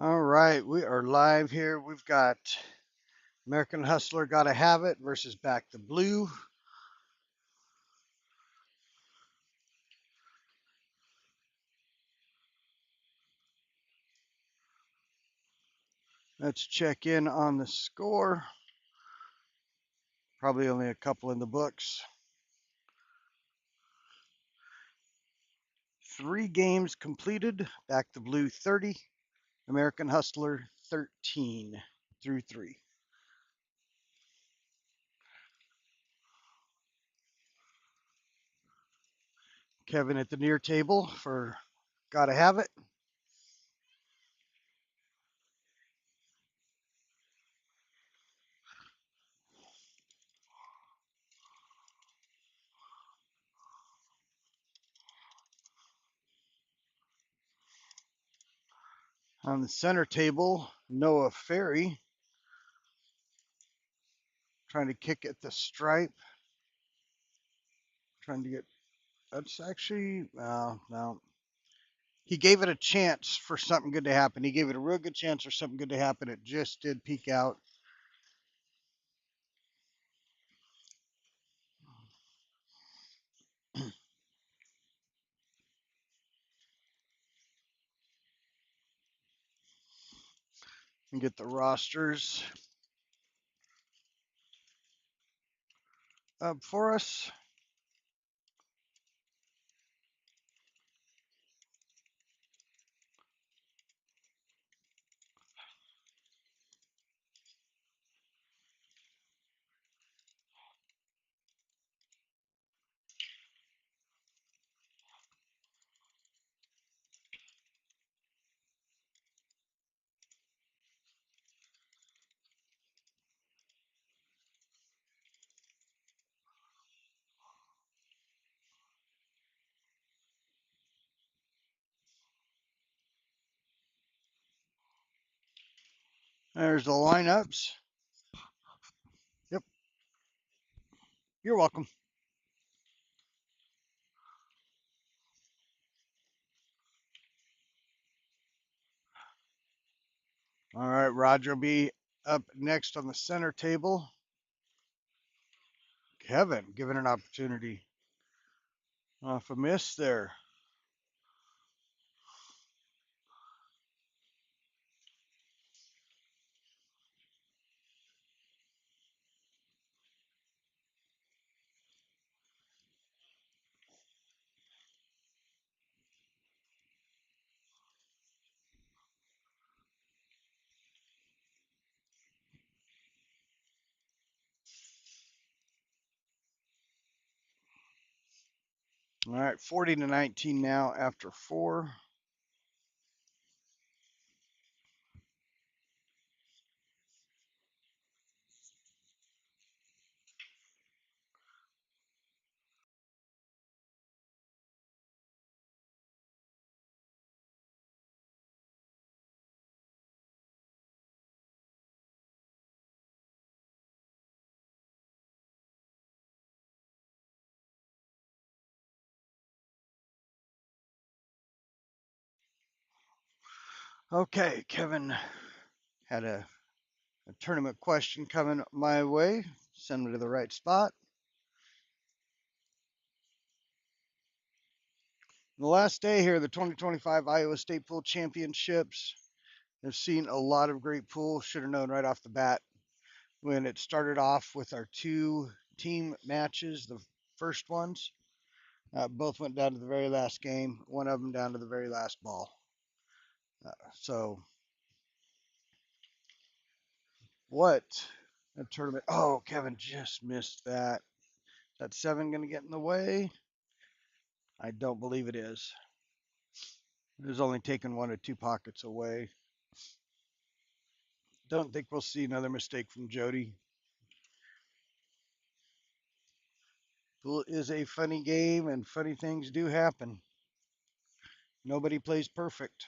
All right, we are live here. We've got American Hustler Gotta Have It versus Back the Blue. Let's check in on the score. Probably only a couple in the books. 3 games completed. Back the Blue 30, American Hustler 13 through 3. Kevin at the near table for Gotta Have It. On the center table, Noah Ferry trying to kick at the stripe. Trying to get, that's actually, no. He gave it a chance for something good to happen. He gave it a real good chance for something good to happen. It just did peak out. And get the rosters up for us. There's the lineups. Yep, you're welcome. All right, Roger will be up next on the center table. Kevin given an opportunity. Off a miss there. All right, 40-19 now after 4. Okay, Kevin had a tournament question coming my way. Send me to the right spot. The last day here, the 2025 Iowa State Pool Championships. I've seen a lot of great pool. Should have known right off the bat when it started off with our 2 team matches, the first ones. Both went down to the very last game, one of them down to the very last ball. So, what a tournament. Oh, Kevin just missed that. Is that 7 going to get in the way? I don't believe it is. It was only taking 1 or 2 pockets away. Don't think we'll see another mistake from Jody. Pool is a funny game, and funny things do happen. Nobody plays perfect.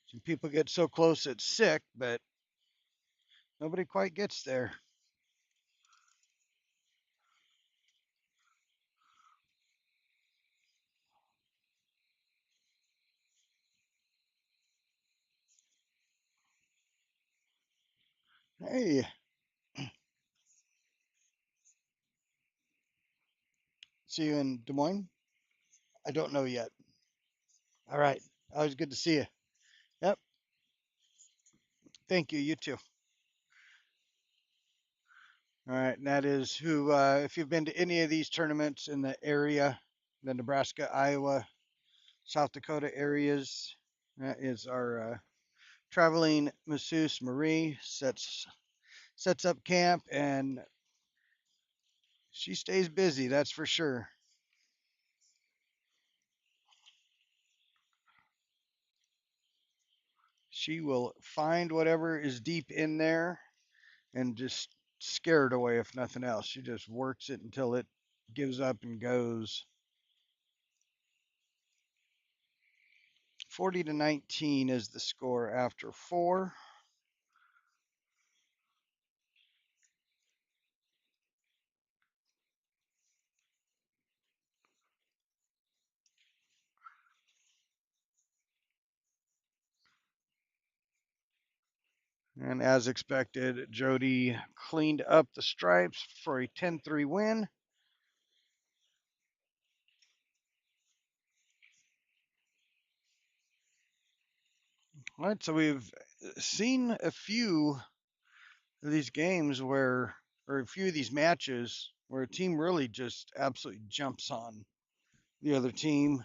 Some people get so close it's sick, but nobody quite gets there. Hey, see you in Des Moines? I don't know yet. All right. Always good to see you. Yep. Thank you. You too. All right. And that is who, if you've been to any of these tournaments in the area, the Nebraska, Iowa, South Dakota areas, that is our traveling masseuse Marie. Sets up camp and she stays busy. That's for sure. She will find whatever is deep in there and just scare it away if nothing else. She just works it until it gives up and goes. 40-19 is the score after four. And as expected, Jody cleaned up the stripes for a 10-3 win. All right, so we've seen a few of these games where, or a few of these matches where a team really just absolutely jumps on the other team,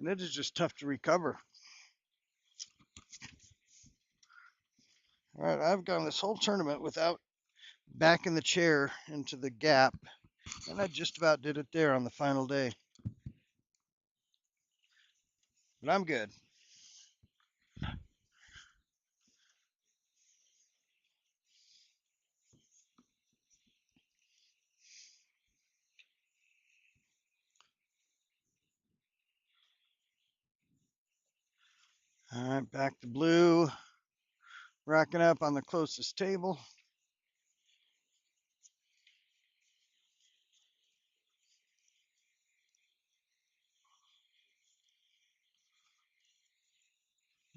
and it is just tough to recover. All right, I've gone this whole tournament without backing the chair into the gap, and I just about did it there on the final day. But I'm good. All right, back to blue, racking up on the closest table.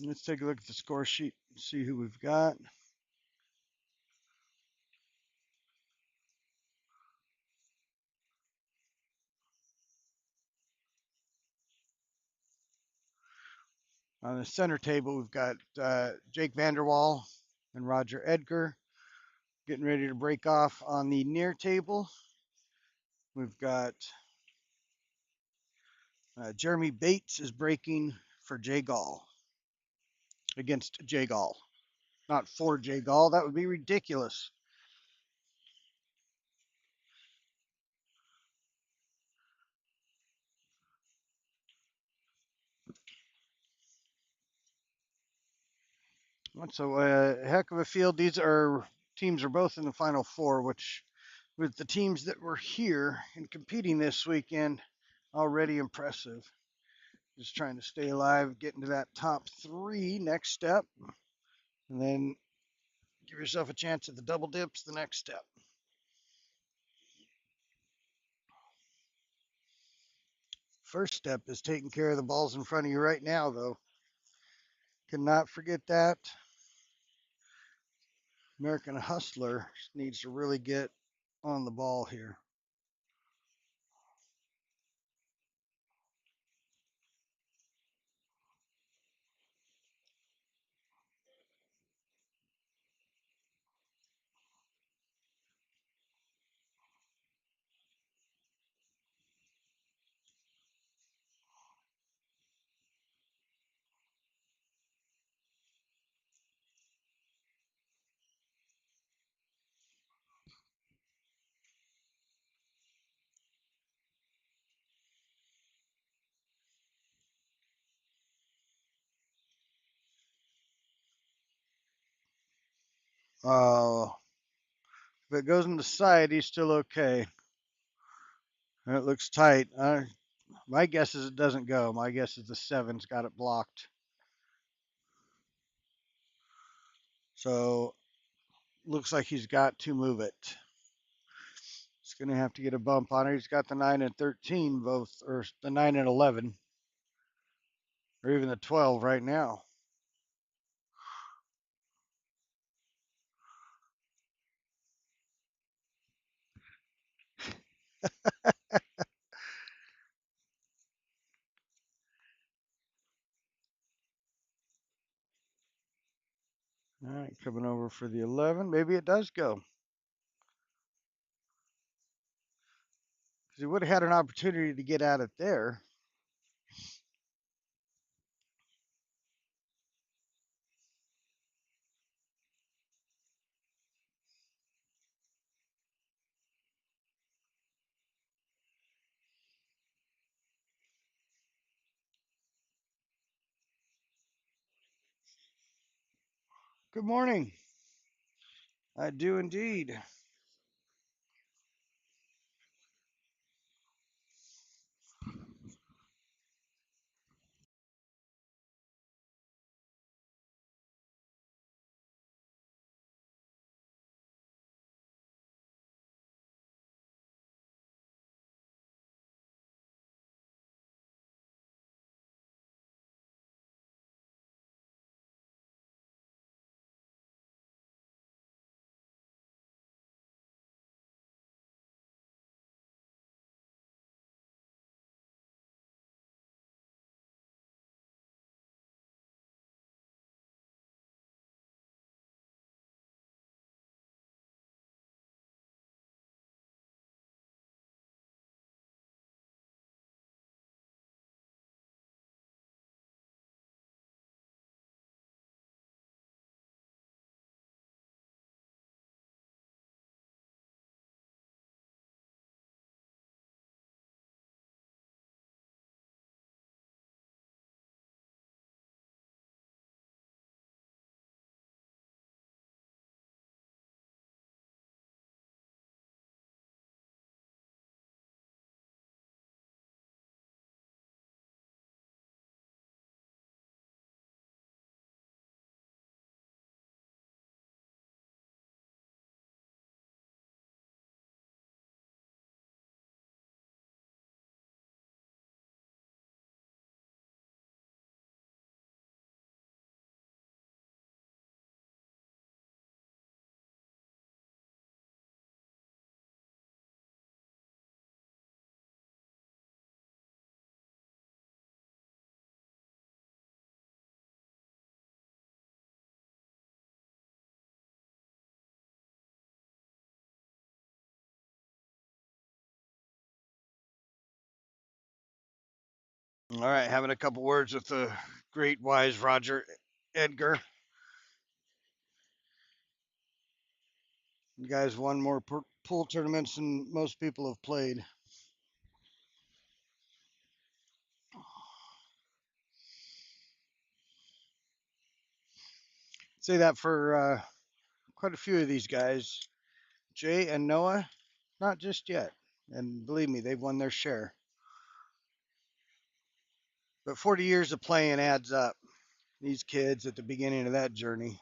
Let's take a look at the score sheet and see who we've got. On the center table, we've got Jake Vanderwall and Roger Edgar getting ready to break off. On the near table, we've got Jeremy Bates is breaking for Jay Gall against Jay Gall. Not for Jay Gall. That would be ridiculous. That's a heck of a field. These are teams are both in the final four, which with the teams that were here and competing this weekend, already impressive. Just trying to stay alive, get into that top three next step, and then give yourself a chance at the double dips the next step. First step is taking care of the balls in front of you right now, though. Cannot forget that. American Hustler needs to really get on the ball here. Uh, if it goes in the side, he's still okay. It looks tight. My guess is it doesn't go. My guess is the seven's got it blocked. So looks like he's got to move it. He's going to have to get a bump on it. He's got the 9 and 13 both, or the 9 and 11, or even the 12 right now. right, coming over for the 11. Maybe it does go. Because he would have had an opportunity to get at it there. Good morning. I do indeed. All right, having a couple words with the great wise Roger Edgar. You guys won more pool tournaments than most people have played. Say that for quite a few of these guys. Jay and Noah, not just yet. And believe me, they've won their share. But 40 years of playing adds up. These kids at the beginning of that journey.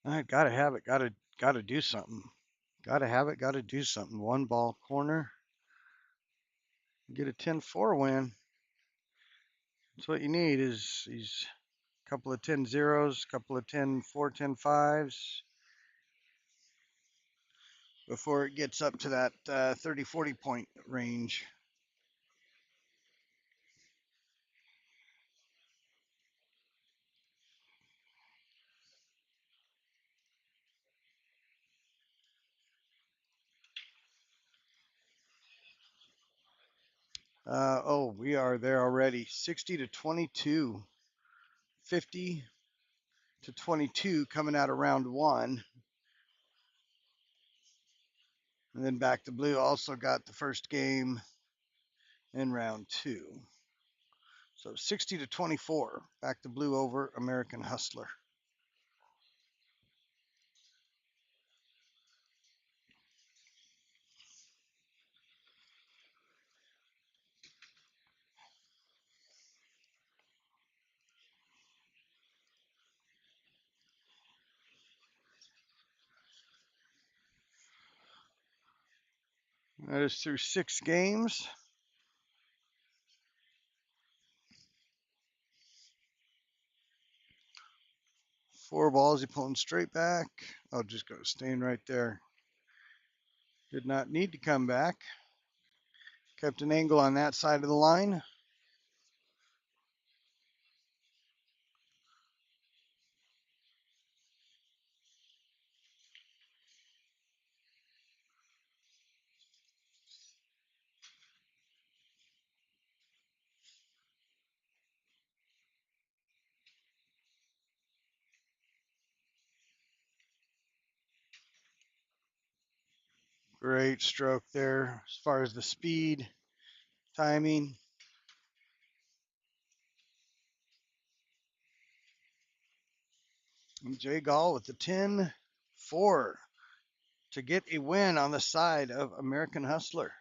I gotta have it. Gotta do something. Gotta have it. Gotta do something. One ball corner. Get a 10-4 win. That's what you need. Is these couple of 10-0s, couple of 10-4, 10-5s before it gets up to that 30-40 point range. Oh, we are there already. 60-22, 50-22 coming out of round one. And then back to blue also got the first game in round two. So 60-24, back to blue over American Hustler. That is through 6 games. 4 balls, he pulling straight back. Oh, just go staying right there. Did not need to come back. Kept an angle on that side of the line. Great stroke there as far as the speed, timing. And Jay Gall with the 10-4 to get a win on the side of American Hustler.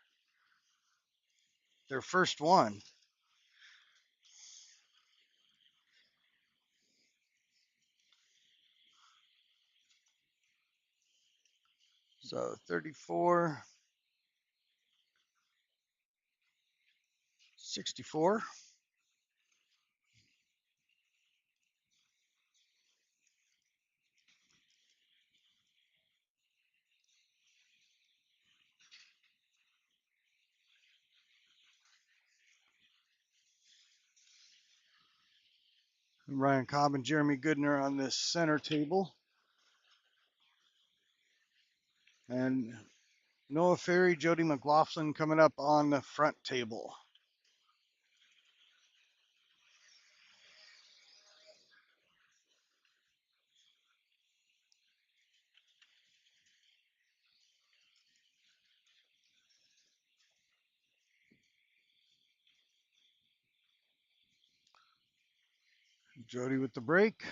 Their first one. So 34, 64. Ryan Cobb and Jeremy Goodner on this center table. And Noah Ferry, Jody McLaughlin coming up on the front table. Jody with the break.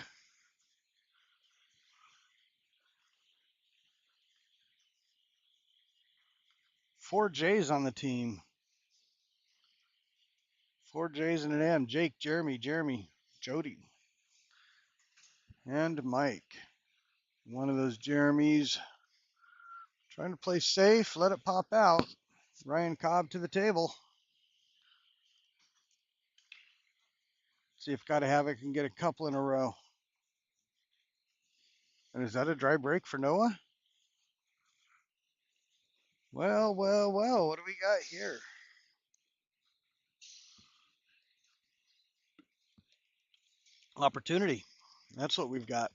4 J's on the team. 4 J's and an M. Jake, Jeremy, Jody, and Mike. One of those Jeremys trying to play safe, let it pop out. Ryan Cobb to the table. See if Gotta Have It can get a couple in a row. And is that a dry break for Noah? Well, what do we got here? Opportunity. That's what we've got.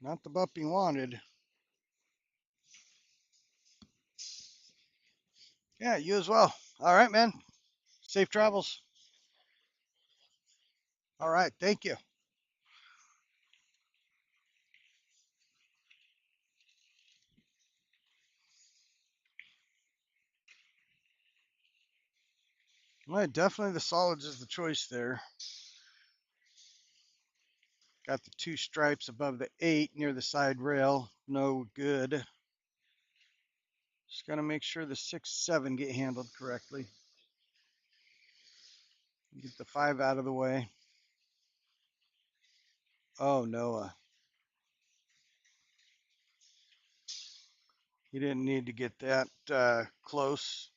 Not the bumping wanted. Yeah, you as well. All right, man. Safe travels. All right, thank you. Well, definitely the solids is the choice there. Got the 2 stripes above the 8 near the side rail. No good. Just got to make sure the 6, 7 get handled correctly. Get the 5 out of the way. Oh, Noah. He didn't need to get that close.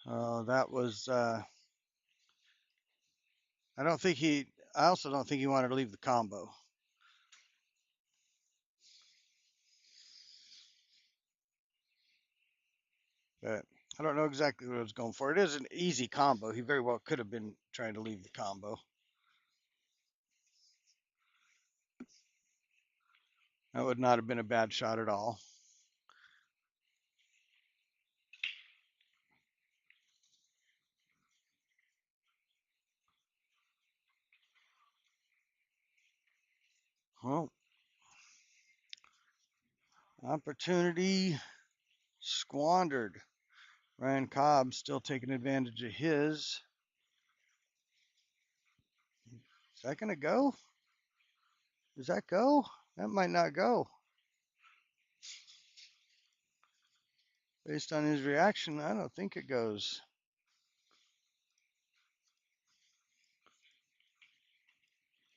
Oh, that was. I don't think he. I also don't think he wanted to leave the combo. But I don't know exactly what I was going for. It is an easy combo. He very well could have been trying to leave the combo. That would not have been a bad shot at all. Well, opportunity squandered. Ryan Cobb still taking advantage of his. Is that going to go? Does that go? That might not go. Based on his reaction, I don't think it goes.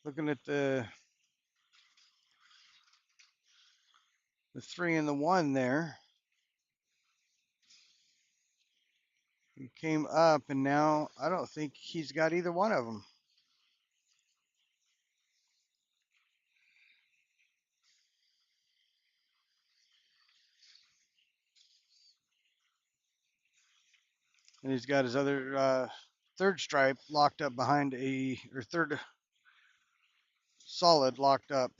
Looking at the the 3 and the 1 there. He came up, and now I don't think he's got either one of them. And he's got his other third stripe locked up behind or third solid locked up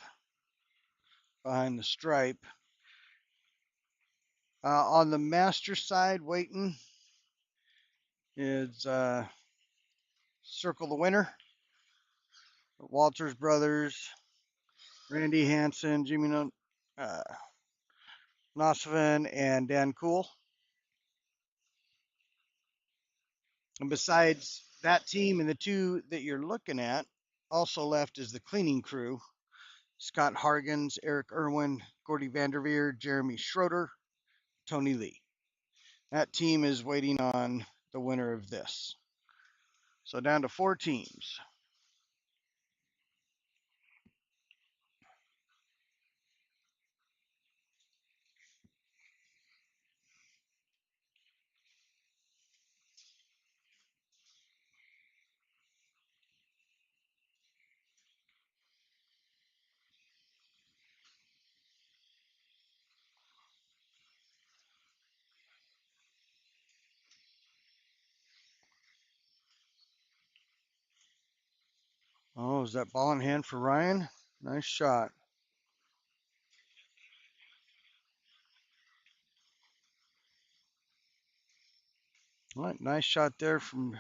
behind the stripe. On the master side, waiting is Circle the Winner, Walters Brothers, Randy Hansen, Jimmy Nosvin, and Dan Cool. And besides that team and the 2 that you're looking at, also left is the cleaning crew: Scott Hargens, Eric Irwin, Gordy Vanderveer, Jeremy Schroeder, Tony Lee. That team is waiting on the winner of this. So down to 4 teams. Oh, is that ball in hand for Ryan? Nice shot. All right, nice shot there from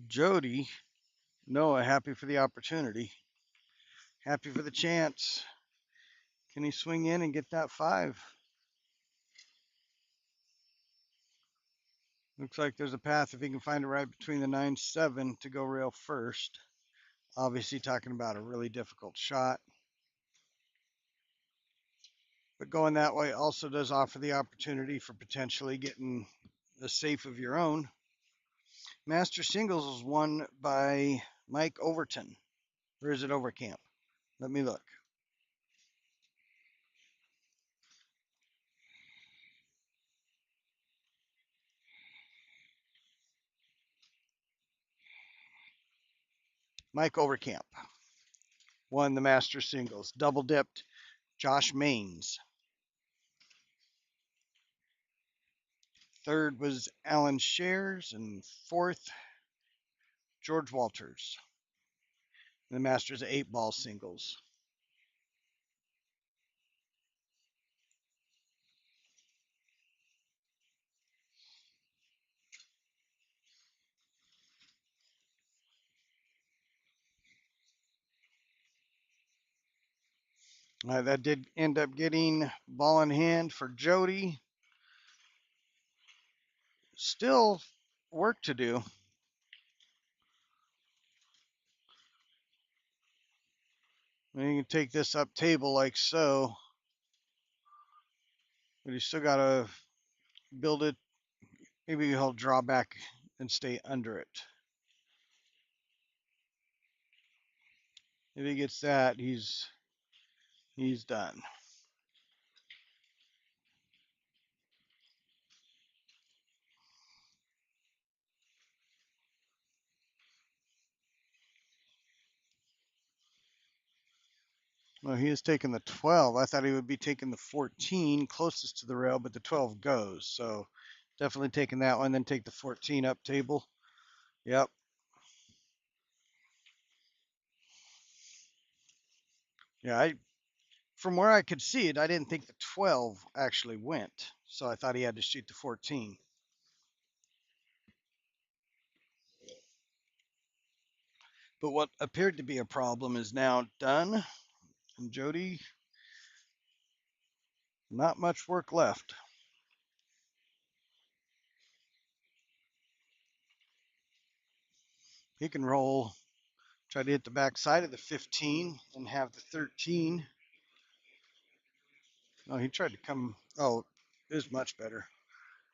Jody. Noah, happy for the opportunity. Happy for the chance. Can he swing in and get that 5? Looks like there's a path if he can find it right between the 9-7 to go rail first. Obviously talking about a really difficult shot. But going that way also does offer the opportunity for potentially getting a safe of your own. Master Singles was won by Mike Overton. Or is it Overcamp? Let me look. Mike Overcamp won the Master Singles. Double dipped Josh Maines. Third was Alan Shares, and fourth, George Walters. The Masters 8-ball singles. That did end up getting ball in hand for Jody. Still work to do. And you can take this up table like so. But you still got to build it. Maybe he'll draw back and stay under it. If he gets that, he's done. Well, he is taking the 12. I thought he would be taking the 14 closest to the rail, but the 12 goes. So definitely taking that one, then take the 14 up table. Yep. Yeah, from where I could see it, I didn't think the 12 actually went. So I thought he had to shoot the 14. But what appeared to be a problem is now done. And Jody, not much work left. He can roll, try to hit the back side of the 15 and have the 13. Oh, he tried to come. Oh, it is much better.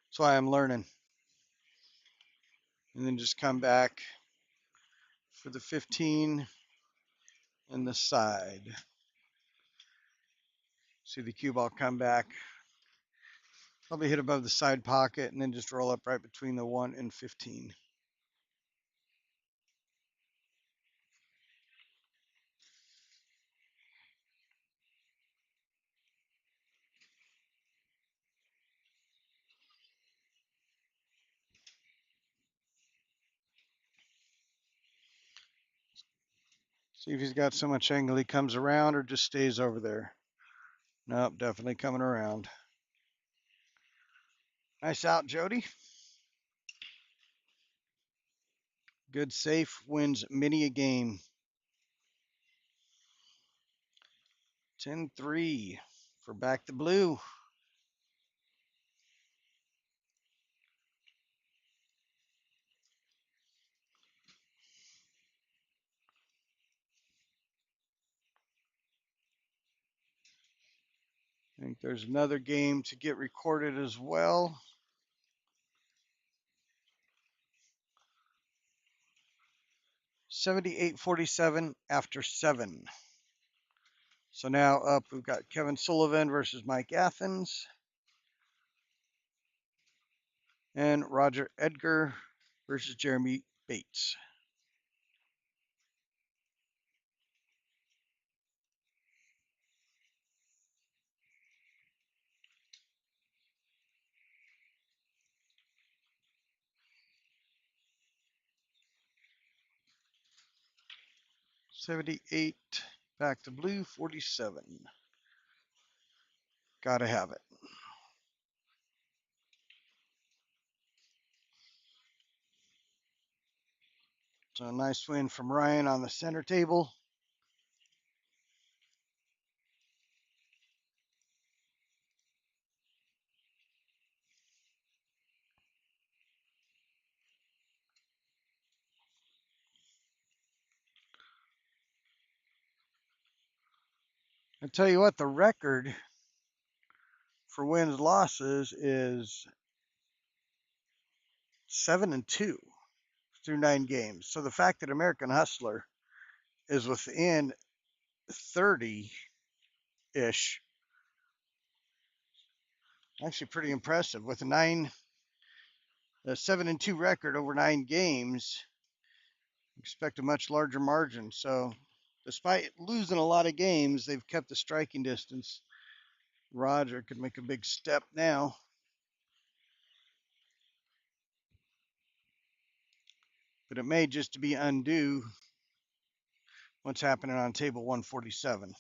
That's why I'm learning. And then just come back for the 15 and the side. See the cue ball come back. Probably hit above the side pocket and then just roll up right between the 1 and 15. See if he's got so much angle he comes around or just stays over there. Nope, definitely coming around. Nice out, Jody. Good safe wins many a game. 10-3 for back the blue. I think there's another game to get recorded as well. 78-47 after 7. So now up, we've got Kevin Sullivan versus Mike Athens. And Roger Edgar versus Jeremy Bates. $78 back to blue, 47. Gotta have it. So a nice win from Ryan on the center table. I tell you what, the record for wins losses is 7-2 through 9 games. So the fact that American Hustler is within 30-ish, actually pretty impressive. With a 7-2 record over 9 games, expect a much larger margin. So despite losing a lot of games, they've kept the striking distance. Roger could make a big step now. But it may just be undo what's happening on table 147.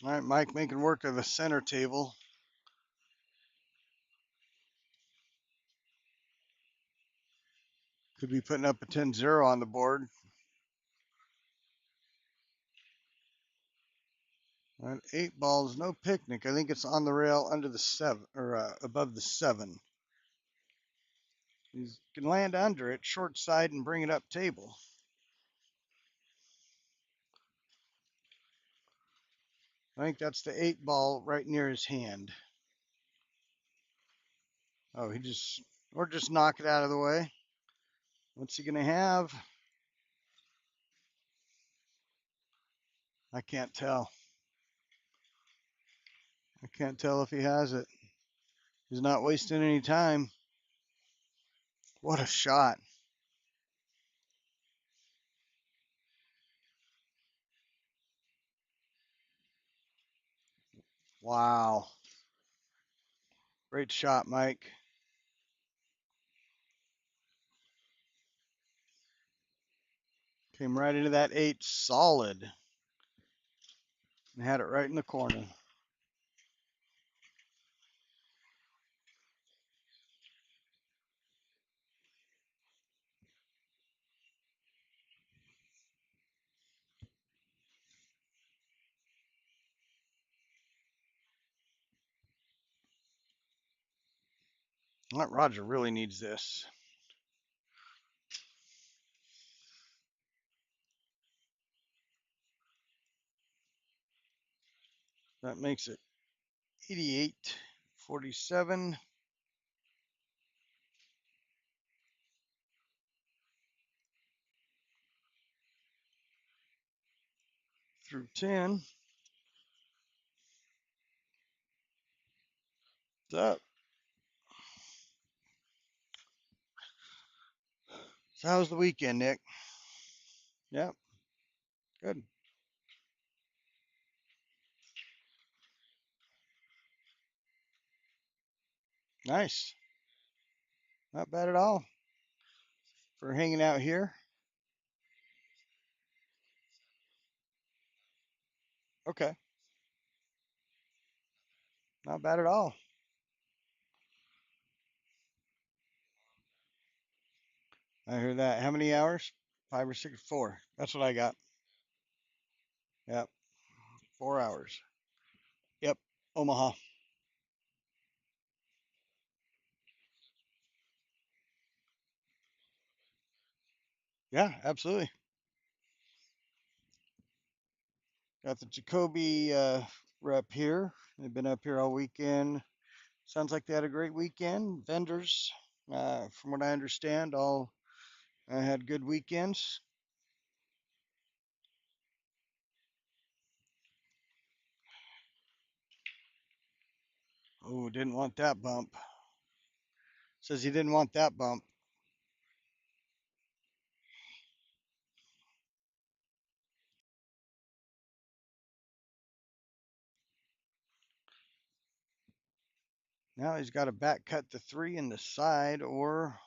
All right, Mike making work of the center table. Could be putting up a 10-0 on the board. All right, 8 balls, no picnic. I think it's on the rail under the 7 or above the 7. He can land under it, short side, and bring it up table. I think that's the 8 ball right near his hand. Oh, or just knock it out of the way. What's he gonna have? I can't tell. I can't tell if he has it. He's not wasting any time. What a shot. Wow. Great shot, Mike. Came right into that 8 solid and had it right in the corner. That Roger really needs this. That makes it 88-47. Through 10. What's up? So how was the weekend, Nick? Yep, good. Nice. Not bad at all for hanging out here. Okay, not bad at all. I hear that. How many hours? 5 or 6? 4. That's what I got. Yep, 4 hours. Yep, Omaha. Yeah, absolutely. Got the Jacoby rep here. They've been up here all weekend. Sounds like they had a great weekend. Vendors, from what I understand, all had good weekends. Oh, didn't want that bump. Says he didn't want that bump. Now he's got to back cut the 3 in the side, or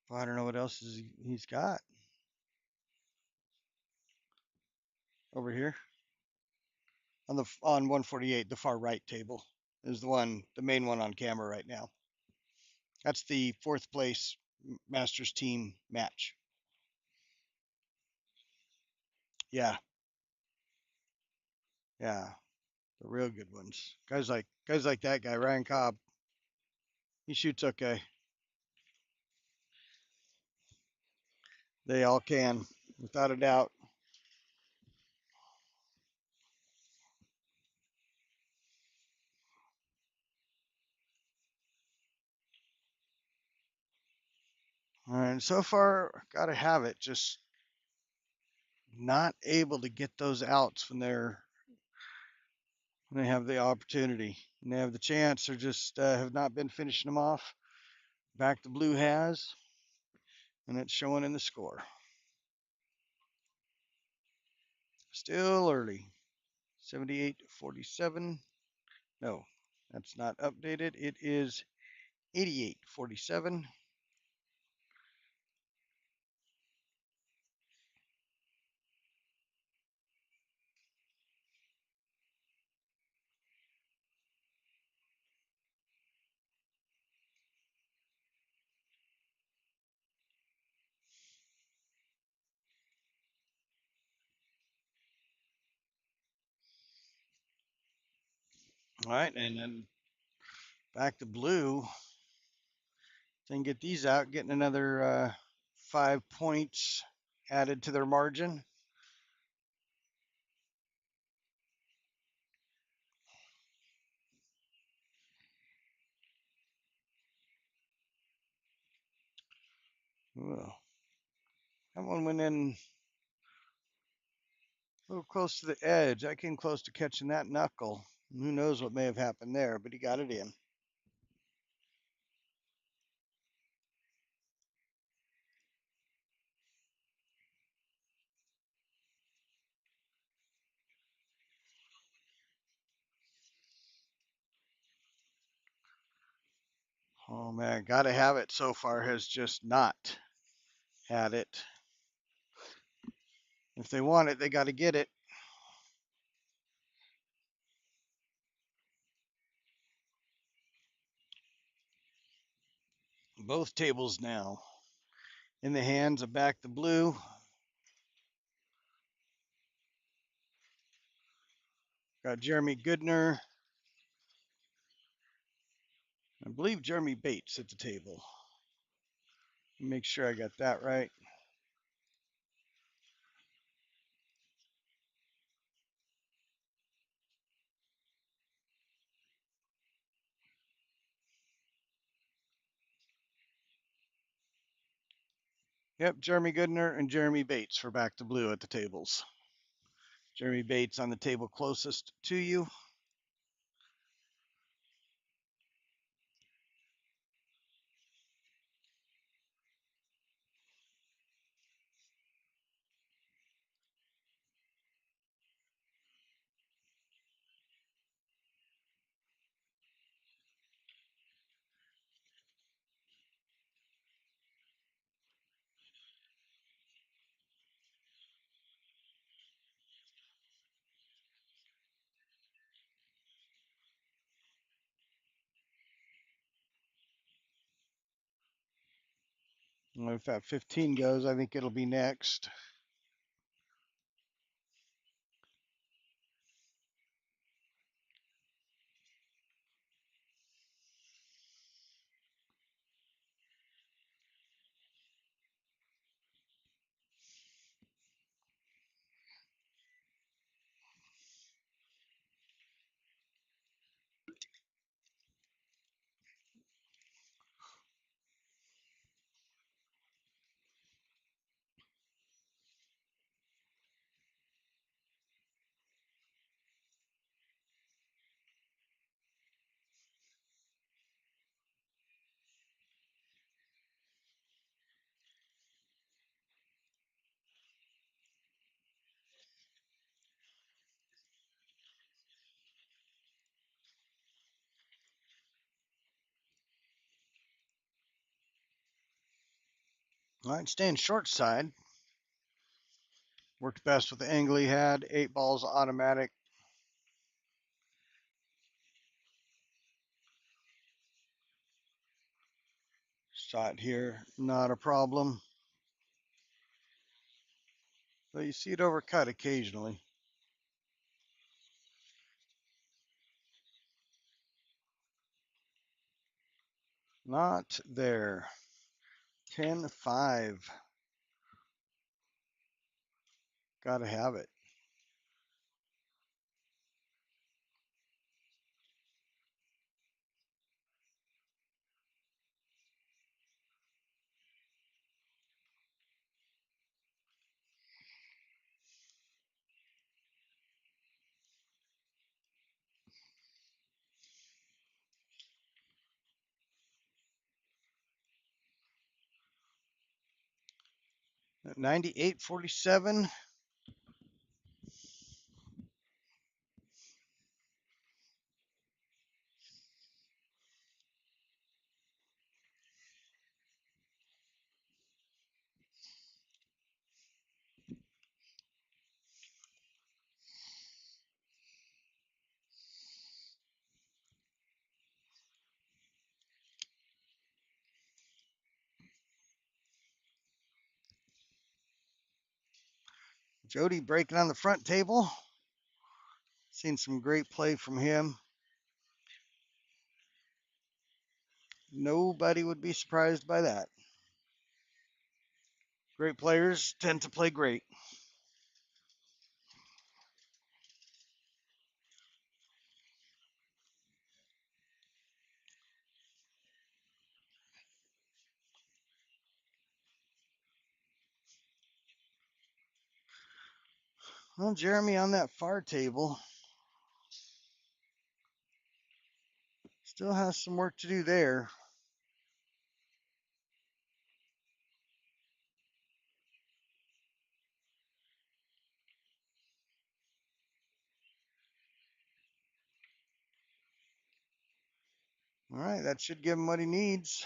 I don't know what else he's got over here on 148. The far right table is the main one on camera right now. That's the 4th place Masters team match. Yeah, yeah, the real good ones. Guys like that guy Ryan Cobb. He shoots okay. They all can, without a doubt. And so far, gotta have it. Just not able to get those outs when they have the opportunity and they have the chance, or just have not been finishing them off. Back the blue has, and it's showing in the score. Still early. 78-47. No, that's not updated. It is 88-47. All right, and then back to blue. Then get these out, getting another 5 points added to their margin. Ooh, that one went in a little close to the edge. I came close to catching that knuckle. Who knows what may have happened there, but he got it in. Oh man, gotta have it so far has just not had it. If they want it, they got to get it. Both tables now in the hands of Back the Blue. Got Jeremy Goodner. I believe Jeremy Bates at the table. Make sure I got that right. Yep, Jeremy Goodner and Jeremy Bates for Back to Blue at the tables. Jeremy Bates on the table closest to you. If that 15 goes, I think it'll be next. All right, staying short side. Worked best with the angle he had. 8 balls automatic. Shot here, not a problem. But you see it overcut occasionally. Not there. 10-5. Gotta have it. At 98.47. Jody breaking on the front table. Seen some great play from him. Nobody would be surprised by that. Great players tend to play great. Well, Jeremy on that far table still has some work to do there. All right, that should give him what he needs.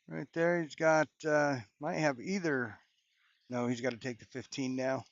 Right there, he's got, might have either. No, he's got to take the 15 now.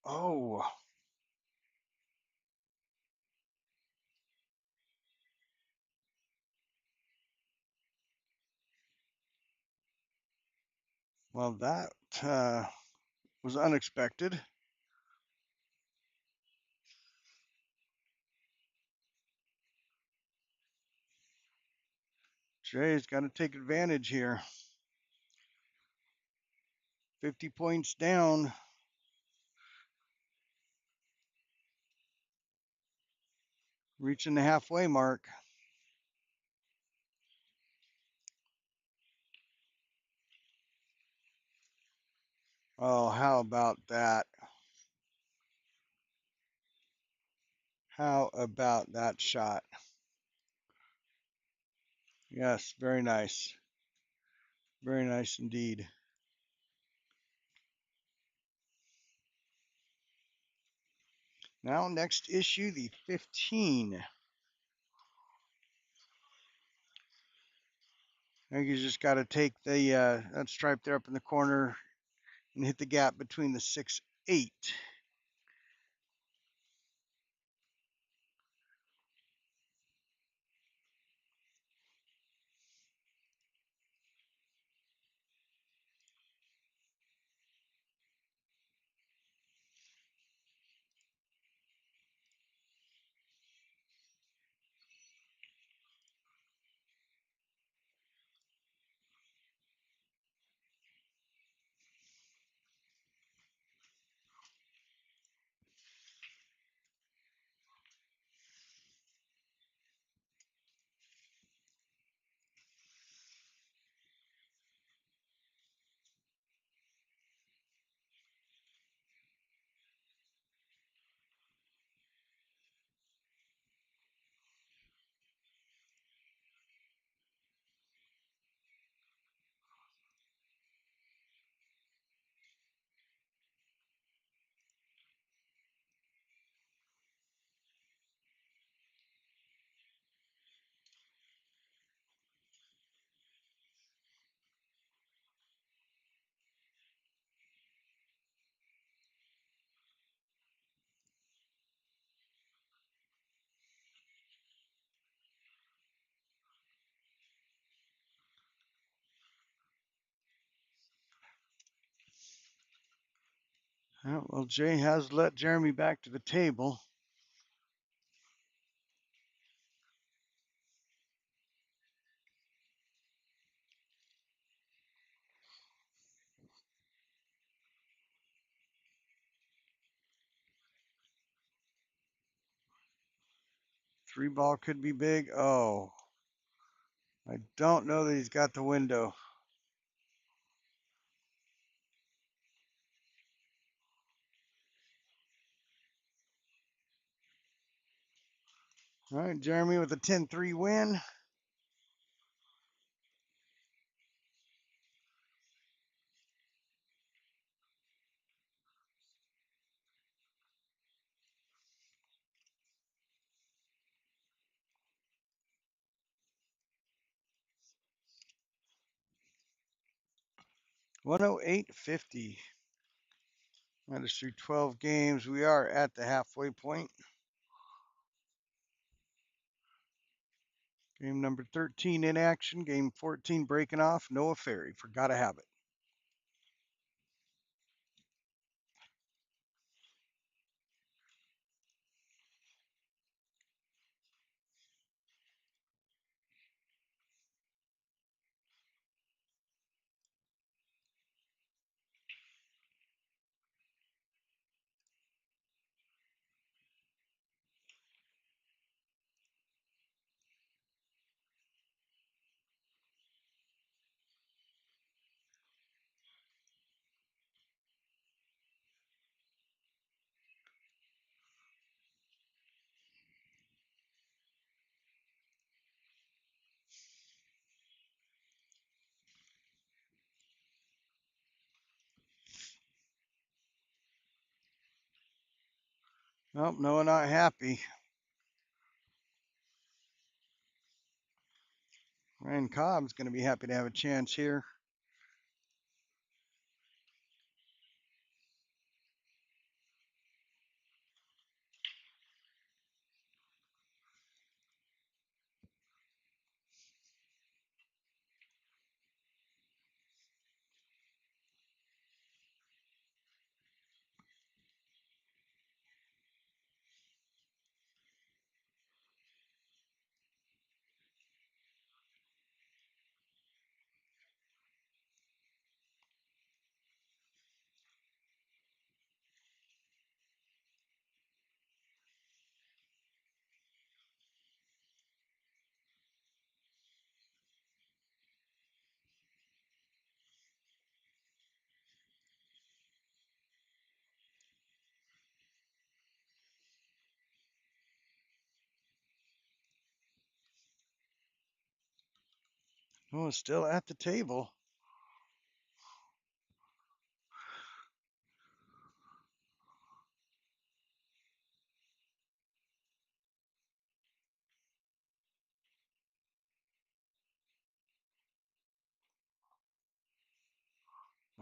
Oh, well, that was unexpected. Jay's got to take advantage here. 50 points down. Reaching the halfway mark. Oh, how about that? How about that shot? Yes, very nice. Very nice indeed. Now, next issue, the 15. I think you just got to take the that stripe there up in the corner and hit the gap between the 6, 8. Well, Jay has let Jeremy back to the table. Three ball could be big. Oh, I don't know that he's got the window. All right, Jeremy with a 10-3 win. $108.50. That is through 12 games. We are at the halfway point. Game number 13 in action. Game 14 breaking off. Noah Ferry for Gotta Have It. Oh, Noah not happy. Ryan Cobb's going to be happy to have a chance here. Oh, still at the table.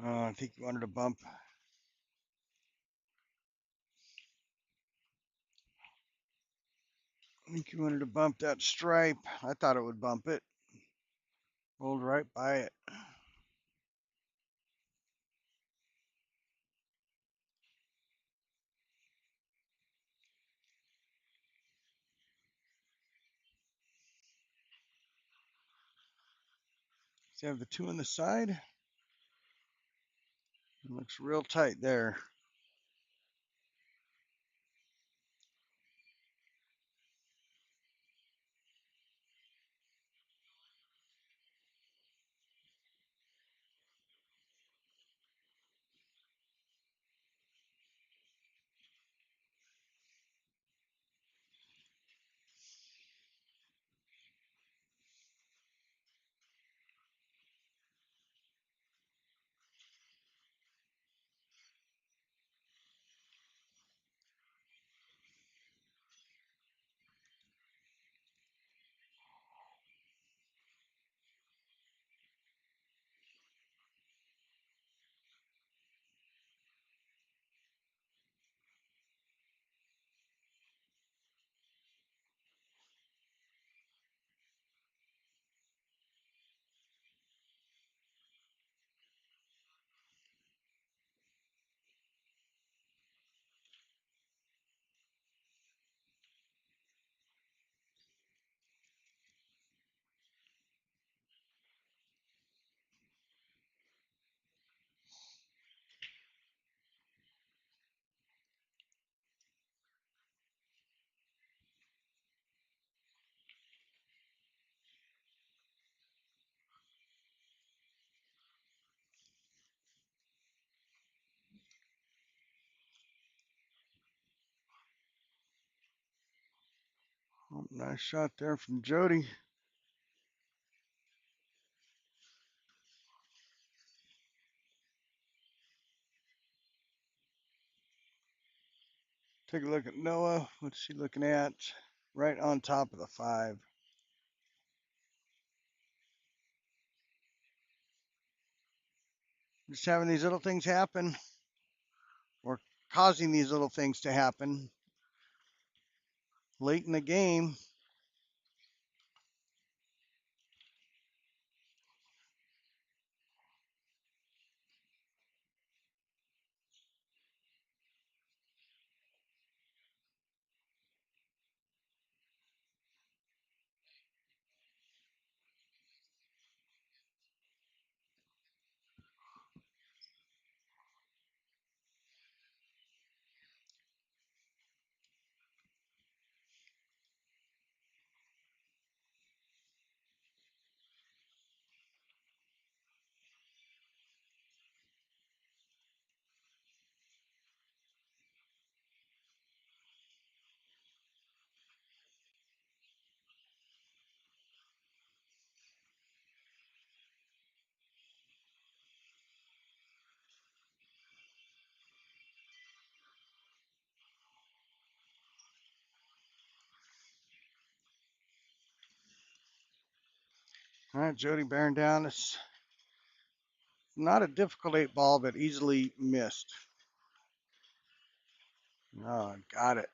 I think he wanted to bump. I think he wanted to bump that stripe. I thought it would bump it. Rolled right by it. So you have the 2 on the side. It looks real tight there. Oh, nice shot there from Jody. Take a look at Noah. What's she looking at? Right on top of the 5. Just having these little things happen, or causing these little things to happen late in the game. All right, Jody bearing down. It's not a difficult 8-ball, but easily missed. Oh, got it.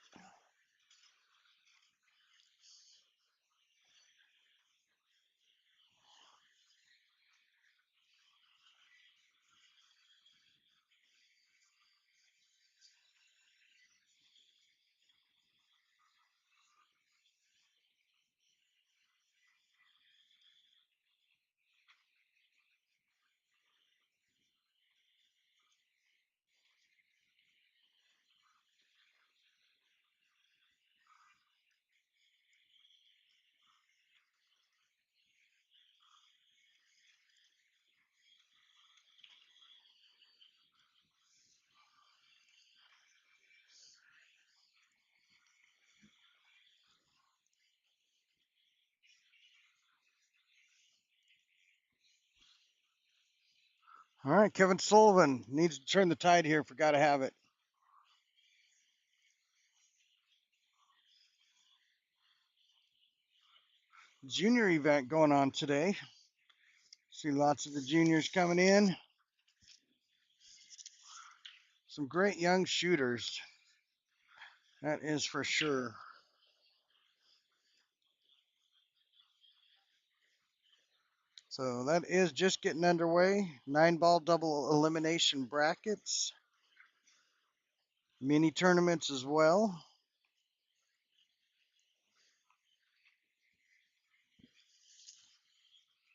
All right, Kevin Sullivan needs to turn the tide here. Forgot to have it. Junior event going on today. See lots of the juniors coming in. Some great young shooters. That is for sure. So that is just getting underway. 9-ball double elimination brackets. Mini tournaments as well.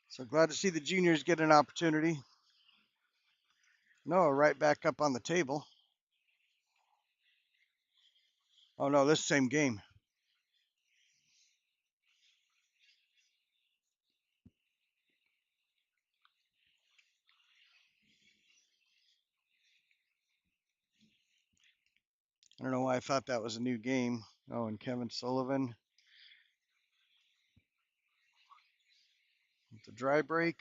So glad to see the juniors get an opportunity. Noah right back up on the table. Oh no, this same game. I don't know why I thought that was a new game. Oh, and Kevin Sullivan with the dry break.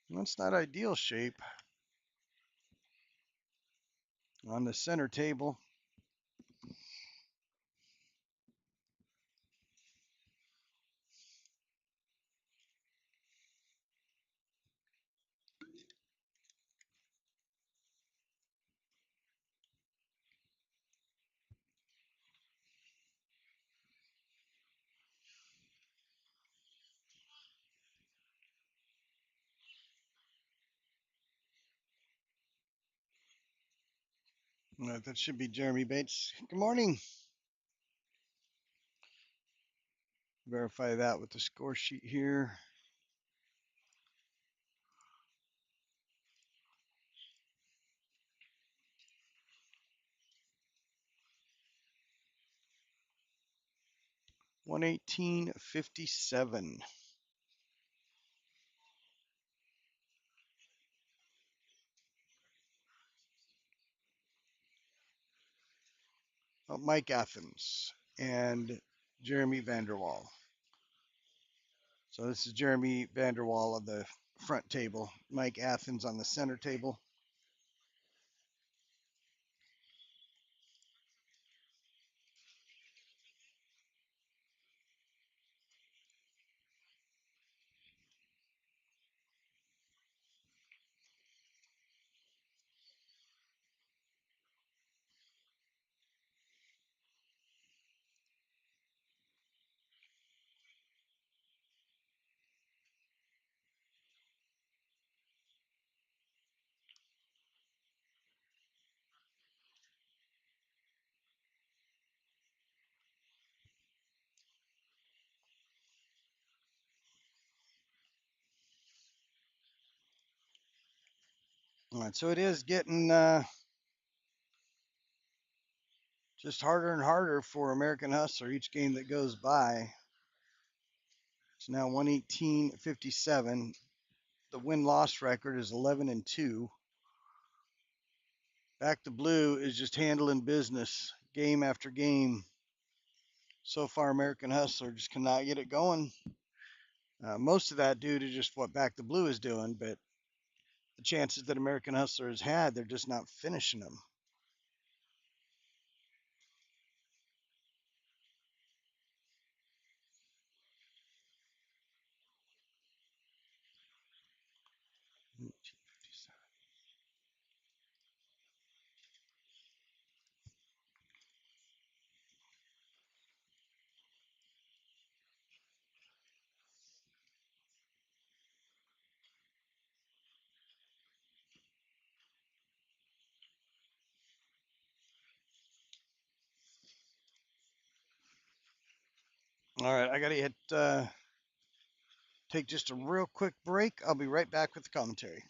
That's not ideal shape on the center table. That should be Jeremy Bates. Good morning. Verify that with the score sheet here. $118.57. Mike Athens and Jeremy Vanderwall. So this is Jeremy Vanderwall on the front table. Mike Athens on the center table. All right, so it is getting just harder and harder for American Hustler each game that goes by. It's now 118.57. The win-loss record is 11-2. Back to Blue is just handling business game after game. So far, American Hustler just cannot get it going. Most of that due to just what Back to Blue is doing, but the chances that American Hustler has had, they're just not finishing them. All right, I got to hit take just a real quick break. I'll be right back with the commentary.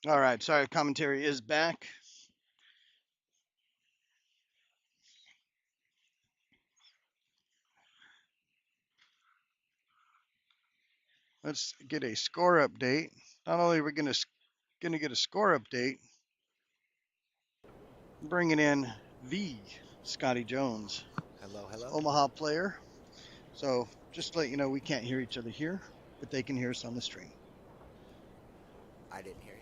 All right, sorry, commentary is back. Let's get a score update. Not only are we gonna get a score update, bringing in the Scotty Jones, Hello, hello. Omaha player. So just to let you know, we can't hear each other here, but they can hear us on the stream. I didn't hear you.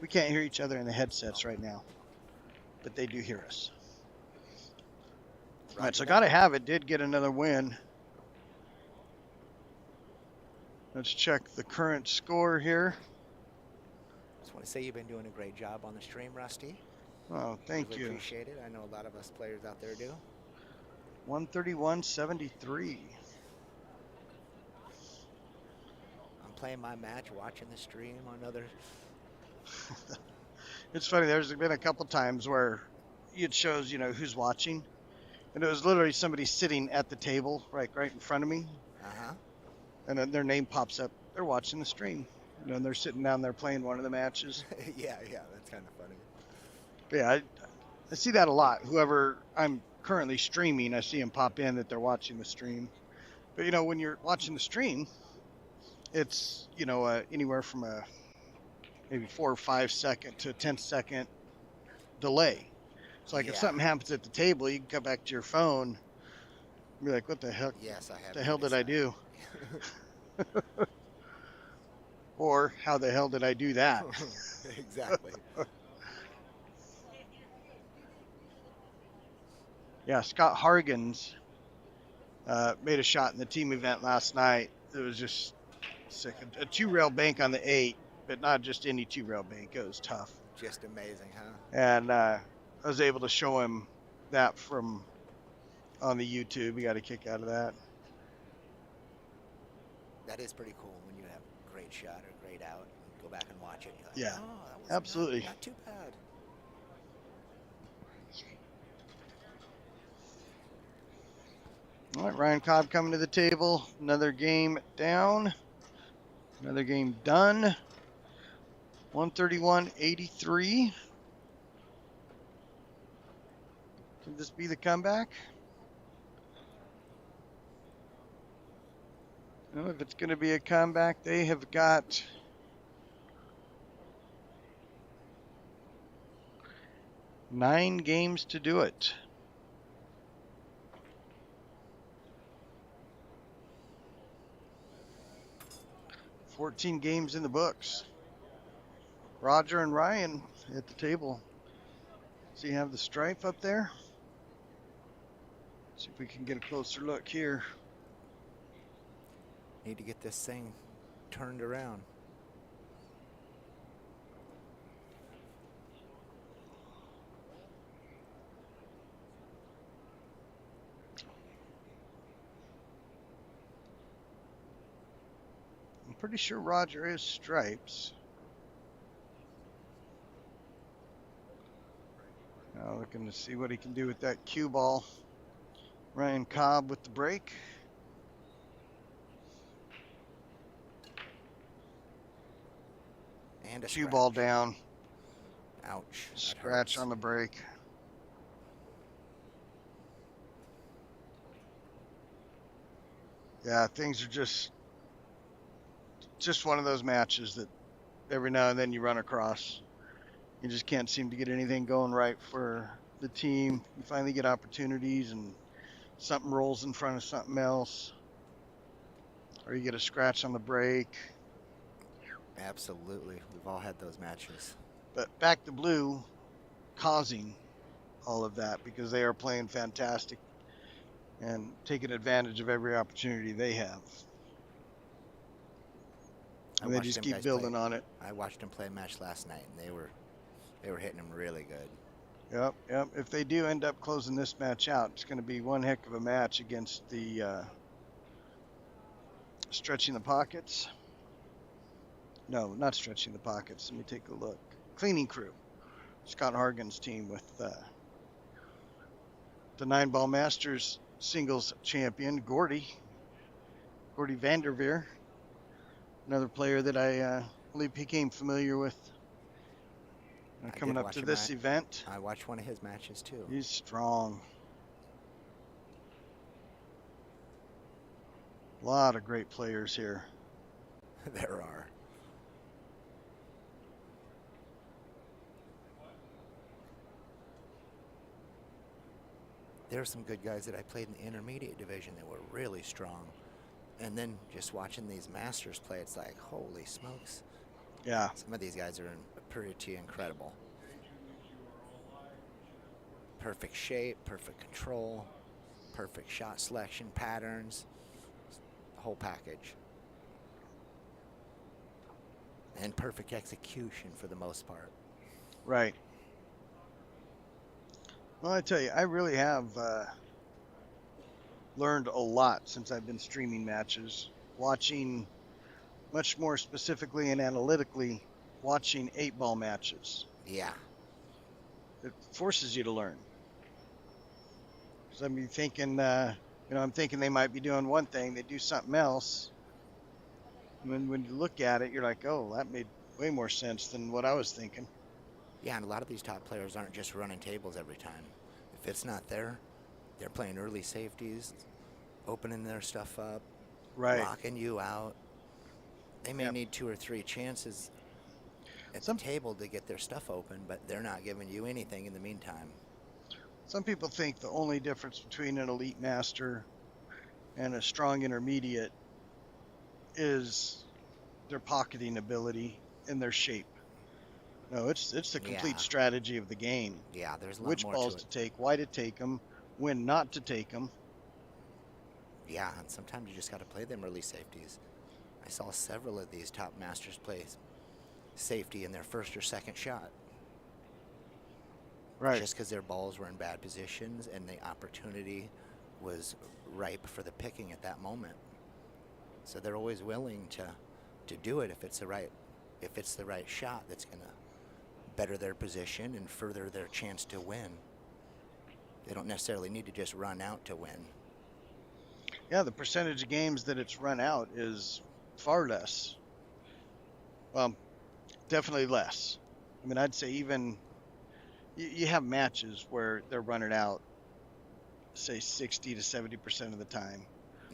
We can't hear each other in the headsets Oh, right now, but they do hear us. All right, roger so that. gotta have it. Did get another win. Let's check the current score here. Just want to say you've been doing a great job on the stream, Rusty. Oh, thank Really you. appreciate it. I know a lot of us players out there do. 131.73. I'm playing my match, watching the stream on other. It's funny. There's been a couple times where it shows, who's watching, and it was literally somebody sitting at the table, right in front of me, Uh-huh. and then their name pops up. They're watching the stream, and they're sitting down there playing one of the matches. Yeah, that's kind of funny. But yeah, I see that a lot. Whoever I'm currently streaming, I see them pop in that they're watching the stream. But when you're watching the stream, it's anywhere from a maybe 4 or 5 second to a 10-second delay. So like if Yeah. something happens at the table, you can come back to your phone and be like, "What the heck? Yes, I have The hell did noticed I do?" that. Or how the hell did I do that? Exactly. Yeah, Scott Hargens made a shot in the team event last night. It was just sick. A two-rail bank on the 8, but not just any two-rail bank. It was tough. Just amazing, huh? And I was able to show him that from on the YouTube. He got a kick out of that. That is pretty cool when you have a great shot or great out. Go back and watch it. You're like, Yeah, oh, that was absolutely. not too bad. All right, Ryan Cobb coming to the table. Another game down. Another game done. 131.83. Can this be the comeback? Well, if it's going to be a comeback, they have got 9 games to do it. 14 games in the books. Roger and Ryan at the table. So you have the stripe up there. See if we can get a closer look here. Need to get this thing turned around. I'm pretty sure Roger is stripes. Now looking to see what he can do with that cue ball. Ryan Cobb with the break. And a Cue scratch. ball down. Ouch. Scratch on the break. Yeah, things are just one of those matches that every now and then you run across. You just can't seem to get anything going right for the team. You finally get opportunities and something rolls in front of something else. Or you get a scratch on the break. Absolutely. We've all had those matches. But back to blue causing all of that because they are playing fantastic and taking advantage of every opportunity they have. And they just keep building on it. I watched them play a match last night, and they were hitting them really good. Yep. If they do end up closing this match out, it's going to be one heck of a match against the stretching the pockets. No, not stretching the pockets. Let me take a look. Cleaning crew. Scott Hargen's team with the 9-ball Masters singles champion, Gordy Vanderveer. Another player that I became familiar with I coming did up watch to him. this event. I watched one of his matches too. He's strong. A lot of great players here. There are. There are some good guys that I played in the intermediate division that were really strong. And then just watching these masters play, it's like, holy smokes. Yeah. Some of these guys are pretty incredible. Perfect shape, perfect control, perfect shot selection, patterns, the whole package. And perfect execution for the most part. Right. Well, I tell you, I really have learned a lot since I've been streaming matches, watching much more specifically and analytically, watching 8-ball matches. Yeah. It forces you to learn. Because I'm thinking, I'm thinking they might be doing one thing, they do something else. And when you look at it, you're like, oh, that made way more sense than what I was thinking. Yeah, and a lot of these top players aren't just running tables every time. If it's not there, they're playing early safeties, opening their stuff up, Right. locking you out. They may Yep. need 2 or 3 chances at the Some table to get their stuff open, but they're not giving you anything in the meantime. some people think the only difference between an elite master and a strong intermediate is their pocketing ability and their shape. No, it's the complete Yeah, strategy of the game. yeah, there's a lot Which more to balls it. to take, why to take them, when not to take them. Yeah, and sometimes you just got to play them early safeties. I saw several of these top masters play safety in their first or second shot. Right. Just because their balls were in bad positions and the opportunity was ripe for the picking at that moment. So they're always willing to do it if it's the right shot that's going to better their position and further their chance to win. They don't necessarily need to just run out to win. Yeah, the percentage of games that it's run out is far less. Well, definitely less. I mean, I'd say even you have matches where they're running out, say 60 to 70% of the time.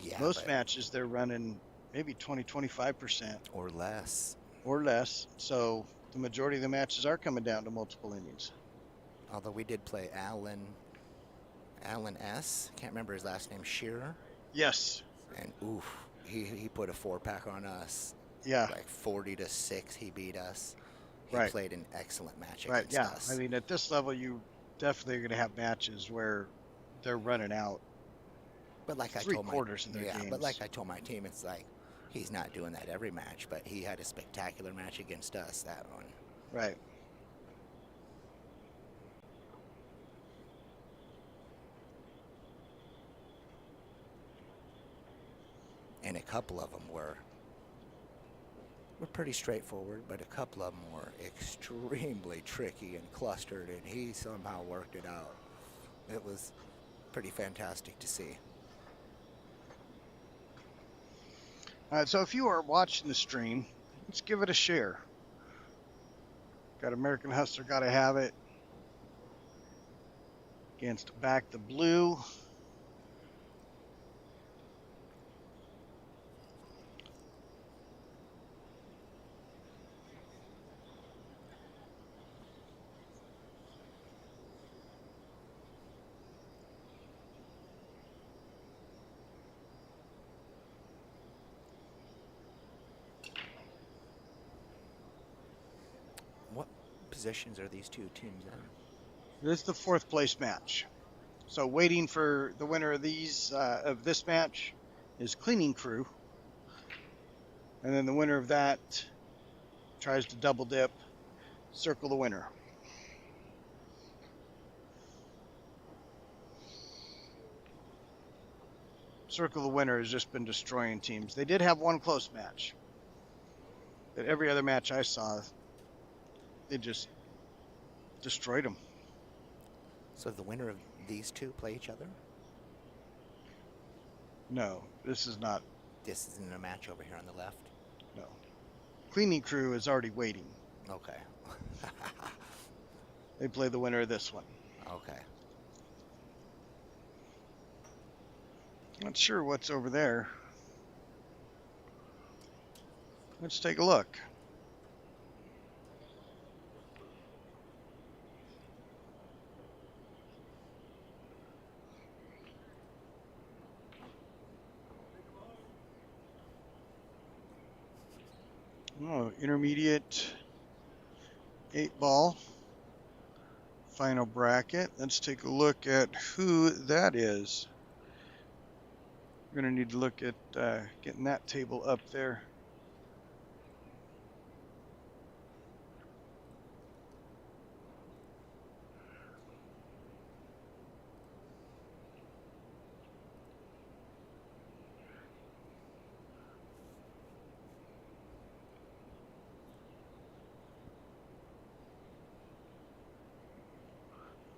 Yeah, Most but matches they're running maybe 20, 25% or less. or less. So the majority of the matches are coming down to multiple innings. Although we did play Alan S. Can't remember his last name, Shearer. Yes. And oof, he put a 4-pack on us. Yeah. Like 40-6, he beat us. He Right. played an excellent match Right. against Yeah. us. I mean, at this level, you definitely are going to have matches where they're running out But like I three told quarters of their yeah, games. but like I told my team, it's like he's not doing that every match, but he had a spectacular match against us, that one. Right. And a couple of them were pretty straightforward, but a couple of them were extremely tricky and clustered, and he somehow worked it out. It was pretty fantastic to see. All right. So if you are watching the stream, let's give it a share. Got American Hustler, got to have it. Against Back the Blue. What positions are these two teams in? This is the 4th place match. So waiting for the winner of this match is Cleaning Crew. And then the winner of that tries to double dip, circle the winner. Circle the winner has just been destroying teams. They did have one close match. But every other match I saw, they just destroyed them. So the winner of these two play each other? No, this is not. This isn't a match over here on the left? No. cleaning crew is already waiting. Okay. They play the winner of this one. Okay. Not sure what's over there. Let's take a look. Oh, intermediate 8-ball. Final bracket. Let's take a look at who that is. We're going to need to look at getting that table up there.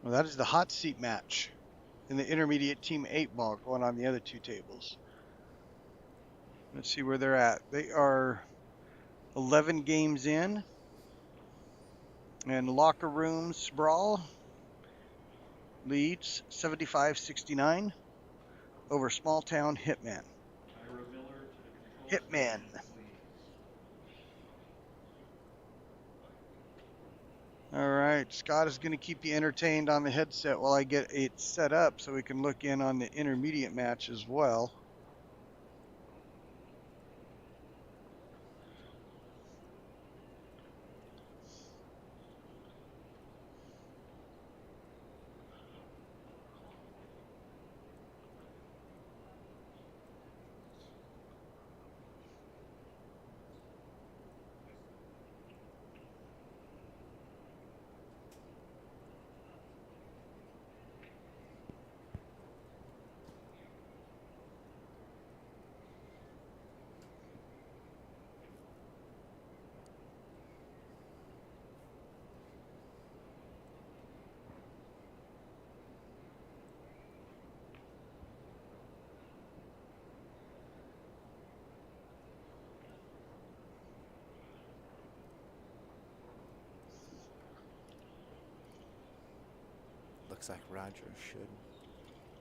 Well, that is the hot seat match in the intermediate team 8-ball going on the other two tables. Let's see where they're at. They are 11 games in, and locker rooms brawl leads 75-69 over Smalltown Hitman. Hitman. All right, Scott is going to keep you entertained on the headset while I get it set up so we can look in on the intermediate match as well. Looks like Roger should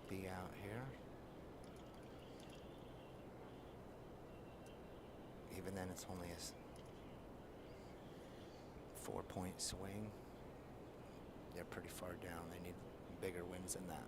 be out here. Even then, it's only a 4-point swing. They're pretty far down. They need bigger wins than that.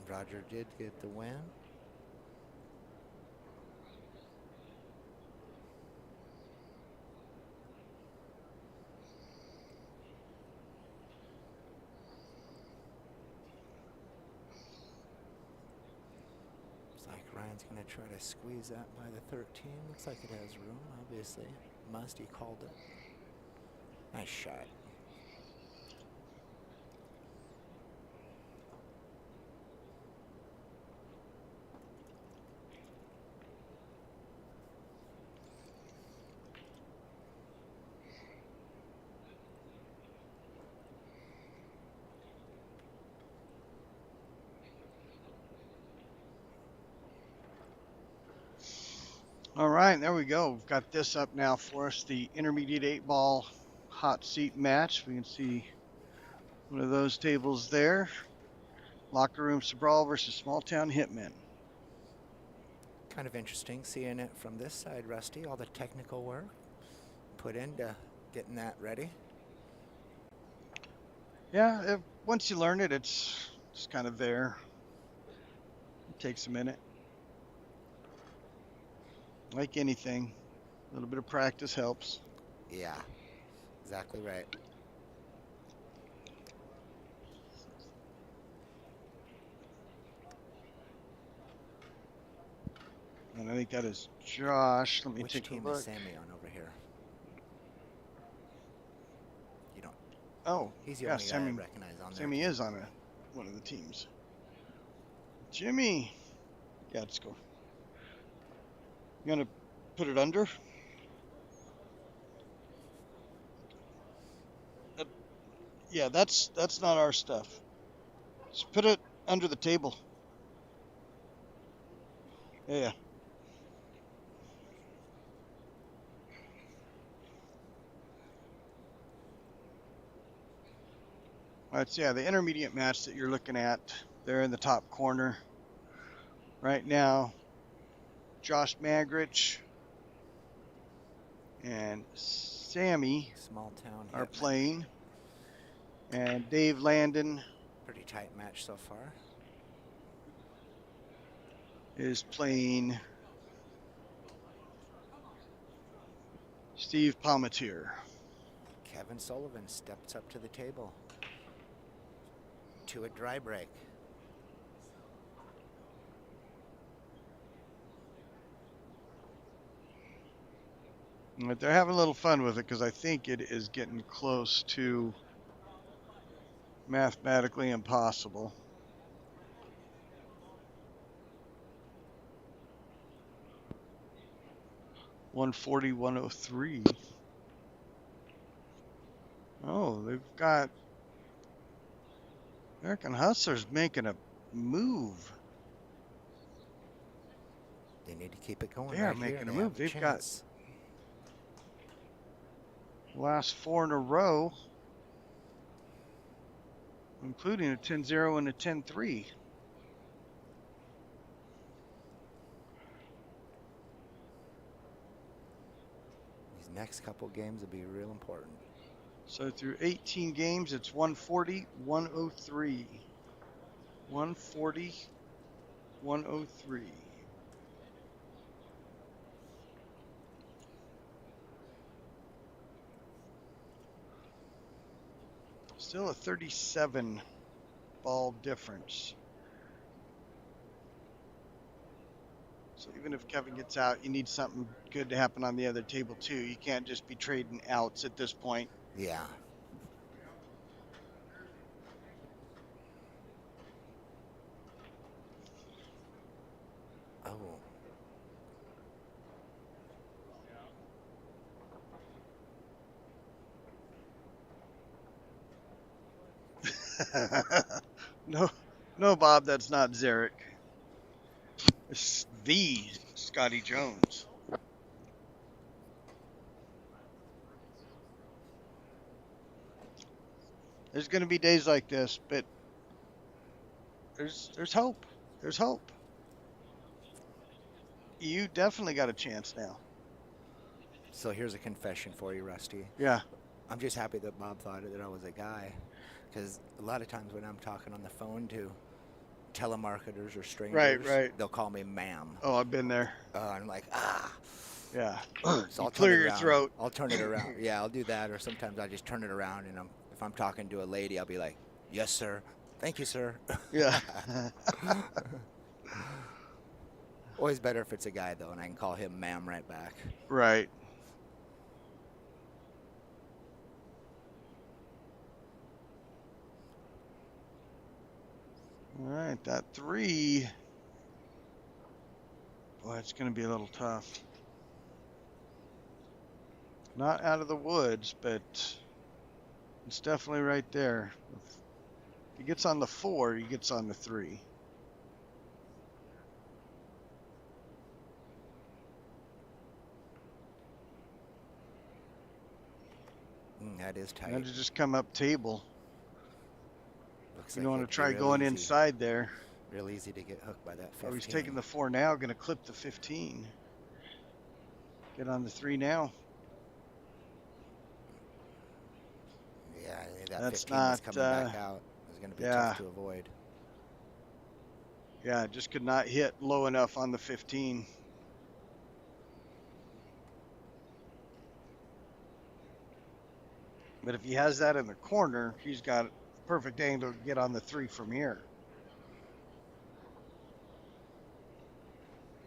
Roger did get the win. Looks like Ryan's going to try to squeeze that by the 13. Looks like it has room, obviously. He called it. Nice shot. All right, there we go. We've got this up now for us, the intermediate 8-ball hot seat match. We can see one of those tables there. Locker room Brawl versus Smalltown Hitman. Kind of interesting seeing it from this side, Rusty. All the technical work put into getting that ready. Yeah, once you learn it, it's just kind of there. It takes a minute. Like anything, a little bit of practice helps. Yeah, exactly right. And I think that is Josh. Let me Which take a team is look. Sammy on over here? You don't. Oh, He's the yeah, only guy I Sammy. recognize on there. Sammy is on one of the teams. Jimmy. Yeah, let's go. You gonna put it under? Uh, yeah, that's not our stuff. Just put it under the table. Yeah. That's the intermediate match that you're looking at there in the top corner right now. Josh Magrich and Sammy Smalltown are Hitman. playing, and Dave Landon Pretty tight match so far. is playing Steve Palmatier. Kevin Sullivan steps up to the table to a dry break. But they're having a little fun with it because I think it is getting close to mathematically impossible. $140, $103. Oh, they've got American Hustlers making a move. They need to keep it going They are right here. making a They move. have a They've chance. got last 4 in a row, including a 10-0 and a 10-3. These next couple games will be real important. So through 18 games, it's 140, 103. 140, 103. Still a 37 ball difference. So even if Kevin gets out, you need something good to happen on the other table too. You can't just be trading outs at this point. Yeah. Oh. No, no, Bob, that's not Zarek. It's the Scotty Jones. There's going to be days like this, but there's hope. There's hope. You definitely got a chance now. So here's a confession for you, Rusty. Yeah. I'm just happy that Bob thought that I was a guy, because a lot of times when I'm talking on the phone to telemarketers or strangers, Right. they'll call me ma'am. Oh, I've been there. I'm like, ah. Yeah. So You I'll clear turn it your around. throat. I'll turn it around. Yeah, I'll do that. Or sometimes I just turn it around, and if I'm talking to a lady, I'll be like, yes, sir. Thank you, sir. Yeah. Always better if it's a guy, though, and I can call him ma'am right back. Right. All right, that 3. Boy, it's going to be a little tough. Not out of the woods, but it's definitely right there. If he gets on the 4, he gets on the 3. That is tight. And to just come up table. Looks You like don't want it'd to be try real going easy. inside there. Real easy to get hooked by that 15. Oh, he's taking the 4 now, going to clip the 15. Get on the 3 now. Yeah, that That's 15 not, was coming back out. It was going to be tough to avoid. Yeah, just could not hit low enough on the 15. But if he has that in the corner, he's got a perfect angle to get on the 3 from here.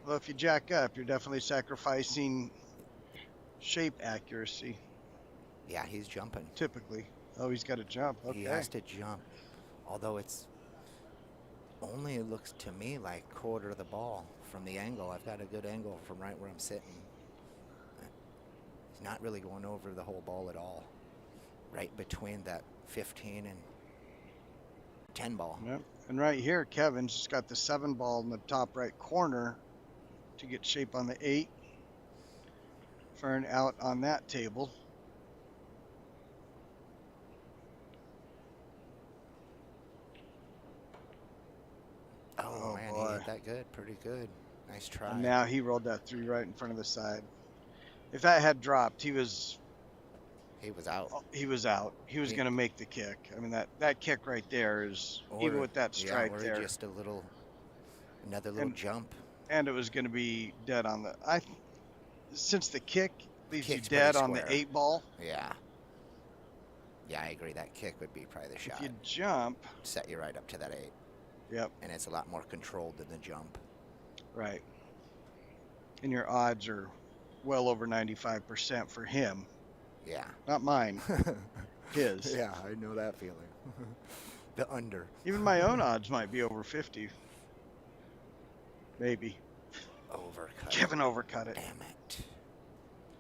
Well, if you jack up, you're definitely sacrificing shape accuracy. Yeah, he's jumping. Typically. Oh, he's got to jump. Okay. He has to jump. Although it's only looks to me like quarter of the ball from the angle. I've got a good angle from right where I'm sitting. He's not really going over the whole ball at all. Right between that 15 and 10 ball. Yep. And right here, Kevin's just got the 7 ball in the top right corner to get shape on the 8. Fern out on that table. Oh man, boy. He hit that good. Pretty good. Nice try. And now he rolled that 3 right in front of the side. If that had dropped, he was out. He was out. He was going to make the kick. I mean, that kick right there is, even with that strike there. Just another little jump. And it was going to be dead on the, since the kick leaves you dead on the 8 ball. Yeah. Yeah, I agree. That kick would be probably the shot. If you jump. Set you right up to that 8. Yep. And it's a lot more controlled than the jump. Right. And your odds are well over 95% for him. Yeah. Not mine. His. Yeah, I know that feeling. The under. Even my own odds might be over 50. Maybe. Overcut. Kevin overcut it. Damn it.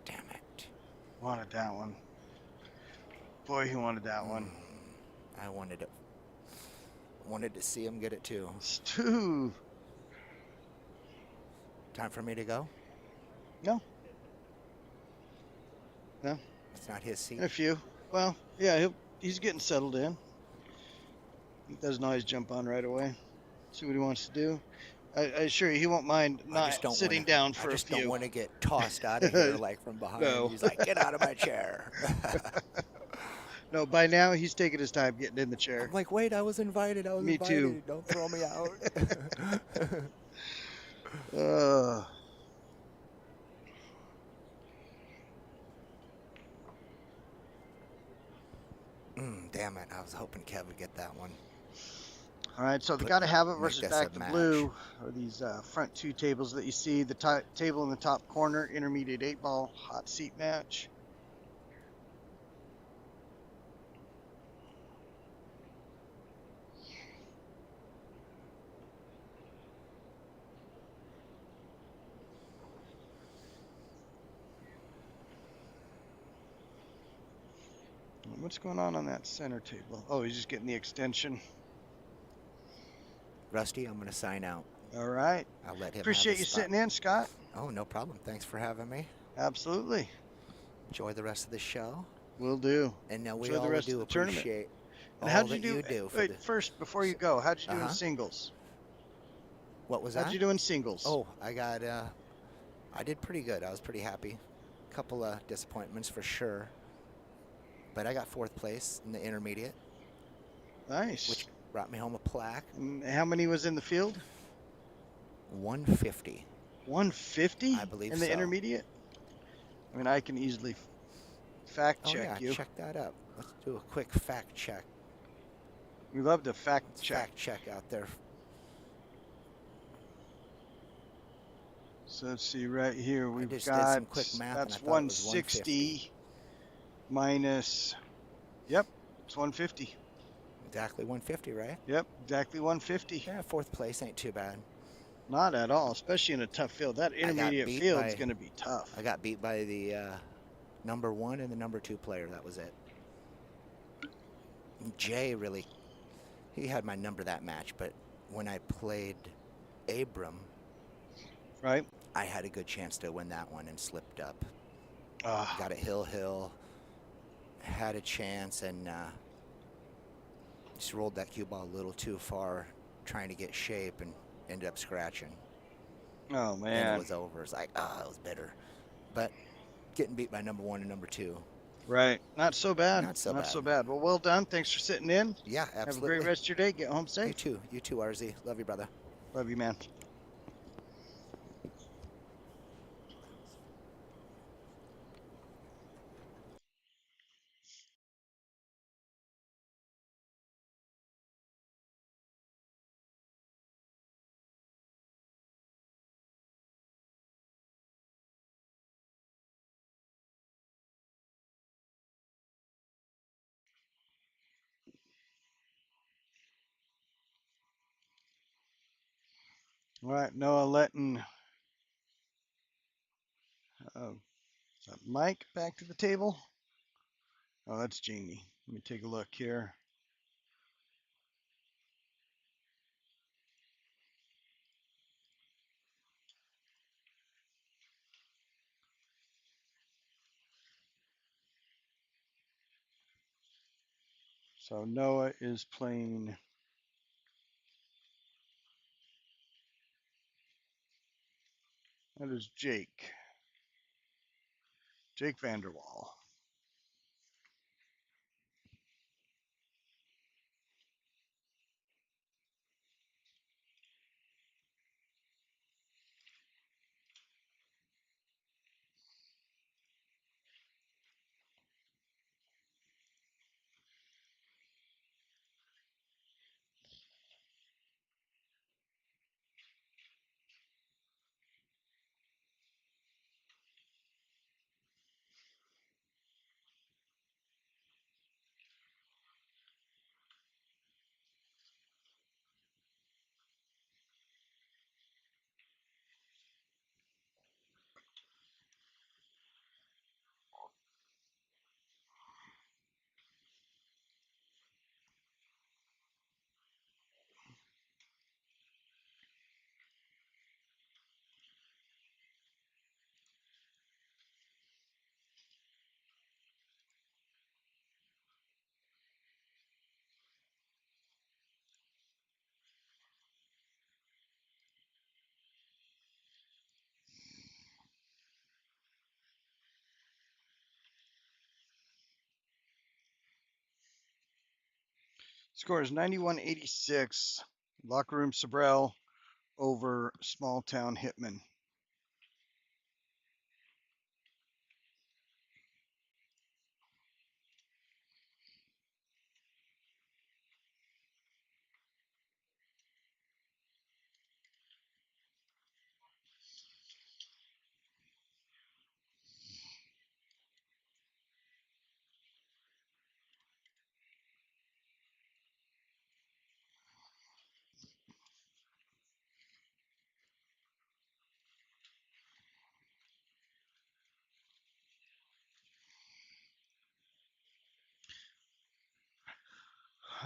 Damn it. Wanted that one. Boy, he wanted that one. I wanted it. Wanted to see him get it too. It's 2. Time for me to go? No. No. It's not his seat. A few. Well, yeah, he's getting settled in. He doesn't always jump on right away. See what he wants to do. I assure you, he won't mind not sitting down for a few. I just don't want to get tossed out of here like from behind. No. He's like, get out of my chair. No, by now he's taking his time getting in the chair. I'm like, wait, I was invited. Me too. Don't throw me out. Damn it. I was hoping Kev would get that one. All right, so the Gotta Have It versus Back to Blue are these front 2 tables that you see. The table in the top corner, intermediate 8 ball, hot seat match. What's going on that center table? Oh, he's just getting the extension. Rusty, I'm going to sign out. All right. I'll let him Appreciate you sitting in, Scott. Oh, no problem. Thanks for having me. Absolutely. Enjoy the rest of the show. Will do. And now we all do appreciate all how'd that you do. Wait, first, before you go, how'd you do in singles? What was that? How'd you do in singles? Oh, I did pretty good. I was pretty happy. A couple of disappointments for sure. But I got 4th place in the intermediate. Nice. Which brought me home a plaque. And how many was in the field? 150. 150? I believe so. In the intermediate? I mean, I can easily fact check you. Check that up. Let's do a quick fact check. We love to fact check. Fact check out there. So let's see right here. We've got some quick math, that's 160 minus. Yep, it's 150. Exactly 150, right? Yep, exactly 150. Yeah, 4th place ain't too bad. Not at all, especially in a tough field. That intermediate field is going to be tough. I got beat by the number 1 and the number 2 player. That was it. Jay really, he had my number that match, but when I played Abram, right, I had a good chance to win that one and slipped up. Got it hill, had a chance, and just rolled that cue ball a little too far. trying to get shape and ended up scratching. Oh And it man. was over. It's like, it was bitter. But getting beat by number one and number two, Right. Not so bad. not so Not bad. so bad. Well, well done. Thanks for sitting in. Yeah, Have a great absolutely. rest of your day. Get home You safe. too. You too, RZ. Love you, brother. Love you, man. All right, Noah letting is that Mike back to the table. Oh, that's Jamie. Let me take a look here. So Noah is playing. That is Jake. Jake Vanderwall. Score is 91-86. Locker room Sabrell over Smalltown Hitman.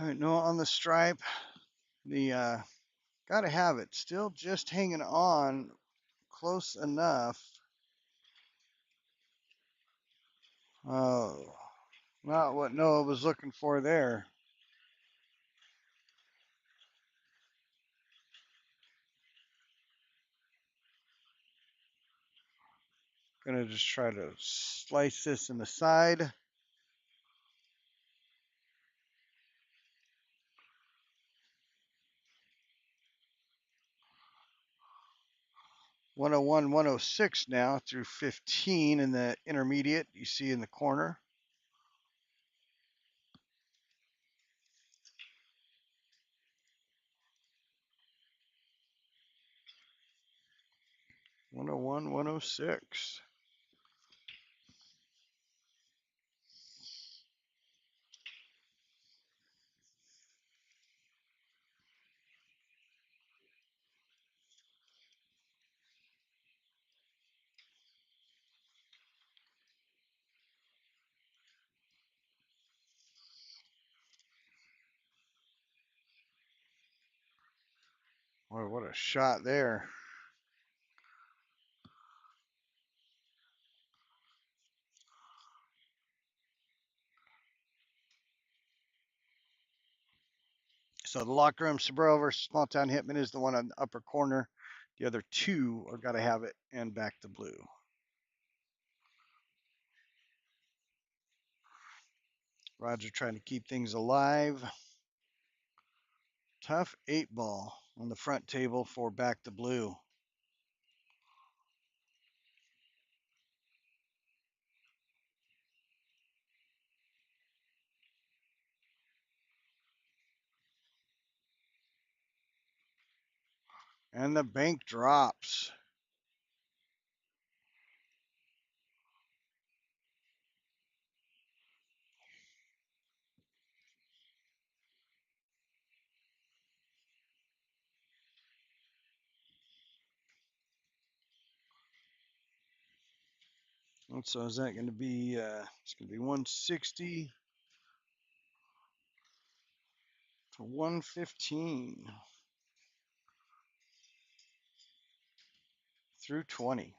All right, Noah on the stripe. The gotta have it. Still just hanging on close enough. Oh, not what Noah was looking for there. Gonna just try to slice this in the side. "101, 106 now through 15 in the intermediate. You see in the corner. "101, 106. Boy, what a shot there. So the locker room, Sabro versus Smalltown Hitman is the one on the upper corner. The other two are got to have it and back to blue. Roger trying to keep things alive. Tough 8-ball on the front table for back to blue. And the bank drops. And so is that going to be, it's going to be 160 to 115 through 20.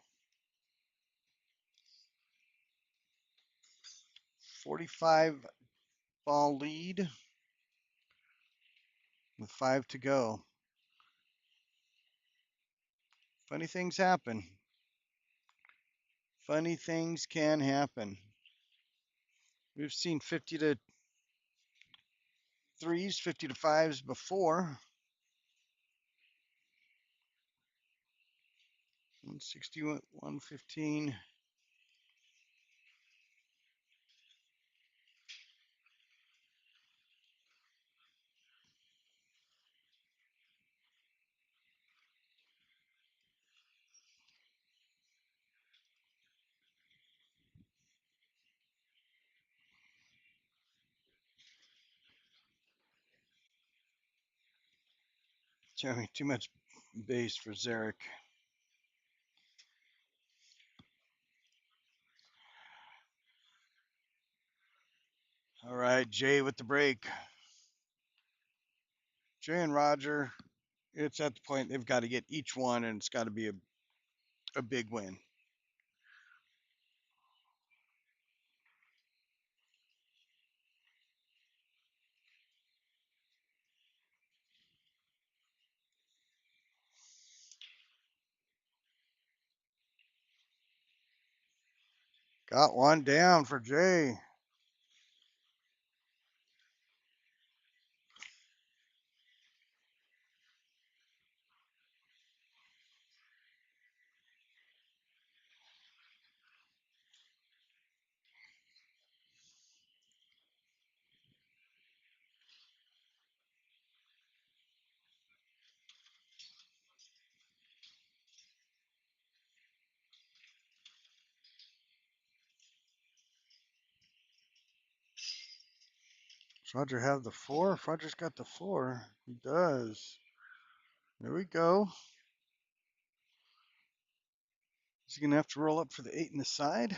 45 ball lead with 5 to go. Funny things happen. Funny things can happen. We've seen 50 to 3s, 50 to 5s before. 160, 115. Too much base for Zarek. All right, Jay with the break. Jay and Roger, it's at the point they've got to get each one, and it's got to be a big win. Got one down for Jay. Does Roger have the 4? If Roger's got the 4, he does. There we go. Is he going to have to roll up for the 8 in the side?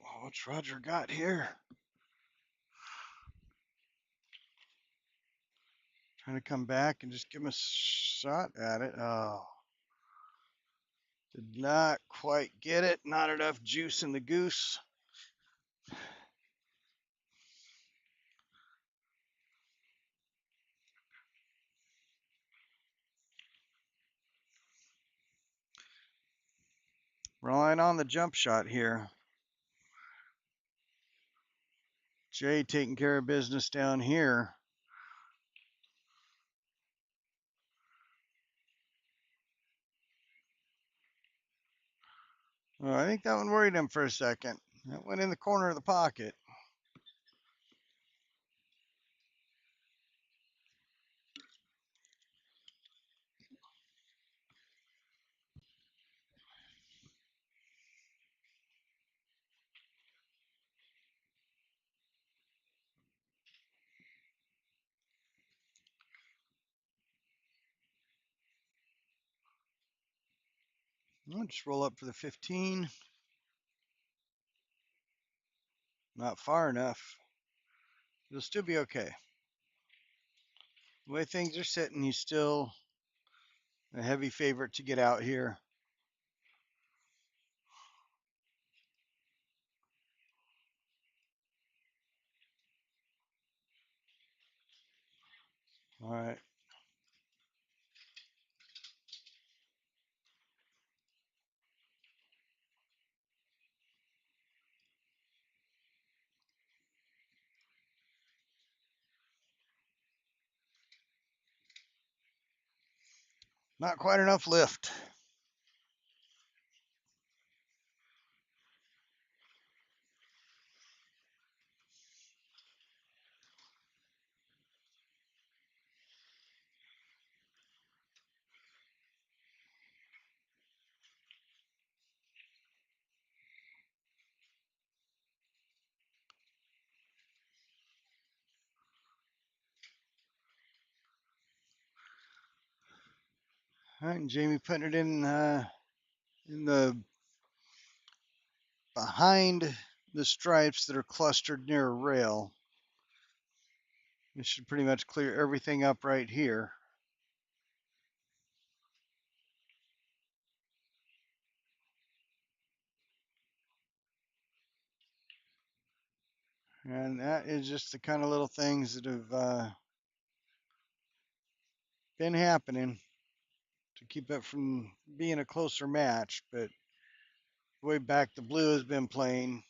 Well, what's Roger got here? Trying to come back and just give him a shot at it. Oh, did not quite get it. Not enough juice in the goose. Relying on the jump shot here. Jay taking care of business down here. Oh, I think that one worried him for a second. That went in the corner of the pocket. I'll just roll up for the 15. Not far enough. It'll still be okay. The way things are sitting, he's still a heavy favorite to get out here. All right. Not quite enough lift. All right, and Jamie putting it in the behind the stripes that are clustered near a rail. This should pretty much clear everything up right here. And that is just the kind of little things that have been happening to keep it from being a closer match. But way back, the blue has been playing.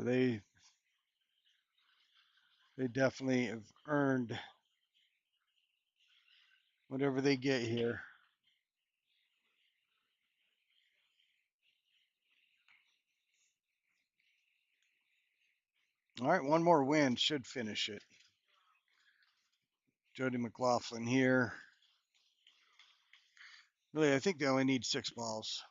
They definitely have earned whatever they get here. All right, one more win should finish it. Jody McLaughlin here. Really, I think they only need 6 balls.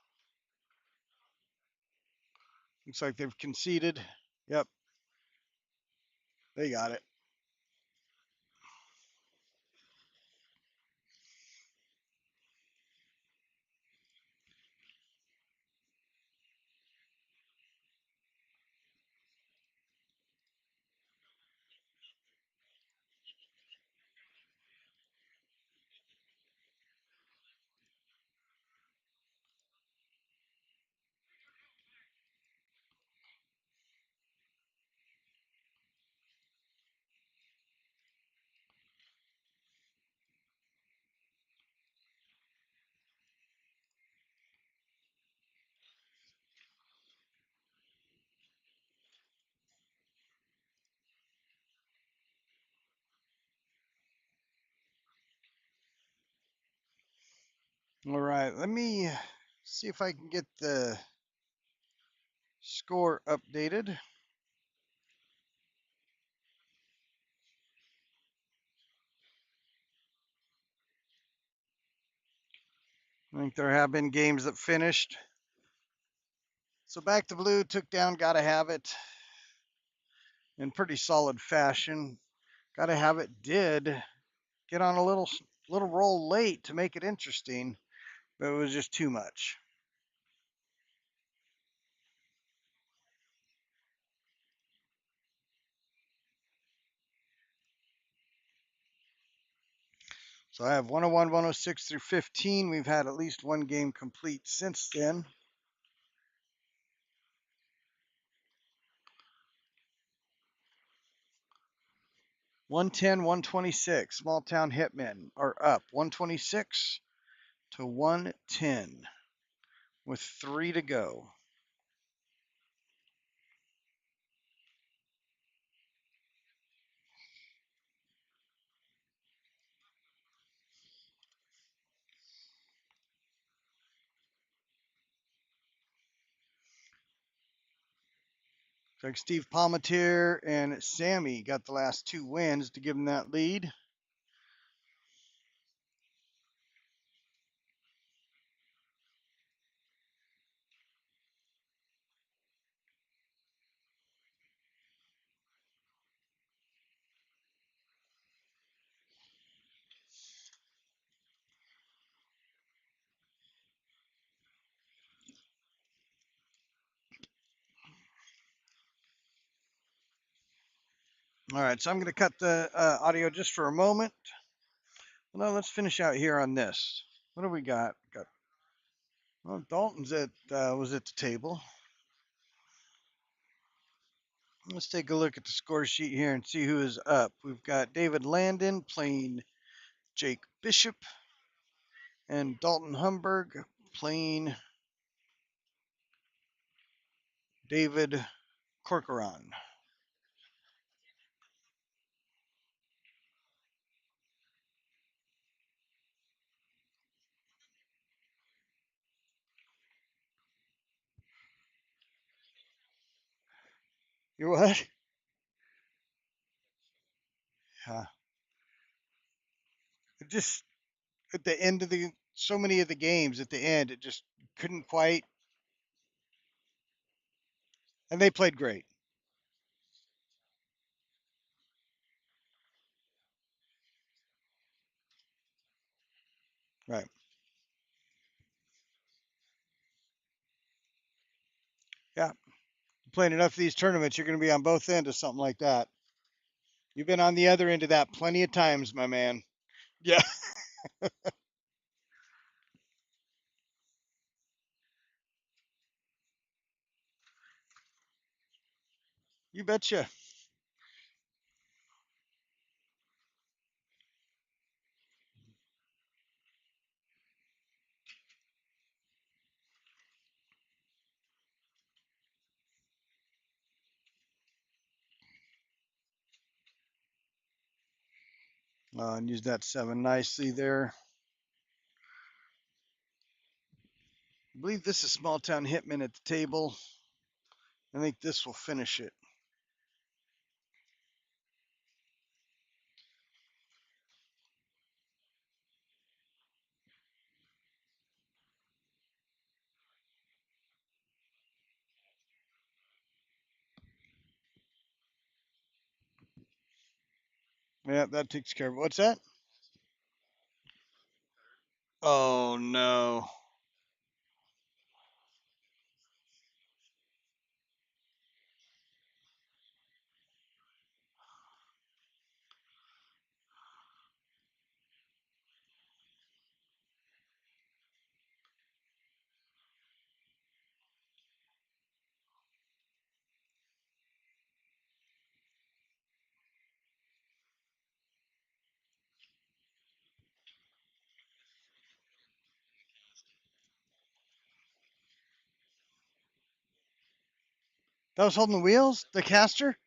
Looks like they've conceded. Yep, they got it. All right, let me see if I can get the score updated. I think there have been games that finished. So back to blue, took down, gotta have it in pretty solid fashion. Gotta have it did get on a little roll late to make it interesting, but it was just too much. So I have 101, 106 through 15. We've had at least one game complete since then. 110, 126. Smalltown Hitmen are up 126 to 110 with 3 to go. Like Steve Palmetier and Sammy got the last 2 wins to give them that lead. All right, so I'm going to cut the audio just for a moment. Well, let's finish out here on this. What do we got? Got well, Dalton's at was at the table. Let's take a look at the score sheet here and see who is up. We've got David Landon playing Jake Bishop and Dalton Humberg playing David Corcoran. You what? Yeah. It just at the end of the so many of the games at the end, it just couldn't quite. And they played great. Right. Yeah. Playing enough of these tournaments, you're going to be on both ends of something like that. You've been on the other end of that plenty of times, my man. Yeah. You betcha. And use that 7 nicely there. I believe this is Smalltown Hitman at the table. I think this will finish it. Yeah, that takes care of it. What's that? Oh, no. That was holding the wheels? The caster?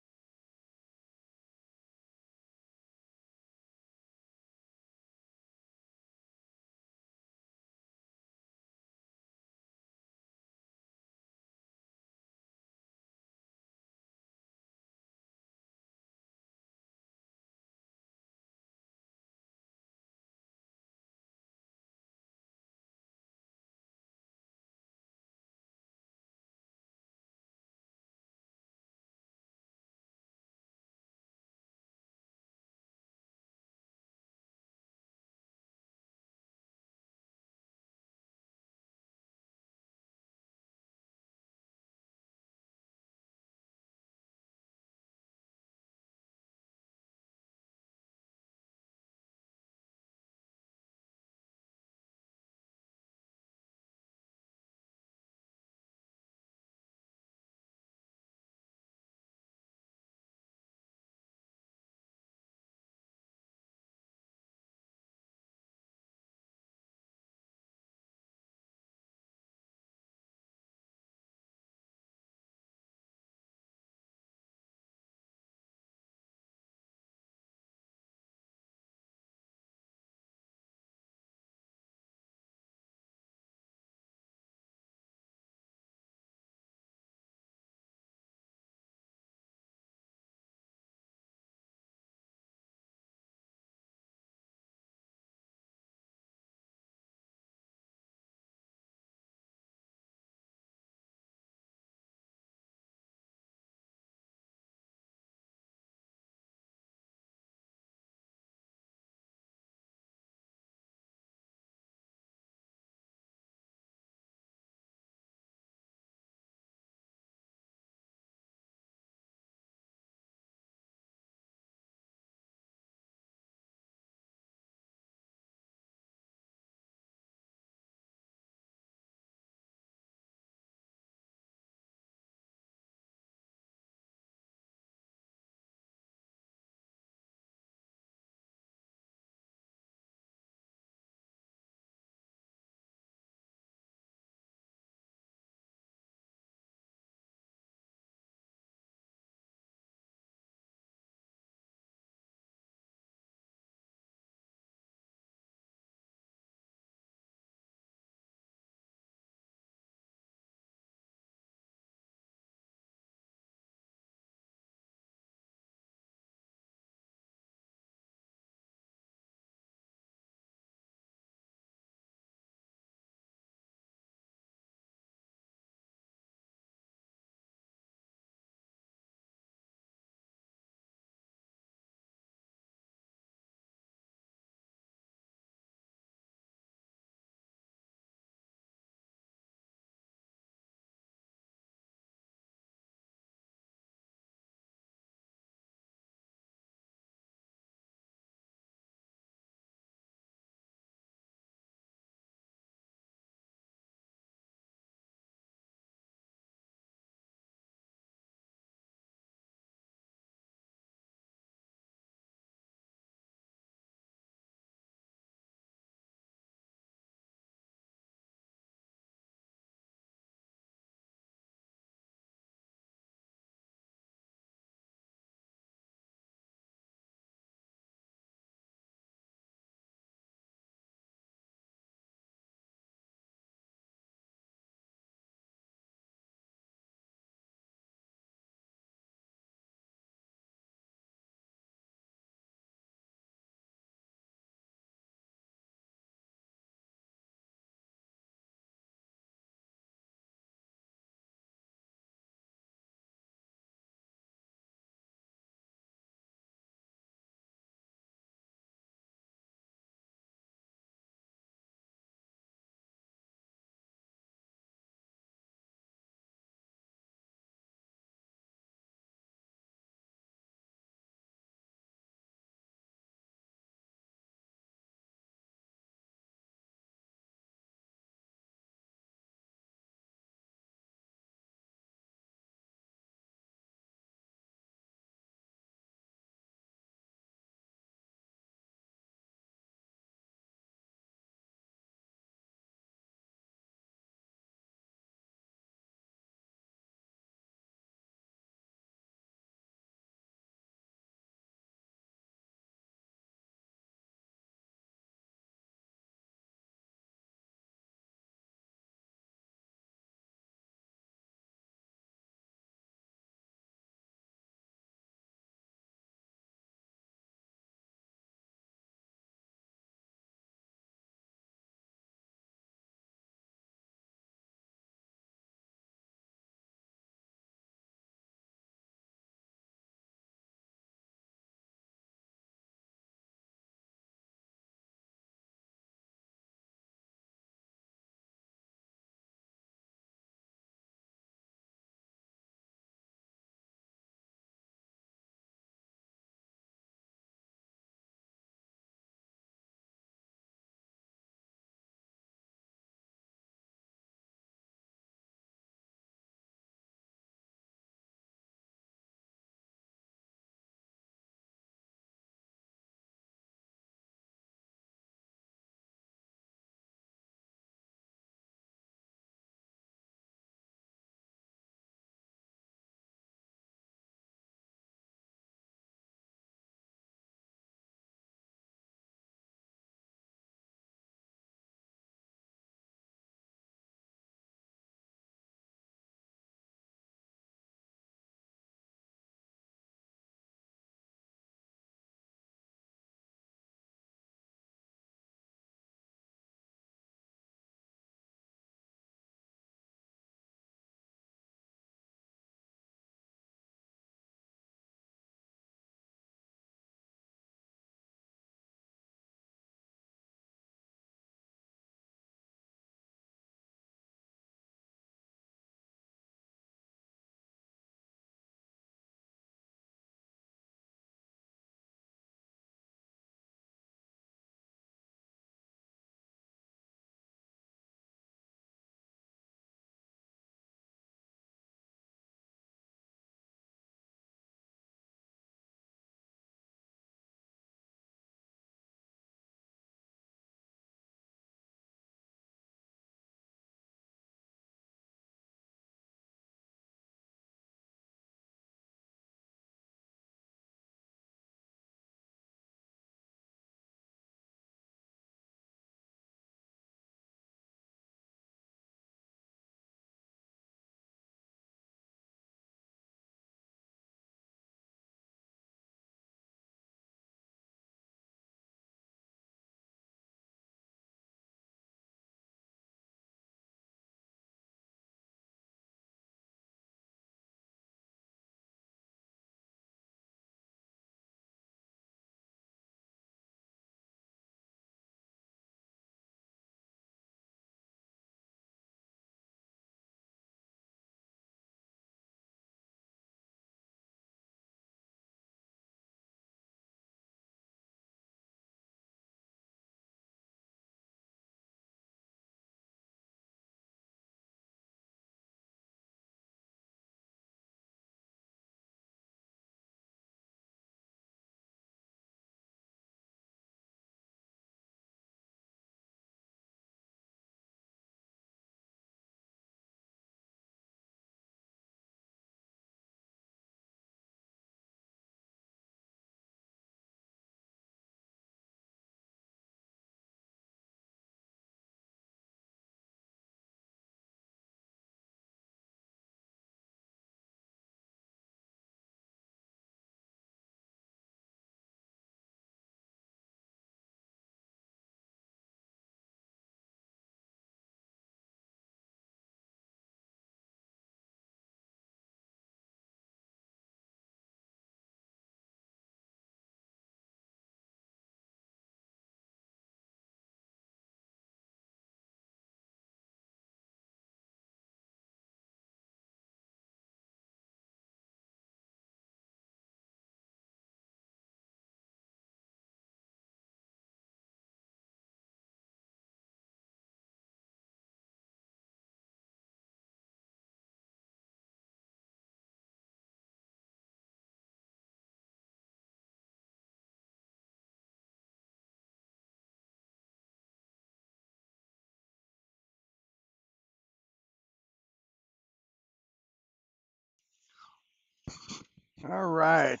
All right.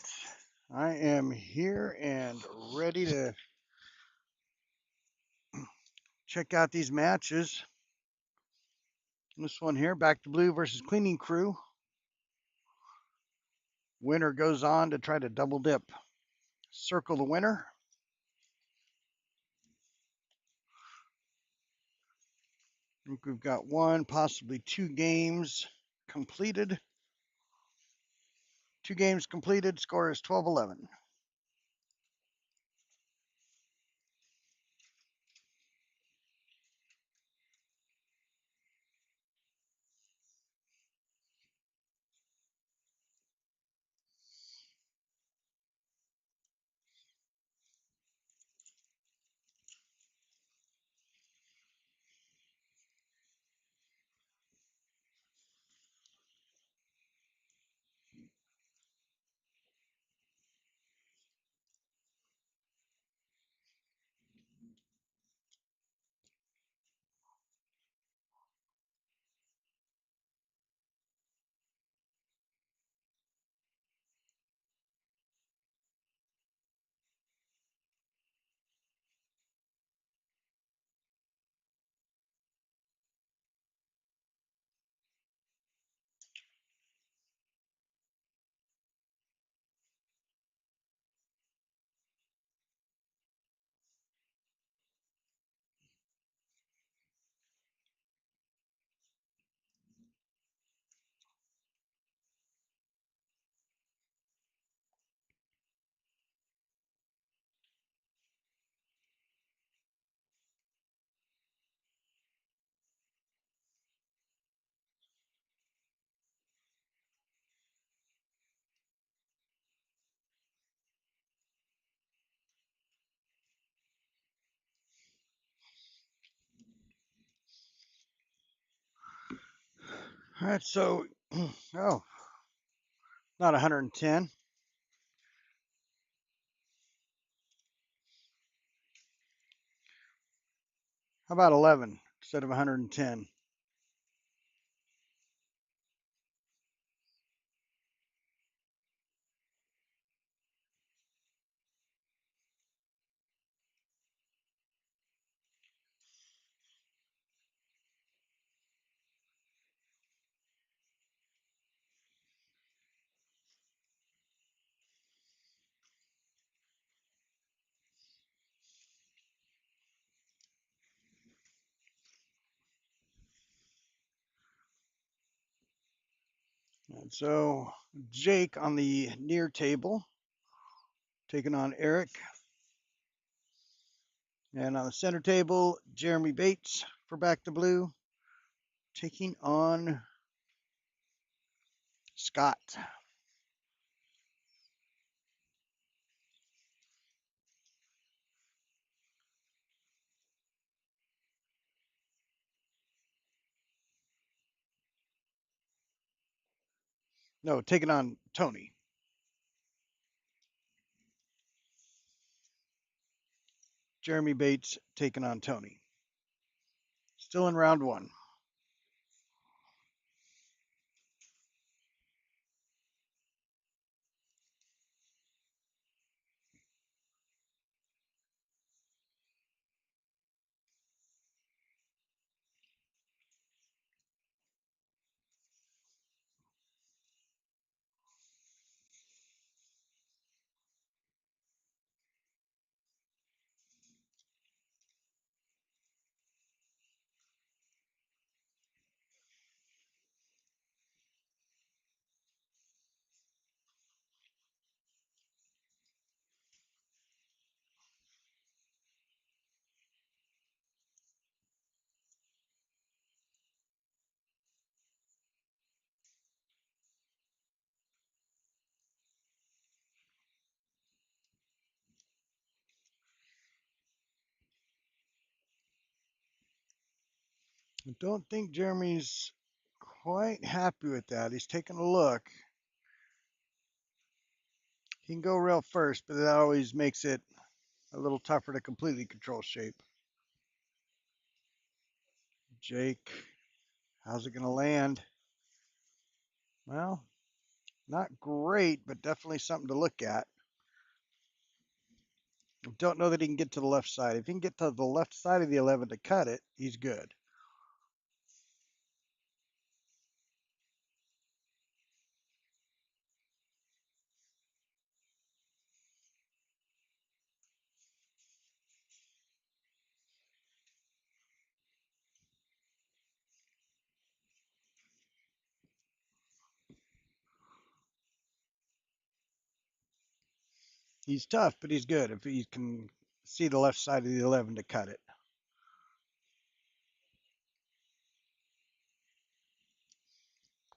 I am here and ready to check out these matches. This one here, Back to Blue versus Cleaning Crew. Winner goes on to try to double dip. Circle the winner. I think we've got one, possibly two games completed. Two games completed. Score is 12-11. All right, so, oh, not 110. How about 11 instead of 110? And so Jake on the near table taking on Eric. And on the center table, Jeremy Bates for Back to Blue taking on Scott. No, taking on Tony. Jeremy Bates taking on Tony. Still in round one. I don't think Jeremy's quite happy with that. He's taking a look. He can go rail first, but that always makes it a little tougher to completely control shape. Jake, how's it going to land? Well, Not great, but definitely something to look at. Don't know that he can get to the left side. If he can get to the left side of the 11 to cut it, he's good. He's tough, but he's good if he can see the left side of the 11 to cut it.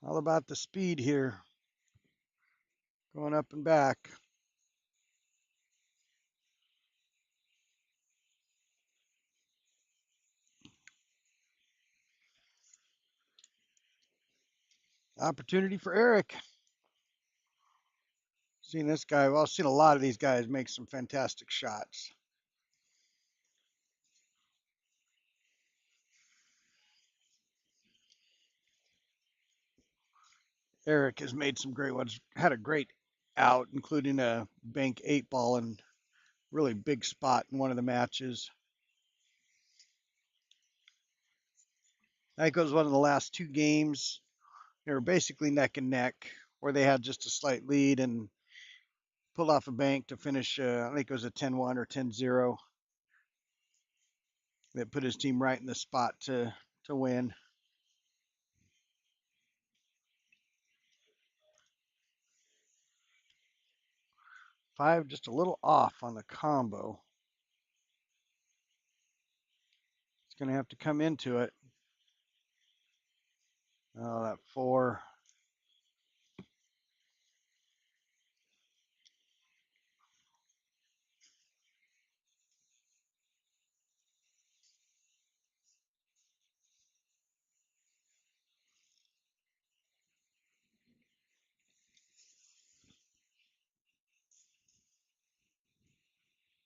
All about the speed here, going up and back. Opportunity for Eric. Seen this guy, well, I've seen a lot of these guys make some fantastic shots. Eric has made some great ones, had a great out, including a bank 8 ball and really big spot in one of the matches. I think it was one of the last 2 games. They were basically neck and neck, where they had just a slight lead and pulled off a bank to finish, I think it was a 10-1 or 10-0 that put his team right in the spot to win. 5 just a little off on the combo. He's going to have to come into it. Oh, that 4.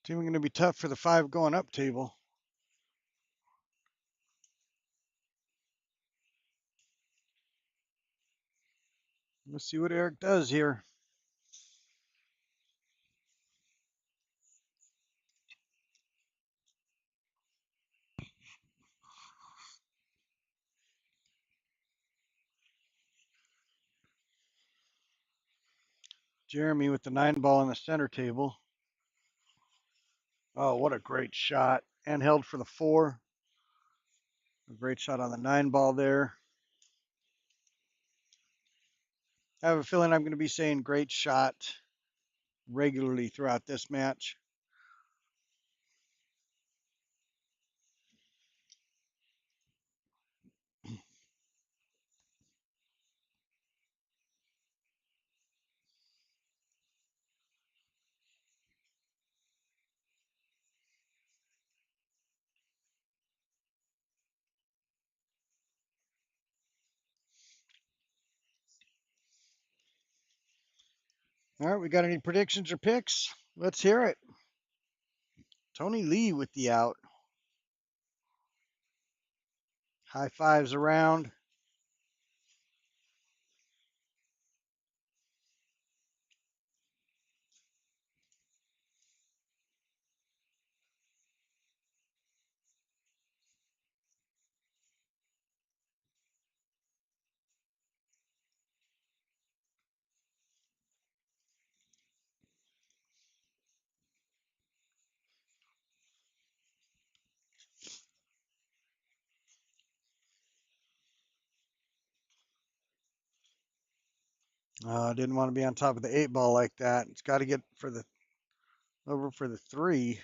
Team going to be tough for the 5 going up table. Let's see what Eric does here. Jeremy with the 9 ball in the center table. Oh, what a great shot. And held for the 4. A great shot on the 9 ball there. I have a feeling I'm going to be saying great shot regularly throughout this match. All right, we got any predictions or picks? Let's hear it. Tony Lee with the out. High fives around. Didn't want to be on top of the 8 ball like that. It's got to get for the over for the 3.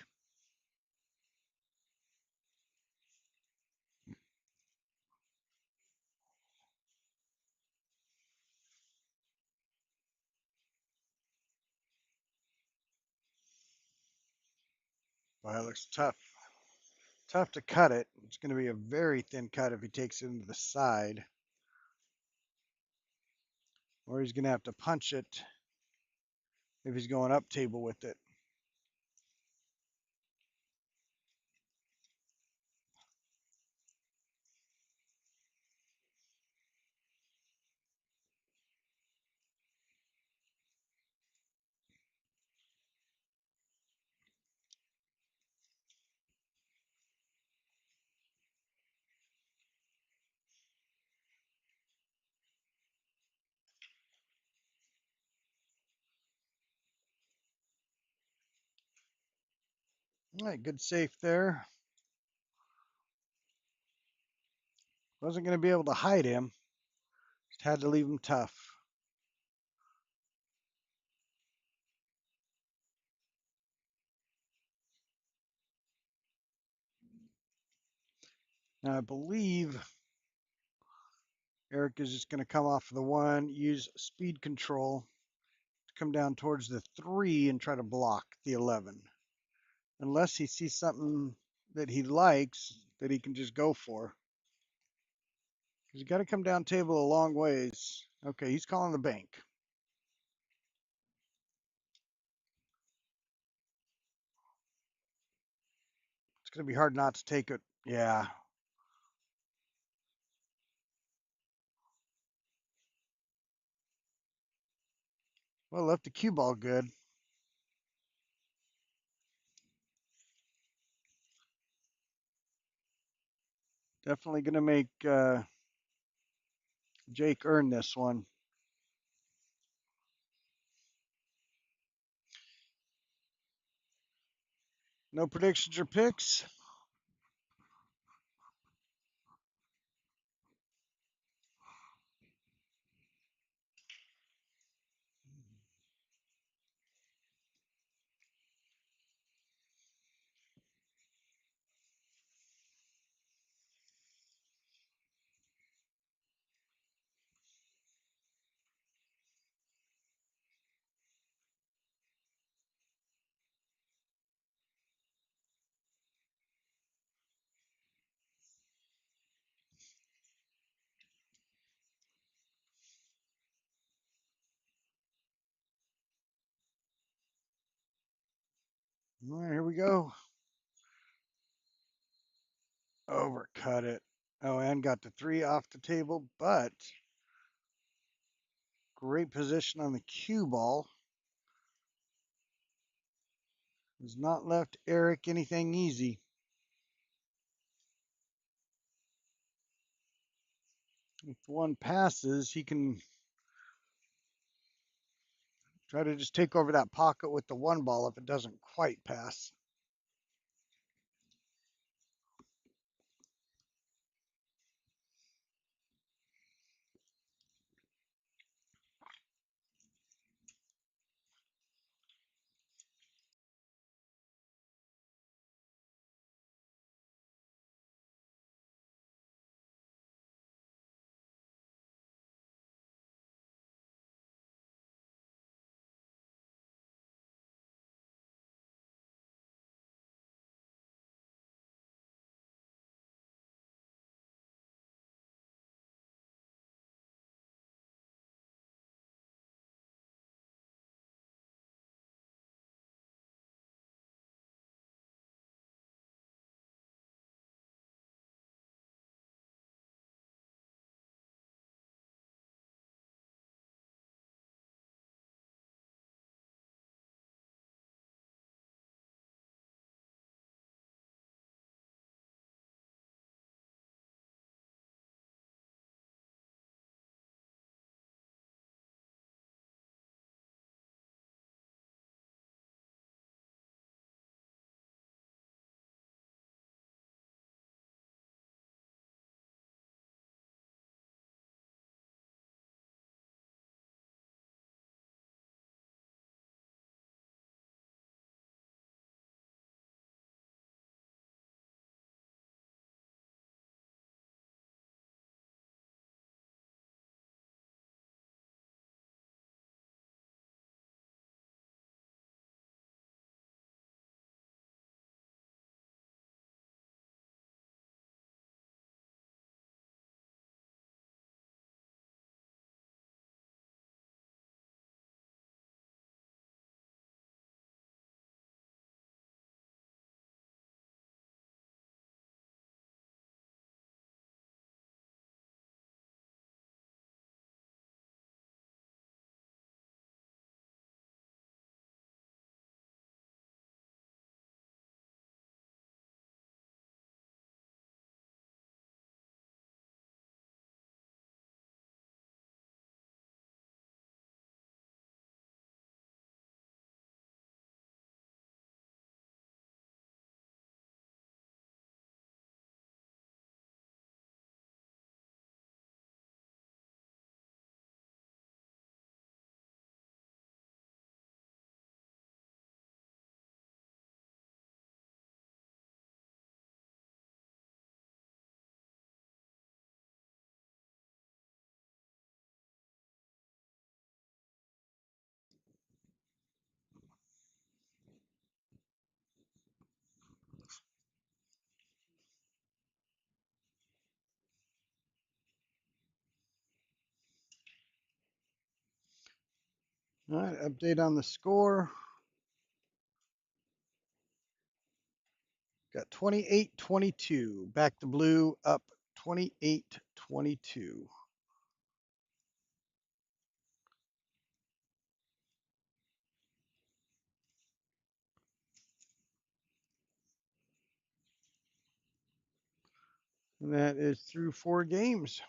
Well, it looks tough. Tough to cut it. It's going to be a very thin cut if he takes it into the side. Or he's going to have to punch it if he's going up table with it. All right, good safe there. Wasn't going to be able to hide him. Just had to leave him tough. Now I believe Eric is just going to come off of the 1, use speed control to come down towards the 3 and try to block the 11. Unless he sees something that he likes that he can just go for. He's got to come down table a long ways. Okay, he's calling the bank. It's going to be hard not to take it. Yeah. Well, left the cue ball good. Definitely going to make Jake earn this one. No predictions or picks. All right, here we go. Overcut it. Oh, and got the 3 off the table, but great position on the cue ball. Has not left Eric anything easy. If one passes, he can try to just take over that pocket with the 1 ball if it doesn't quite pass. All right, update on the score. Got 28-22. Back to blue, up 28-22. And that is through 4 games.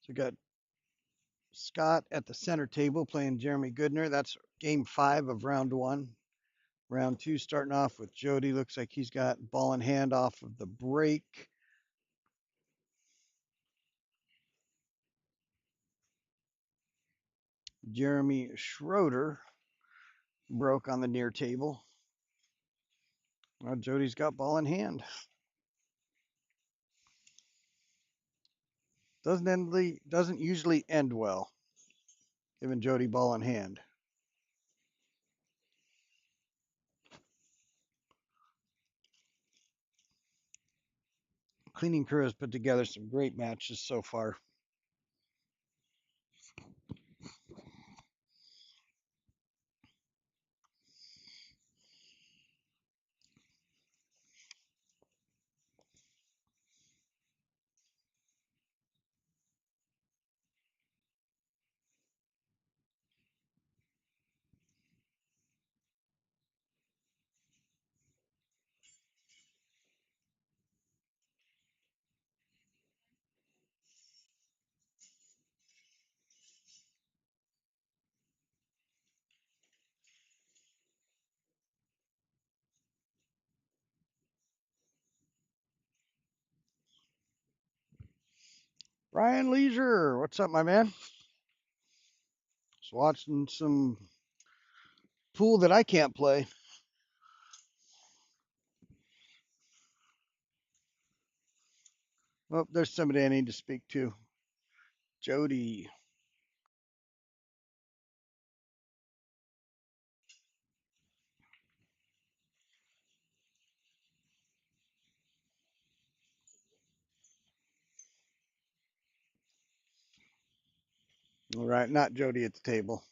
So we got Scott at the center table playing Jeremy Goodner. That's game 5 of round 1. Round 2 starting off with Jody. Looks like he's got ball in hand off of the break. Jeremy Schroeder broke on the near table. Well, Jody's got ball in hand. Doesn't usually end well, giving Jody ball in hand. Cleaning crew has put together some great matches so far. Brian Leisure, what's up, my man? Just watching some pool that I can't play. Oh, there's somebody I need to speak to. Jody. All right, not Jody at the table.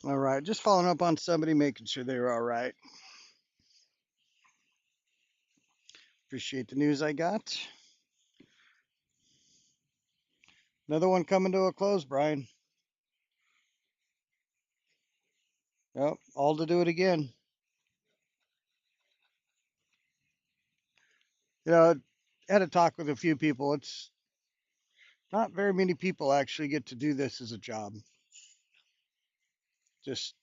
All right, just following up on somebody, making sure they were all right. Appreciate the news I got. Another one coming to a close, Brian. Yep, all to do it again. Had a talk with a few people. It's not very many people actually get to do this as a job. Just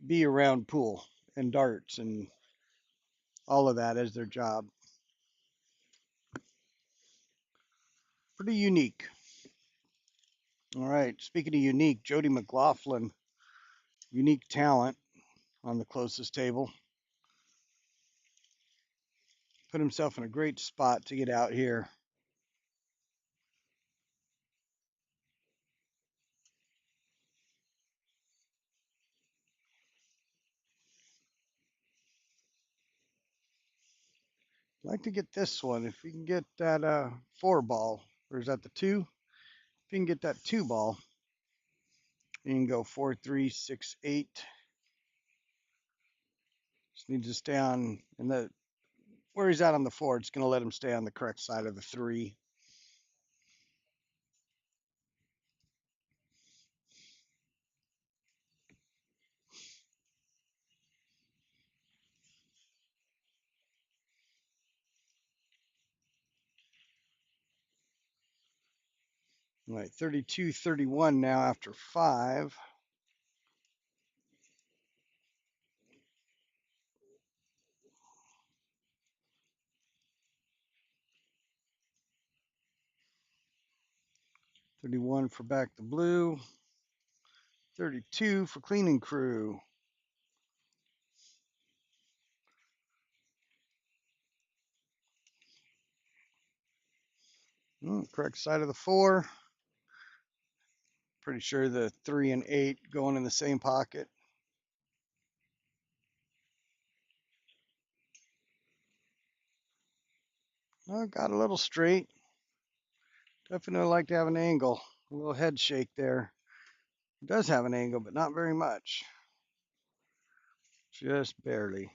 be around pool and darts and all of that as their job. Pretty unique. All right, speaking of unique, Jody McLaughlin, unique talent on the closest table. Put himself in a great spot to get out here. I'd like to get this one. If we can get that 4 ball, or is that the 2? If you can get that 2 ball, you can go 4-3-6-8. Just need to stay on, and the where he's at on the 4, it's going to let him stay on the correct side of the 3. All right, 32-31 now after 5. $31 for back the blue. $32 for cleaning crew. Correct side of the 4. Pretty sure the 3 and 8 going in the same pocket. Oh, got a little straight. Definitely like to have an angle. A little head shake there. It does have an angle, but not very much. Just barely.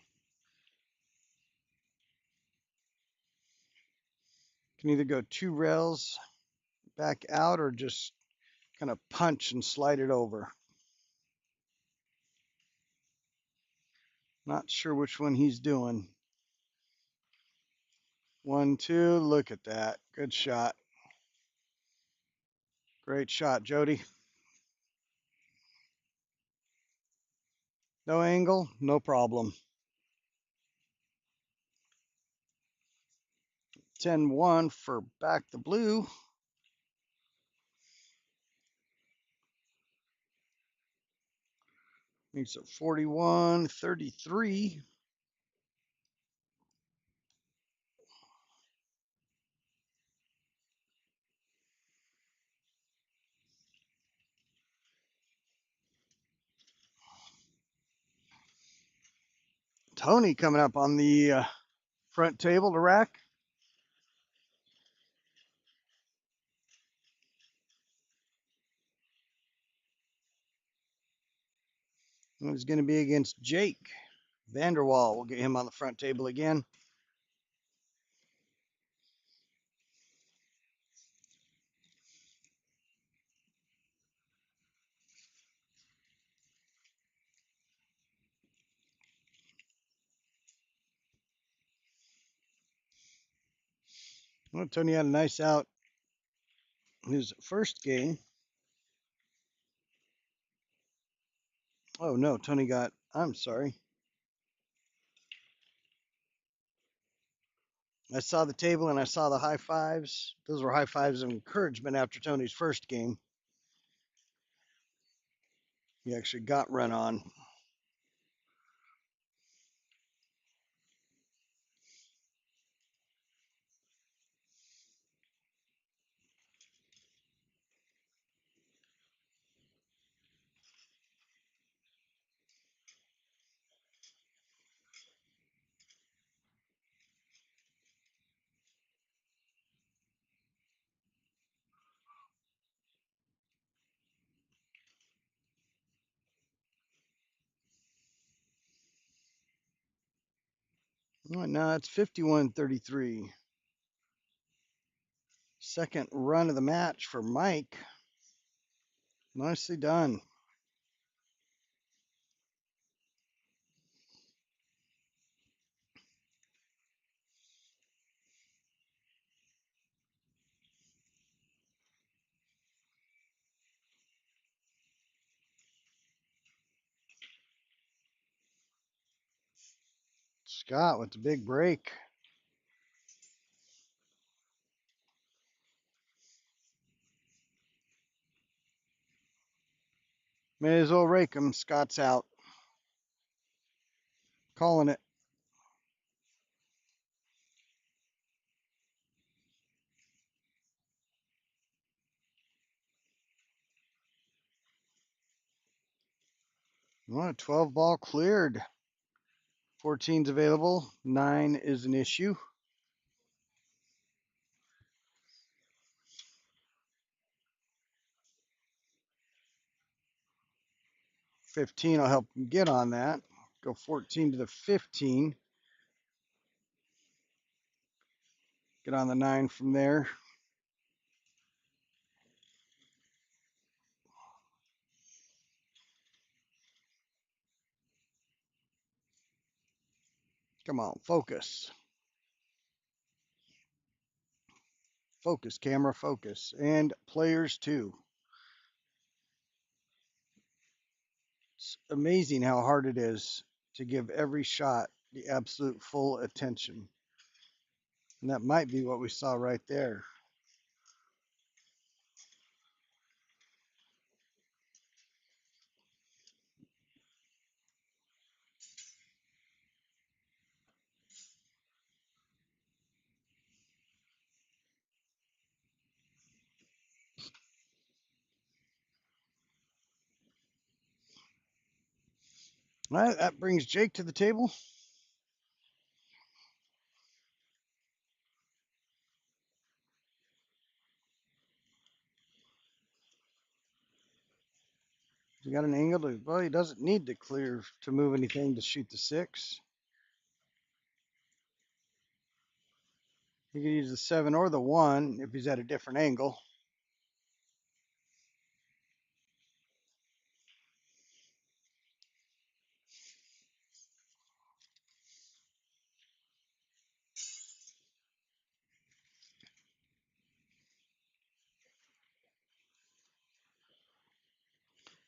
Can either go 2 rails back out or just kind of punch and slide it over. Not sure which one he's doing. 1, 2, look at that. Good shot. Great shot, Jody. No angle, no problem. 10-1 for back the blue. Makes it 41-33. Tony coming up on the front table to rack. It's going to be against Jake Vanderwall. We'll get him on the front table again. Well, Tony had a nice out his first game. Oh no, Tony got, I'm sorry. I saw the table and I saw the high fives. Those were high fives of encouragement after Tony's first game. He actually got run on. Well, now it's 51-33. Second run of the match for Mike. Nicely done. Scott with the big break. May as well rake him. Scott's out. Calling it. Well, 12 ball cleared. 14's available. 9 is an issue. 15 will help him get on that. Go 14 to the 15. Get on the 9 from there. Come on, focus. Focus, camera, focus. And players too. It's amazing how hard it is to give every shot the absolute full attention. And that might be what we saw right there. All right, that brings Jake to the table. He got an angle to, well, he doesn't need to clear to move anything to shoot the 6. He could use the 7 or the 1 if he's at a different angle.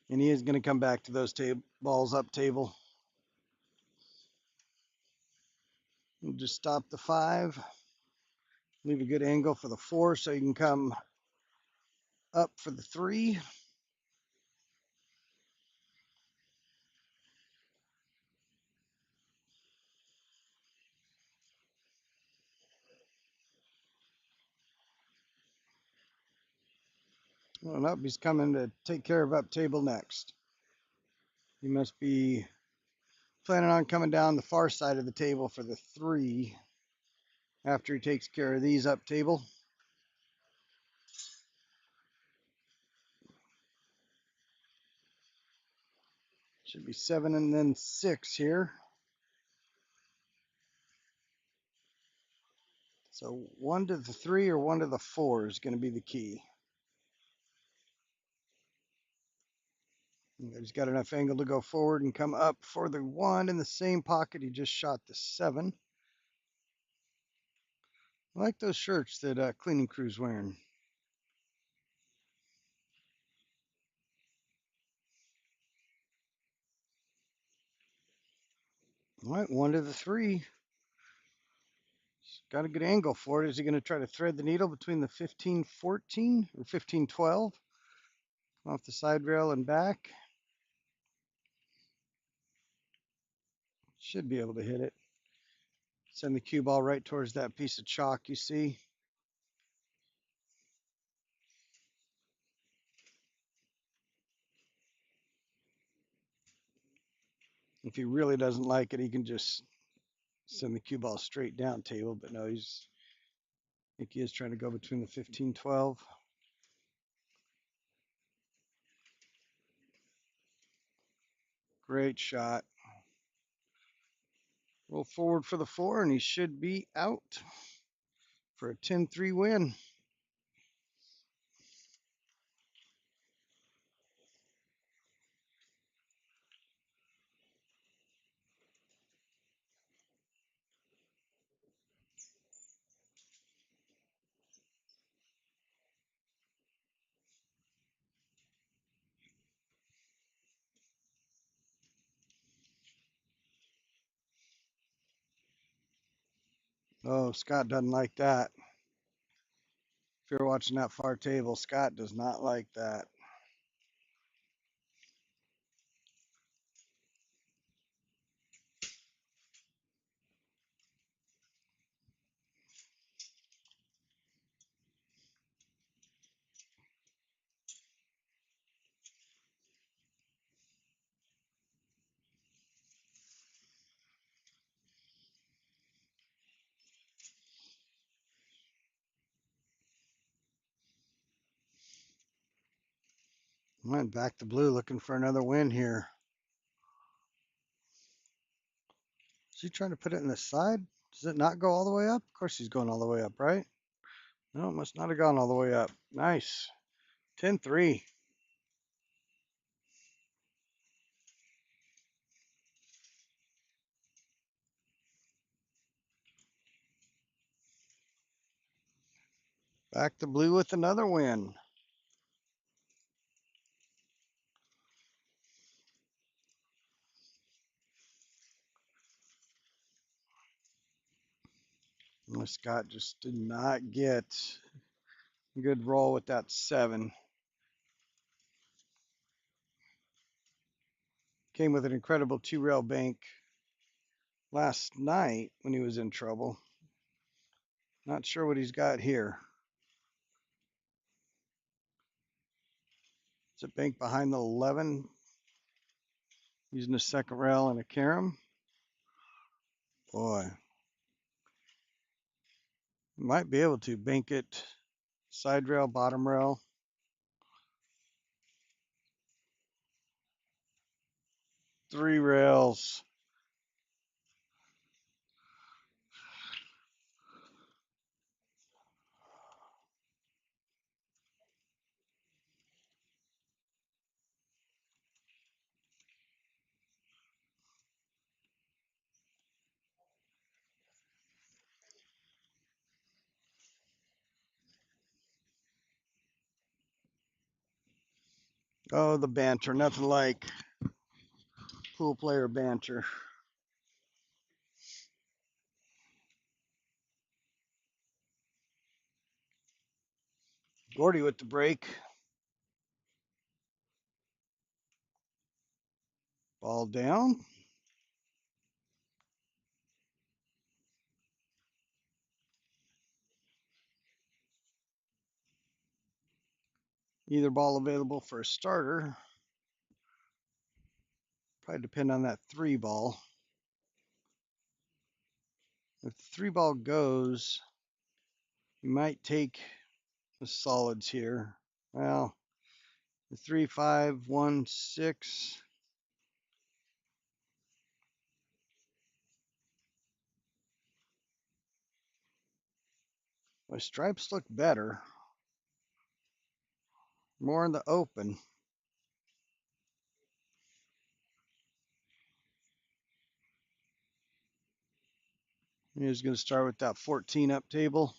And he is going to come back to those balls up table. We'll just stop the 5. Leave a good angle for the 4 so you can come up for the 3. Well, nope, he's coming to take care of up table next. He must be planning on coming down the far side of the table for the 3 after he takes care of these up table. Should be 7 and then 6 here. So 1 to the 3 or 1 to the 4 is going to be the key. He's got enough angle to go forward and come up for the 1 in the same pocket he just shot the 7. I like those shirts that cleaning crew's wearing. All right, 1 to the 3. He's got a good angle for it. Is he going to try to thread the needle between the 15-14 or 15-12? Off the side rail and back. Should be able to hit it. Send the cue ball right towards that piece of chalk you see. If he really doesn't like it, he can just send the cue ball straight down table. But no, I think he is trying to go between the 15-12. Great shot. Roll forward for the 4, and he should be out for a 10-3 win. Oh, Scott doesn't like that. If you're watching that far table, Scott does not like that. Went back to blue looking for another win here. Is he trying to put it in the side? Does it not go all the way up? Of course he's going all the way up, right? No, it must not have gone all the way up. Nice. 10-3. Back to blue with another win. Scott just did not get a good roll with that 7. Came with an incredible 2-rail bank last night when he was in trouble. Not sure what he's got here. It's a bank behind the 11, using a second rail and a carom. Boy, might be able to bank it side rail, bottom rail. Three rails. Oh, the banter. Nothing like pool player banter. Gordy with the break. Ball down. Either ball available for a starter. Probably depend on that 3 ball. If the 3 ball goes, you might take the solids here. Well, the 3, 5, 1, 6. My stripes look better. More in the open. He's going to start with that 14 up table.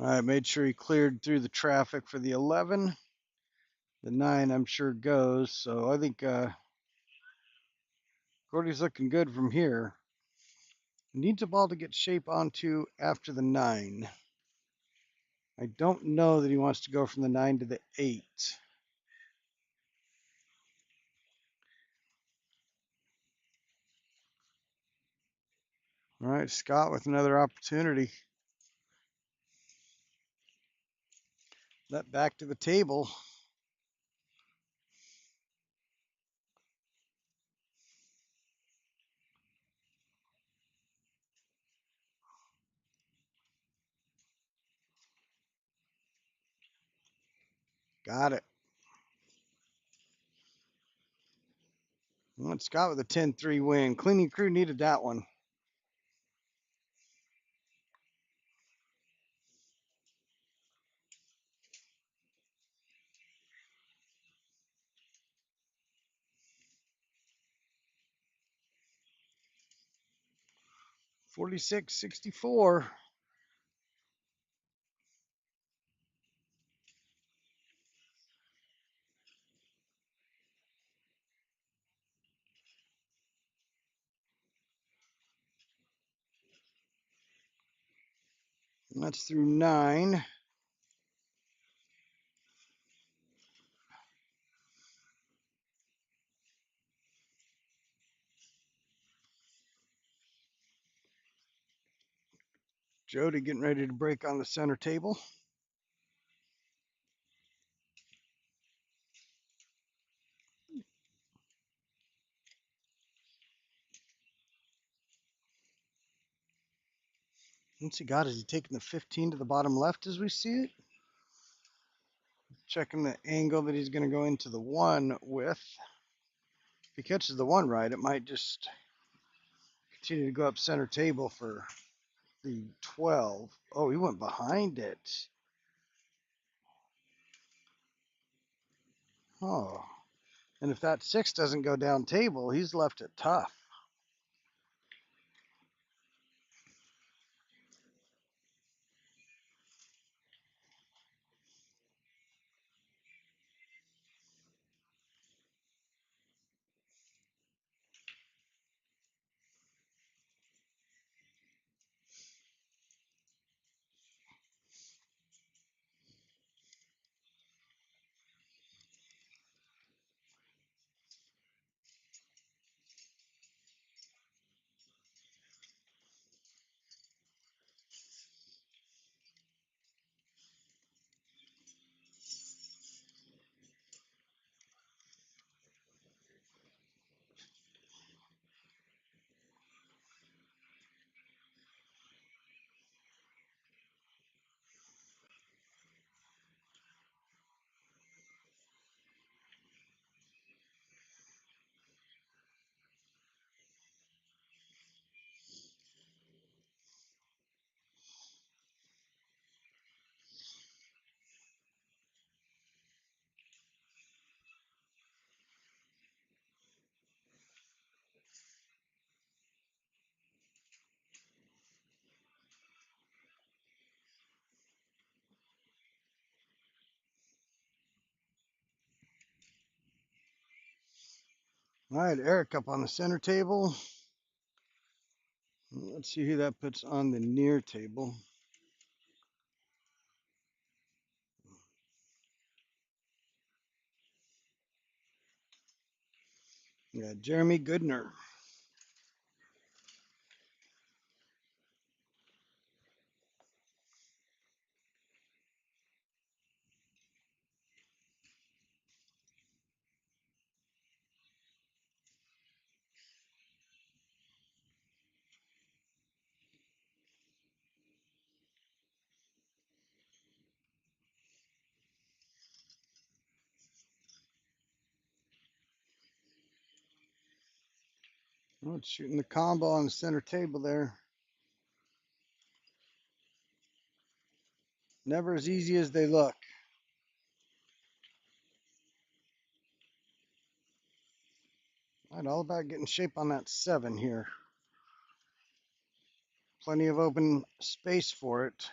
All right, made sure he cleared through the traffic for the 11. The 9, I'm sure, goes. So I think Gordy's looking good from here. Needs a ball to get shape onto after the 9. I don't know that he wants to go from the 9 to the 8. All right, Scott with another opportunity. That back to the table. Got it. Well, Scott with a 10-3 win. Cleaning crew needed that one. $46.64. That's through 9. Jody getting ready to break on the center table. What's he got? Is he taking the 15 to the bottom left as we see it? Checking the angle that he's going to go into the 1 with. If he catches the 1 right, it might just continue to go up center table for the 12. Oh, he went behind it. Oh, and if that 6 doesn't go down table, he's left it tough. All right, Eric up on the center table. Let's see who that puts on the near table. Yeah, Jeremy Goodner. Oh, it's shooting the combo on the center table there. Never as easy as they look. All right, all about getting shape on that 7 here. Plenty of open space for it.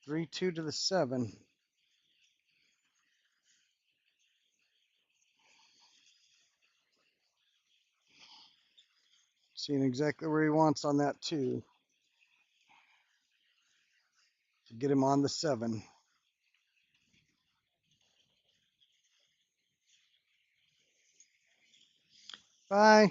3-2 to the 7. Seeing exactly where he wants on that 2 to get him on the 7. Bye.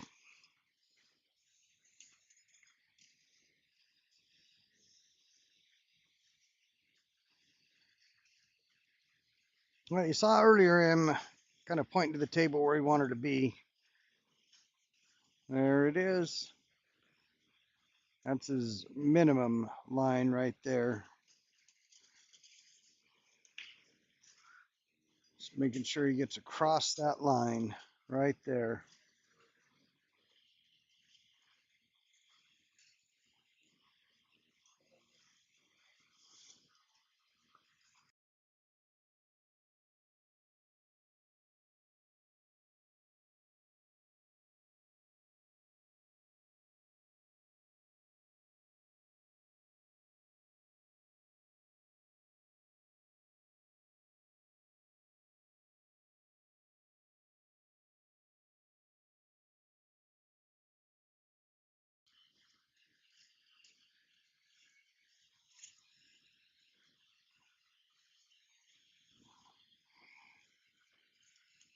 Well, you saw earlier him kind of pointing to the table where he wanted to be. There it is. That's his minimum line right there. Just making sure he gets across that line right there.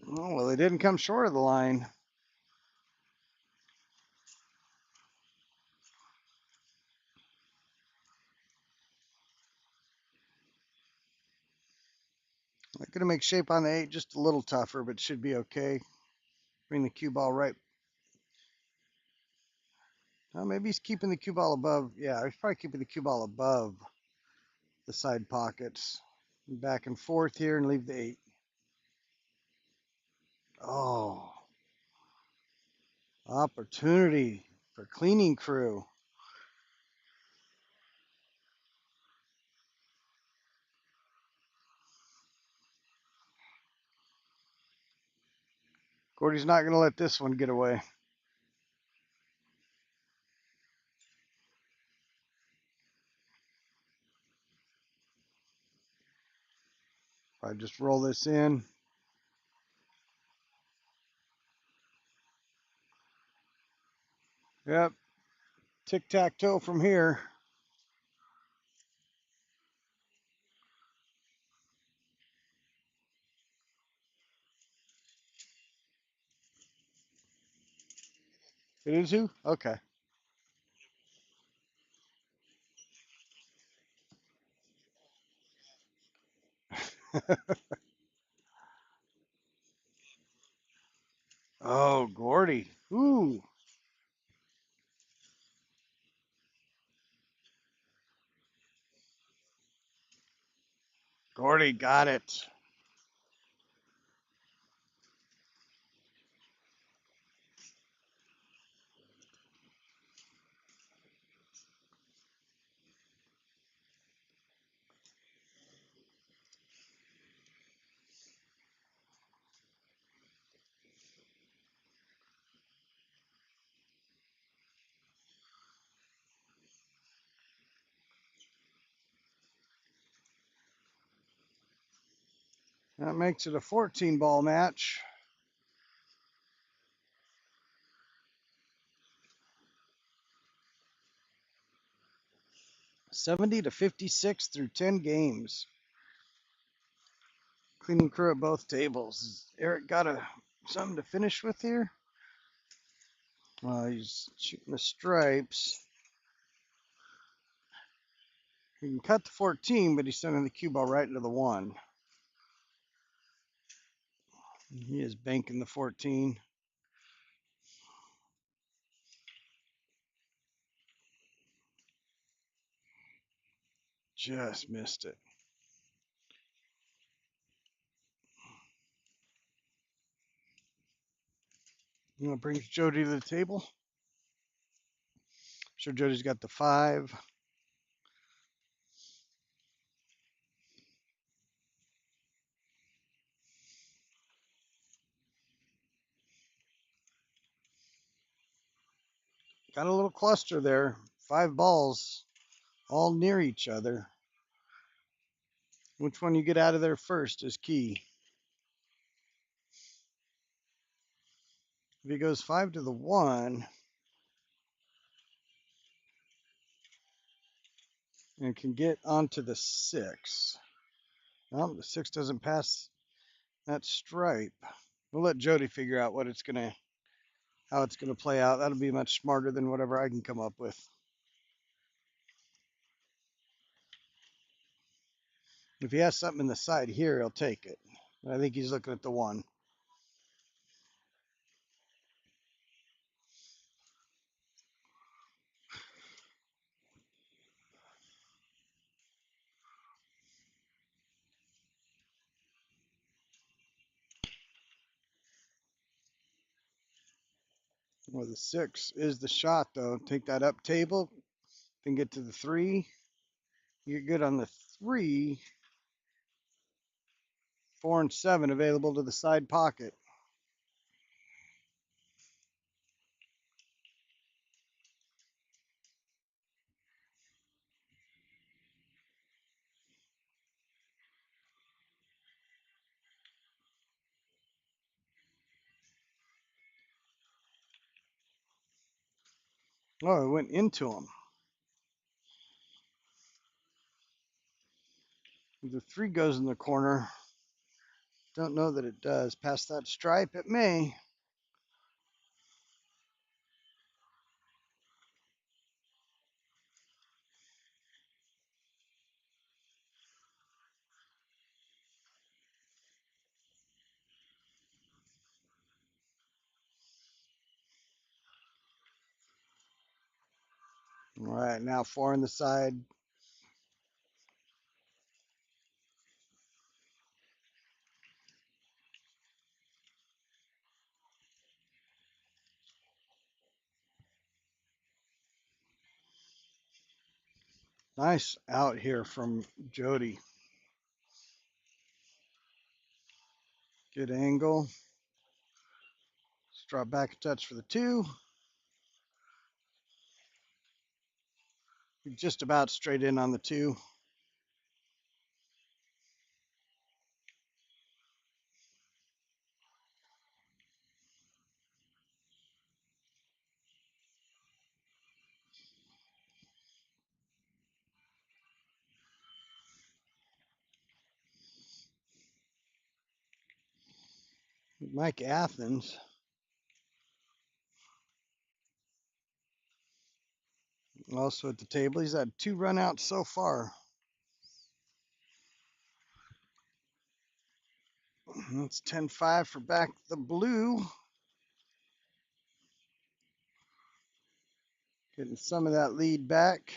Oh, well, they didn't come short of the line. I'm going to make shape on the 8 just a little tougher, but should be okay. Bring the cue ball right. Maybe he's keeping the cue ball above. Yeah, he's probably keeping the cue ball above the side pockets. Back and forth here and leave the 8. Oh, opportunity for cleaning crew. Gordy's not going to let this one get away. I just roll this in. Yep, tic-tac-toe from here. It is who? Okay. Oh, Gordy. Ooh, Gordy got it. That makes it a 14 ball match. 70 to 56 through 10 games. Cleaning crew at both tables. Eric got something to finish with here? He's shooting the stripes. He can cut the 14, but he's sending the cue ball right into the 1. He is banking the 14. Just missed it. Brings Jody to the table. Sure, Jody's got the 5. Got a little cluster there. 5 balls all near each other. Which one you get out of there first is key. If he goes 5 to the 1 and can get onto the 6. Well, the 6 doesn't pass that stripe. We'll let Jody figure out how it's gonna play out. That'll be much smarter than whatever I can come up with. If he has something in the side here, he'll take it. I think he's looking at the 1. Well, the 6 is the shot, though. Take that up table, then get to the 3. You get good on the 3. 4 and 7 available to the side pocket. Oh, it went into him. The 3 goes in the corner. Don't know that it does. Past that stripe, it may. All right, now 4 on the side. Nice out here from Jody. Good angle. Let's drop back a touch for the 2. Just about straight in on the 2. Mike Athens also at the table. He's had 2 runouts so far. That's 10-5 for back the blue. Getting some of that lead back.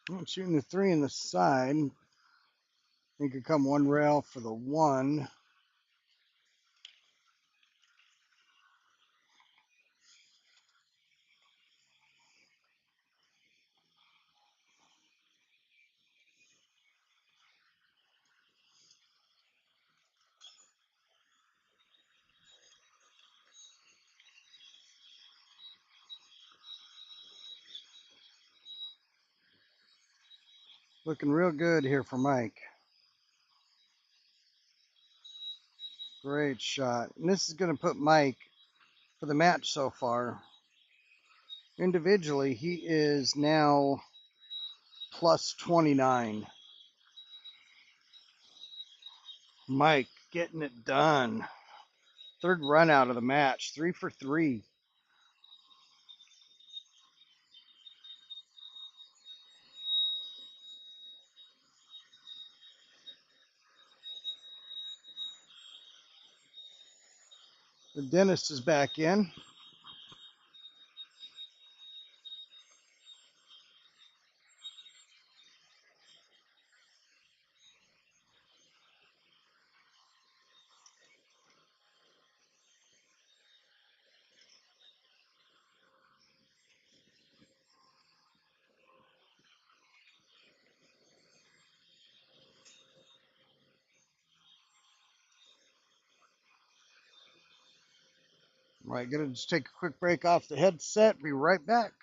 I'm shooting the 3 in the side. He could come 1 rail for the 1. Looking real good here for Mike. Great shot. And this is going to put Mike for the match so far. Individually, he is now plus 29. Mike getting it done. 3rd run out of the match. 3 for 3. The dentist is back in. Right, gonna just take a quick break off the headset. Be right back.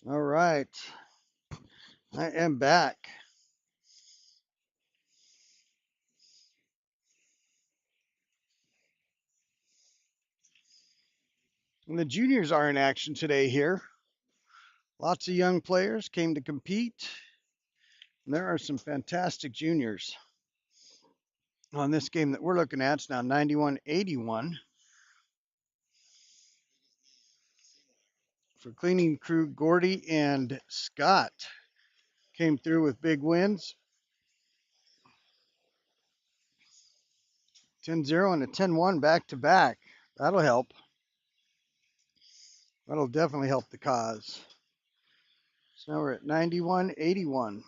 All right. I am back. And the juniors are in action today here. Lots of young players came to compete. And there are some fantastic juniors on this game that we're looking at. It's now 91-81 for cleaning crew. Gordy and Scott came through with big wins. 10-0 and a 10-1 back to back. That'll help. That'll definitely help the cause. So now we're at 91-81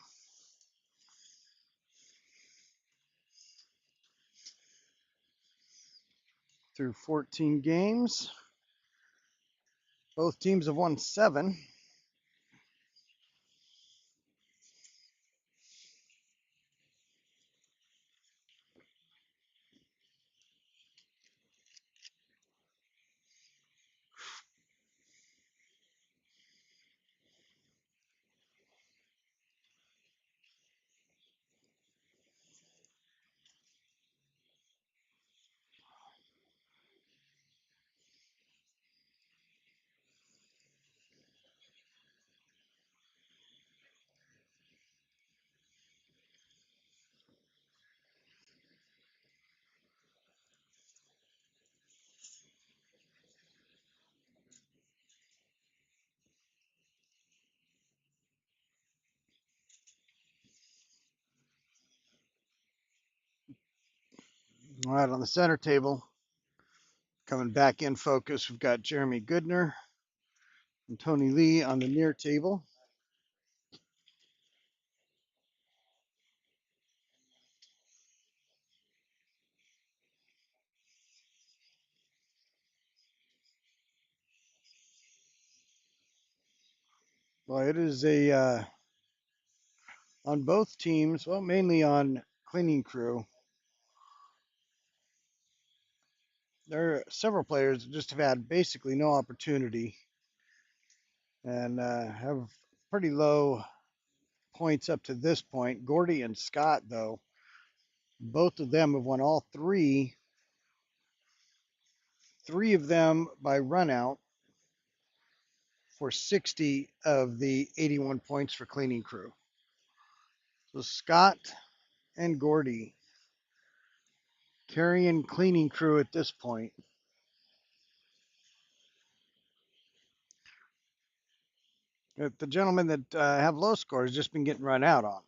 through 14 games. Both teams have won 7. All right, on the center table, coming back in focus, we've got Jeremy Goodner and Tony Lee on the near table. Well, it is on both teams, well, mainly on cleaning crew. There are several players that just have had basically no opportunity and have pretty low points up to this point. Gordy and Scott, though, both of them have won all three. 3 of them by run out for 60 of the 81 points for cleaning crew. So Scott and Gordy carrying cleaning crew at this point. The gentlemen that have low scores just been getting run out on.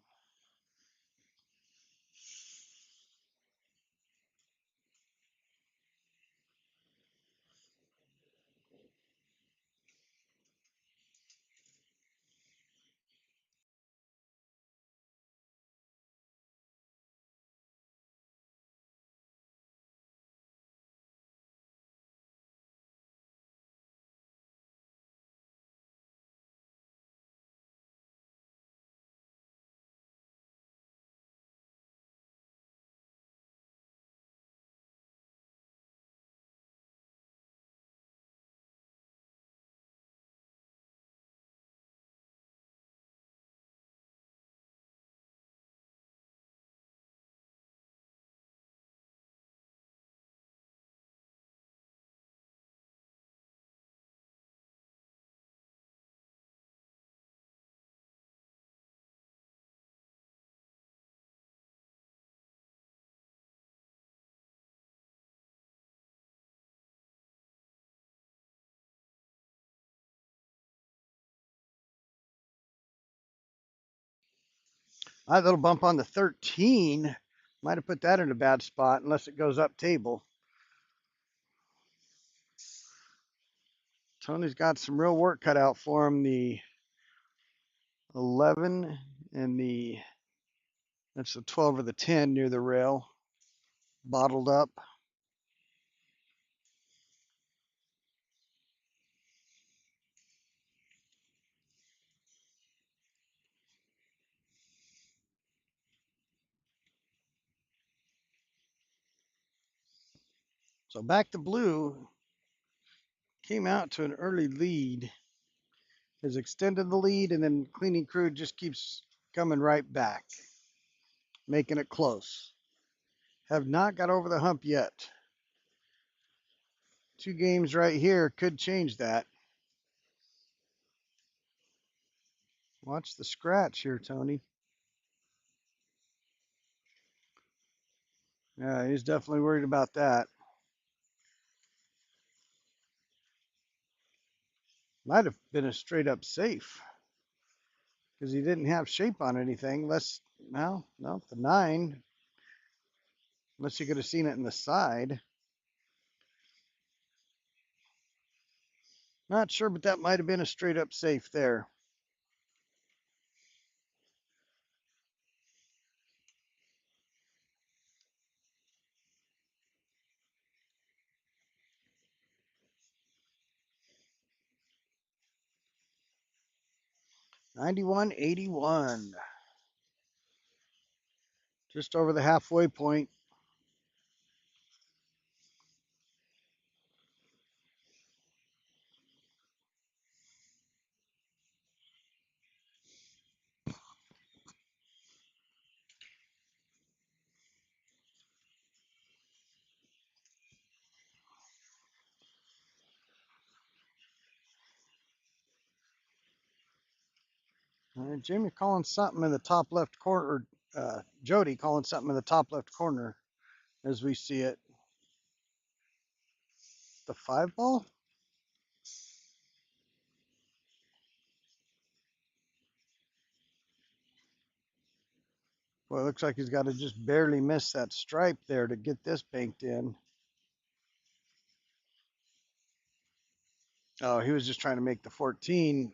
That little bump on the 13 might have put that in a bad spot unless it goes up table. Tony's got some real work cut out for him. The 11 and that's the 12 or the 10 near the rail, bottled up. So back to blue, came out to an early lead has extended the lead, and then Cleaning Crew just keeps coming right back, making it close. Have not got over the hump yet. 2 games right here could change that. Watch the scratch here, Tony. Yeah, he's definitely worried about that. Might have been a straight up safe because he didn't have shape on anything. No, the 9, unless you could have seen it in the side. Not sure, but that might have been a straight up safe there. $91.81. Just over the halfway point. Jamie calling something in the top left corner. Jody calling something in the top left corner as we see it. The 5 ball? Well, it looks like he's got to just barely miss that stripe there to get this banked in. Oh, he was just trying to make the 14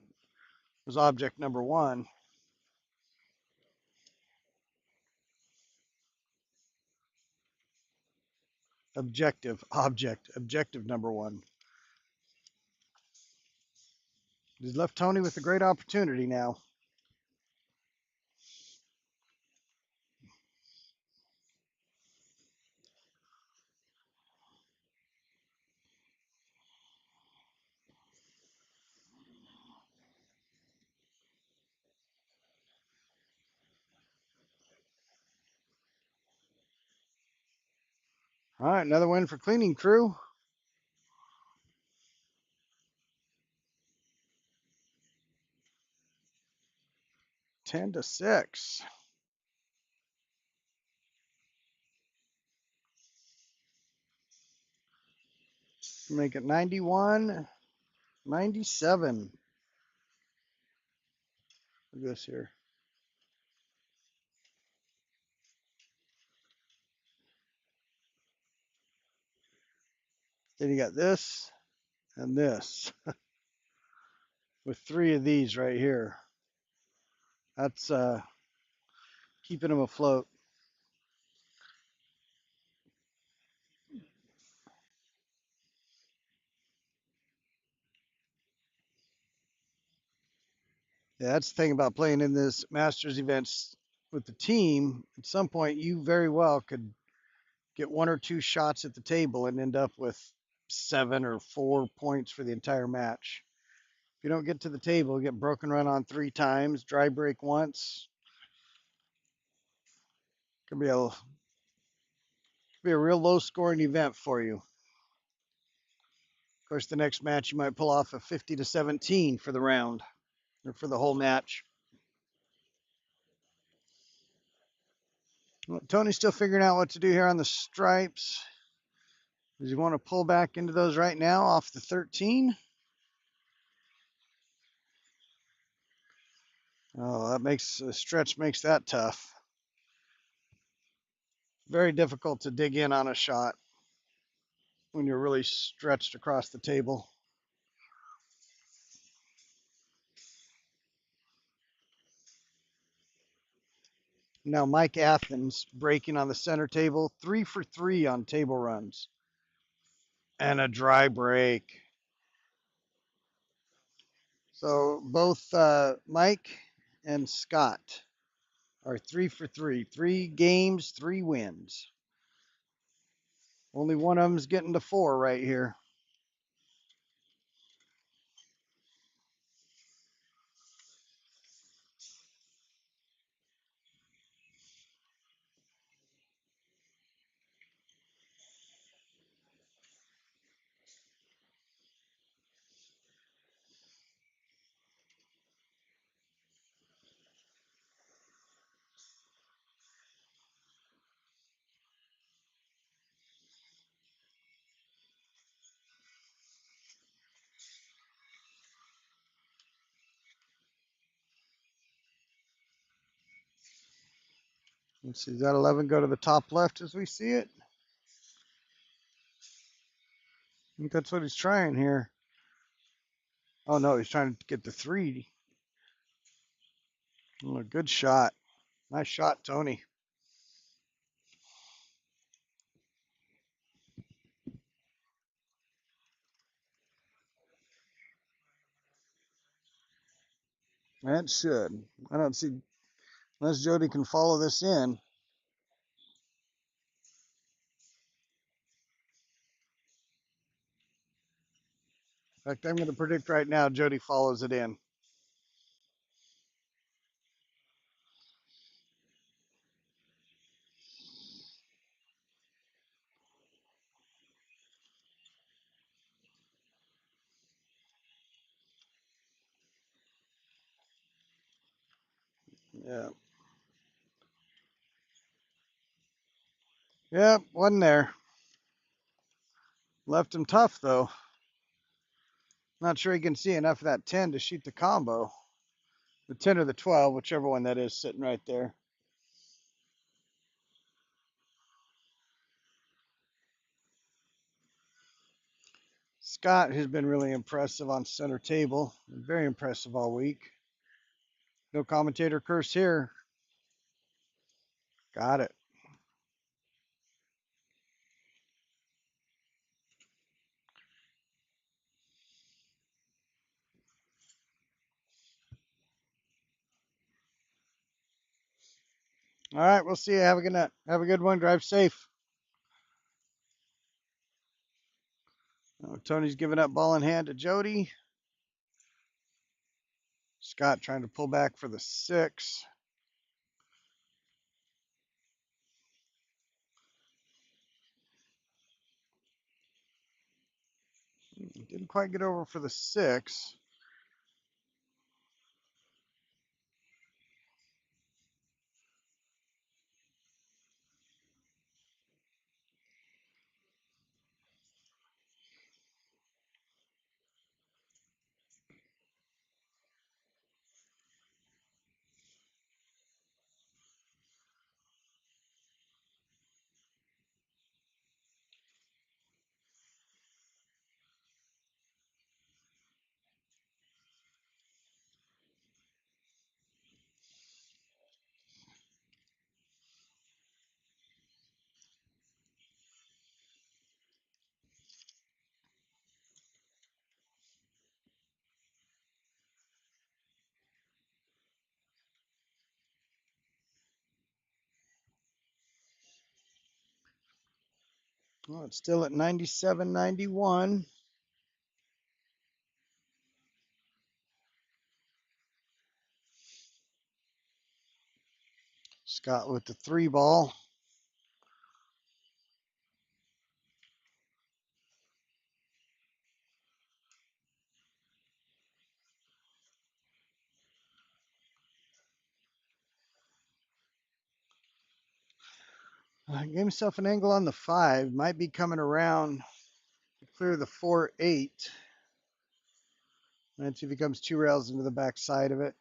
was object number 1. Objective number 1. He's left Tony with a great opportunity now. All right, another win for Cleaning Crew. 10-6. Make it 91, 97. Look at this here. Then you got this and this with 3 of these right here. That's keeping them afloat. Yeah, that's the thing about playing in this Masters events with the team. At some point, you very well could get 1 or 2 shots at the table and end up with 7 or 4 points for the entire match. If you don't get to the table, get broken run on 3 times, dry break once, could be a real low scoring event for you. Of course, the next match you might pull off a 50-17 for the round or for the whole match. Well, Tony's still figuring out what to do here on the stripes. Does he want to pull back into those right now off the 13? Oh, that makes a stretch makes that tough. Very difficult to dig in on a shot when you're really stretched across the table. Now Mike Athens breaking on the center table, 3 for 3 on table runs. And a dry break. So both Mike and Scott are 3 for 3. 3 games, 3 wins. Only one of them's getting to 4 right here. Let's see, that 11 go to the top left as we see it? I think that's what he's trying here. Oh no, he's trying to get the 3. Oh, good shot. Nice shot, Tony. That should. I don't see, unless Jody can follow this in. In fact, I'm going to predict right now Jody follows it in. Yeah. Yep, wasn't there. Left him tough though. Not sure he can see enough of that 10 to shoot the combo. The 10 or the 12, whichever one that is sitting right there. Scott has been really impressive on center table. Very impressive all week. No commentator curse here. Got it. All right, we'll see you. Have a good night. Have a good one. Drive safe. Oh, Tony's giving up ball in hand to Jody. Scott trying to pull back for the 6. Didn't quite get over for the 6. Well, it's still at 97-91. Scott with the 3 ball. Gave himself an angle on the 5. Might be coming around to clear the 4-8. Let's see if he comes 2 rails into the back side of it.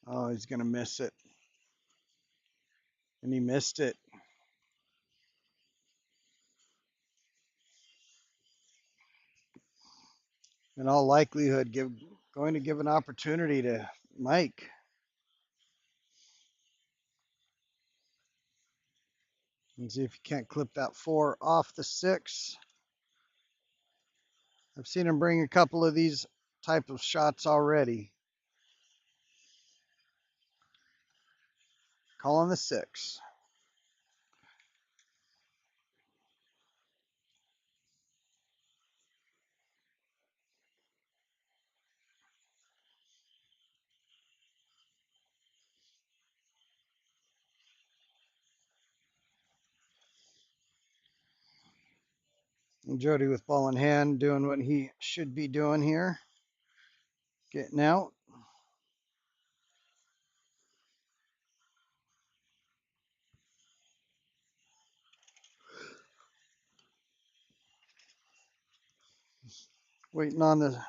Oh, he's going to miss it. And he missed it. In all likelihood, going to give an opportunity to Mike. And see if he can't clip that 4 off the 6. I've seen him bring a couple of these type of shots already. Calling the 6. And Jody with ball in hand, doing what he should be doing here. Getting out. Waiting on the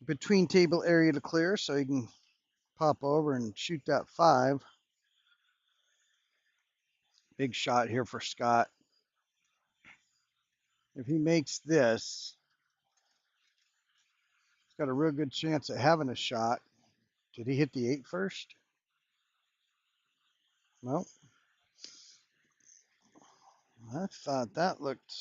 between table area to clear so he can pop over and shoot that 5. Big shot here for Scott. If he makes this, he's got a real good chance at having a shot. Did he hit the 8 first? No. I thought that looked.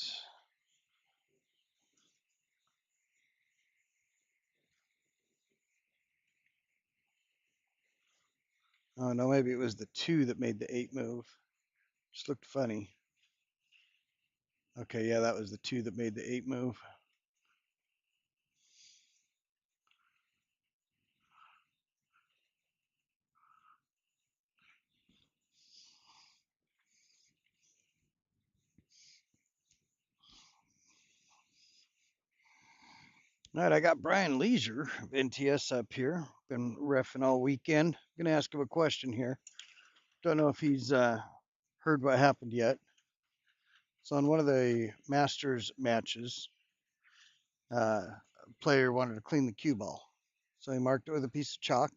Oh no, maybe it was the 2 that made the 8 move. Just looked funny. Okay, yeah, that was the 2 that made the 8 move. All right, I got Brian Leisure of NTS up here. Been reffing all weekend. Gonna ask him a question here. Don't know if he's heard what happened yet. So on one of the Masters matches, a player wanted to clean the cue ball. So he marked it with a piece of chalk.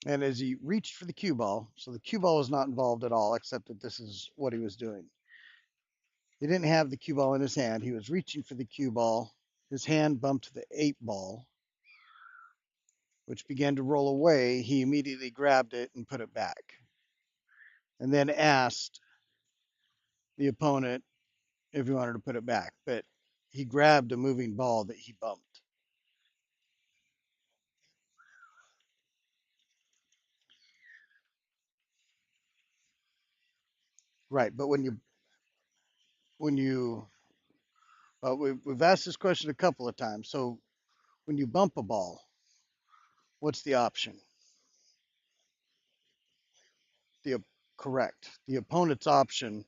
And as he reached for the cue ball, so the cue ball was not involved at all, except that this is what he was doing. He didn't have the cue ball in his hand. He was reaching for the cue ball. His hand bumped the 8 ball, which began to roll away. He immediately grabbed it and put it back, and then asked the opponent if he wanted to put it back. But he grabbed a moving ball that he bumped. Right, but when you we've asked this question a couple of times. So when you bump a ball, what's the option? The correct. The opponent's option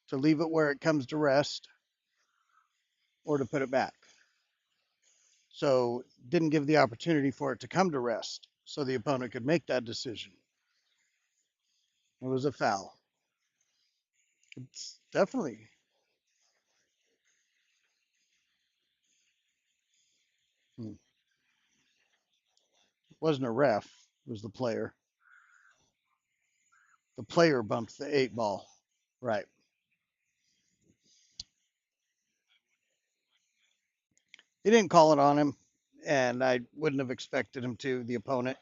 to leave it where it comes to rest or to put it back. So didn't give the opportunity for it to come to rest so the opponent could make that decision. It was a foul. It's definitely wasn't a ref. It was the player. The player bumped the 8 ball. Right. He didn't call it on him, and I wouldn't have expected him to, the opponent.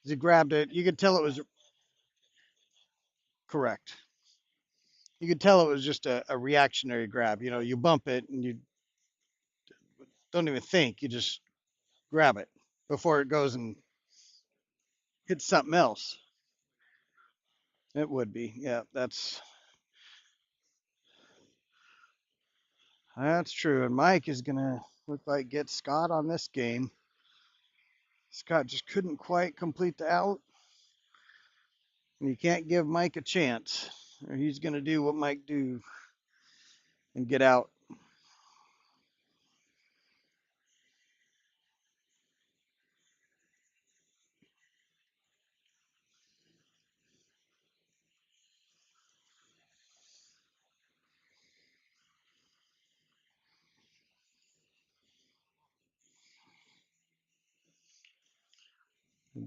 He grabbed it. You could tell it was correct. You could tell it was just a reactionary grab. You know, you bump it and you don't even think. You just grab it before it goes and hits something else. It would be. Yeah, that's true. And Mike is gonna look like get Scott on this game. Scott just couldn't quite complete the out. And you can't give Mike a chance, or he's gonna do what Mike do and get out.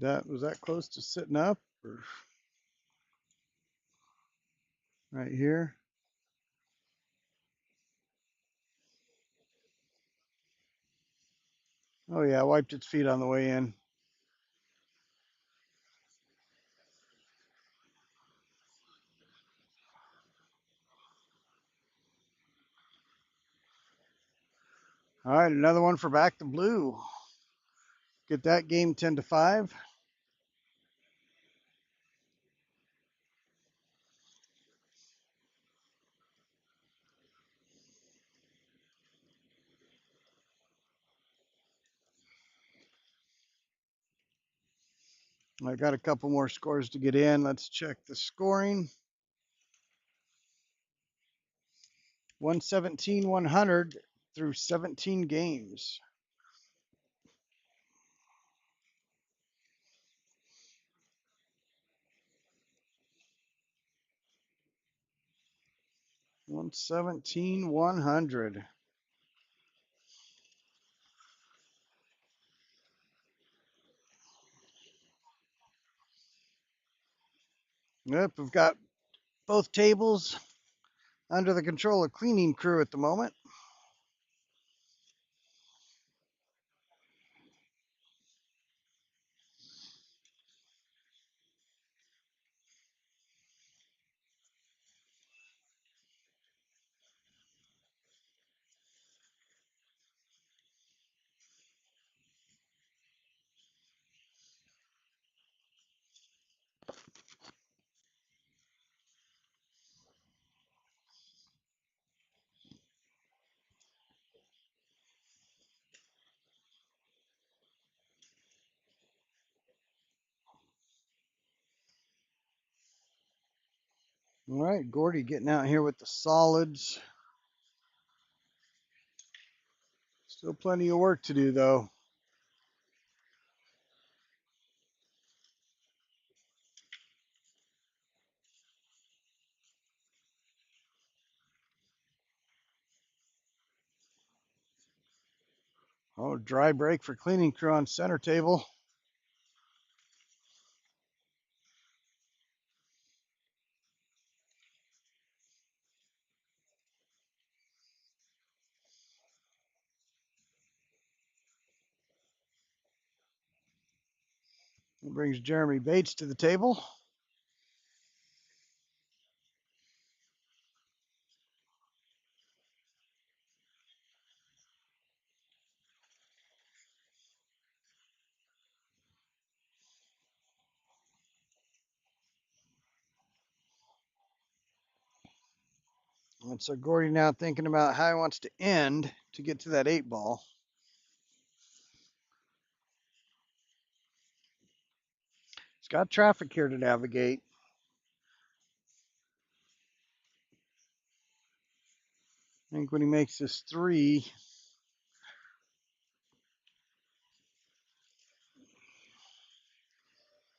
That was that close to sitting up, or right here. Oh yeah, wiped its feet on the way in. All right, another one for back to blue. Get that game 10-5. I got a couple more scores to get in. Let's check the scoring. 117, 100 through 17 games. One 100. Yep, we've got both tables under the control of cleaning crew at the moment. All right, Gordy getting out here with the solids. Still plenty of work to do, though. Oh, dry break for cleaning crew on center table. That brings Jeremy Bates to the table. And so Gordy now thinking about how he wants to end to get to that 8 ball. He's got traffic here to navigate. I think when he makes this 3,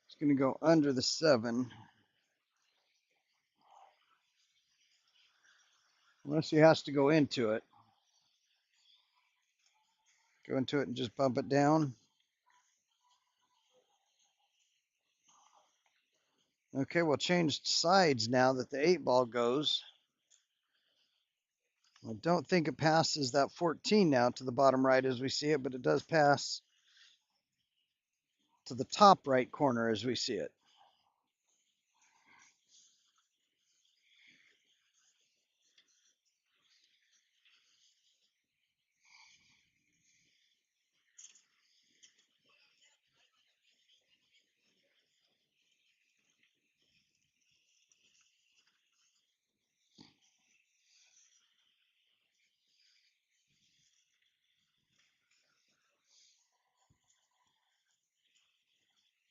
it's going to go under the 7. Unless he has to go into it. Go into it and just bump it down. Okay, we'll change sides now that the 8 ball goes. I don't think it passes that 14 now to the bottom right as we see it, but it does pass to the top right corner as we see it.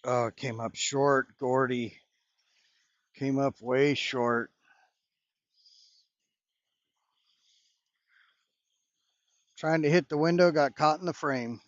Oh, it came up short. Gordy came up way short. Trying to hit the window, got caught in the frame.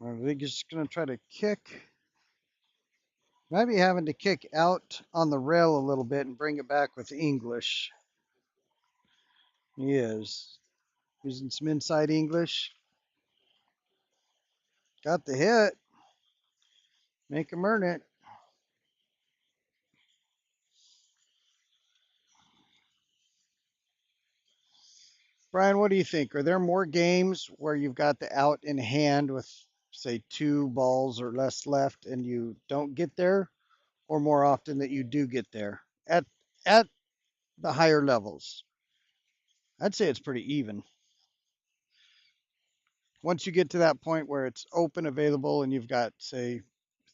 I think he's going to try to kick. Might be having to kick out on the rail a little bit and bring it back with English. He is. Using some inside English. Got the hit. Make him earn it. Brian, what do you think? Are there more games where you've got the out in hand with, say, 2 balls or less left and you don't get there, or more often that you do get there at the higher levels? I'd say it's pretty even. Once you get to that point where it's open, available, and you've got, say,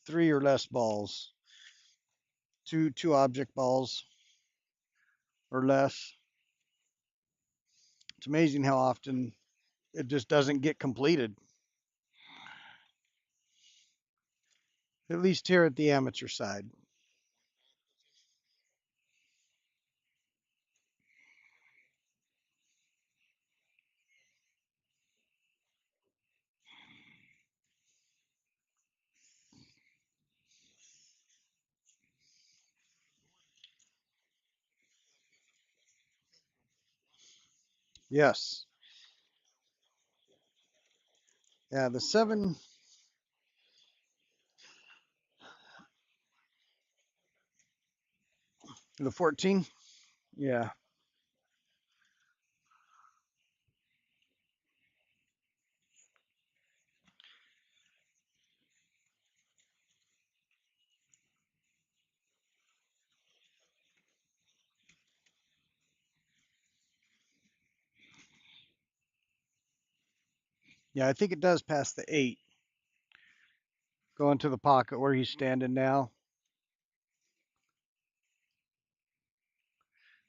3 or less balls, two object balls or less, it's amazing how often it just doesn't get completed. At least here at the amateur side. Yes. Yeah, the 7, the 14. Yeah. Yeah, I think it does pass the 8. Go into the pocket where he's standing now.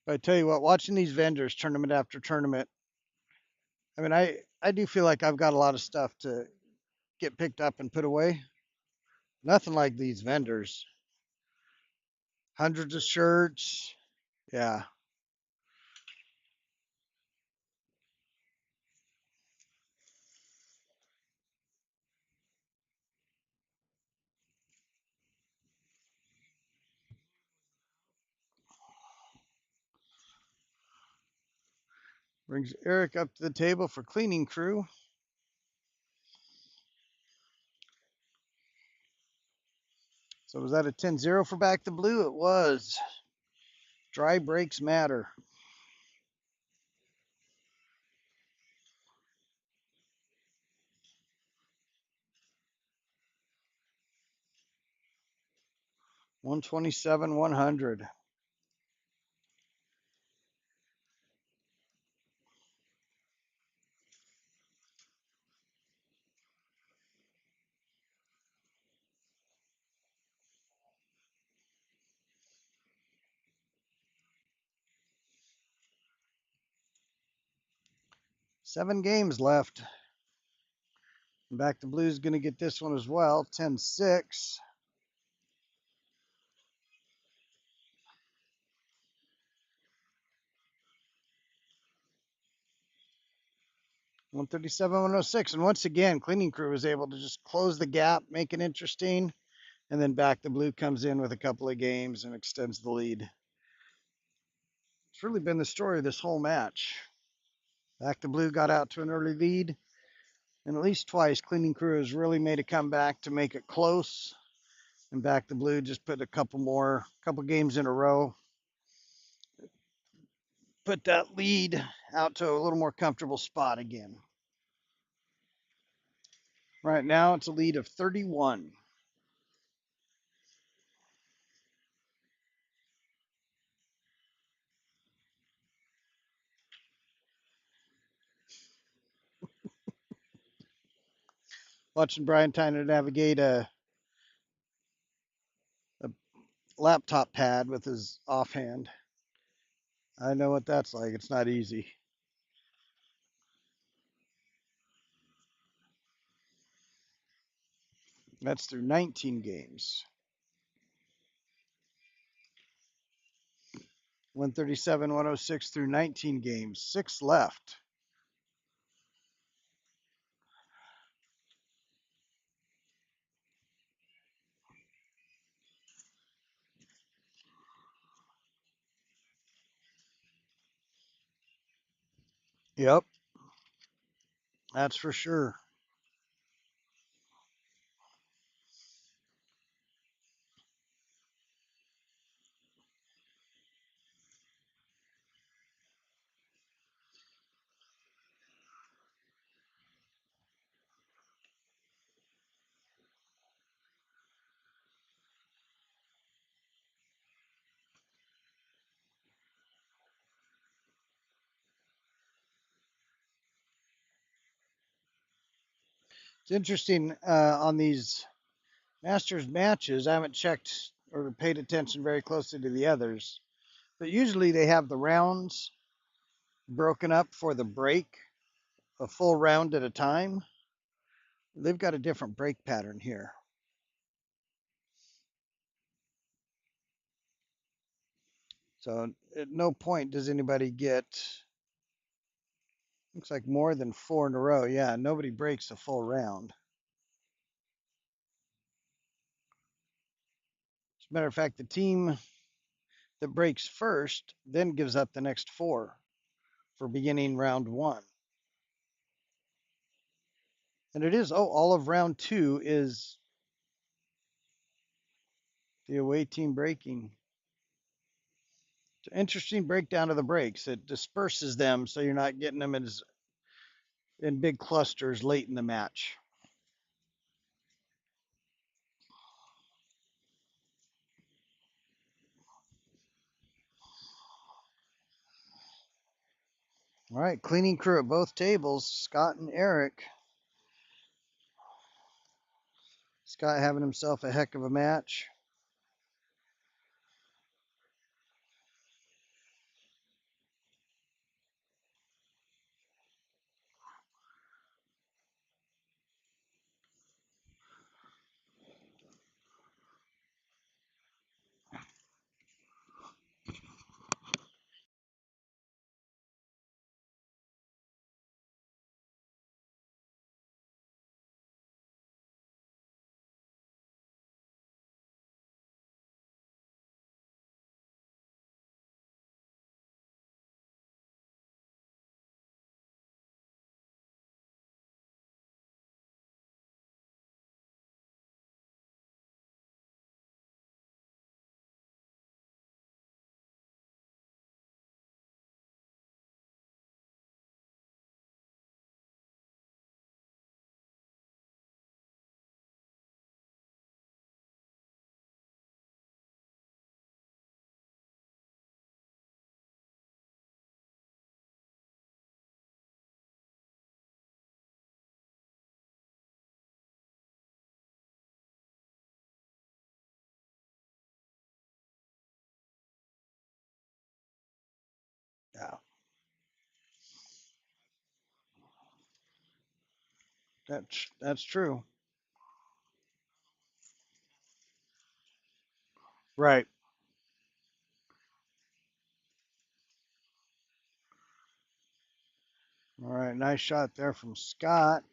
But I tell you what, watching these vendors tournament after tournament, I mean, I do feel like I've got a lot of stuff to get picked up and put away. Nothing like these vendors. Hundreds of shirts. Yeah. Brings Eric up to the table for cleaning crew. So was that a 10-0 for back to blue? It was. Dry breaks matter. One 127-100. Seven games left. Back to blue's going to get this one as well. 10-6. 137-106. And once again, cleaning crew was able to just close the gap, make it interesting. And then back to blue comes in with a couple of games and extends the lead. It's really been the story of this whole match. Back to blue got out to an early lead. And at least twice, cleaning crew has really made a comeback to make it close. And back to blue just put a couple games in a row. Put that lead out to a little more comfortable spot again. Right now, it's a lead of 31. Watching Brian trying to navigate a laptop pad with his offhand. I know what that's like. It's not easy. That's through 19 games. 137, 106 through 19 games. 6 left. Yep, that's for sure. It's interesting on these Masters matches. I haven't checked or paid attention very closely to the others, but usually they have the rounds broken up for the break, a full round at a time. They've got a different break pattern here. So at no point does anybody get, looks like more than 4 in a row. Yeah, nobody breaks a full round. As a matter of fact, the team that breaks first then gives up the next 4. for beginning round one. And it is, oh, all of round two is the away team breaking. It's an interesting breakdown of the breaks. It disperses them so you're not getting them in big clusters late in the match. All right, cleaning crew at both tables, Scott and Eric. Scott having himself a heck of a match. Yeah, that's true. Right. All right, nice shot there from Scott.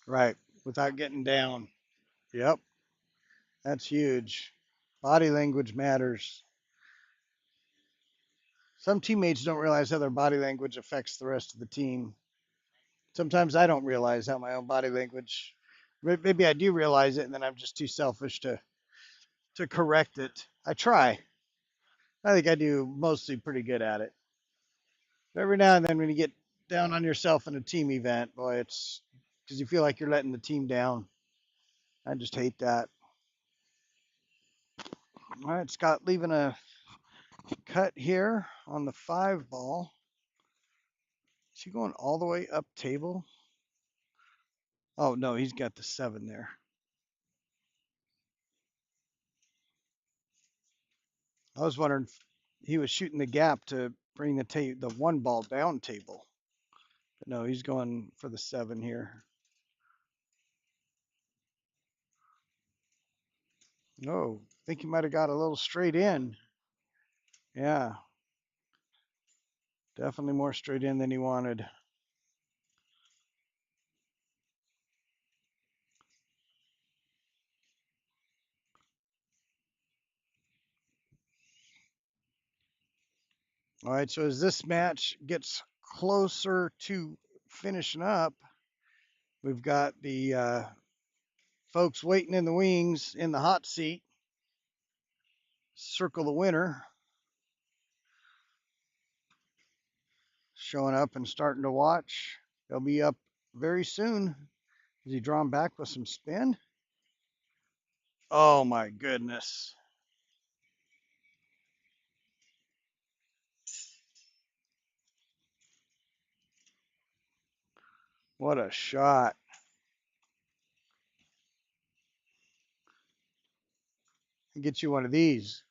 Right, without getting down. Yep, that's huge. Body language matters. Some teammates don't realize how their body language affects the rest of the team. Sometimes I don't realize how my own body language. Maybe I do realize it, and then I'm just too selfish to correct it. I try. I think I do mostly pretty good at it. But every now and then, when you get down on yourself in a team event, boy, it's because you feel like you're letting the team down. I just hate that. All right, Scott leaving a cut here on the 5 ball. Is he going all the way up table? Oh no, he's got the 7 there. I was wondering if he was shooting the gap to bring the 1 ball down table. But no, he's going for the 7 here. Oh, I think he might have got a little straight in. Yeah, definitely more straight in than he wanted. All right, so as this match gets closer to finishing up, we've got the folks waiting in the wings in the hot seat. Circle the winner showing up and starting to watch. They'll be up very soon. Is he drawn back with some spin? Oh my goodness. What a shot. Get you one of these.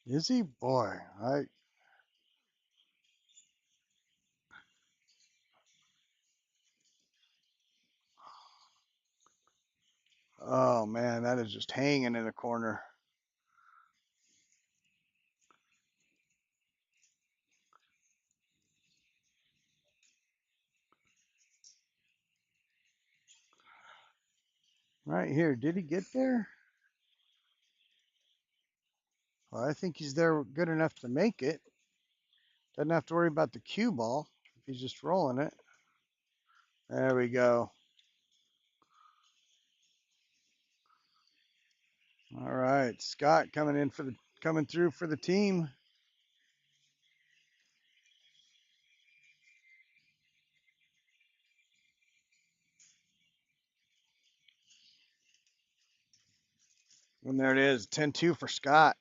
Is he? Boy, oh man, that is just hanging in the corner. Right here. Did he get there? Well, I think he's there good enough to make it. Doesn't have to worry about the cue ball. He's just rolling it. There we go. All right, Scott coming through for the team. And there it is, 10-2 for Scott.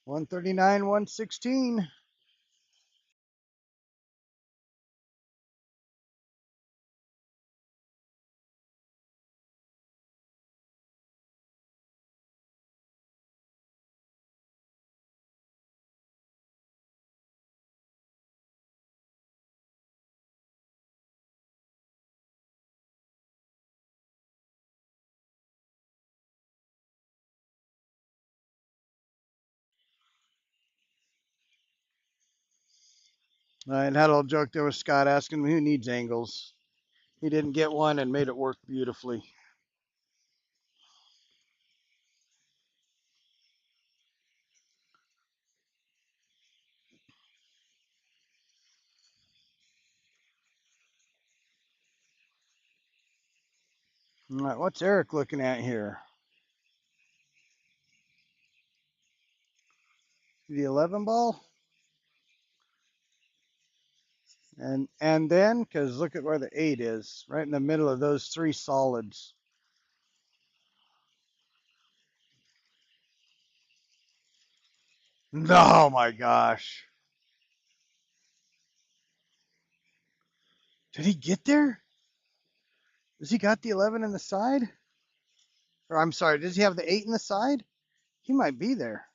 $139, 116. I had a little joke there with Scott asking me who needs angles. He didn't get one and made it work beautifully. All right, what's Eric looking at here? The 11 ball? And then, because look at where the 8 is, right in the middle of those three solids. Oh my gosh. Did he get there? Does he got the 11 in the side? Or I'm sorry, does he have the 8 in the side? He might be there.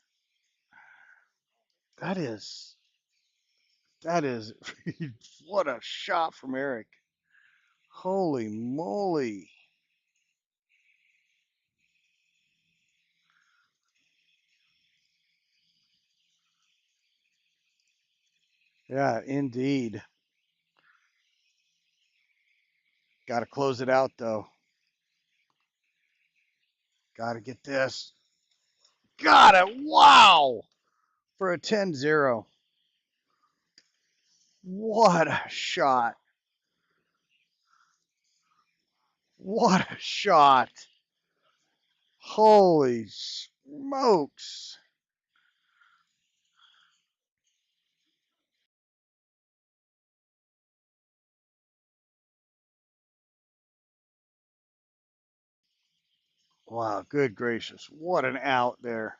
That is, that is, what a shot from Eric. Holy moly. Yeah, indeed. Got to close it out though. Got to get this. Got it. Wow. For a 10-0. What a shot. What a shot. Holy smokes. Wow, good gracious. What an out there.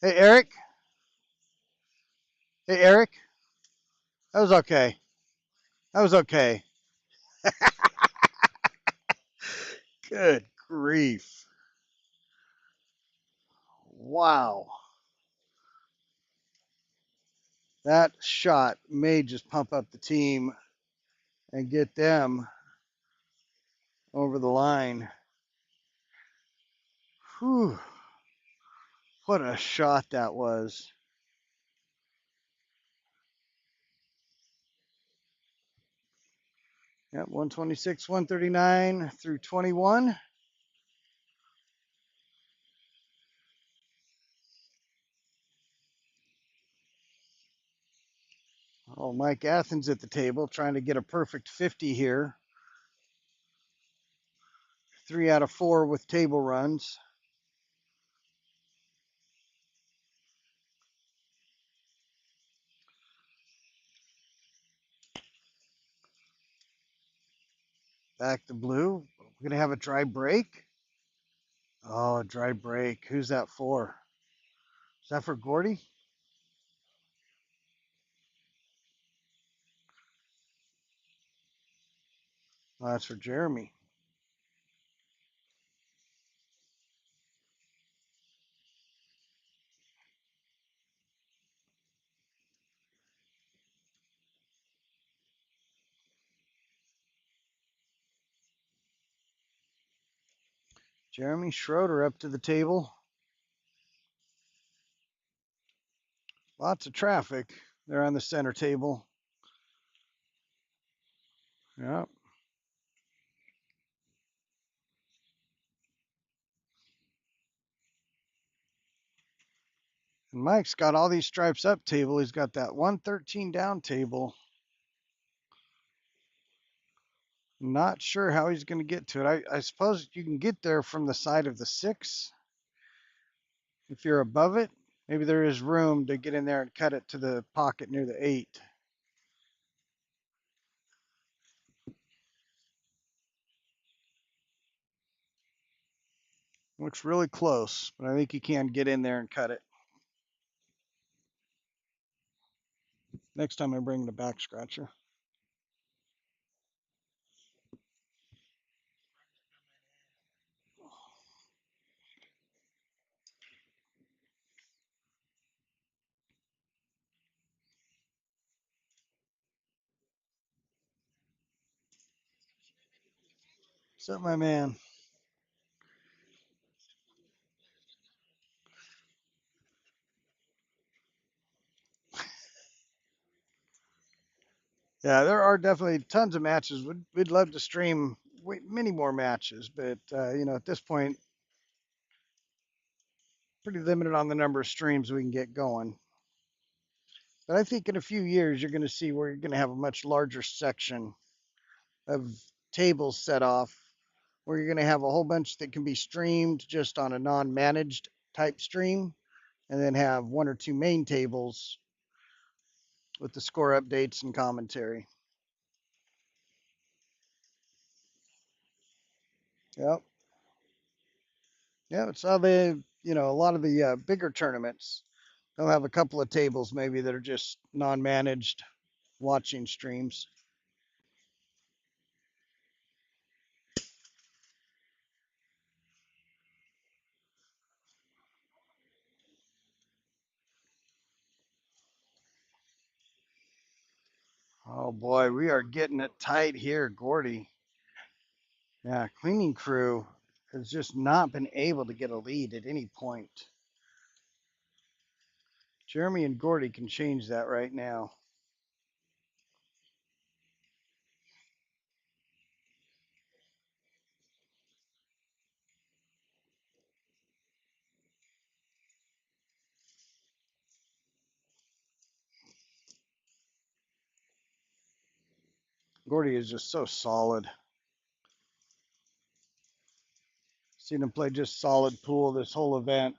Hey, Eric. Hey, Eric. That was okay. That was okay. Good grief. Wow. That shot may just pump up the team and get them over the line. Whew. What a shot that was. Yep, 126, 139 through 21. Oh, Mike Athens at the table trying to get a perfect 50 here. 3 out of 4 with table runs. Back to blue. We're going to have a dry break. Oh, a dry break. Who's that for? Is that for Gordy? Well, that's for Jeremy. Jeremy Schroeder up to the table. Lots of traffic. They're on the center table. Yep. And Mike's got all these stripes up table. He's got that 113 down table. Not sure how he's going to get to it. I suppose you can get there from the side of the 6 if you're above it. Maybe there is room to get in there and cut it to the pocket near the 8. Looks really close, but I think you can get in there and cut it. Next time I bring the back scratcher. What's up, my man? Yeah, there are definitely tons of matches. We'd love to stream many more matches, but at this point, pretty limited on the number of streams we can get going. But I think in a few years, you're going to see where you're going to have a much larger section of tables set off, where you're going to have a whole bunch that can be streamed just on a non-managed type stream, and then have one or two main tables with the score updates and commentary. Yep. Yeah, it's how they, a lot of the bigger tournaments, they'll have a couple of tables maybe that are just non-managed watching streams. Oh boy, we are getting it tight here, Gordy. Yeah, cleaning crew has just not been able to get a lead at any point. Jeremy and Gordy can change that right now. Gordy is just so solid. Seen him play just solid pool this whole event.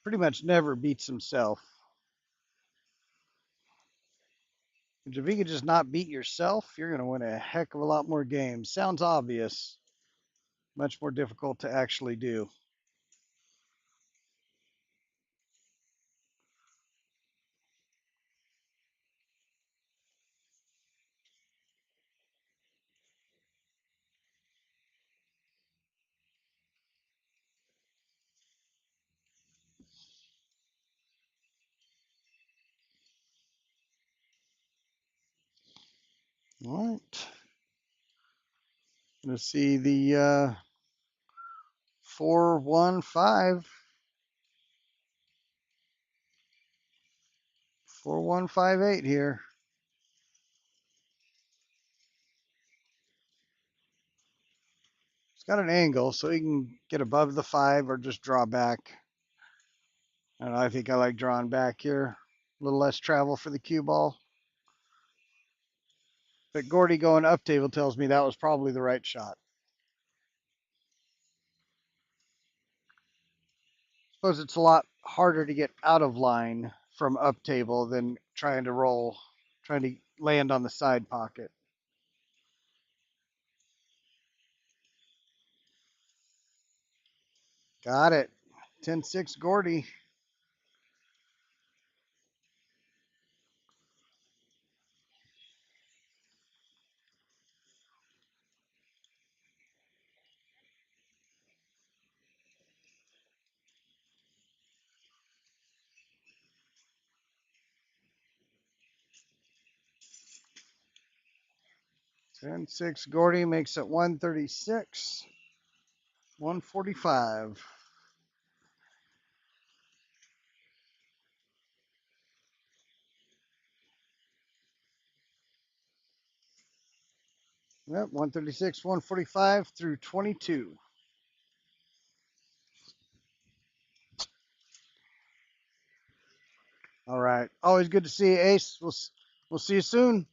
Pretty much never beats himself. If you could just not beat yourself, you're going to win a heck of a lot more games. Sounds obvious, much more difficult to actually do. All right. Let's see the 415. 4158 here. It's got an angle, so you can get above the 5 or just draw back. And I think I like drawing back here. A little less travel for the cue ball. But Gordy going up table tells me that was probably the right shot. Suppose it's a lot harder to get out of line from up table than trying to land on the side pocket. Got it. 10-6 Gordy. 10-6 Gordy makes it 136, 145. Yep, 136, 145 through 22. All right. Always good to see you, Ace. We'll see you soon.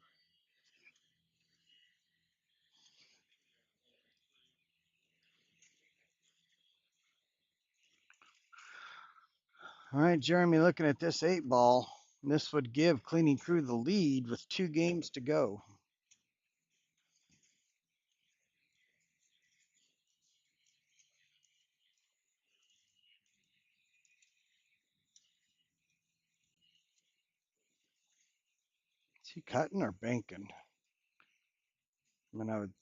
All right, Jeremy, looking at this 8 ball, this would give Cleaning Crew the lead with 2 games to go. Is he cutting or banking? I mean,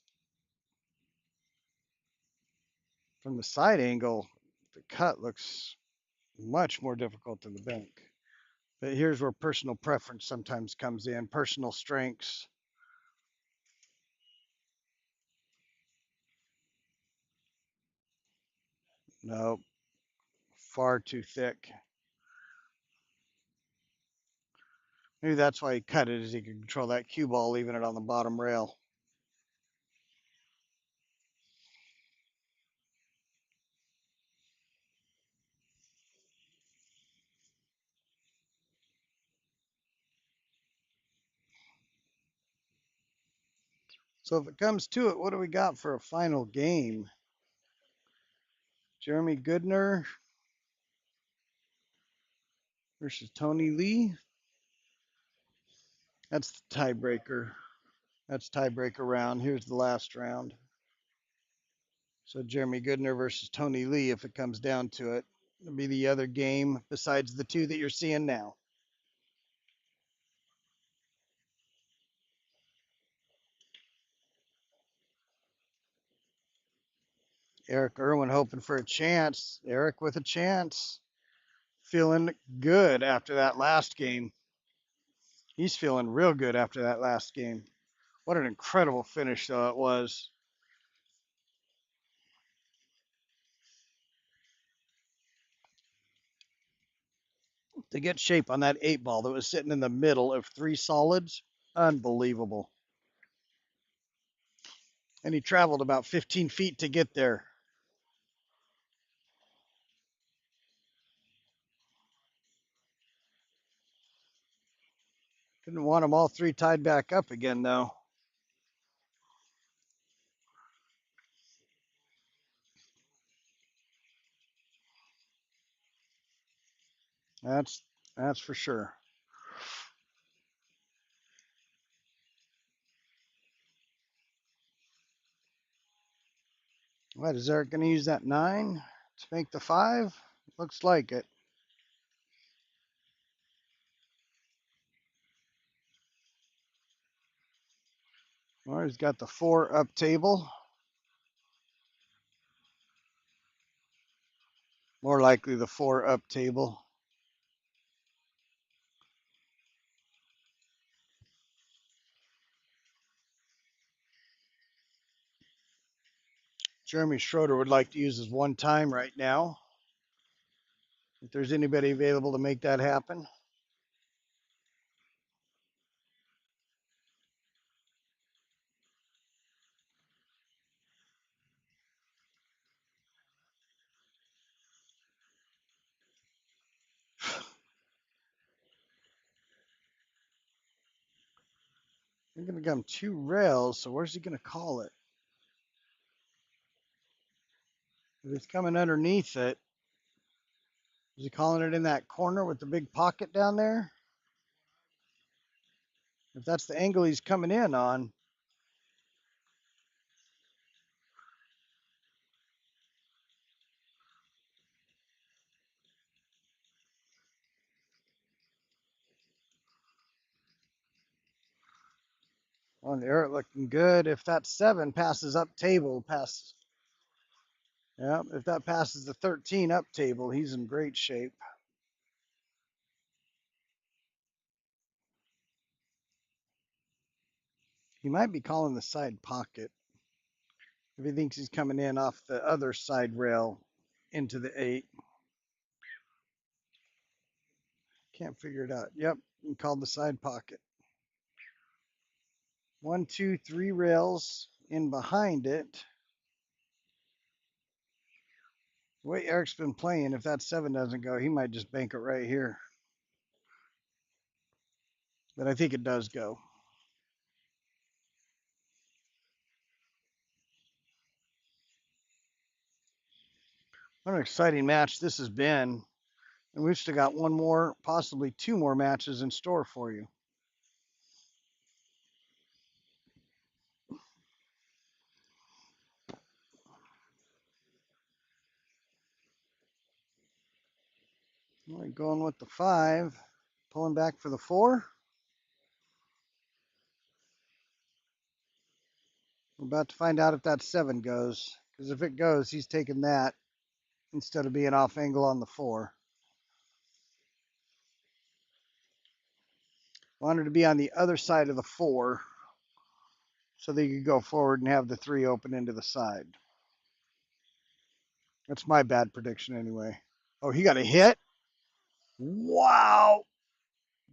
from the side angle, the cut looks much more difficult than the bank. But here's where personal preference sometimes comes in, personal strengths. Nope, far too thick. Maybe that's why he cut it, is he could control that cue ball, leaving it on the bottom rail. So if it comes to it, what do we got for a final game? Jeremy Goodner versus Tony Lee. That's the tiebreaker. That's tiebreaker round. Here's the last round. So Jeremy Goodner versus Tony Lee, if it comes down to it, it'll be the other game besides the 2 that you're seeing now. Eric Irwin hoping for a chance. Eric with a chance. Feeling good after that last game. He's feeling real good after that last game. What an incredible finish, though, it was. To get shape on that 8 ball that was sitting in the middle of 3 solids, unbelievable. And he traveled about 15 feet to get there. Didn't want them all 3 tied back up again, though. That's that's for sure. What is Eric going to use that 9 to make the 5? Looks like it. Well, he's got the 4 up table. More likely the 4 up table. Jeremy Schroeder would like to use his 1 time right now. If there's anybody available to make that happen. They're going to come 2 rails, so where's he going to call it? If he's coming underneath it, is he calling it in that corner with the big pocket down there? If that's the angle he's coming in on, on the Eric looking good. If that 7 passes up table, yeah, if that passes the 13 up table, he's in great shape. He might be calling the side pocket if he thinks he's coming in off the other side rail into the 8. Can't figure it out. Yep, he called the side pocket. 1, 2, 3 rails in behind it. The way Eric's been playing, if that 7 doesn't go, he might just bank it right here. But I think it does go. What an exciting match this has been. And we've still got one more, possibly 2 more matches in store for you. All right, going with the 5, pulling back for the 4. We're about to find out if that 7 goes. Because if it goes, he's taking that instead of being off angle on the 4. Wanted to be on the other side of the 4 so that you could go forward and have the 3 open into the side. That's my bad prediction anyway. Oh, he got a hit? Wow.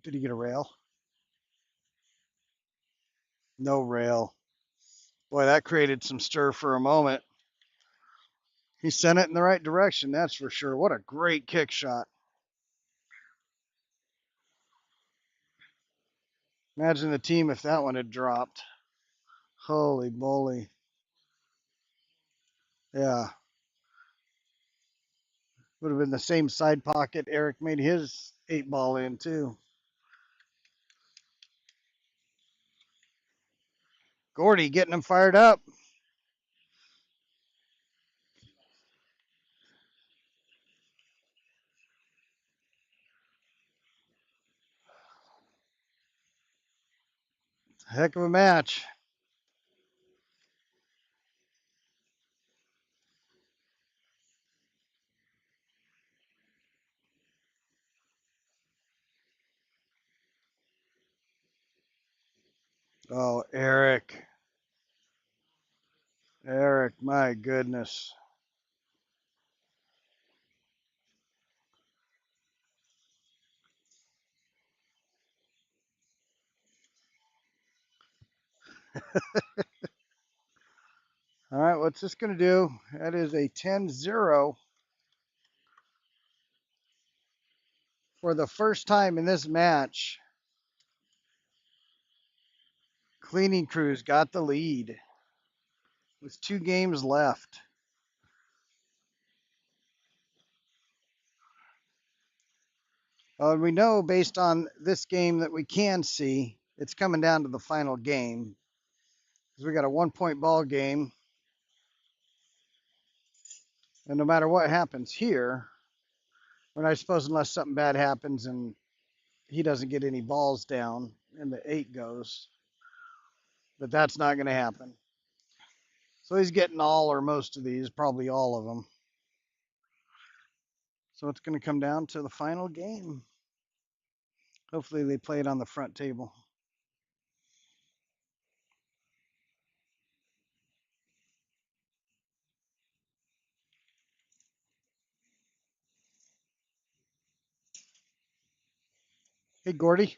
Did he get a rail? No rail. Boy, that created some stir for a moment. He sent it in the right direction, that's for sure. What a great kick shot. Imagine the team if that one had dropped. Holy moly. Yeah. Would have been the same side pocket Eric made his 8 ball in, too. Gordy getting him fired up. Heck of a match. Oh, Eric. Eric, my goodness. All right, what's this going to do? That is a 10-0 for the first time in this match. Cleaning crews got the lead with 2 games left. We know based on this game that we can see, it's coming down to the final game. Because we got a 1-point ball game. And no matter what happens here, and I suppose unless something bad happens and he doesn't get any balls down and the 8 goes, but that's not going to happen. So he's getting all or most of these, probably all of them. So it's going to come down to the final game. Hopefully they play it on the front table. Hey, Gordy.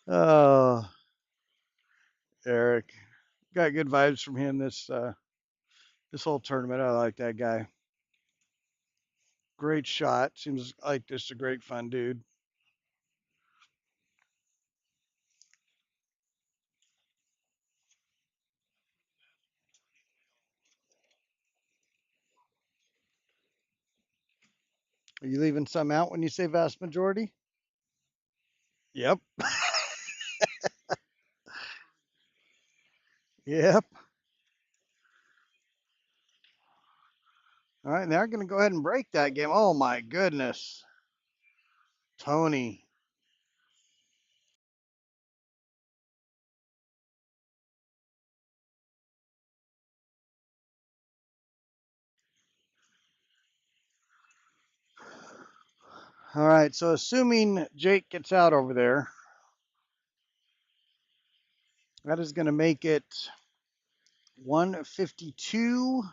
Oh, Eric. Got good vibes from him this whole tournament. I like that guy. Great shot. Seems like just a great fun dude. Are you leaving some out when you say vast majority? Yep. Yep. All right, now I'm going to go ahead and break that game. Oh my goodness. Tony. All right, so assuming Jake gets out over there, that is going to make it 152.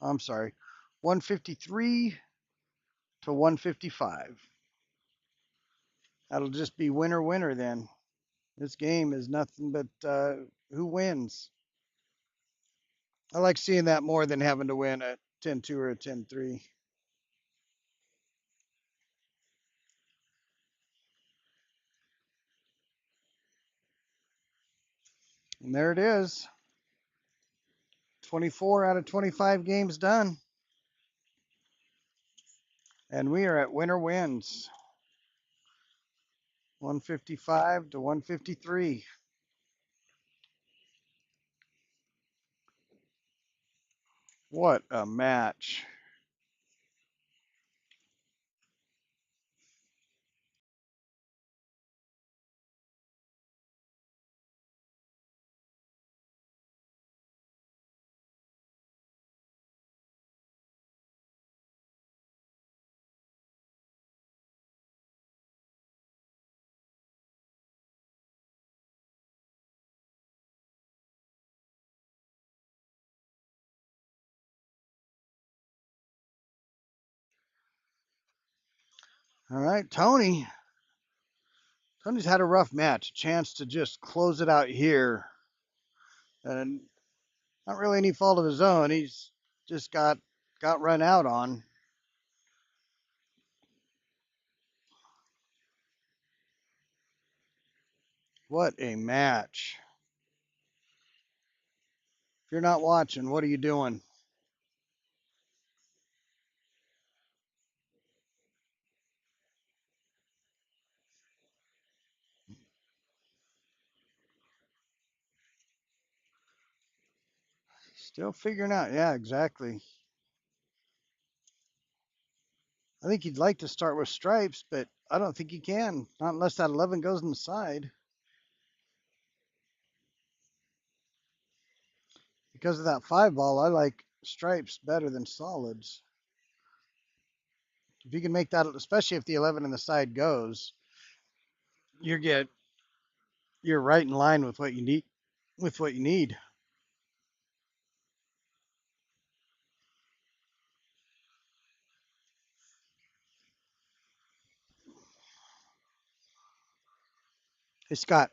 I'm sorry, 153 to 155. That'll just be winner winner then. This game is nothing but who wins. I like seeing that more than having to win a 10-2 or a 10-3. And there it is. 24 out of 25 games done. And we are at winner wins. 155 to 153. What a match. All right, Tony. Tony's had a rough match. A chance to just close it out here. And not really any fault of his own. He's just got run out on. What a match. If you're not watching, what are you doing? Still figuring out. Yeah, exactly. I think he'd like to start with stripes, but I don't think he can. Not unless that 11 goes in the side. Because of that 5 ball, I like stripes better than solids. If you can make that, especially if the 11 in the side goes, you get you're right in line with what you need. With what you need. Hey Scott,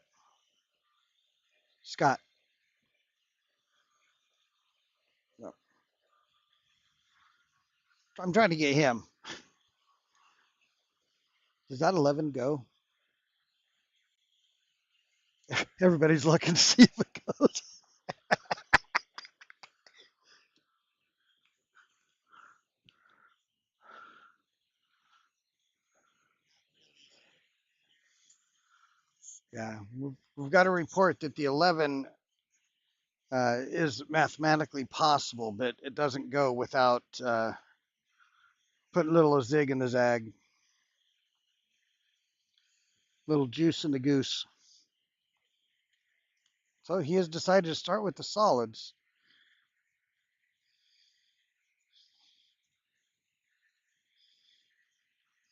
Scott, I'm trying to get him. Does that 11 go? Everybody's looking to see if it goes. Yeah, we've got to report that the 11 is mathematically possible, but it doesn't go without putting a little zig in the zag, little juice in the goose. So he has decided to start with the solids.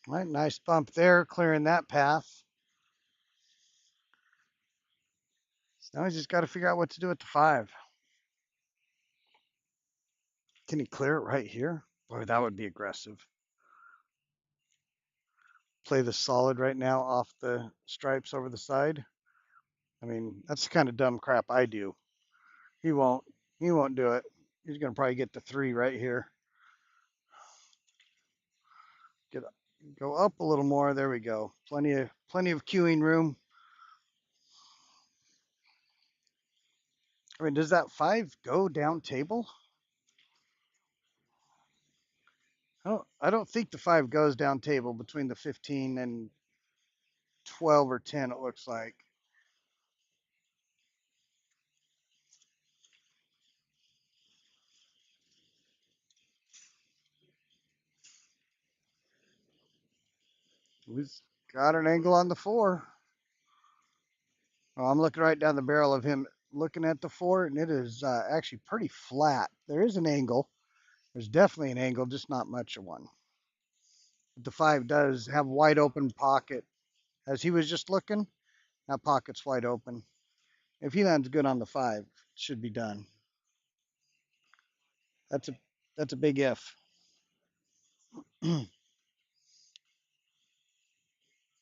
All right, nice bump there, clearing that path. So now he's just got to figure out what to do with the 5. Can he clear it right here? Boy, that would be aggressive. Play the solid right now off the stripes over the side. I mean, that's the kind of dumb crap I do. He won't. He won't do it. He's gonna probably get the 3 right here. Get up, go up a little more. There we go. Plenty of queuing room. I mean, does that 5 go down table? I don't think the 5 goes down table between the 15 and 12 or 10, it looks like. He's got an angle on the 4. Well, I'm looking right down the barrel of him looking at the 4, and it is actually pretty flat. There is an angle. There's definitely an angle, just not much of one. But the 5 does have wide open pocket. As he was just looking, that pocket's wide open. If he lands good on the 5, it should be done. That's a that's a big if.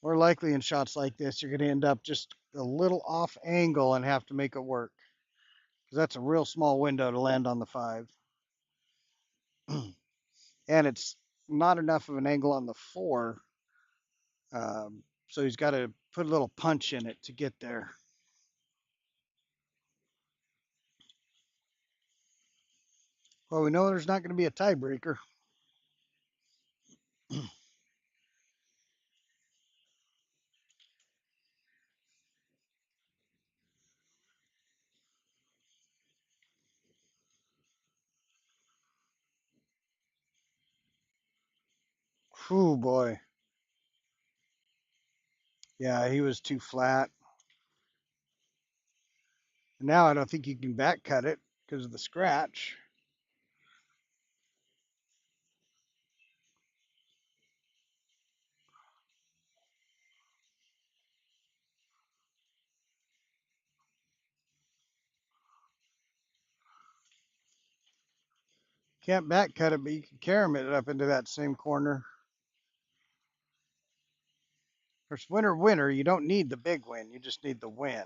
More likely in shots like this, you're going to end up just a little off angle and have to make it work. Because that's a real small window to land on the 5. And it's not enough of an angle on the 4. So he's got to put a little punch in it to get there. Well, we know there's not going to be a tiebreaker. Oh boy. Yeah, he was too flat. Now I don't think you can back cut it because of the scratch. Can't back cut it, but you can carom it up into that same corner. Of course, winner, you don't need the big win. You just need the win.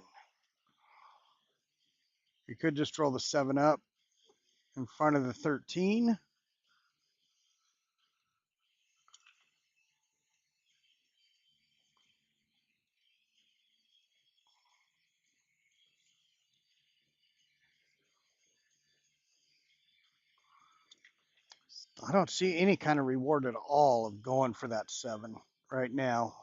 You could just roll the 7 up in front of the 13. I don't see any kind of reward at all of going for that 7 right now.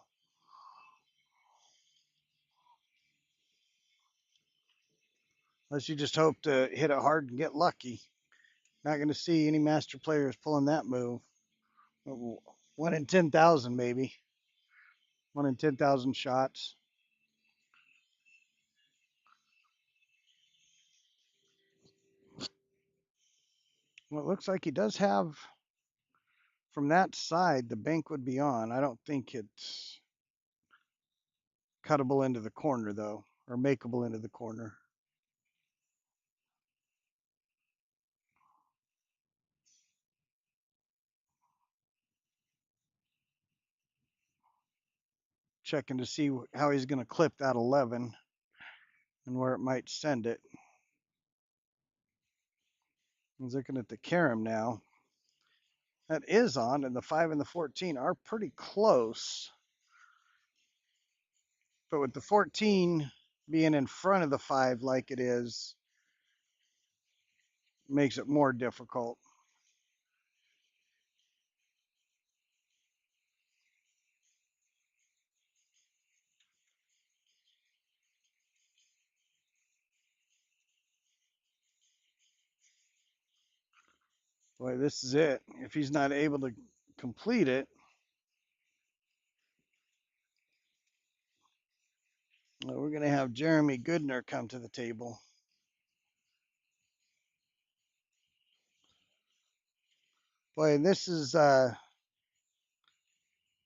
Unless you just hope to hit it hard and get lucky. Not going to see any master players pulling that move. 1 in 10,000 maybe. 1 in 10,000 shots. Well, it looks like he does have, from that side, the bank would be on. I don't think it's cuttable into the corner, though, or makeable into the corner. Checking to see how he's going to clip that 11 and where it might send it. He's looking at the carom now. That is on, and the 5 and the 14 are pretty close. But with the 14 being in front of the 5 like it is, makes it more difficult. Boy, this is it. If he's not able to complete it, we're going to have Jeremy Goodner come to the table. Boy, this is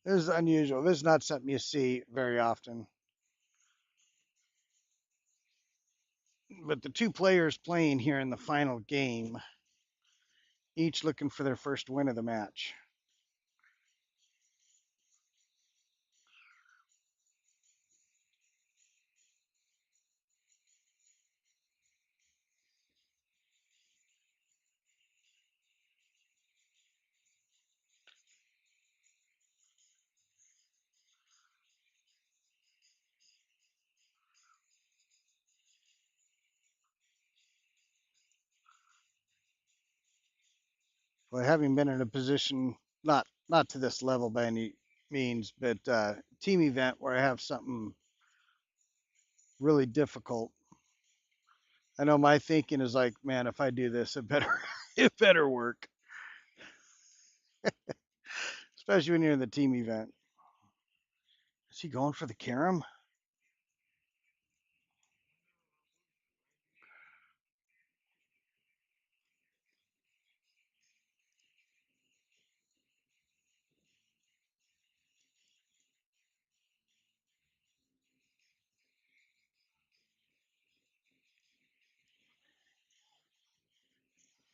unusual. This is not something you see very often. But the two players playing here in the final game, each looking for their first win of the match. Well, having been in a position not to this level by any means, but team event where I have something really difficult. I know my thinking is like, man, if I do this, it better it better work, especially when you're in the team event. Is he going for the carom?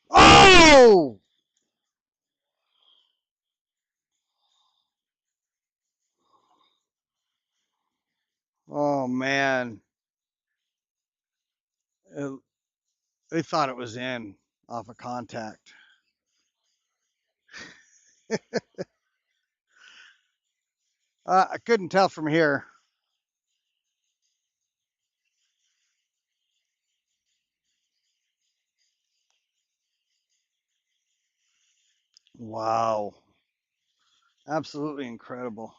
Oh! Oh man, Uh, they thought it was in off of contact. I couldn't tell from here. Wow, absolutely incredible.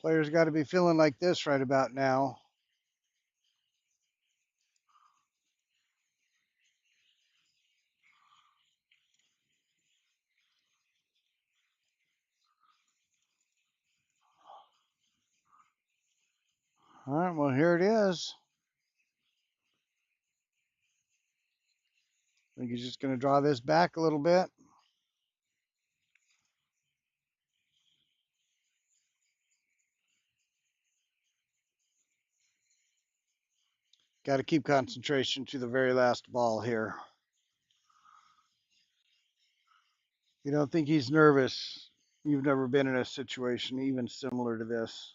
Players got to be feeling like this right about now. All right, well here it is. I think he's just going to draw this back a little bit. Got to keep concentration to the very last ball here. You don't think he's nervous? You've never been in a situation even similar to this.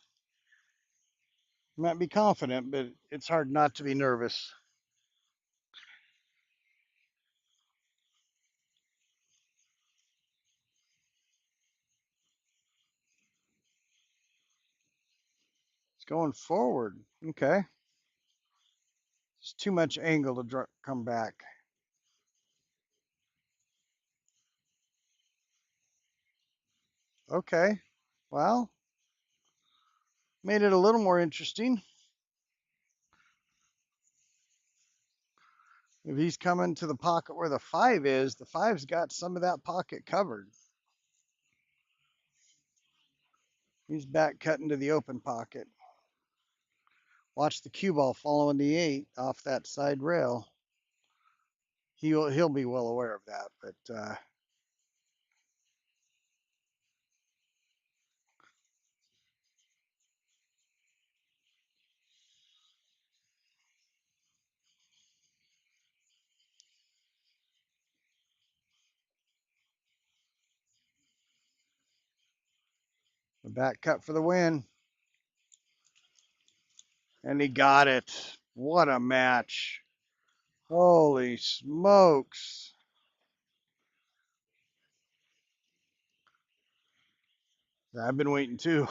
You might be confident, but it's hard not to be nervous. It's going forward. Okay. It's too much angle to come back. Okay. Well, made it a little more interesting. If he's coming to the pocket where the five is, the five's got some of that pocket covered. He's back cutting to the open pocket. Watch the cue ball following the eight off that side rail. He'll be well aware of that, but the back cut for the win, and he got it. What a match! Holy smokes! I've been waiting too.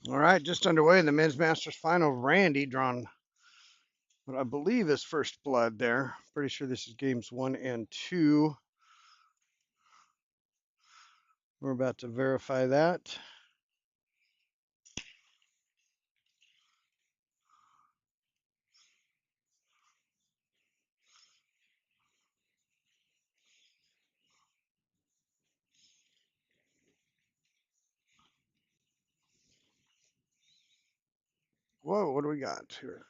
All right, just underway in the men's masters final. Randy drawn what I believe is first blood there. Pretty sure this is games 1 and 2. We're about to verify that. Whoa, what do we got here?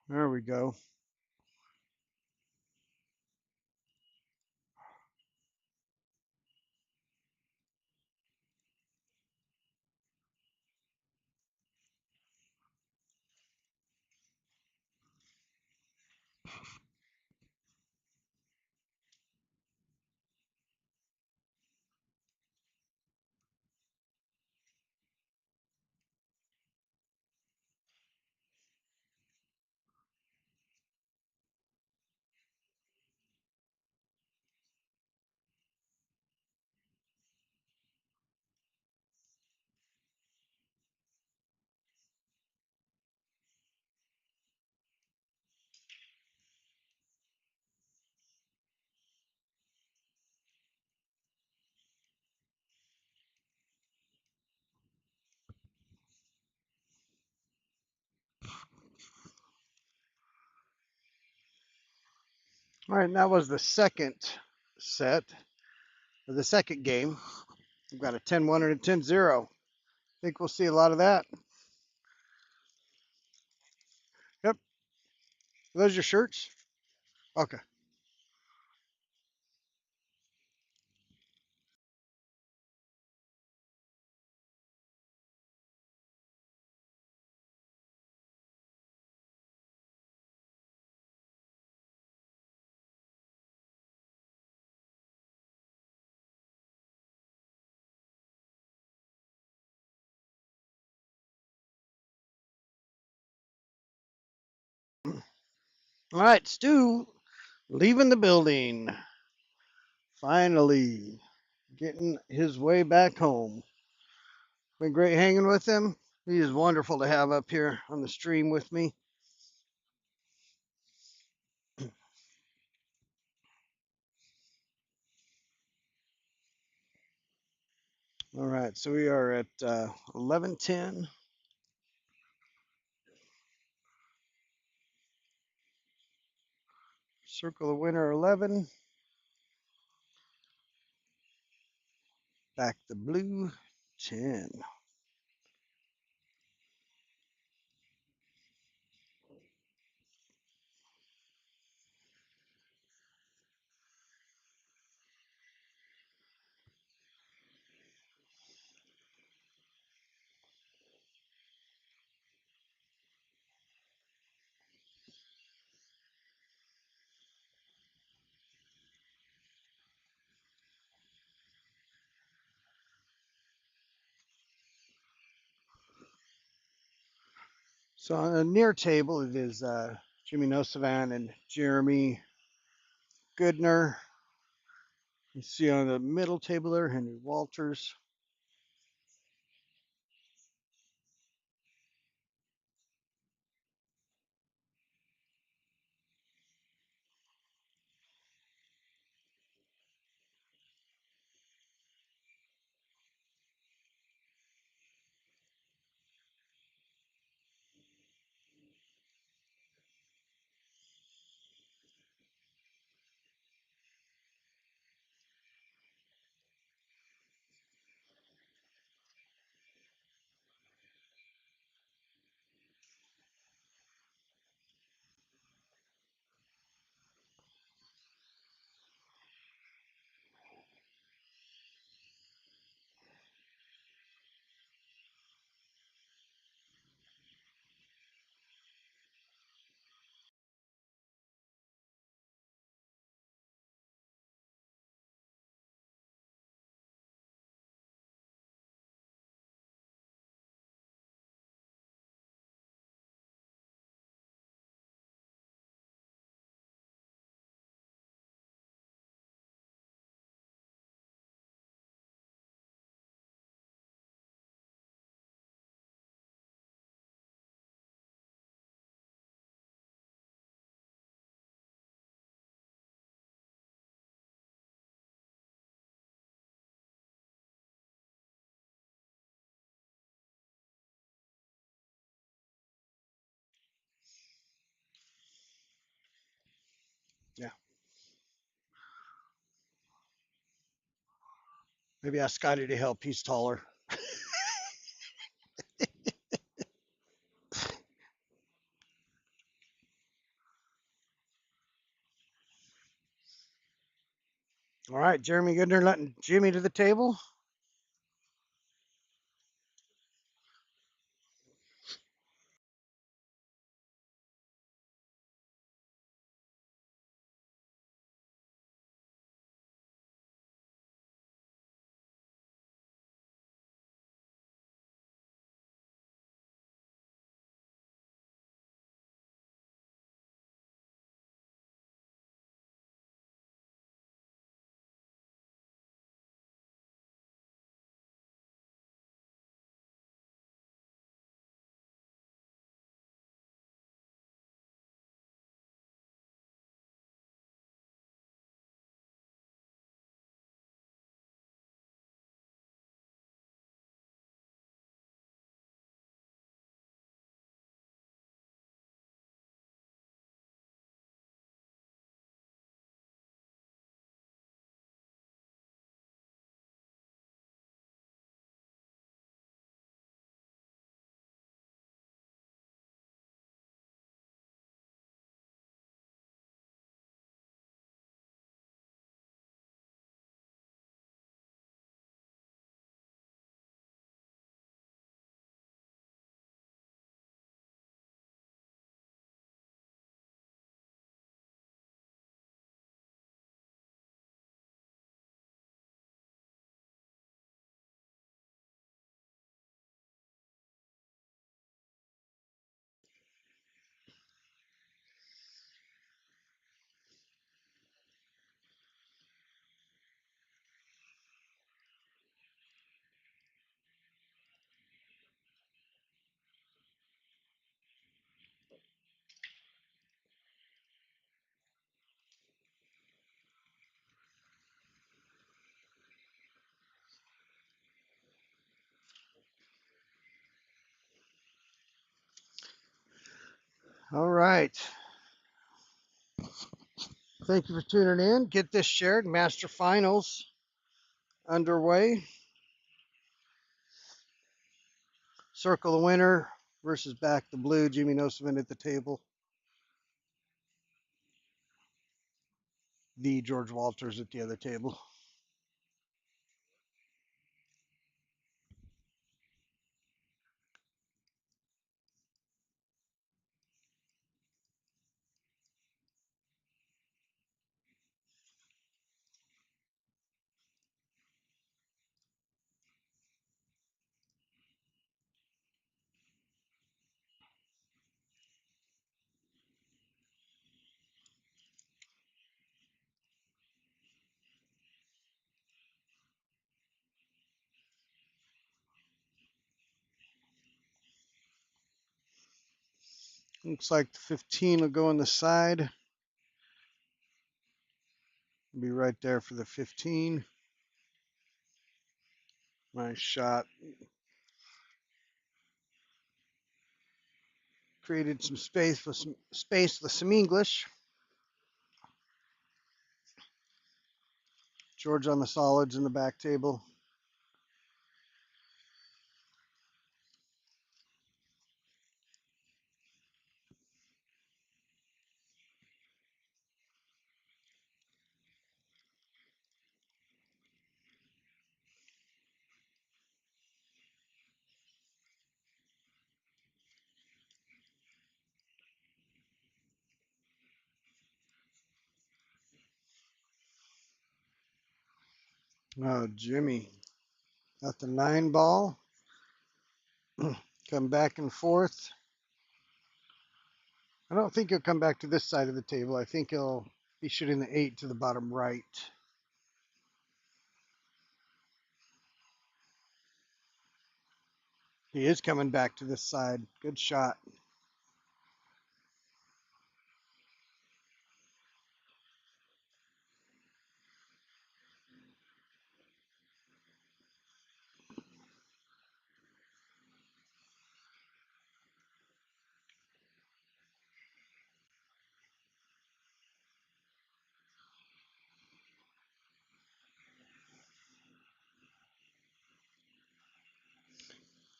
There we go. All right, and that was the second set, or the second game. We've got a 10-1 and a 10-0. Think we'll see a lot of that. Yep. Are those your shirts? Okay. All right, Stu leaving the building. Finally getting his way back home. Been great hanging with him. He is wonderful to have up here on the stream with me. All right, so we are at 11:10. Circle the winner 11. Back the blue 10. So on the near table, it is Jimmy Nosavan and Jeremy Goodner. You see on the middle table there, Henry Walters. Yeah. Maybe ask Scotty to help. He's taller. All right, Jeremy Goodner letting Jimmy to the table. All right. Thank you for tuning in. Get this shared. Master Finals underway. Circle the winner versus back the blue. Jimmy Nosovin at the table. The George Walters at the other table. Looks like the 15 will go on the side. Be right there for the 15. Nice shot. Created some space with some English. George on the solids in the back table. Oh, Jimmy got the 9 ball. Come back and forth. I don't think he'll come back to this side of the table. I think he'll be shooting the 8 to the bottom right. He is coming back to this side. Good shot.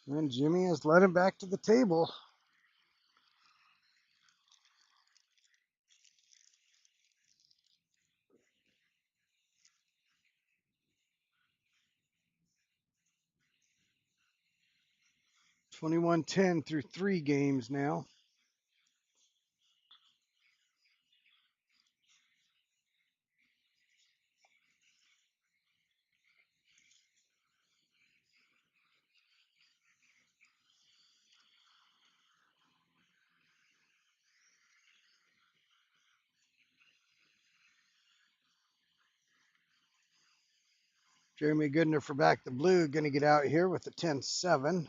And Jimmy has led him back to the table. $21-10 through 3 games now. Jeremy Goodner for back the blue, going to get out here with the 10-7.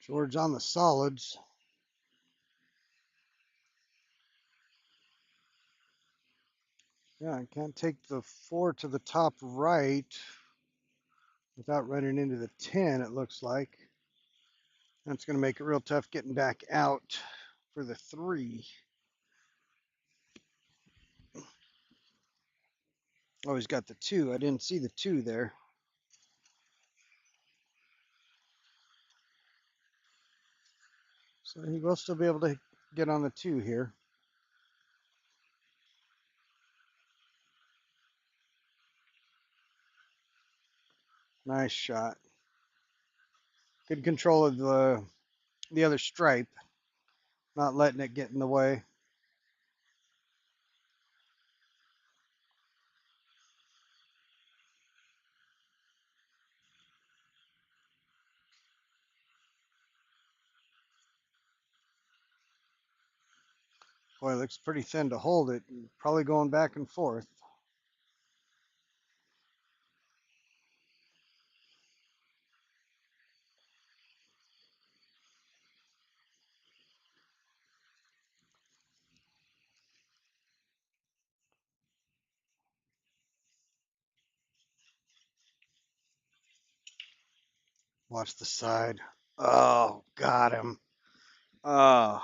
George on the solids. Yeah, I can't take the 4 to the top right without running into the 10, it looks like. That's going to make it real tough getting back out for the 3. Oh, he's got the 2. I didn't see the 2 there. So he will still be able to get on the 2 here. Nice shot. Good control of the other stripe, not letting it get in the way. Boy, it looks pretty thin to hold it. Probably going back and forth. Watch the side. Oh, got him. Oh,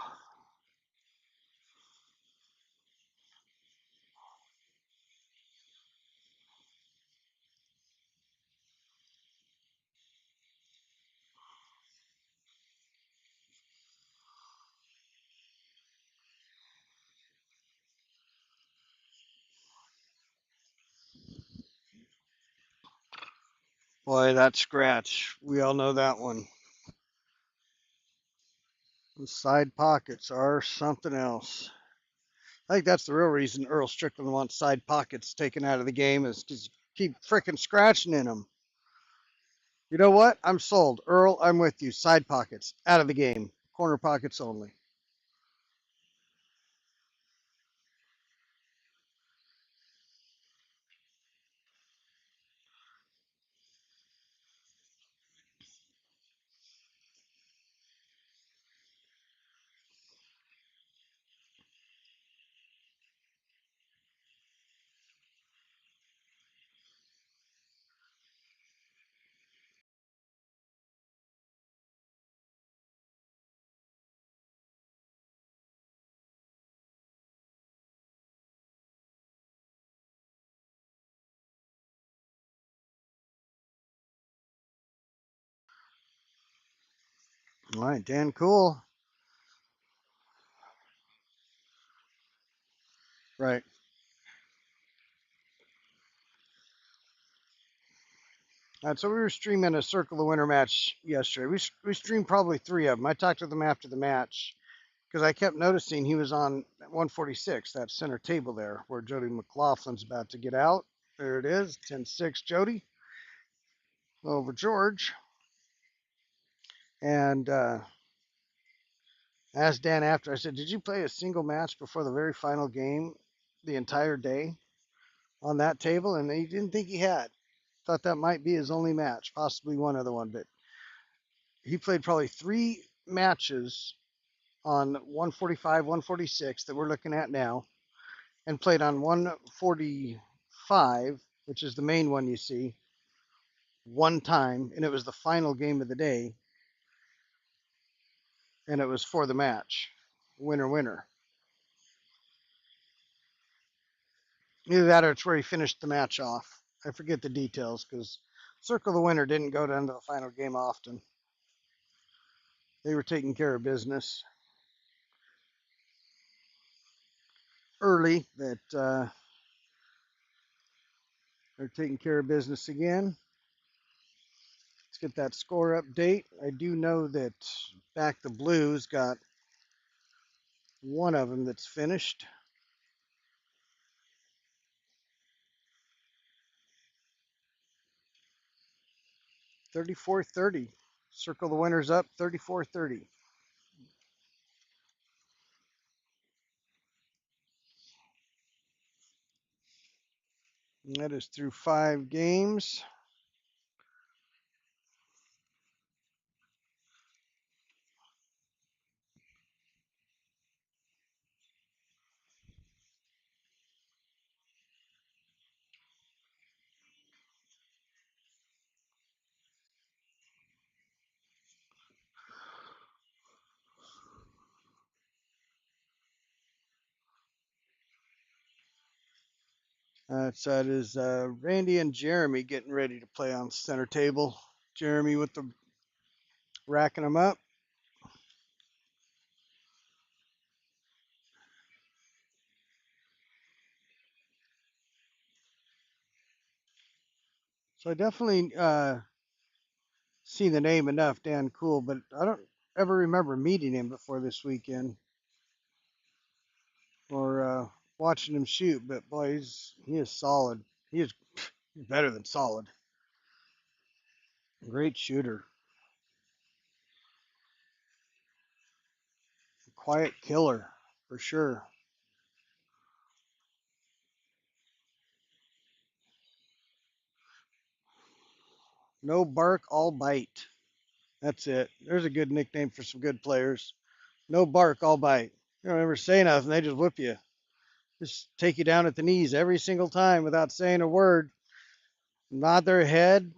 boy, that scratch. We all know that one. The side pockets are something else. I think that's the real reason Earl Strickland wants side pockets taken out of the game is because you keep freaking scratching in them. You know what? I'm sold. Earl, I'm with you. Side pockets out of the game. Corner pockets only. All right, Dan, cool. Right. So we were streaming a Circle the Winner match yesterday. We streamed probably 3 of them. I talked to them after the match because I kept noticing he was on 146, that center table there, where Jody McLaughlin's about to get out. There it is, 10-6 Jody over George. And asked Dan after, I said, did you play a single match before the very final game the entire day on that table? And he didn't think he had. Thought that might be his only match, possibly one other one, but he played probably 3 matches on 145, 146 that we're looking at now, and played on 145, which is the main one you see, one time, and it was the final game of the day, and it was for the match, winner, winner. Either that or it's where he finished the match off. I forget the details because Circle the Winner didn't go down to the final game often. They were taking care of business early. They're taking care of business again. Let's get that score update. I do know that Back the Blues got one of them that's finished. 34-30. Circle the Winners up 34-30. And that is through 5 games. So it is Randy and Jeremy getting ready to play on center table. Jeremy with the racking them up. So I definitely seen the name enough, Dan Cool, but I don't ever remember meeting him before this weekend or watching him shoot. But boy, he is solid. He is better than solid. Great shooter. Quiet killer for sure. No bark, all bite. That's it. There's a good nickname for some good players. No bark, all bite. You don't ever say nothing, they just whip you. Just take you down at the knees every single time without saying a word. Nod their head,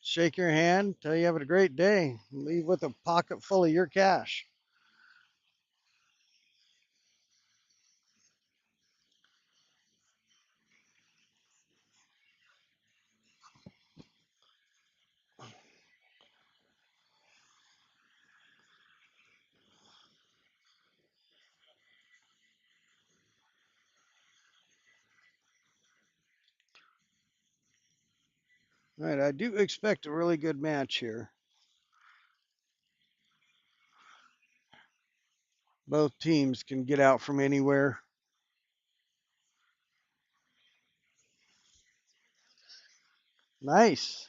shake your hand, tell you having a great day, and leave with a pocket full of your cash. All right, I do expect a really good match here. Both teams can get out from anywhere. Nice.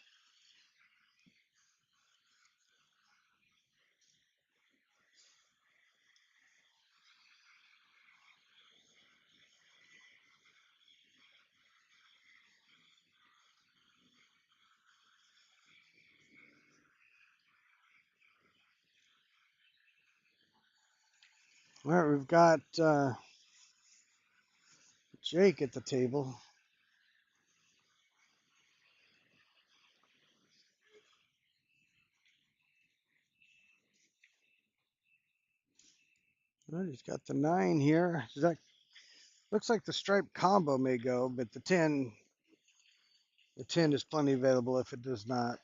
All right, we've got Jake at the table. All right, he's got the 9 here. That looks like the stripe combo may go, but the 10 is plenty available if it does not.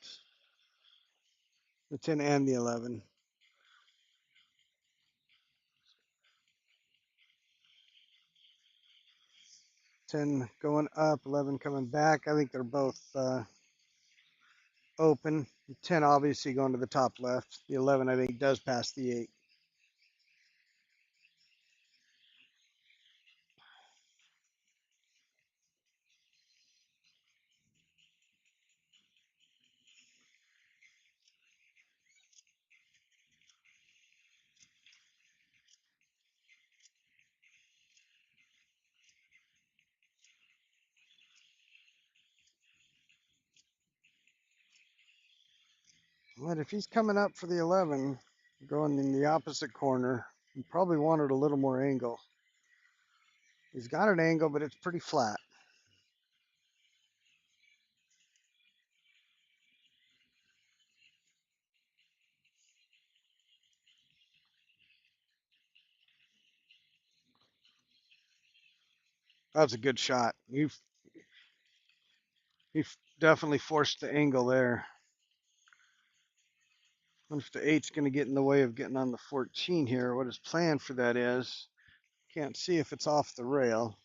The 10 and the 11. 10 going up, 11 coming back. I think they're both open. The 10 obviously going to the top left. The 11 I think does pass the 8. But if he's coming up for the 11, going in the opposite corner, he probably wanted a little more angle. He's got an angle, but it's pretty flat. That's a good shot. He definitely forced the angle there. What if the 8's going to get in the way of getting on the 14 here? What his plan for that is? Can't see if it's off the rail.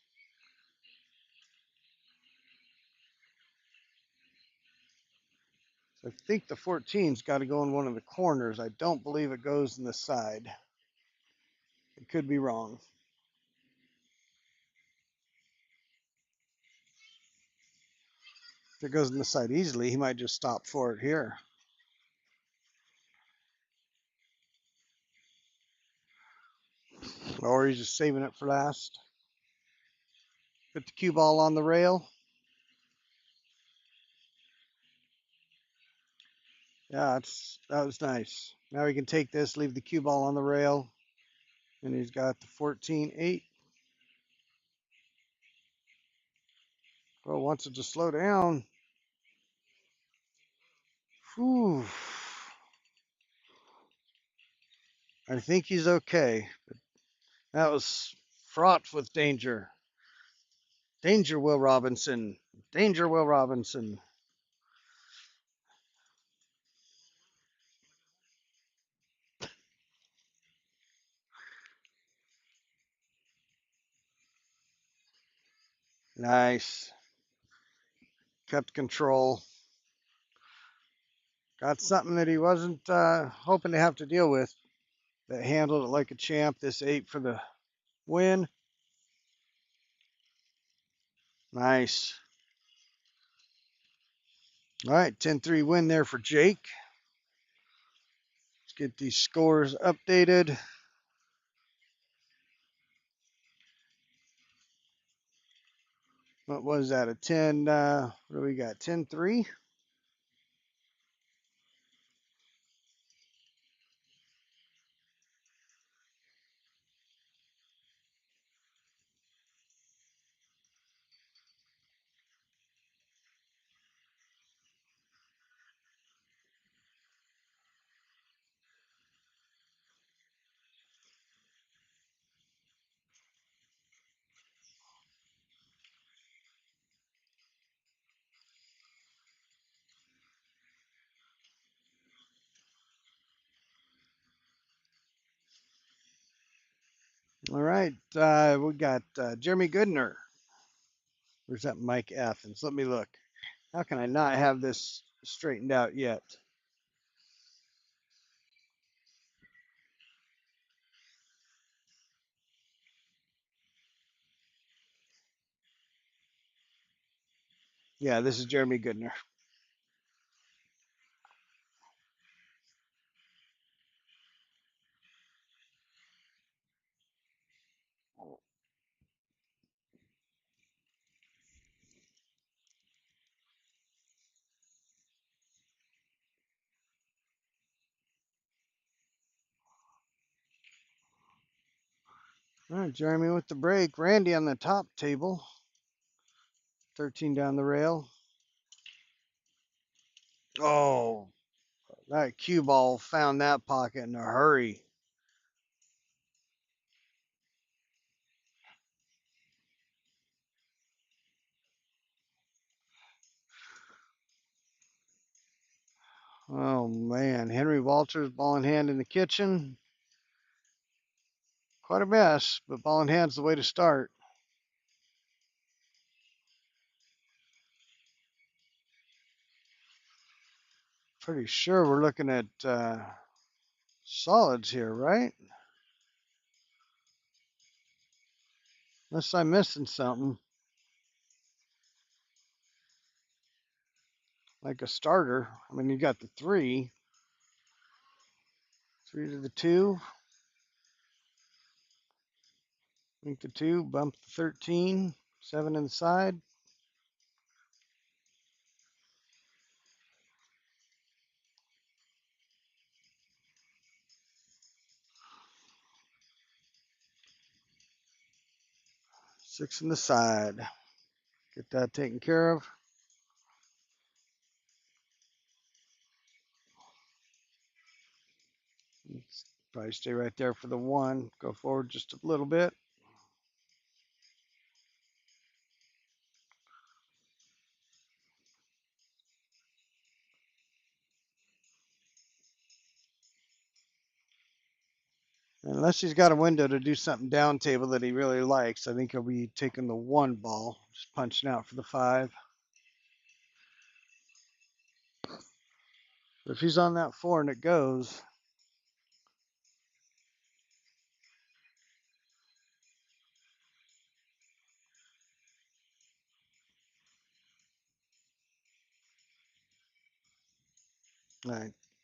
So I think the 14's got to go in one of the corners. I don't believe it goes in the side. It could be wrong. If it goes in the side easily, he might just stop for it here. Or he's just saving it for last. Put the cue ball on the rail. Yeah, that was nice. Now he can take this, leave the cue ball on the rail, and he's got the 14-8. Well, wants it to slow down. Whew. I think he's okay. That was fraught with danger. Danger, Will Robinson. Danger, Will Robinson. Nice. Kept control. Got something that he wasn't hoping to have to deal with. That handled it like a champ. This 8 for the win. Nice. All right, 10-3 win there for Jake. Let's get these scores updated. What was that? A 10, what do we got? 10-3? All right, we got Jeremy Goodner. Where's that Mike Athens? Let me look. How can I not have this straightened out yet? Yeah, this is Jeremy Goodner. All right, Jeremy with the break. Randy on the top table. 13 down the rail. Oh, that cue ball found that pocket in a hurry. Oh man, Henry Walters, ball in hand in the kitchen. Quite a mess, but ball in hand's the way to start. Pretty sure we're looking at solids here, right? Unless I'm missing something, like a starter. I mean, you got the 3, 3 to the 2. Link the 2, bump the 13, 7 inside. 6 in the side. Get that taken care of. Probably stay right there for the 1. Go forward just a little bit. Unless he's got a window to do something down table that he really likes, I think he'll be taking the 1 ball, just punching out for the 5. But if he's on that 4 and it goes,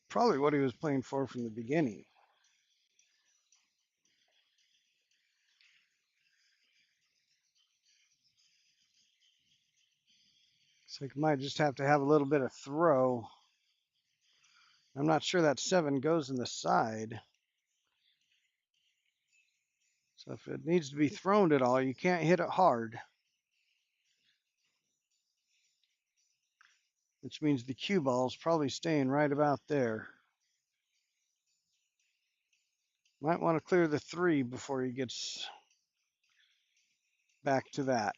probably what he was playing for from the beginning. So he might just have to have a little bit of throw. I'm not sure that 7 goes in the side. So if it needs to be thrown at all, you can't hit it hard, which means the cue ball is probably staying right about there. Might want to clear the 3 before he gets back to that.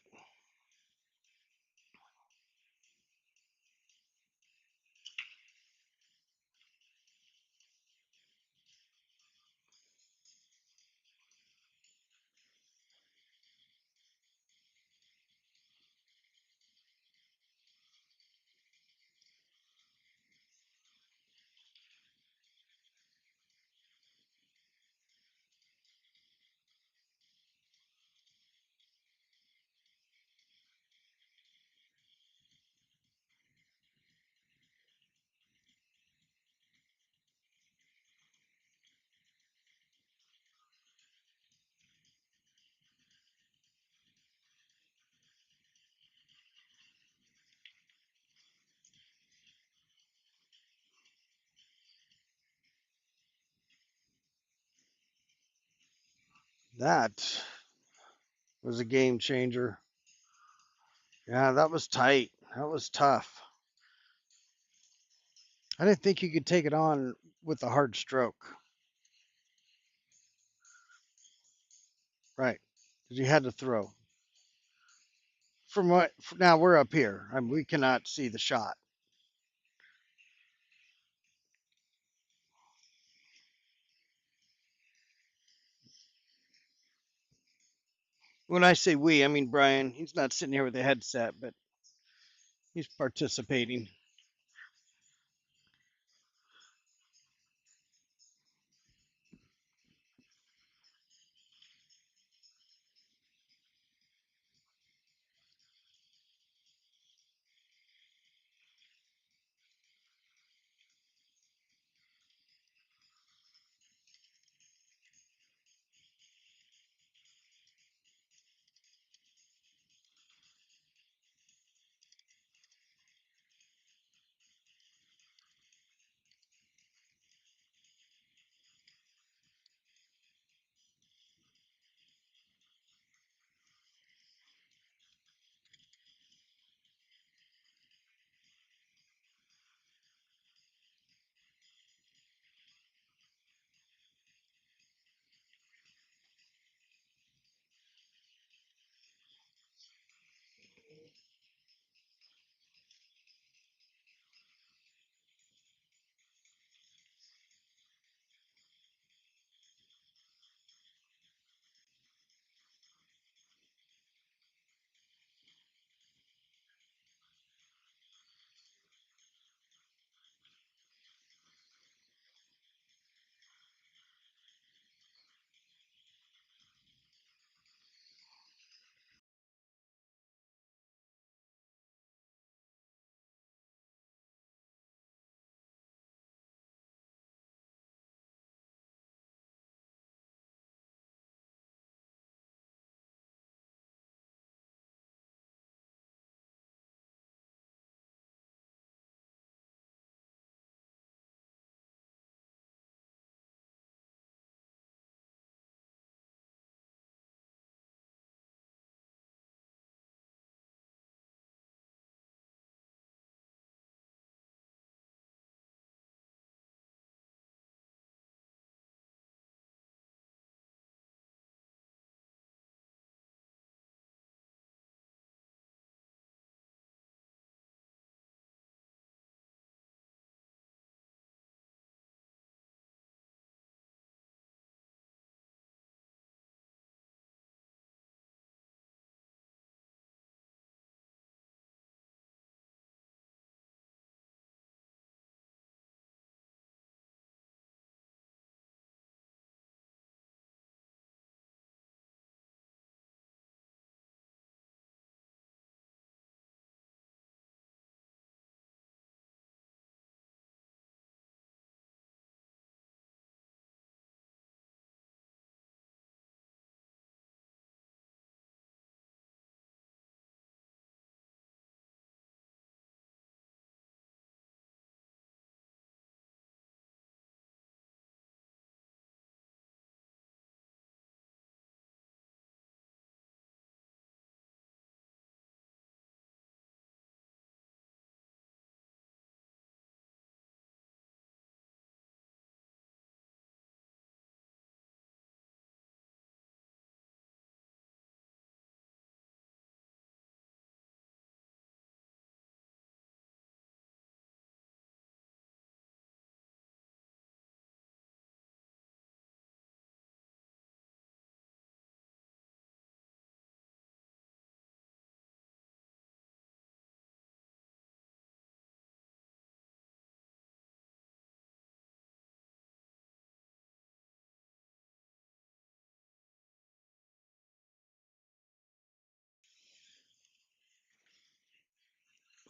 That was a game changer. Yeah, that was tight. That was tough. I didn't think you could take it on with a hard stroke. Right. Because you had to throw. From what now we're up here. I mean, we cannot see the shot. When I say we, I mean Brian. He's not sitting here with a headset, but he's participating.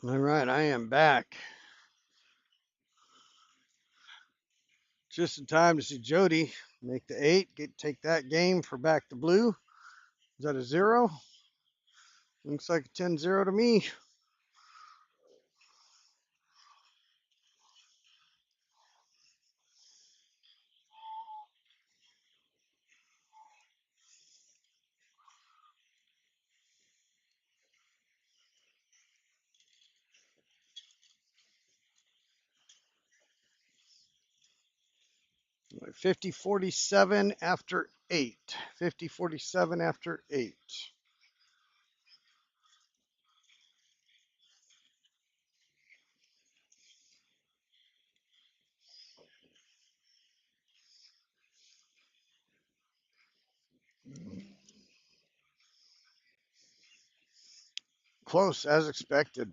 All right, I am back. Just in time to see Jody make the 8, take that game for back to blue. Is that a 0? Looks like a 10-0 to me. Like 50-47 after 8. 50-47 after 8. Close as expected.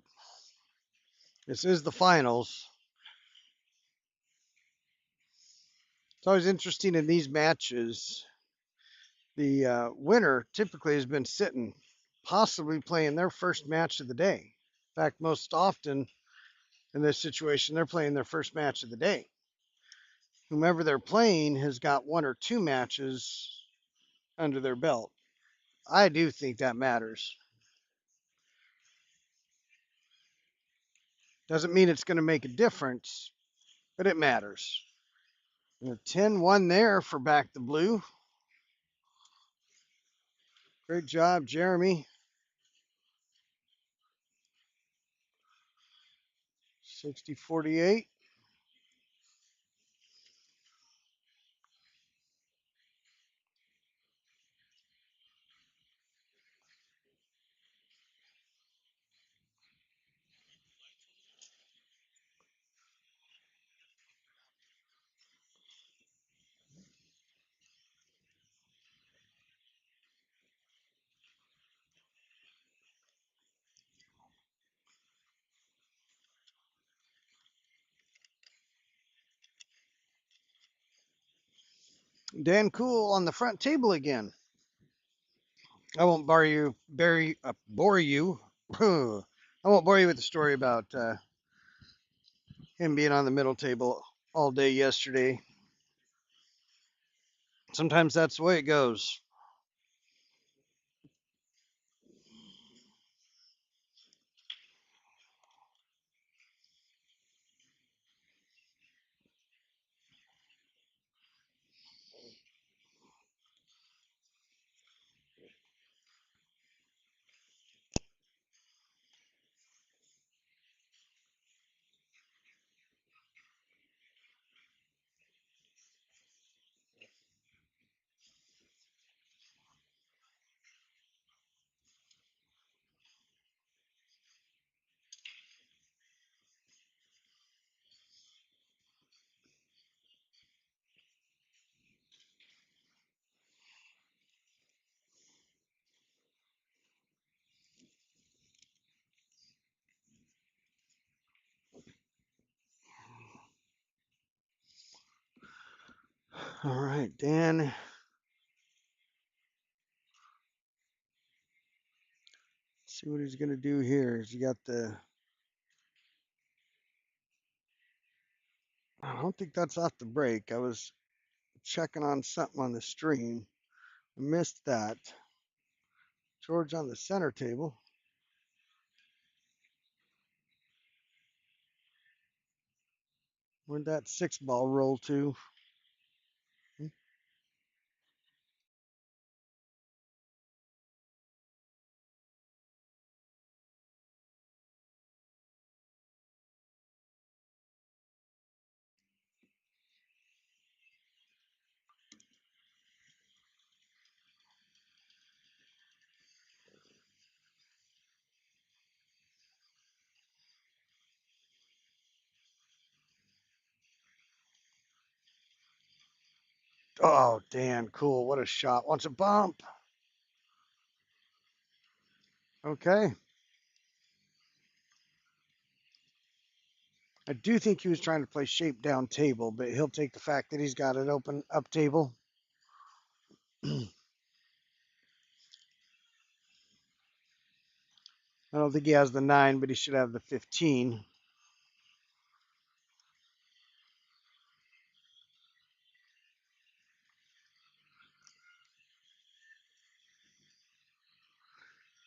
This is the finals. It's always interesting in these matches. The winner typically has been sitting, possibly playing their first match of the day. In fact, most often in this situation, they're playing their first match of the day. Whomever they're playing has got 1 or 2 matches under their belt. I do think that matters. Doesn't mean it's going to make a difference, but it matters. 10-1 there for back to blue. Great job, Jeremy. 60-48. Dan Cool on the front table again. I won't bore you. Bore you. I won't bore you with the story about him being on the middle table all day yesterday. Sometimes that's the way it goes. All right, Dan. Let's see what he's going to do here. He's got the. I don't think that's off the break. I was checking on something on the stream. I missed that. George on the center table. Where'd that 6 ball roll to? Oh, Dan, cool. What a shot. Wants a bump. Okay. I do think he was trying to play shape down table, but he'll take the fact that he's got it open up table. I don't think he has the 9, but he should have the 15.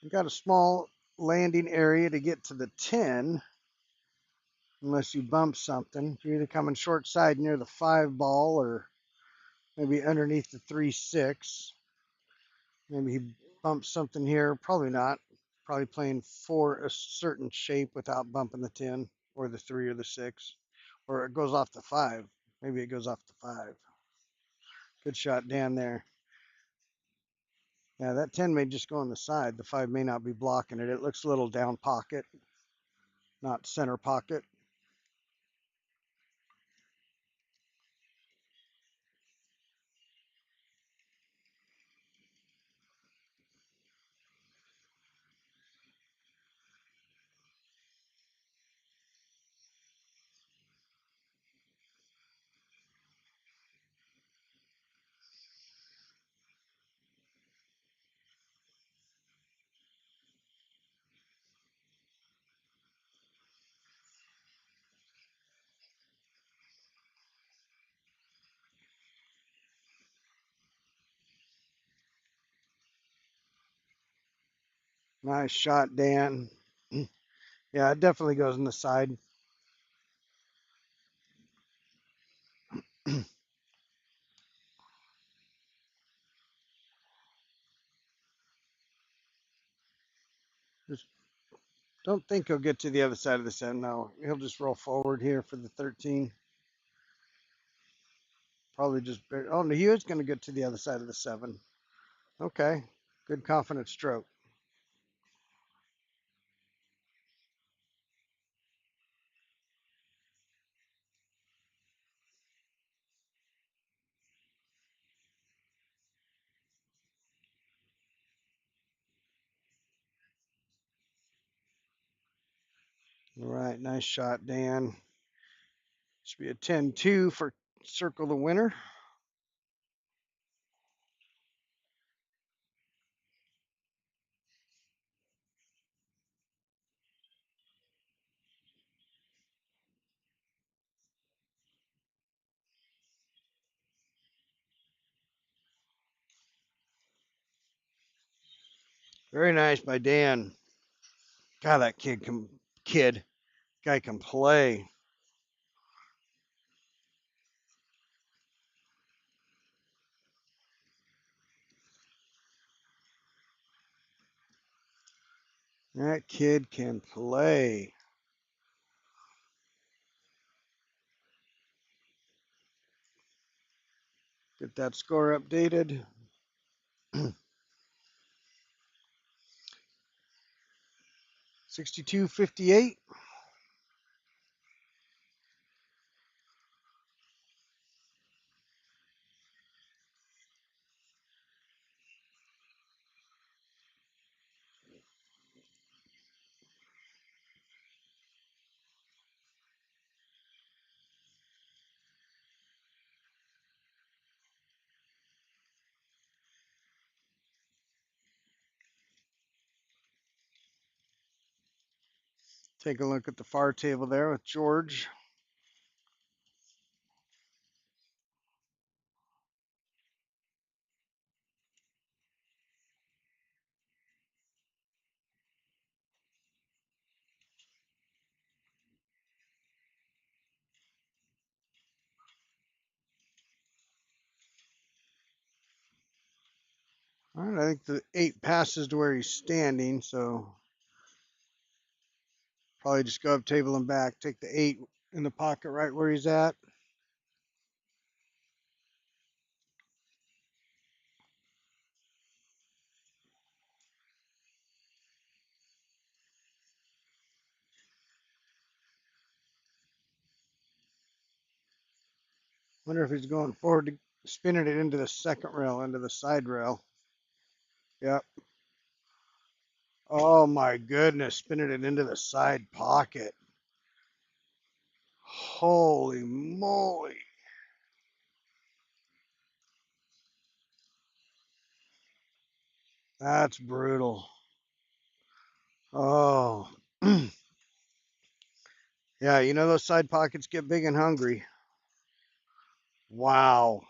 You got a small landing area to get to the 10, unless you bump something. You're either coming short side near the 5 ball or maybe underneath the 3-6. Maybe he bumps something here. Probably not. Probably playing for a certain shape without bumping the 10 or the 3 or the 6. Or it goes off the 5. Maybe it goes off the 5. Good shot, Dan, there. Yeah, that 10 may just go on the side. The 5 may not be blocking it. It looks a little down pocket, not center pocket. Nice shot, Dan. Yeah, it definitely goes on the side. Just don't think he'll get to the other side of the 7. No, he'll just roll forward here for the 13. Probably just, oh, no, he is going to get to the other side of the 7. Okay, good confident stroke. All right, nice shot, Dan. Should be a 10-2 for circle the winner. Very nice by Dan. God, that guy can play. That kid can play. Get that score updated. 62-58. Take a look at the far table there with George. All right, I think the 8 passes to where he's standing, so probably just go up table and back. Take the 8 in the pocket right where he's at. Wonder if he's going forward to spinning it into the second rail, into the side rail. Yep. Oh my goodness, spinning it into the side pocket. Holy moly. That's brutal. Oh, yeah, you know those side pockets get big and hungry. Wow.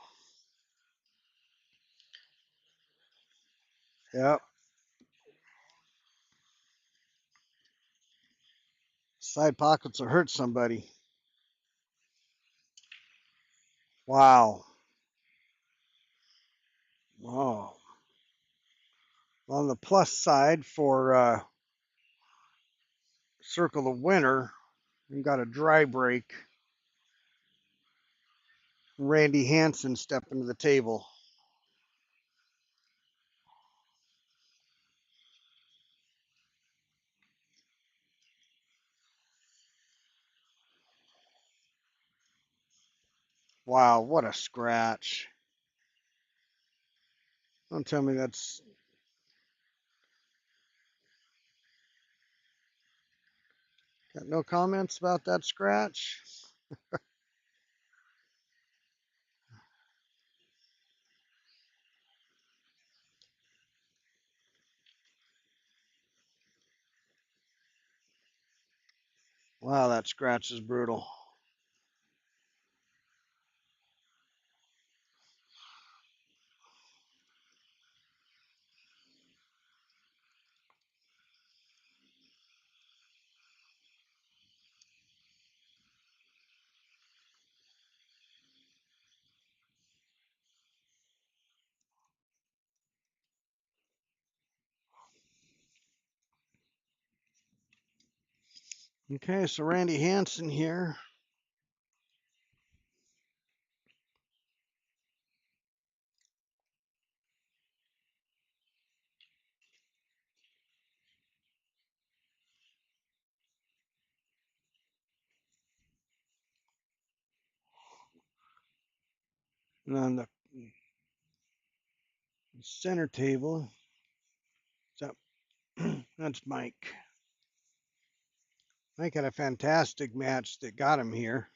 Yep. Side pockets will hurt somebody. Wow. Oh. On the plus side for Circle the Winner, we got a dry break. Randy Hansen stepping to the table. Wow, what a scratch. Don't tell me that's got no comments about that scratch. Wow, that scratch is brutal. Okay, so Randy Hansen here. And on the center table, so that's Mike. Mike had a fantastic match that got him here.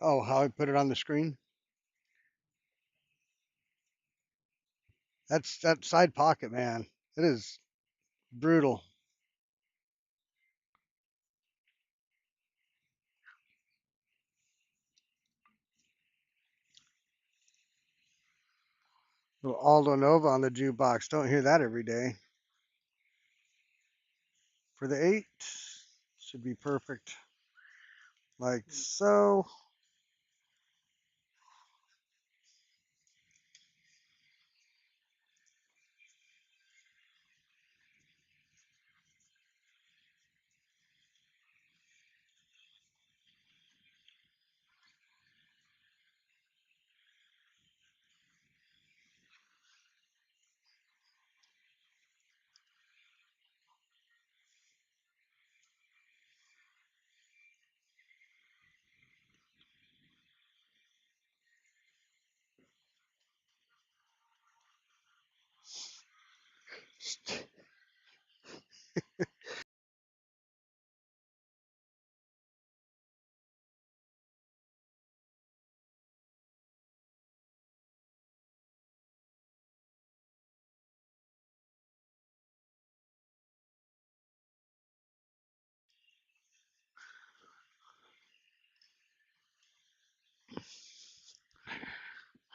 Oh, how I put it on the screen? That's that side pocket, man. It is brutal. Little Aldo Nova on the jukebox. Don't hear that every day. For the 8, should be perfect. Like so.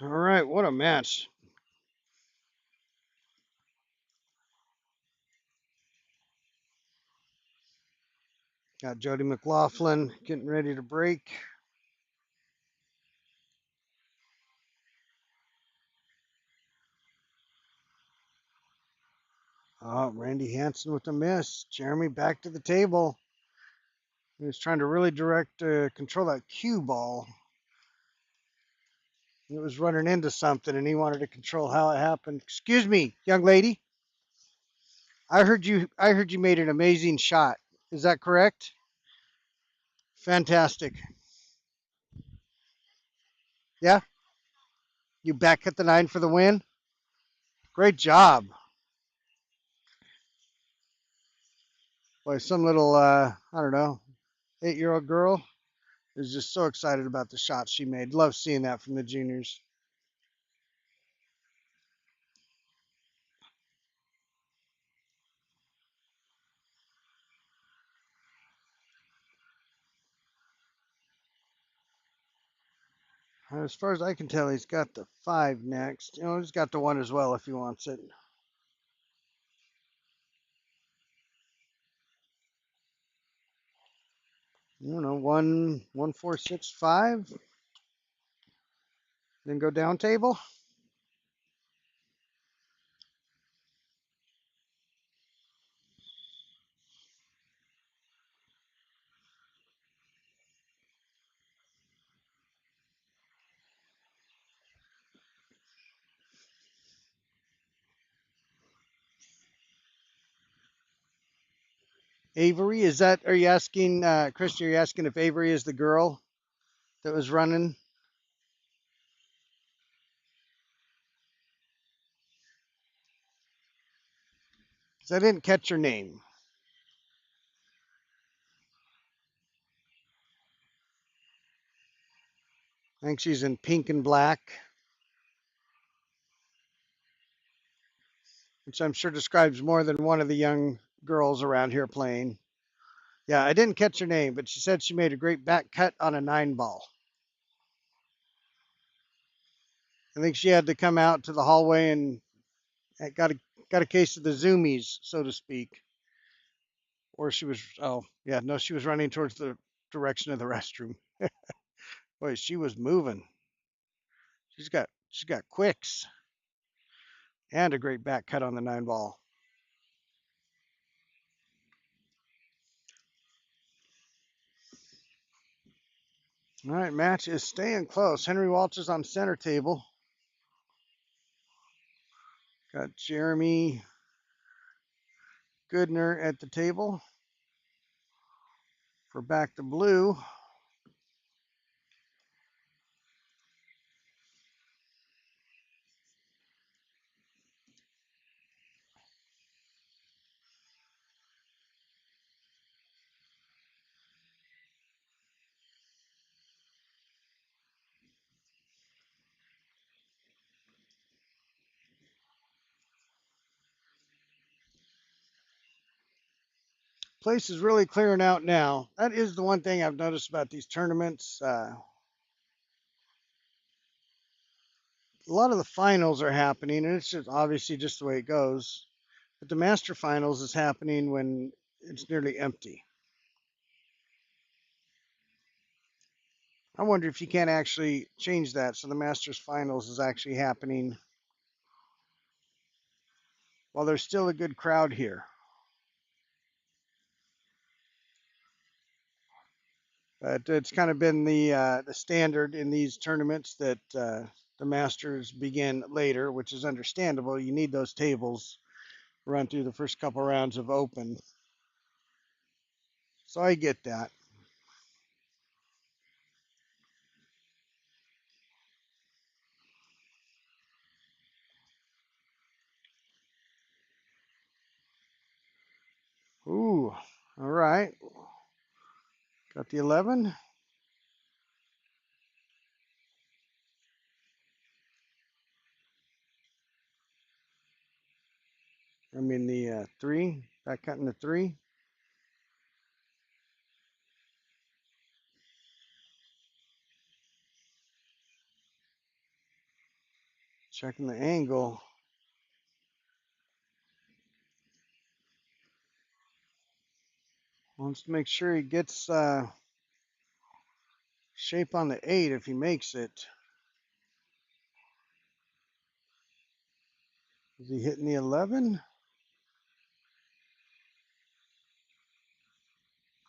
All right, what a match. Got Jody McLaughlin getting ready to break. Oh, Randy Hansen with a miss. Jeremy back to the table. He was trying to really direct, control that cue ball. It was running into something, and he wanted to control how it happened. Excuse me, young lady. I heard you. I heard you made an amazing shot. Is that correct? Fantastic. Yeah, you back at the 9 for the win. Great job. Boy, some little, I don't know, 8-year-old girl is just so excited about the shots she made. Love seeing that from the juniors. As far as I can tell, he's got the 5 next. He's got the 1 as well if he wants it. I don't know, 1, 1, 4, 6, 5. Then go down table. Avery, is that? Are you asking, Christian? Are you asking if Avery is the girl that was running? Because I didn't catch her name. I think she's in pink and black, which I'm sure describes more than one of the young girls around here playing. Yeah, I didn't catch her name, but she said she made a great back cut on a 9 ball. I think she had to come out to the hallway and got a case of the zoomies, so to speak. Or she was, oh yeah, no, she was running towards the direction of the restroom. Boy, she was moving. She's got quicks and a great back cut on the 9 ball. All right, match is staying close. Henry Walters on center table. Got Jeremy Goodner at the table for back to blue. Place is really clearing out now. That is the one thing I've noticed about these tournaments. A lot of the finals are happening, and it's just obviously just the way it goes. But the Master Finals is happening when it's nearly empty. I wonder if you can't actually change that so the Masters Finals is actually happening while there's still a good crowd here. But it's kind of been the standard in these tournaments that the Masters begin later, which is understandable. You need those tables to run through the first couple rounds of Open. So I get that. Ooh, all right. Got the 11. I mean the 3. Back cutting the 3. Checking the angle. Wants to make sure he gets shape on the 8 if he makes it. Is he hitting the 11?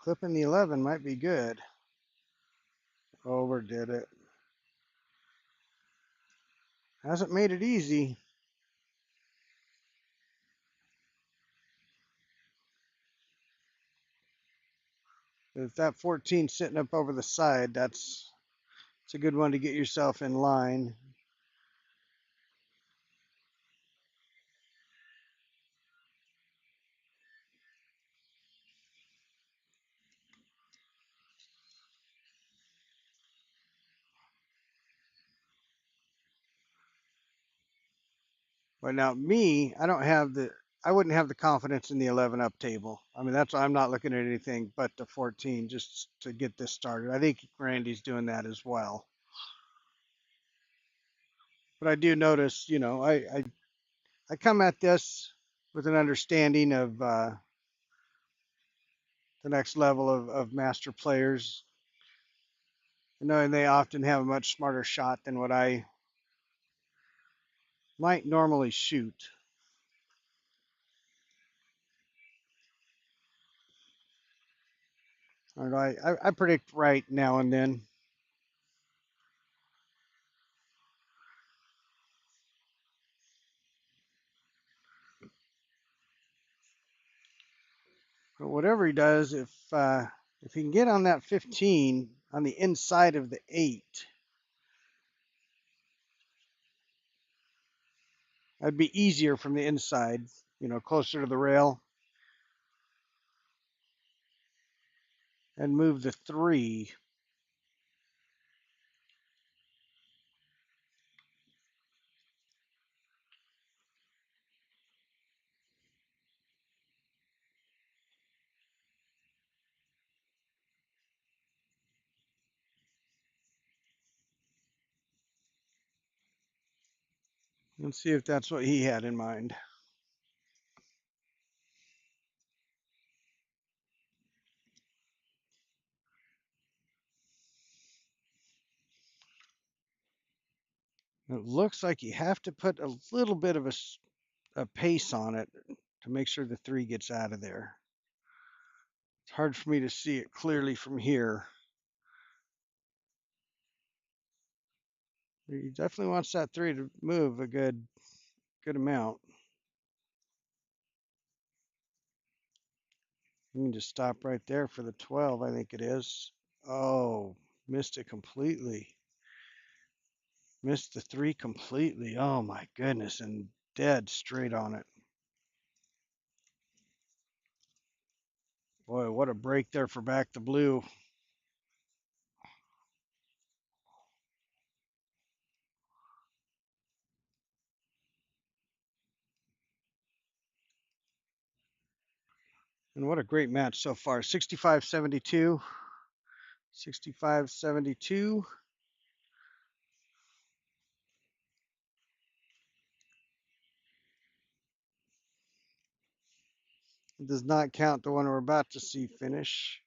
Clipping the 11 might be good. Overdid it. Hasn't made it easy. If that 14 sitting up over the side, it's a good one to get yourself in line. But now I don't have I wouldn't have the confidence in the 11 up table. I mean, that's why I'm not looking at anything but the 14 just to get this started. I think Randy's doing that as well. But I do notice, I come at this with an understanding of the next level of master players, knowing they often have a much smarter shot than what I might normally shoot. I predict right now and then. But whatever he does, if he can get on that 15 on the inside of the 8, that'd be easier from the inside, closer to the rail, and move the 3. Let's see if that's what he had in mind. It looks like you have to put a little bit of a pace on it to make sure the 3 gets out of there. It's hard for me to see it clearly from here. He definitely wants that 3 to move a good amount. You can just stop right there for the 12, I think it is. Oh, missed it completely. Missed the 3 completely. Oh my goodness, and dead straight on it. Boy, what a break there for back the blue. And what a great match so far. 65-72. 65-72. It does not count the one we're about to see finish.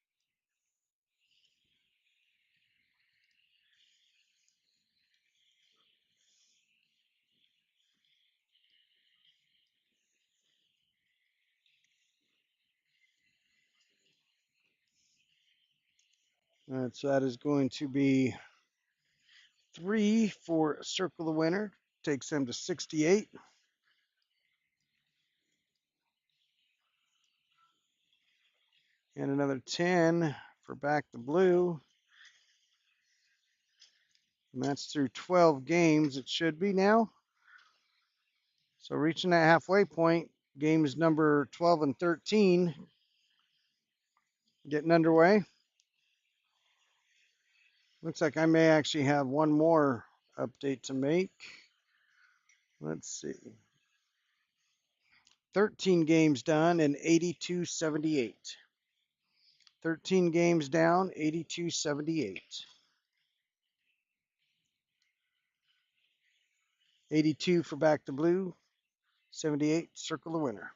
So that is going to be 3 for Circle the Winner. Takes them to 68. And another 10 for Back the Blue. And that's through 12 games, it should be now. So reaching that halfway point, games number 12 and 13 getting underway. Looks like I may actually have one more update to make. Let's see. 13 games done and 82-78. 13 games down, 82-78. 82 for Back the Blue, 78 Circle the Winner.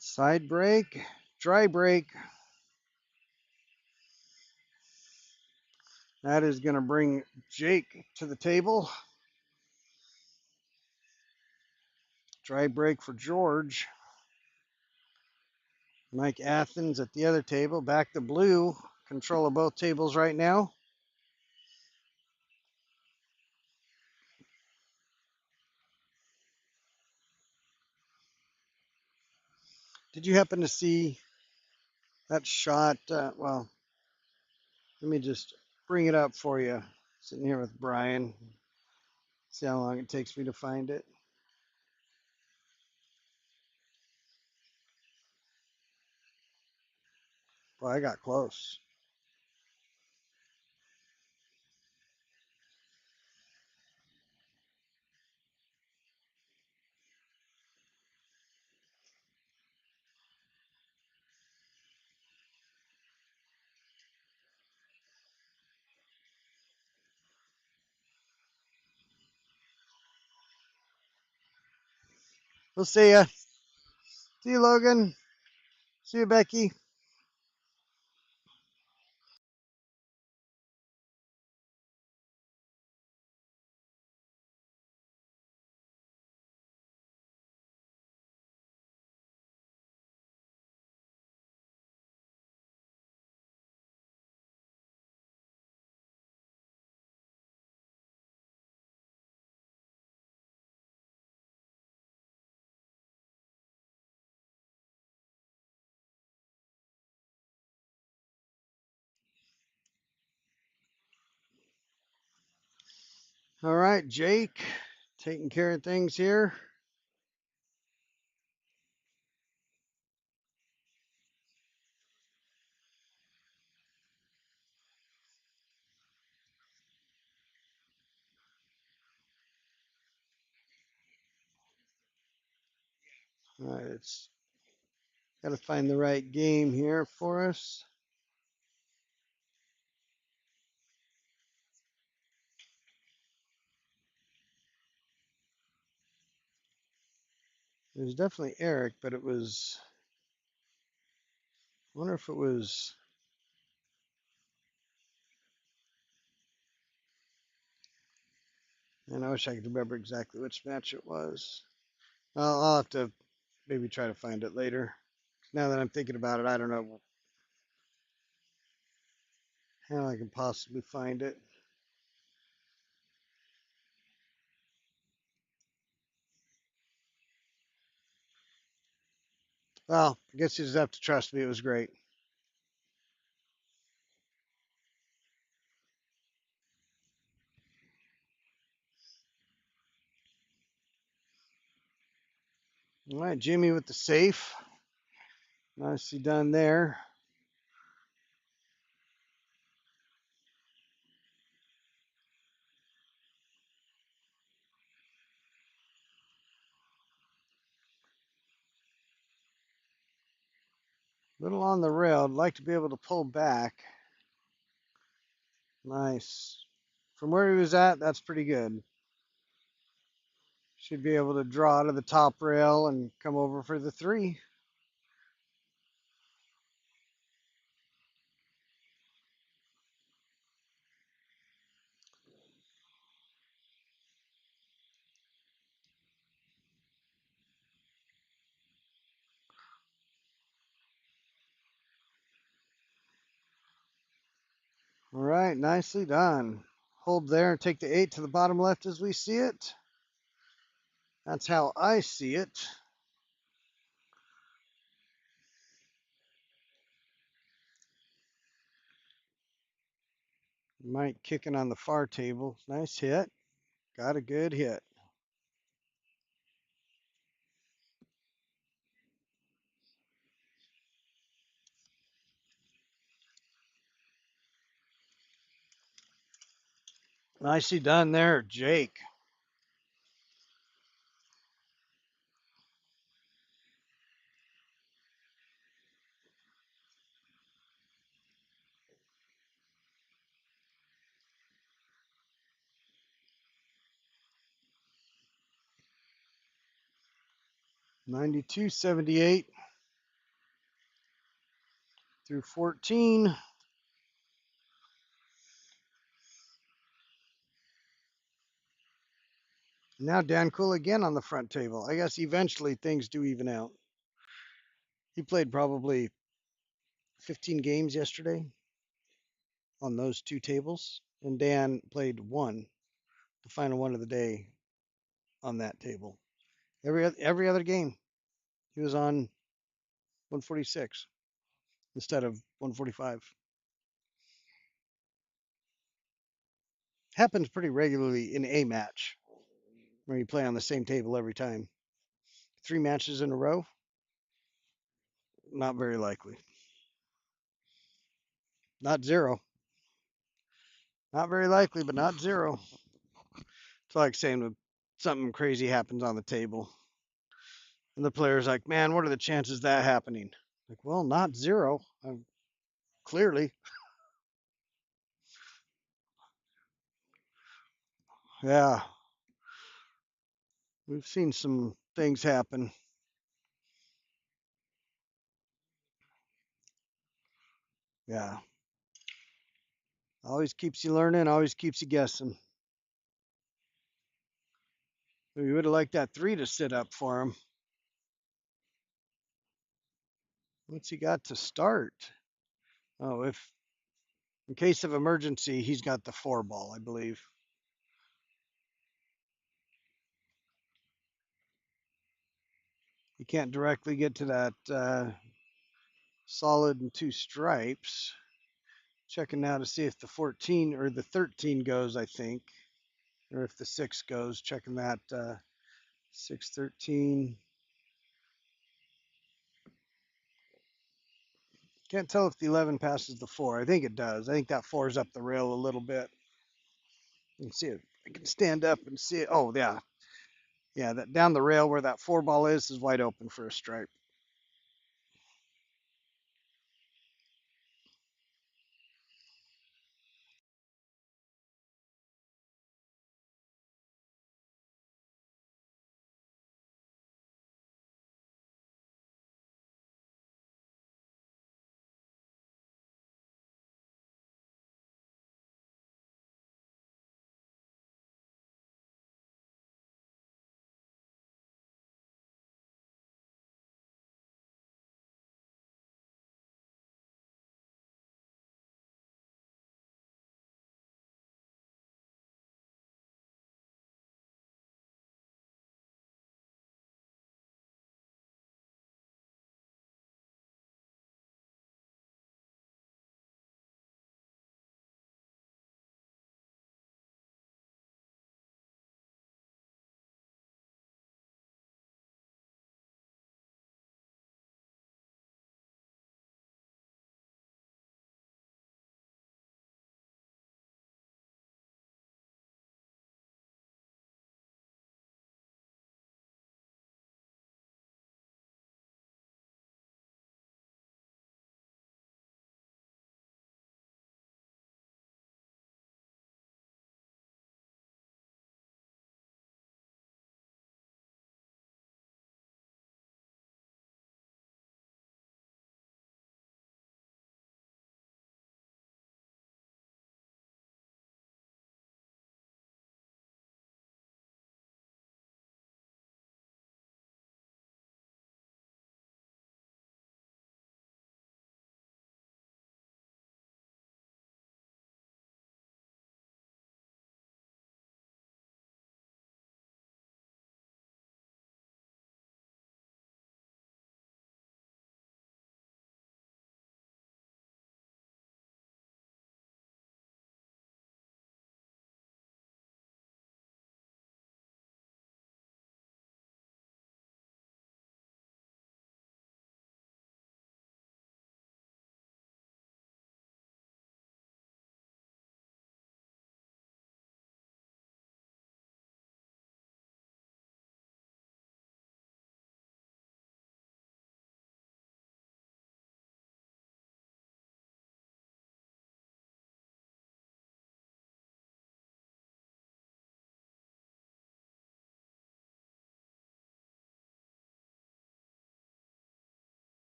Side break, dry break. That is going to bring Jake to the table. Dry break for George. Mike Athens at the other table. Back to blue. Control of both tables right now. Did you happen to see that shot? Well, let me just bring it up for you. Sitting here with Brian. See how long it takes me to find it. Well, I got close. We'll see ya. See you, Logan. See you, Becky. All right, Jake, taking care of things here. All right, it's got to find the right game here for us. It was definitely Eric, but it was. I wonder if it was. And I wish I could remember exactly which match it was. I'll have to maybe try to find it later. Now that I'm thinking about it, I don't know how I can possibly find it. Well, I guess you just have to trust me. It was great. All right, Jimmy with the safe. Nicely done there. Little on the rail. I'd like to be able to pull back. Nice. From where he was at, that's pretty good. Should be able to draw to the top rail and come over for the three. All right, nicely done. Hold there and take the eight to the bottom left as we see it. That's how I see it. Mike kicking on the far table. Nice hit. Got a good hit. Nicely done there, Jake. Ninety-two, 78 through 14. Now Dan Cool again on the front table. I guess eventually things do even out. He played probably 15 games yesterday on those two tables, and Dan played one, the final one of the day, on that table. Every other game, he was on 146 instead of 145. Happens pretty regularly in a match where you play on the same table every time. 3 matches in a row, not very likely. Not zero. Not very likely, but not zero. It's like saying when something crazy happens on the table, and the player's like, "Man, what are the chances that happening?" Like, well, not zero. Clearly, yeah. We've seen some things happen. Yeah. Always keeps you learning. Always keeps you guessing. We would have liked that 3 to sit up for him. What's he got to start? Oh, if in case of emergency, he's got the 4 ball, I believe. He can't directly get to that solid and 2 stripes. Checking now to see if the 14 or the 13 goes, I think, or if the 6 goes. Checking that 6 13. Can't tell if the 11 passes the 4. I think it does. I think that 4 is up the rail a little bit. You can see it. I can stand up and see it. Oh, yeah. Yeah, that down the rail where that 4 ball is wide open for a stripe.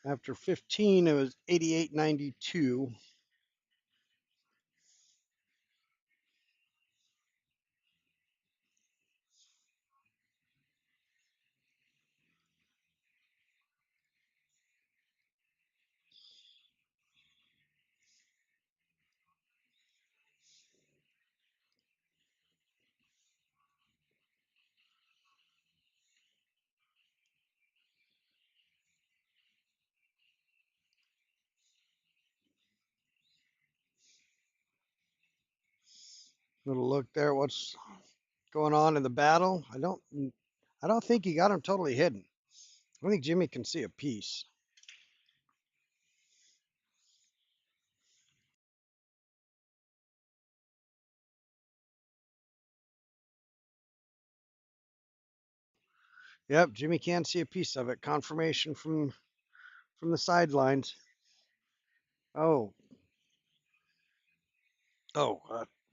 After 15, it was 88.92. Little look there. What's going on in the battle? I don't think he got him totally hidden. I think Jimmy can see a piece. Yep, Jimmy can see a piece of it. Confirmation from the sidelines. Oh, oh,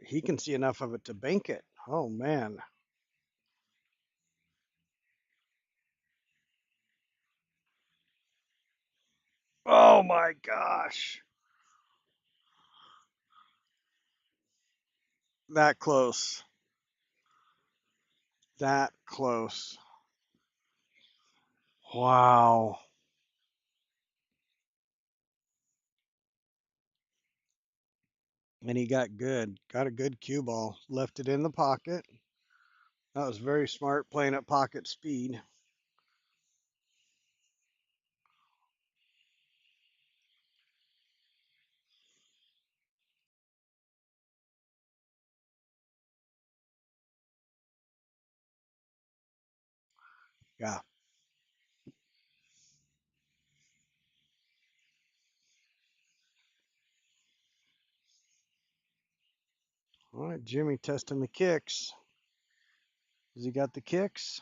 he can see enough of it to bank it. Oh man. Oh my gosh. That close. That close. Wow. And he got good. Got a good cue ball. Left it in the pocket. That was very smart playing at pocket speed. Yeah. All right, Jimmy testing the kicks. Has he got the kicks?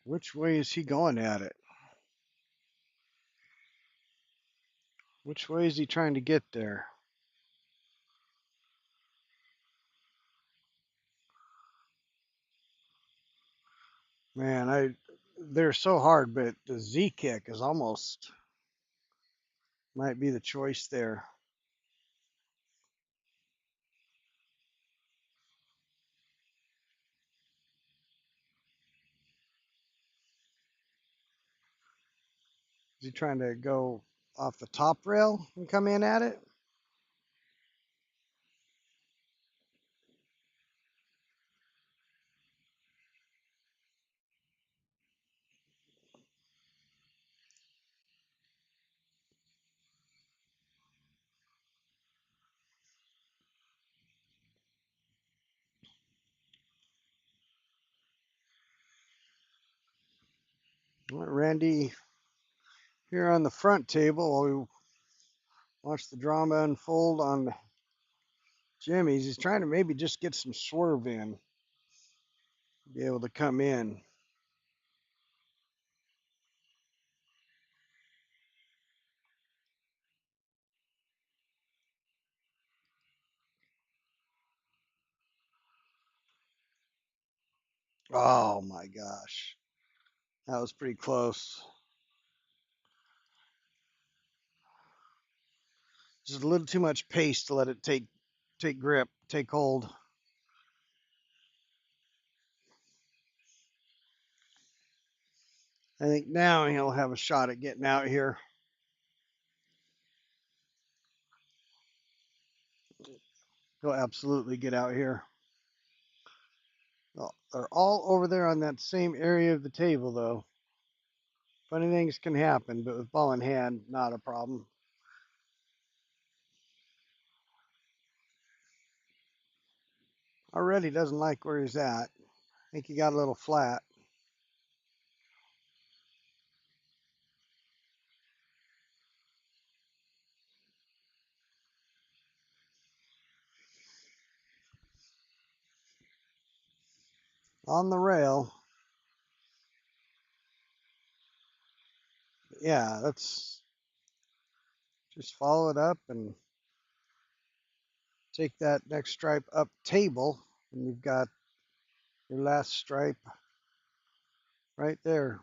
Which way is he going at it? Which way is he trying to get there? Man, they're so hard, but the Z kick is almost might be the choice there. Is he trying to go off the top rail and come in at it? Randy here on the front table while we watch the drama unfold on Jimmy's. He's trying to maybe just get some swerve in, be able to come in. Oh my gosh. That was pretty close. Just a little too much pace to let it take grip, take hold. I think now he'll have a shot at getting out here. He'll absolutely get out here. Well, they're all over there on that same area of the table, though. Funny things can happen, but with ball in hand, not a problem. Already doesn't like where he's at. I think he got a little flat. On the rail. Yeah, that's Just follow it up and take that next stripe up table, and you've got your last stripe right there.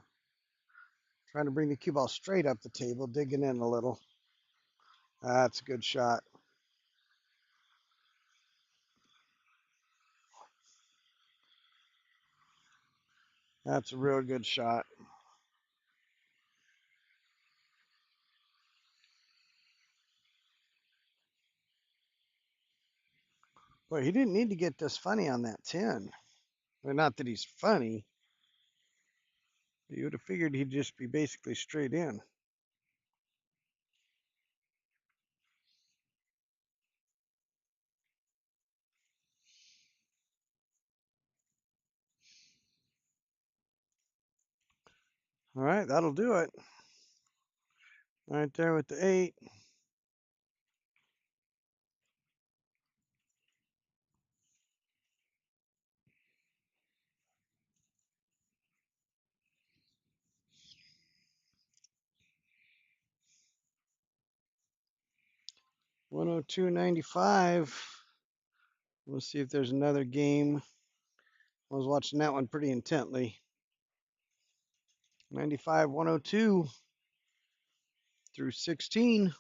Trying to bring the cue ball straight up the table, digging in a little. That's a good shot. That's a real good shot. Boy, he didn't need to get this funny on that 10. Well, not that he's funny. You would have figured he'd just be basically straight in. All right, that'll do it. Right there with the 8. $102.95. We'll see if there's another game. I was watching that one pretty intently. 95 102 through 16.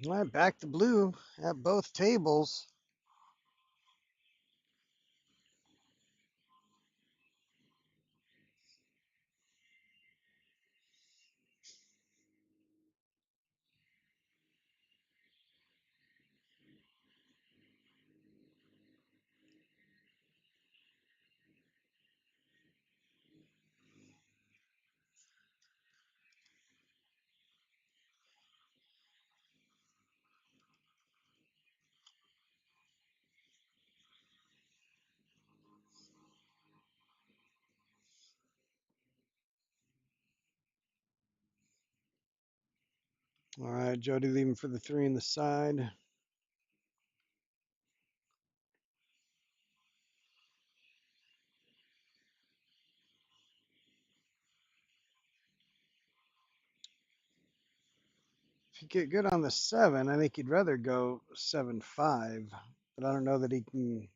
All right, back to blue at both tables. All right, Jody leaving for the 3 in the side. If you get good on the 7, I think he'd rather go 7-5, but I don't know that he can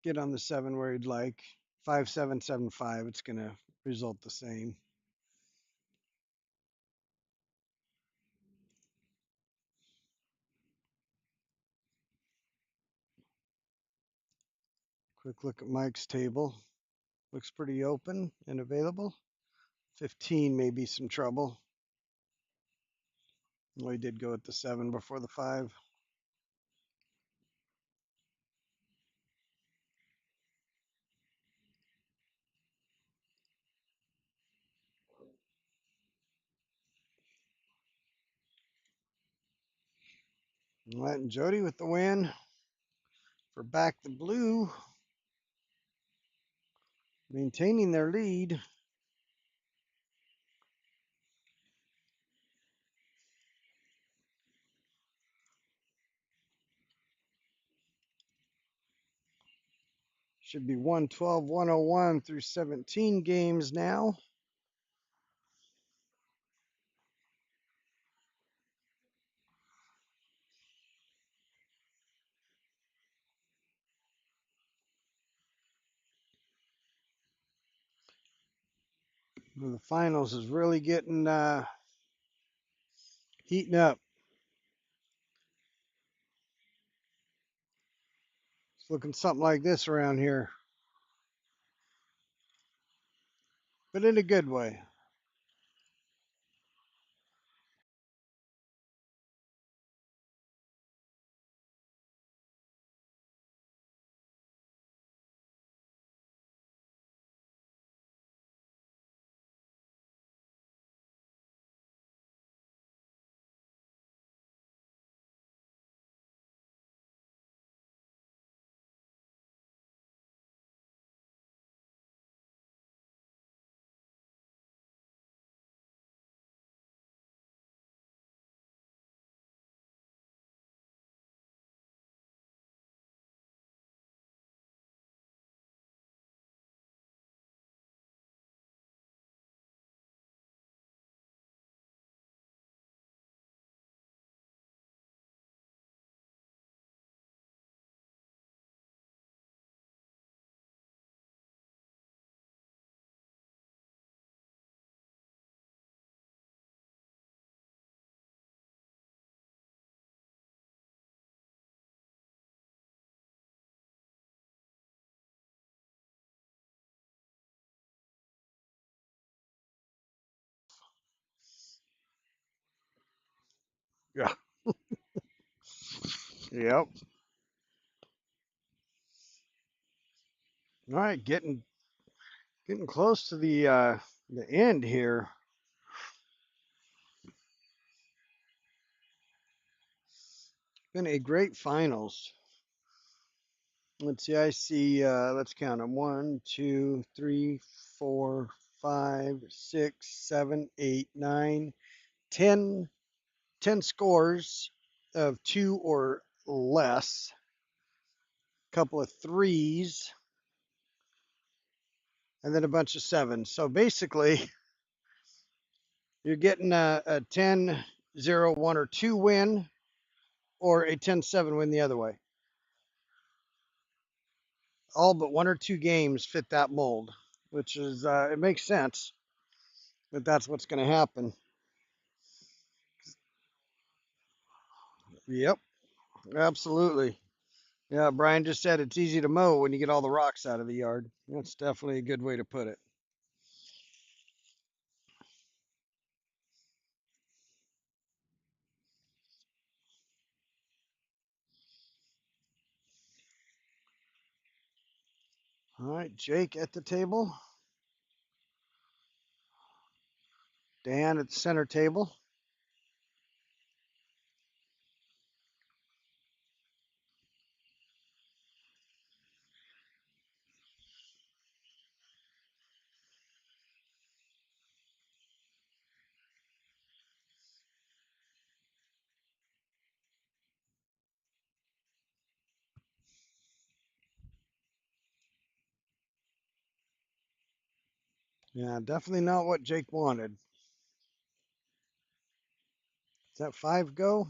get on the 7 where he'd like. 5-7, 7-5, it's going to result the same. Quick look at Mike's table. Looks pretty open and available. 15 may be some trouble. Well, he did go at the 7 before the 5. All right, and Jody with the win for back the blue, maintaining their lead. Should be 112, 101 through 17 games now. The finals is really getting heating up. It's looking something like this around here, but in a good way. Yeah. Yep. All right, getting close to the end here. Been a great finals. Let's see. I see. Let's count them. 1, 2, 3, 4, 5, 6, 7, 8, 9, 10. 10 scores of 2 or less. A couple of threes, and then a bunch of sevens. So basically, you're getting a 10-0, 1, or 2 win, or a 10-7 win the other way. All but 1 or 2 games fit that mold, which is, it makes sense that that's what's going to happen. Yep, absolutely. Yeah, Brian just said it's easy to mow when you get all the rocks out of the yard. That's definitely a good way to put it. All right, Jake at the table, Dan at the center table. Yeah, definitely not what Jake wanted. Does that 5 go?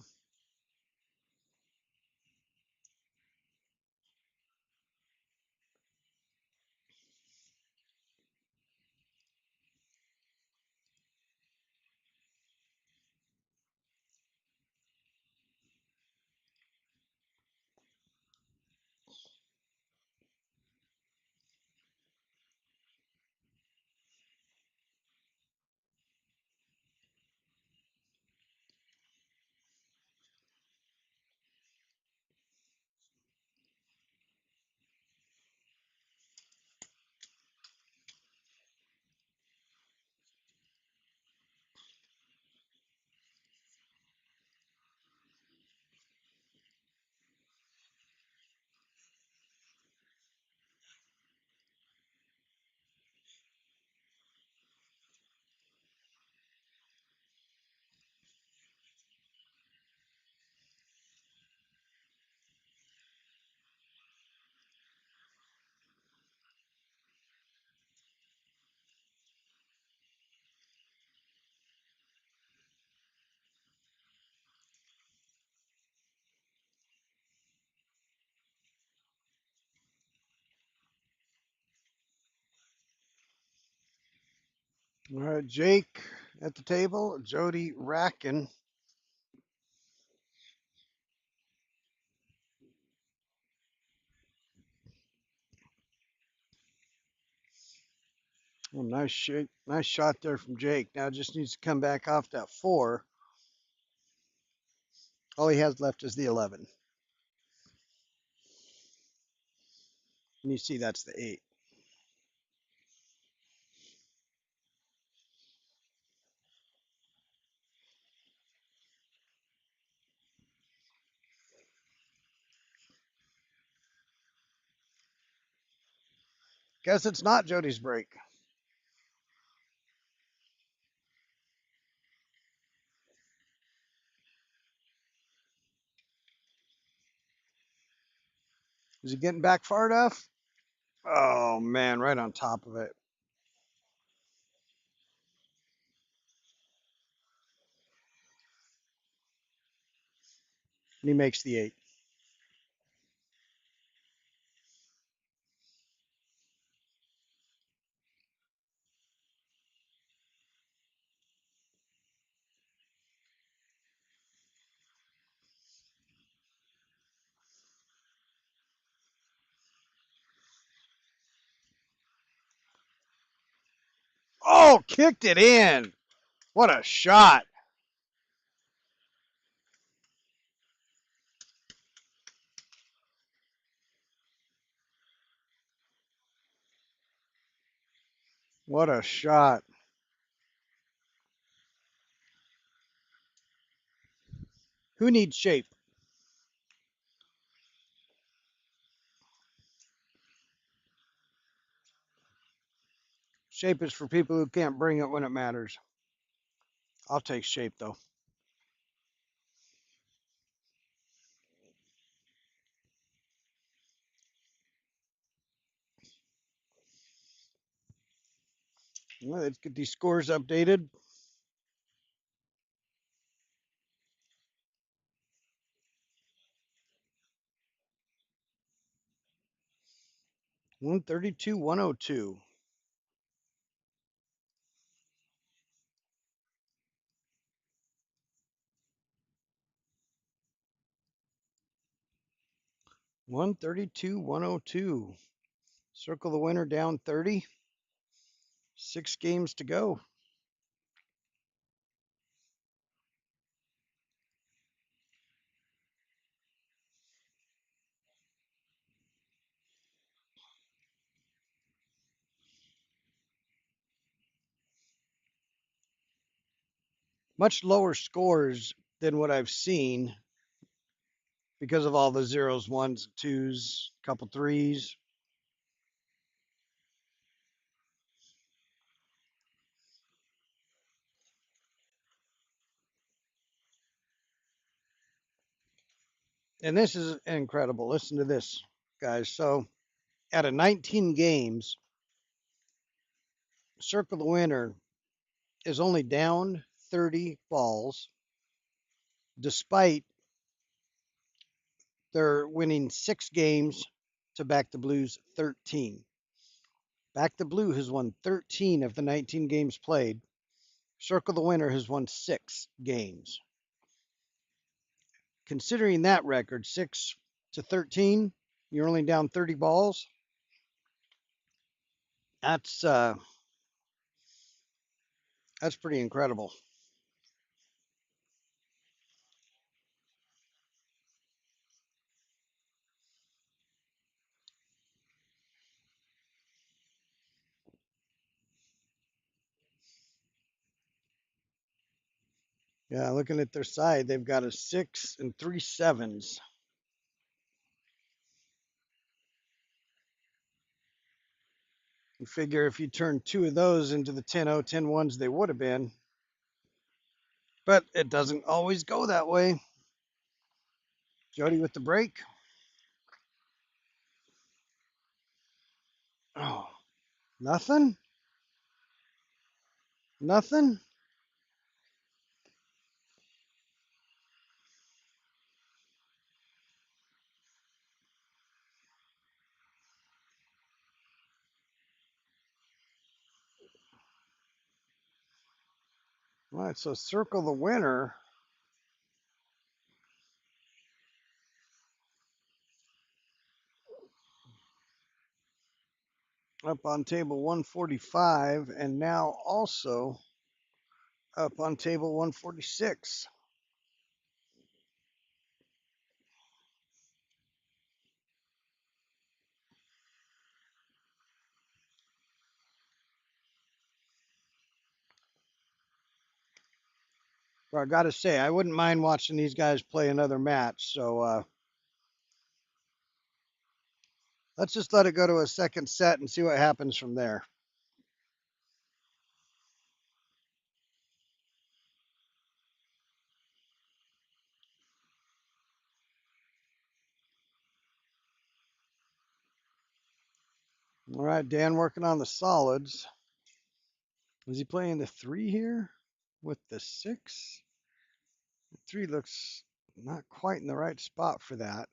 All right, Jake at the table, Jody racking. Well, nice shot there from Jake. Now just needs to come back off that 4. All he has left is the 11. And you see that's the 8. Guess it's not Jody's break. Is he getting back far enough? Oh man, right on top of it. And he makes the 8. Oh, kicked it in. What a shot. What a shot. Who needs shape? Shape is for people who can't bring it when it matters. I'll take shape though. Well, let's get these scores updated. 132, 102. 132, 102. Circle the winner down 30. 6 games to go. Much lower scores than what I've seen because of all the zeros, ones, twos, couple threes. And this is incredible. Listen to this, guys. So, out of 19 games, Circle the Winner is only down 30 balls, despite their winning 6 games to Back the Blues 13. Back the Blue has won 13 of the 19 games played. Circle the Winner has won 6 games. Considering that record, 6 to 13, you're only down 30 balls. That's uh, that's pretty incredible. Yeah, looking at their side, they've got a 6 and 3 sevens. You figure if you turn 2 of those into the 10-0, 10-1s they would have been, but it doesn't always go that way. Jody with the break. Oh, nothing? Nothing? All right, so circle the winner. Up on table 145 and now also up on table 146. But I got to say, I wouldn't mind watching these guys play another match. So let's just let it go to a second set and see what happens from there. All right, Dan working on the solids. Is he playing the 3 here with the 6? The 3 looks not quite in the right spot for that.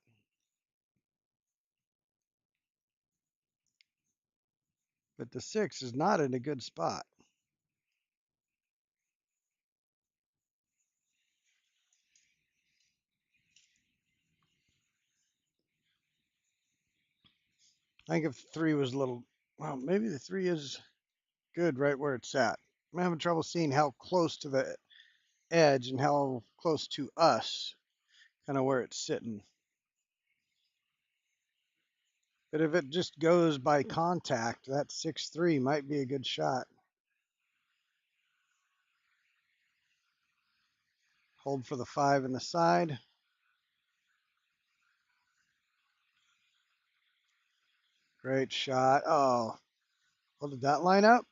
But the 6 is not in a good spot. I think if 3 was a little, well, maybe the 3 is good right where it's at. I'm having trouble seeing how close to the edge and how close to us, kind of where it's sitting. But if it just goes by contact, that 6-3 might be a good shot. Hold for the 5 in the side. Great shot. Oh, well, did that line up?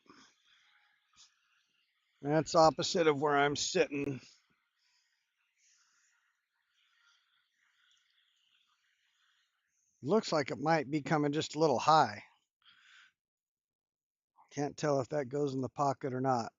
That's opposite of where I'm sitting. Looks like it might be coming just a little high. Can't tell if that goes in the pocket or not.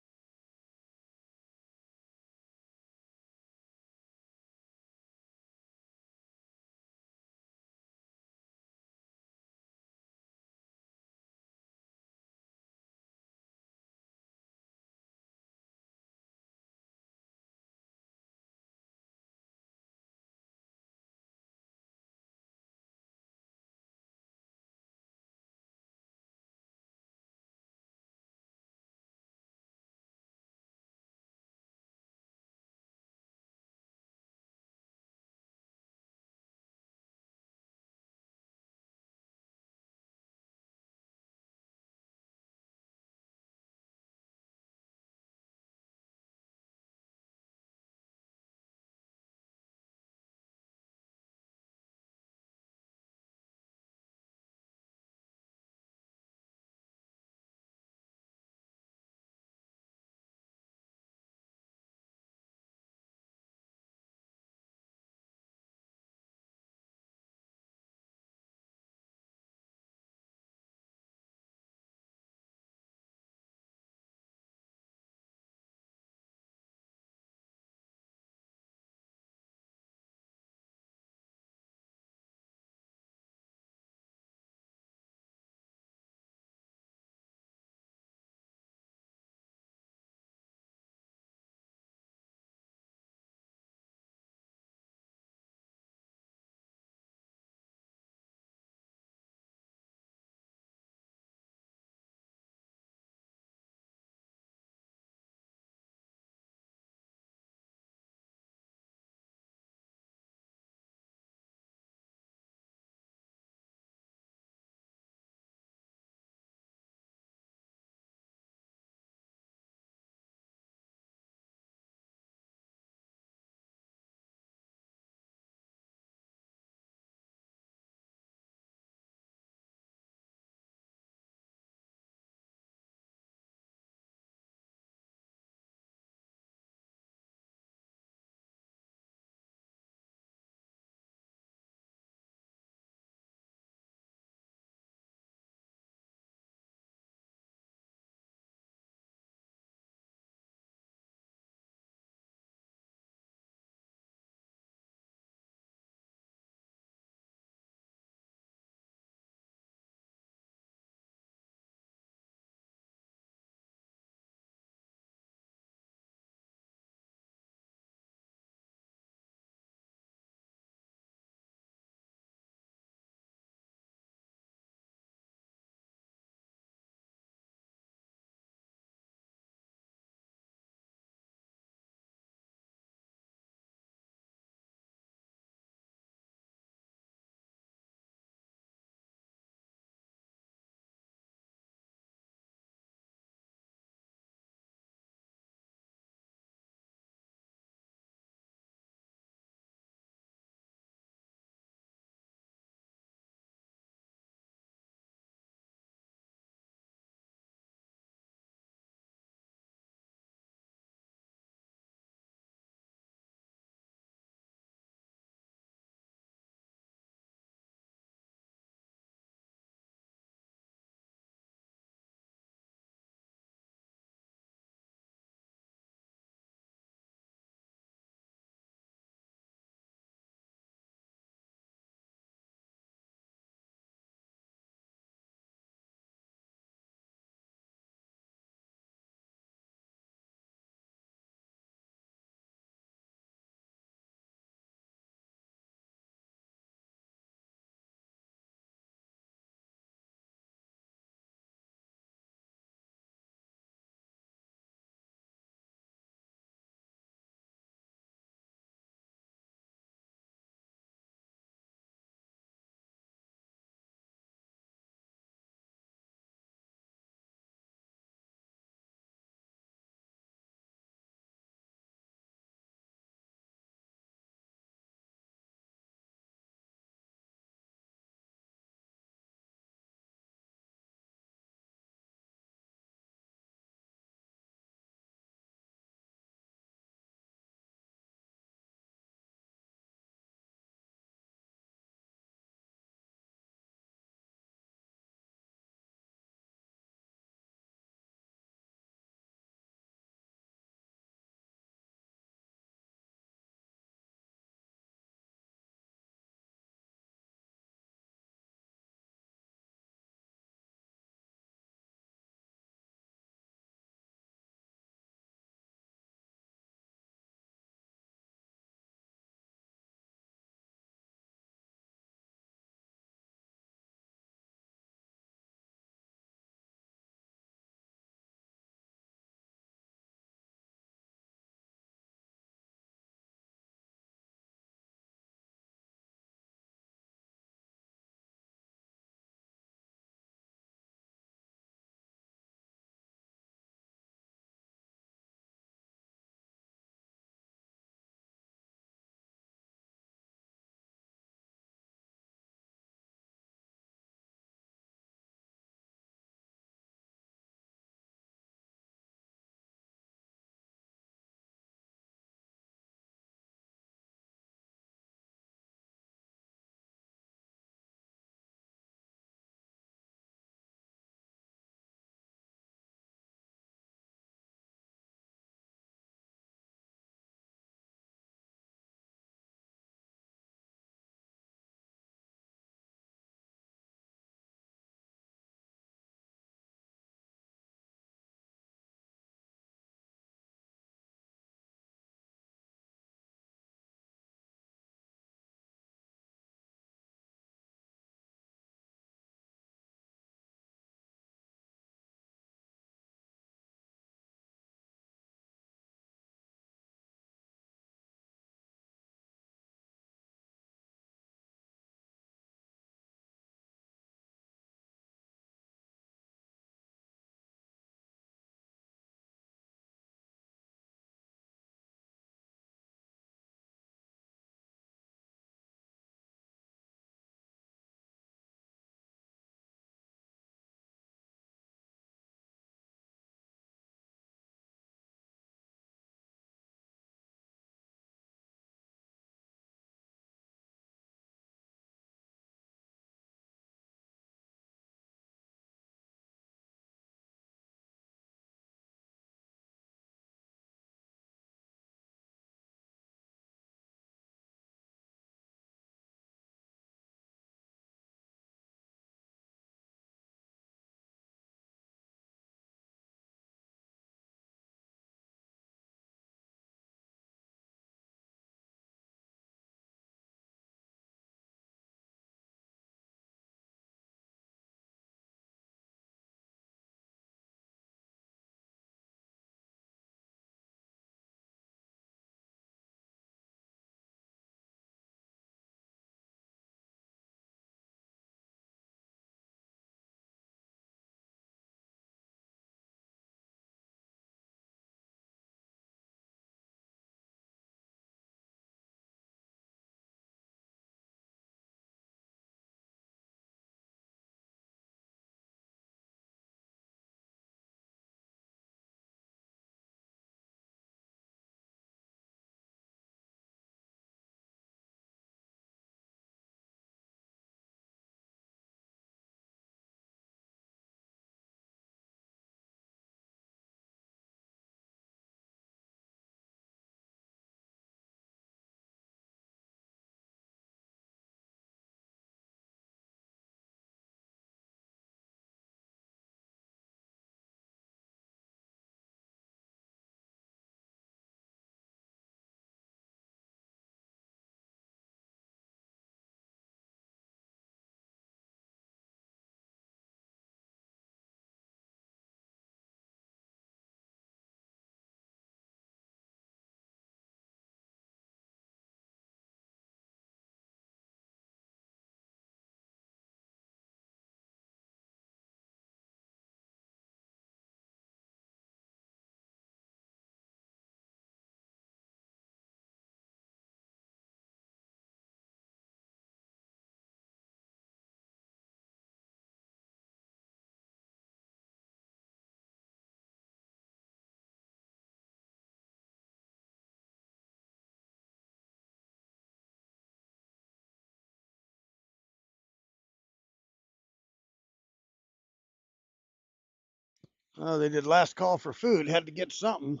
Oh, they did last call for food. Had to get something.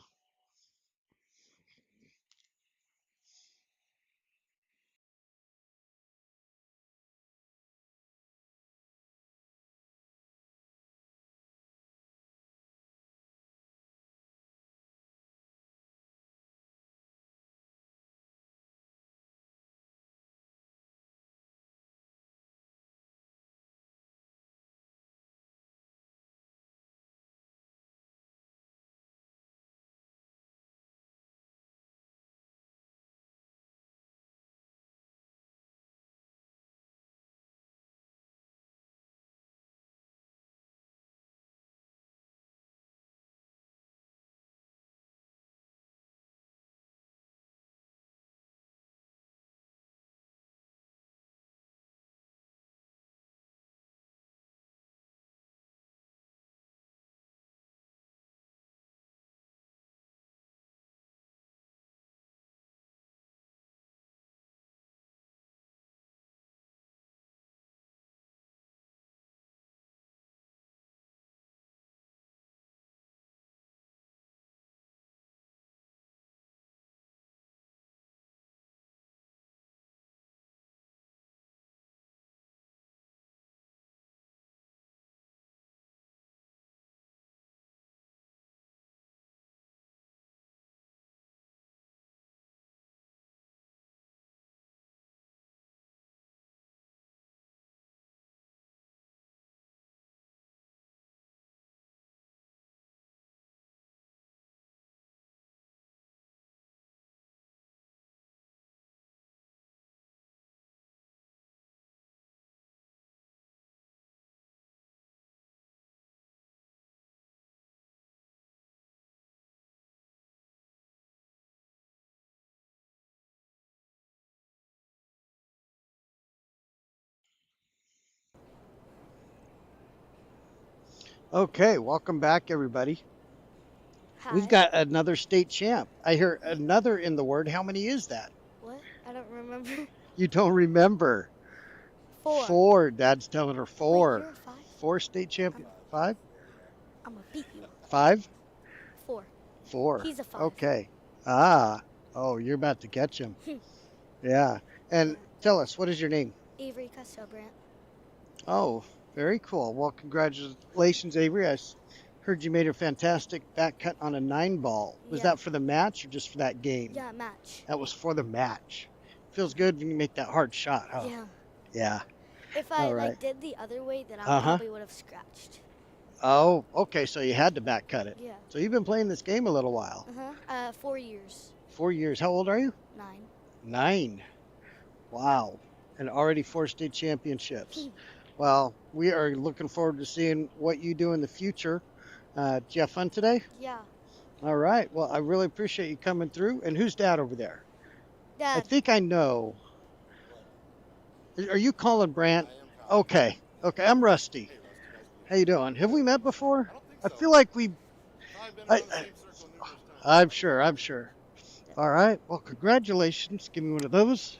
Okay, welcome back, everybody. We've Hi. got another state champ. I hear another in the word. How many is that? What? I don't remember. You don't remember. Four. Four. Dad's telling her Wait, four. you're a five? Four state I'm champion. Five? I'm gonna beat you. Five? Four. Four. He's a five. Okay. Ah. Oh, you're about to catch him. Yeah. And tell us, what is your name? Avery Castelbrant. Oh, very cool. Well, congratulations, Avery. Heard you made a fantastic back cut on a 9 ball. Was Yeah. that for the match or just for that game? Yeah, match. That was for the match. Feels good when you make that hard shot, huh? Yeah. Yeah. If I All right. did the other way, then I Uh-huh. probably would have scratched. Oh, okay. So you had to back cut it. Yeah. So you've been playing this game a little while. 4 years. 4 years. How old are you? 9. 9. Wow. And already 4 state championships. Well, we are looking forward to seeing what you do in the future. Did you have fun today? Yeah. All right. Well, I really appreciate you coming through. And who's Dad over there? I Dad. think I know. Are you Colin Brandt? Okay. Okay. I'm Rusty. How you doing? Have we met before? I feel like we. I'm sure. I'm sure. All right. Well, congratulations. Give me one of those.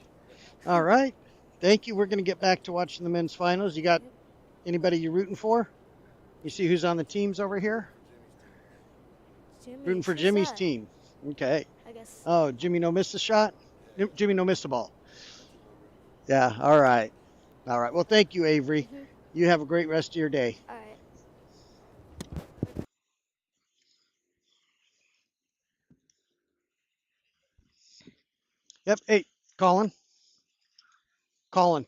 All right. Thank you. We're going to get back to watching the men's finals. You got anybody you're rooting for? You see who's on the teams over here? Jimmy. Rooting for Who's Jimmy's that? team. Okay. I guess. Oh, Jimmy no miss a shot? Jimmy no miss a ball. Yeah. All right. All right. Well, thank you, Avery. You have a great rest of your day. All right. Yep. Hey, Colin. Colin.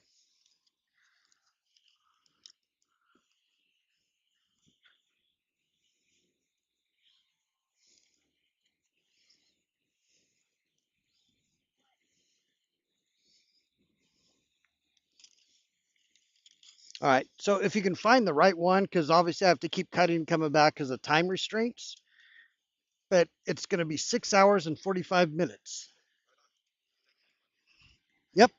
All right. So if you can find the right one, because obviously I have to keep cutting and coming back because of time restraints, but it's going to be 6 hours and 45 minutes. Yep.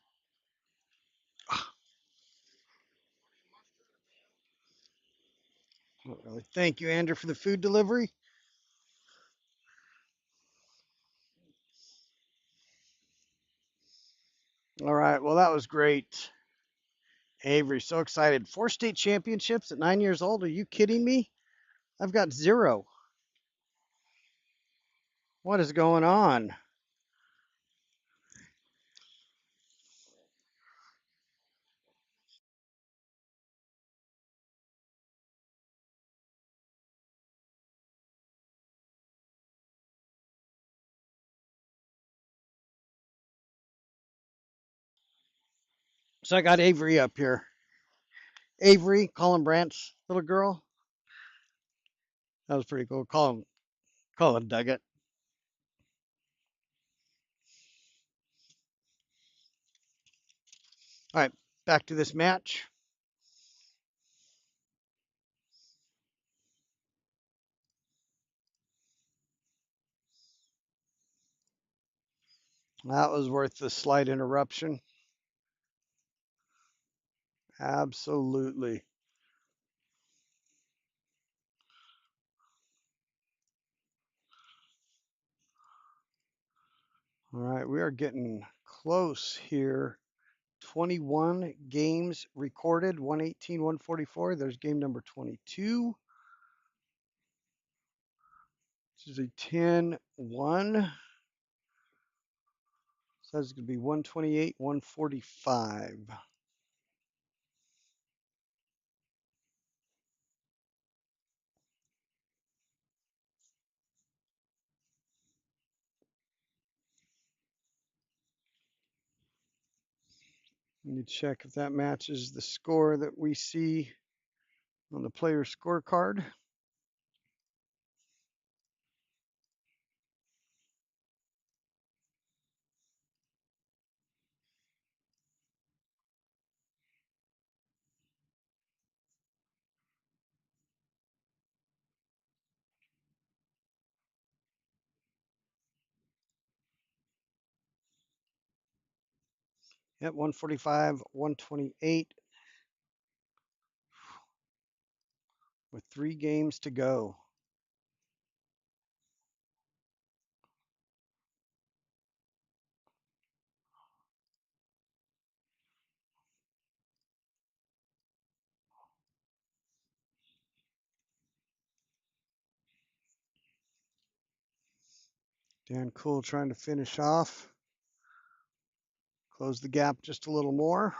Really. Thank you, Andrew, for the food delivery. All right. Well, that was great. Avery, so excited. 4 state championships at 9 years old. Are you kidding me? I've got 0. What is going on? So I got Avery up here. Avery, Colin Brandt's little girl. That was pretty cool. Colin dug it. All right, back to this match. That was worth the slight interruption. Absolutely. All right, we are getting close here. 21 games recorded, 118, 144. There's game number 22. This is a 10-1. So that's going to be 128, 145. Let me check if that matches the score that we see on the player scorecard. Yep, 145, 128 with 3 games to go. Dan Cool trying to finish off. Close the gap just a little more.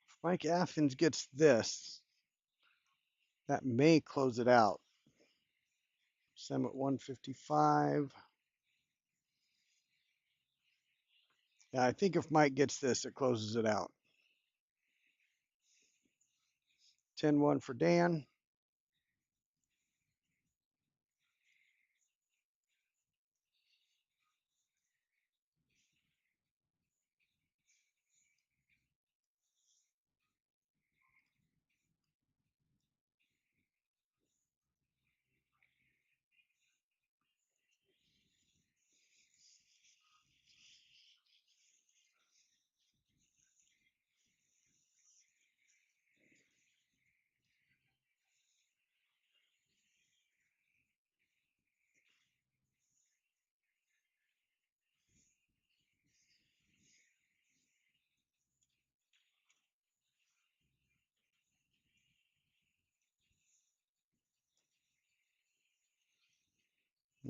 If Mike Athens gets this, that may close it out. Sam at 155. Yeah, I think if Mike gets this, it closes it out. 10-1 for Dan.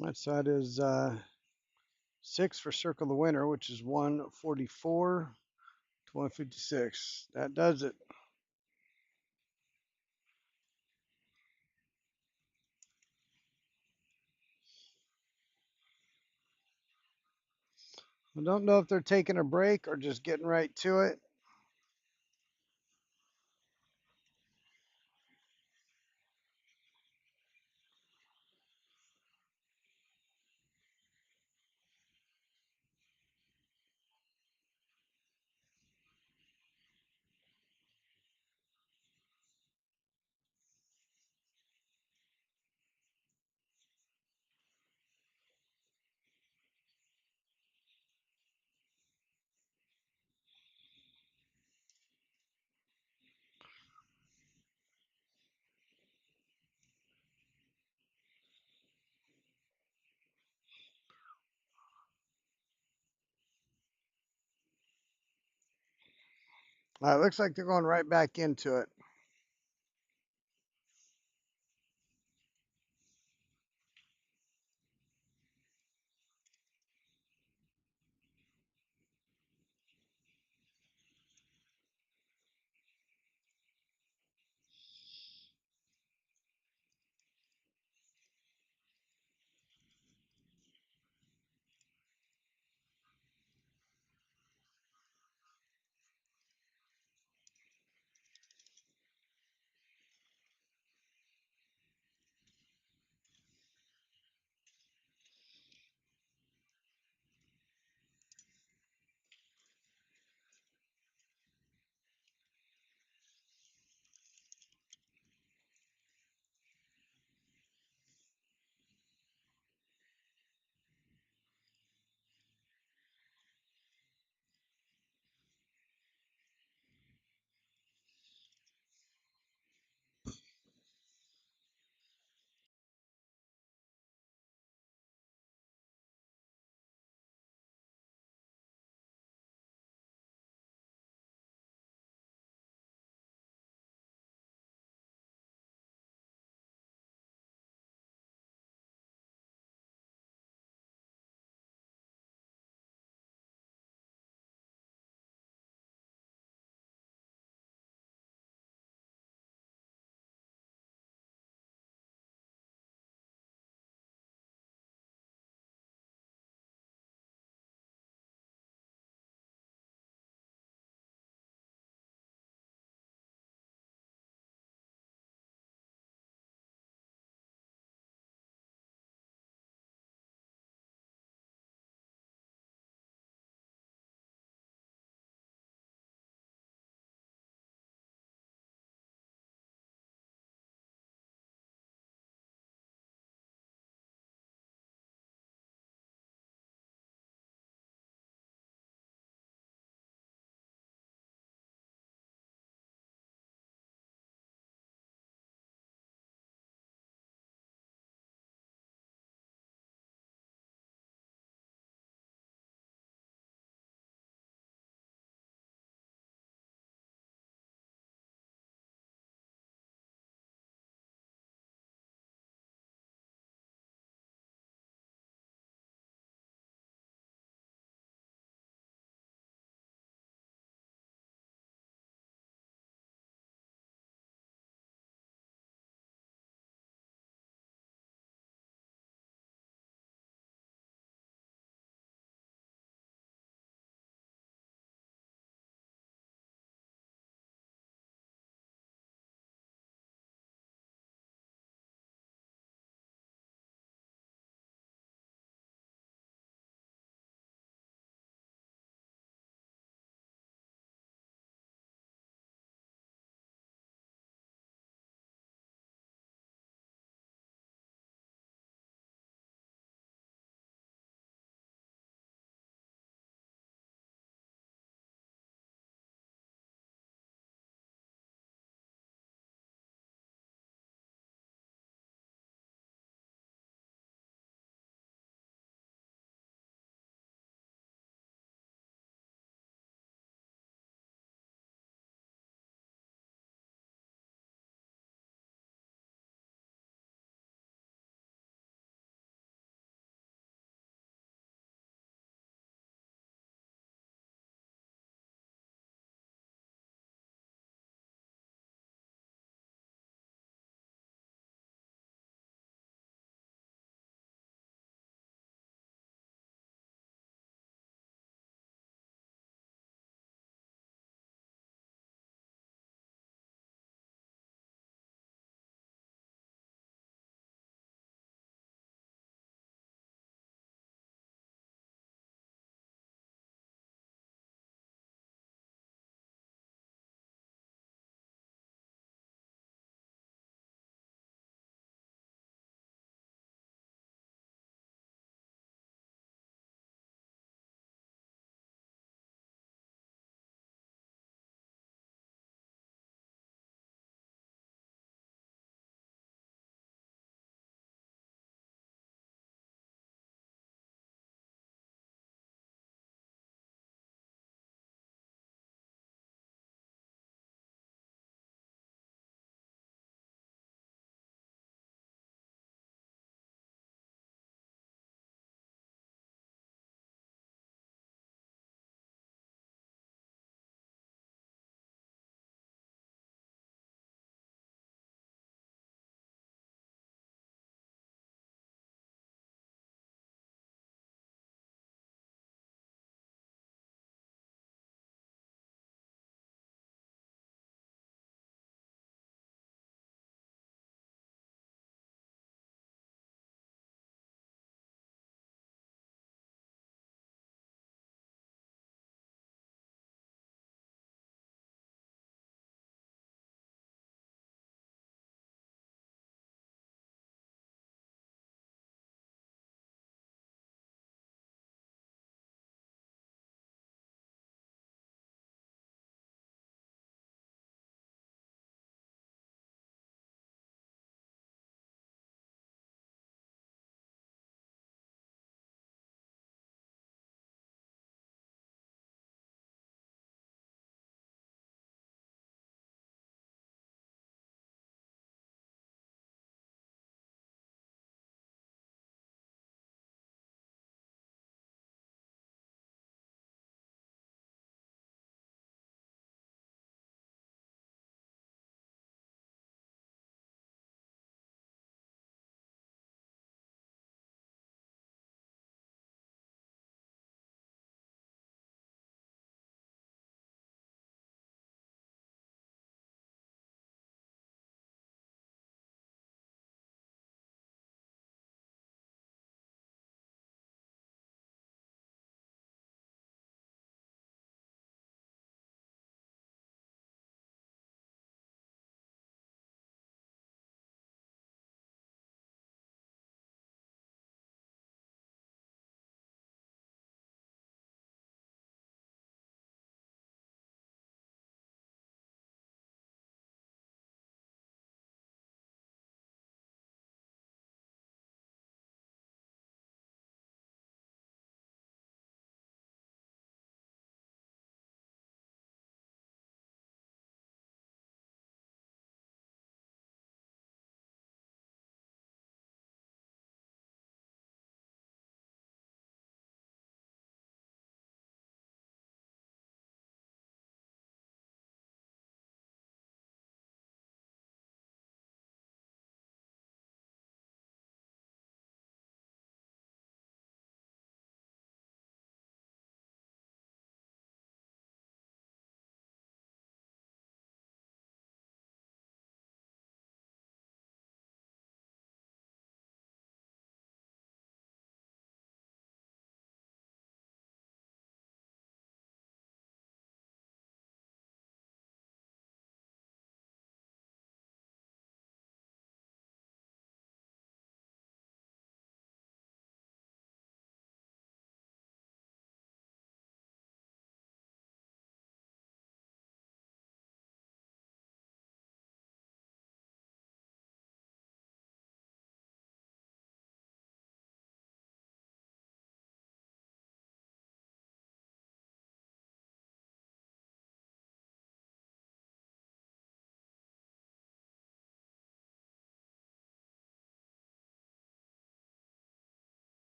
That side is 6 for Circle the Winner, which is 144 to 156. That does it. I don't know if they're taking a break or just getting right to it. It looks like they're going right back into it.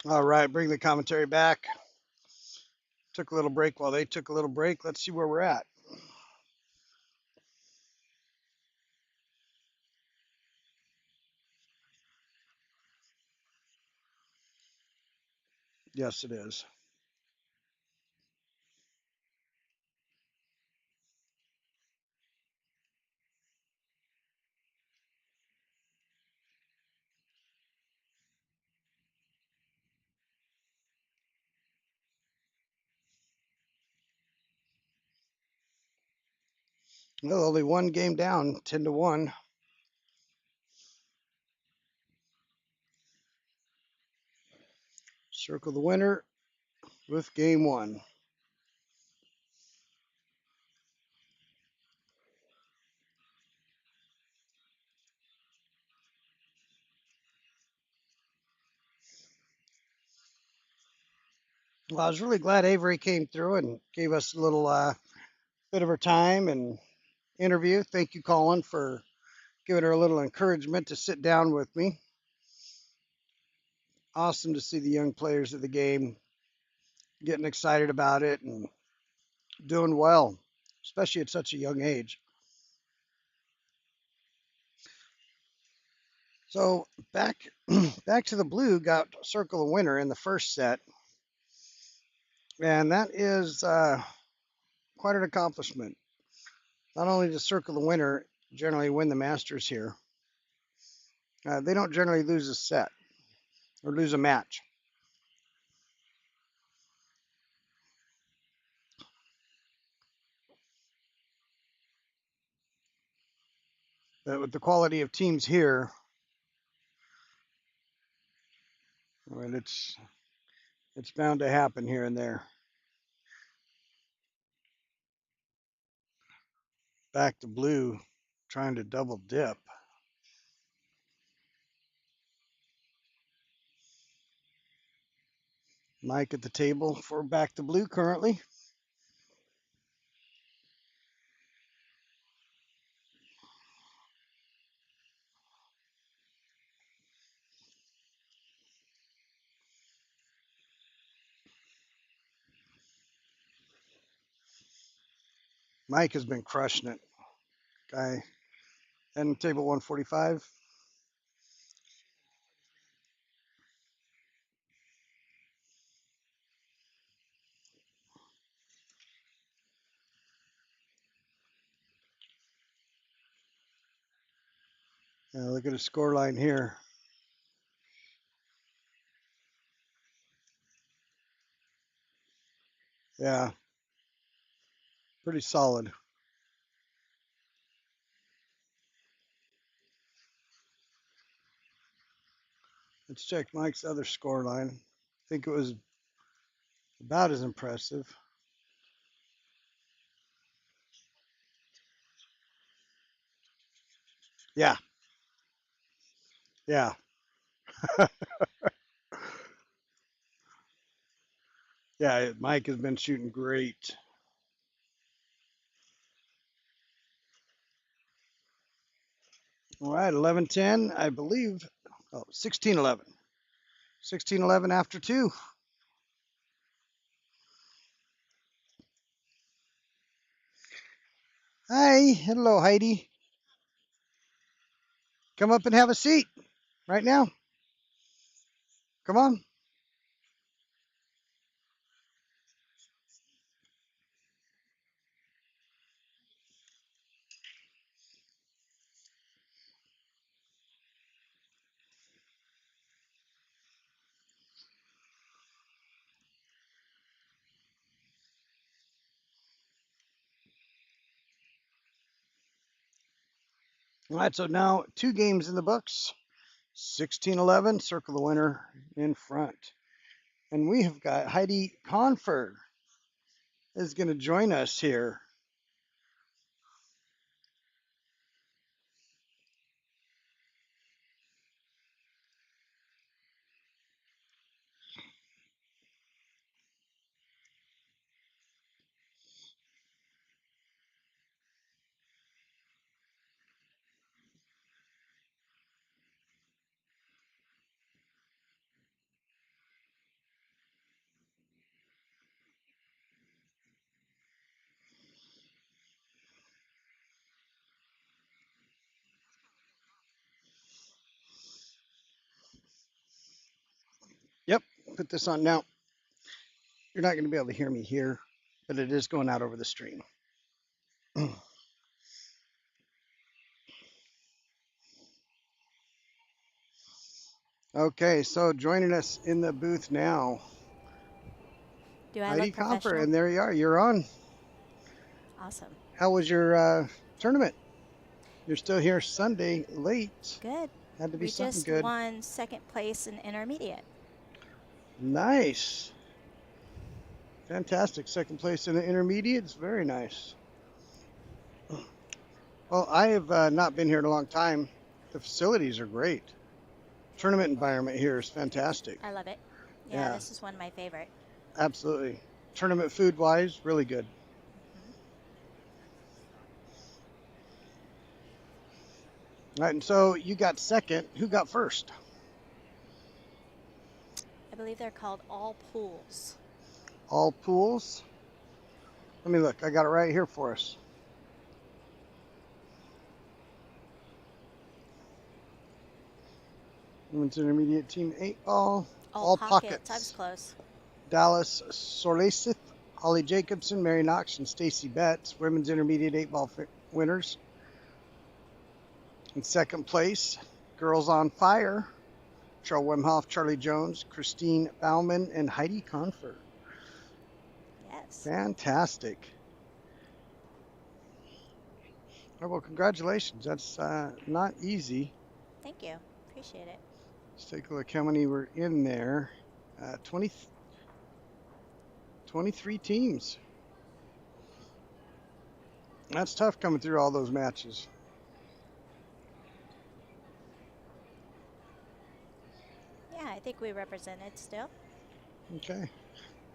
All right, bring the commentary back. Took a little break while they took a little break. Let's see where we're at. Yes, it is. Well, only one game down, 10-1. Circle the winner with game one. Well, I was really glad Avery came through and gave us a little bit of her time and interview. Thank you, Colin, for giving her a little encouragement to sit down with me. Awesome to see the young players of the game getting excited about it and doing well, especially at such a young age. So back to the blue got circle the winner in the first set, and that is quite an accomplishment. Not only does circle the winner generally win the Masters here, they don't generally lose a set or lose a match. But with the quality of teams here, I mean, it's bound to happen here and there. Back to blue, trying to double dip. Mike at the table for back to blue currently. Mike has been crushing it. Guy and table 145. Yeah, look at the score line here. Yeah, pretty solid. Let's check Mike's other score line. I think it was about as impressive. Yeah, yeah, yeah. Mike has been shooting great. All right, 11-10, I believe. Oh, 16-11. 16-11 after two. Hi, hello, Heidi. Come up and have a seat right now. Come on. All right, so now two games in the books. 16-11, circle the winner in front. And we have got Heidi Confer is going to join us here. put this on now. You're not going to be able to hear me here, but it is going out over the stream. Okay, so joining us in the booth now, Do I Heidi look Copper, professional? and there you are. You're on. Awesome. How was your tournament? You're still here Sunday late. Good. Had to be We something just good. won second place in intermediate. Nice. Fantastic. Second place in the intermediates. Very nice. Well, I have not been here in a long time. The facilities are great. Tournament environment here is fantastic. I love it. Yeah, Yeah. this is one of my favorite. Absolutely. Tournament food wise, really good. Mhm. All right, and so you got second. Who got first? I believe they're called all pools. All pools. Let me look. I got it right here for us. Women's intermediate team 8-ball. All pockets. I was close. Dallas Sorlasith, Holly Jacobson, Mary Knox, and Stacy Betts. Women's intermediate 8-ball winners. In second place, Girls on Fire. Cheryl Wemhoff, Charlie Jones, Christine Bauman, and Heidi Confer. Yes. Fantastic. Oh, well, congratulations. That's not easy. Thank you. Appreciate it. Let's take a look how many were in there. 23 teams. That's tough coming through all those matches. Yeah, I think we represented still. Okay,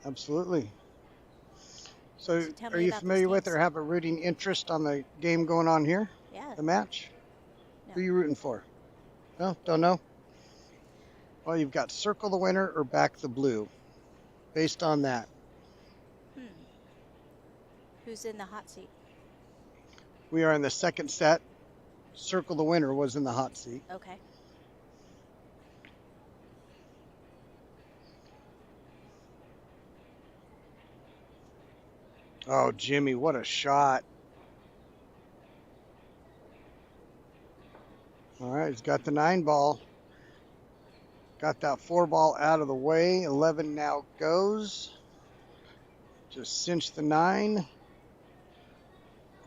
absolutely. So, So tell are me you about these familiar with games. or have a rooting interest on the game going on here, Yeah. the match? No. Who are you rooting for? No, don't know? Well, you've got circle the winner or back the blue. Based on that, Who's in the hot seat? we are in the second set. Circle the winner was in the hot seat. Okay. Oh, Jimmy, what a shot. All right, he's got the 9-ball. Got that 4-ball out of the way. 11 now goes. Just cinch the 9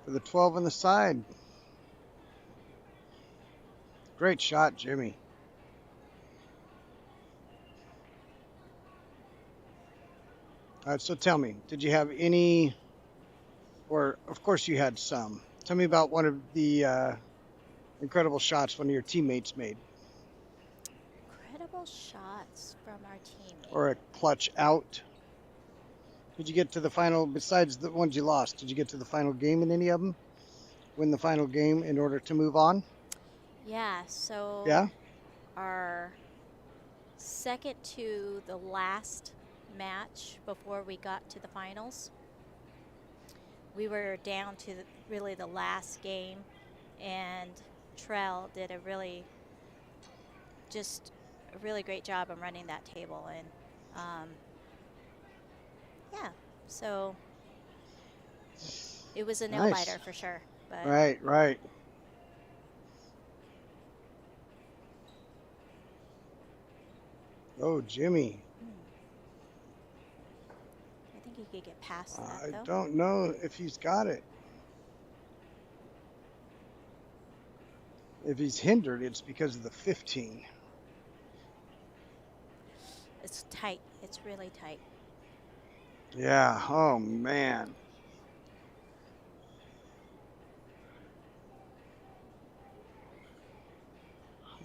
for the 12 on the side. Great shot, Jimmy. All right, so tell me, did you have any, or of course you had some. Tell me about one of the incredible shots one of your teammates made, Incredible shots from our teammate. or a clutch out. Did you get to the final, besides the ones you lost, did you get to the final game in any of them? Win the final game in order to move on? Yeah, so Yeah? our second to the last match before we got to the finals, we were down to really the last game, and Trell did a really great job of running that table. And yeah, so it was a nail Nice. biter for sure. But Right, right. Oh, Jimmy. I think he could get past that, I though. don't know if he's got it. If he's hindered, it's because of the 15. It's tight. It's really tight. Yeah, oh man.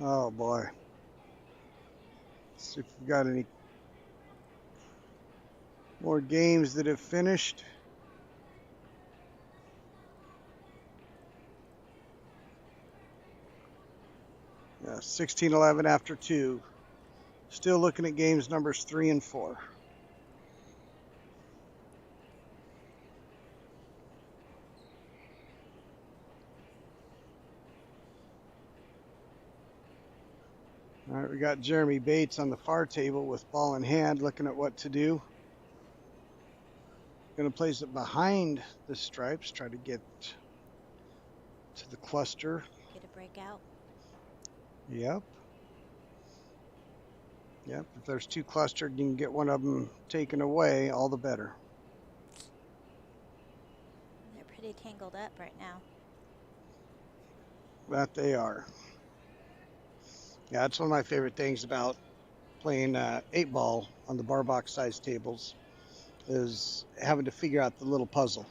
Oh boy. Let's see if we've got any more games that have finished. Yeah, 16-11 after 2. Still looking at games numbers 3 and 4. All right, we got Jeremy Bates on the far table with ball in hand, looking at what to do. Going to place it behind the stripes, try to get to the cluster. Get a breakout. Yep. Yep, if there's two clustered, you can get one of them taken away, all the better. They're pretty tangled up right now. That they are. Yeah, that's one of my favorite things about playing 8-ball on the bar box size tables is having to figure out the little puzzle.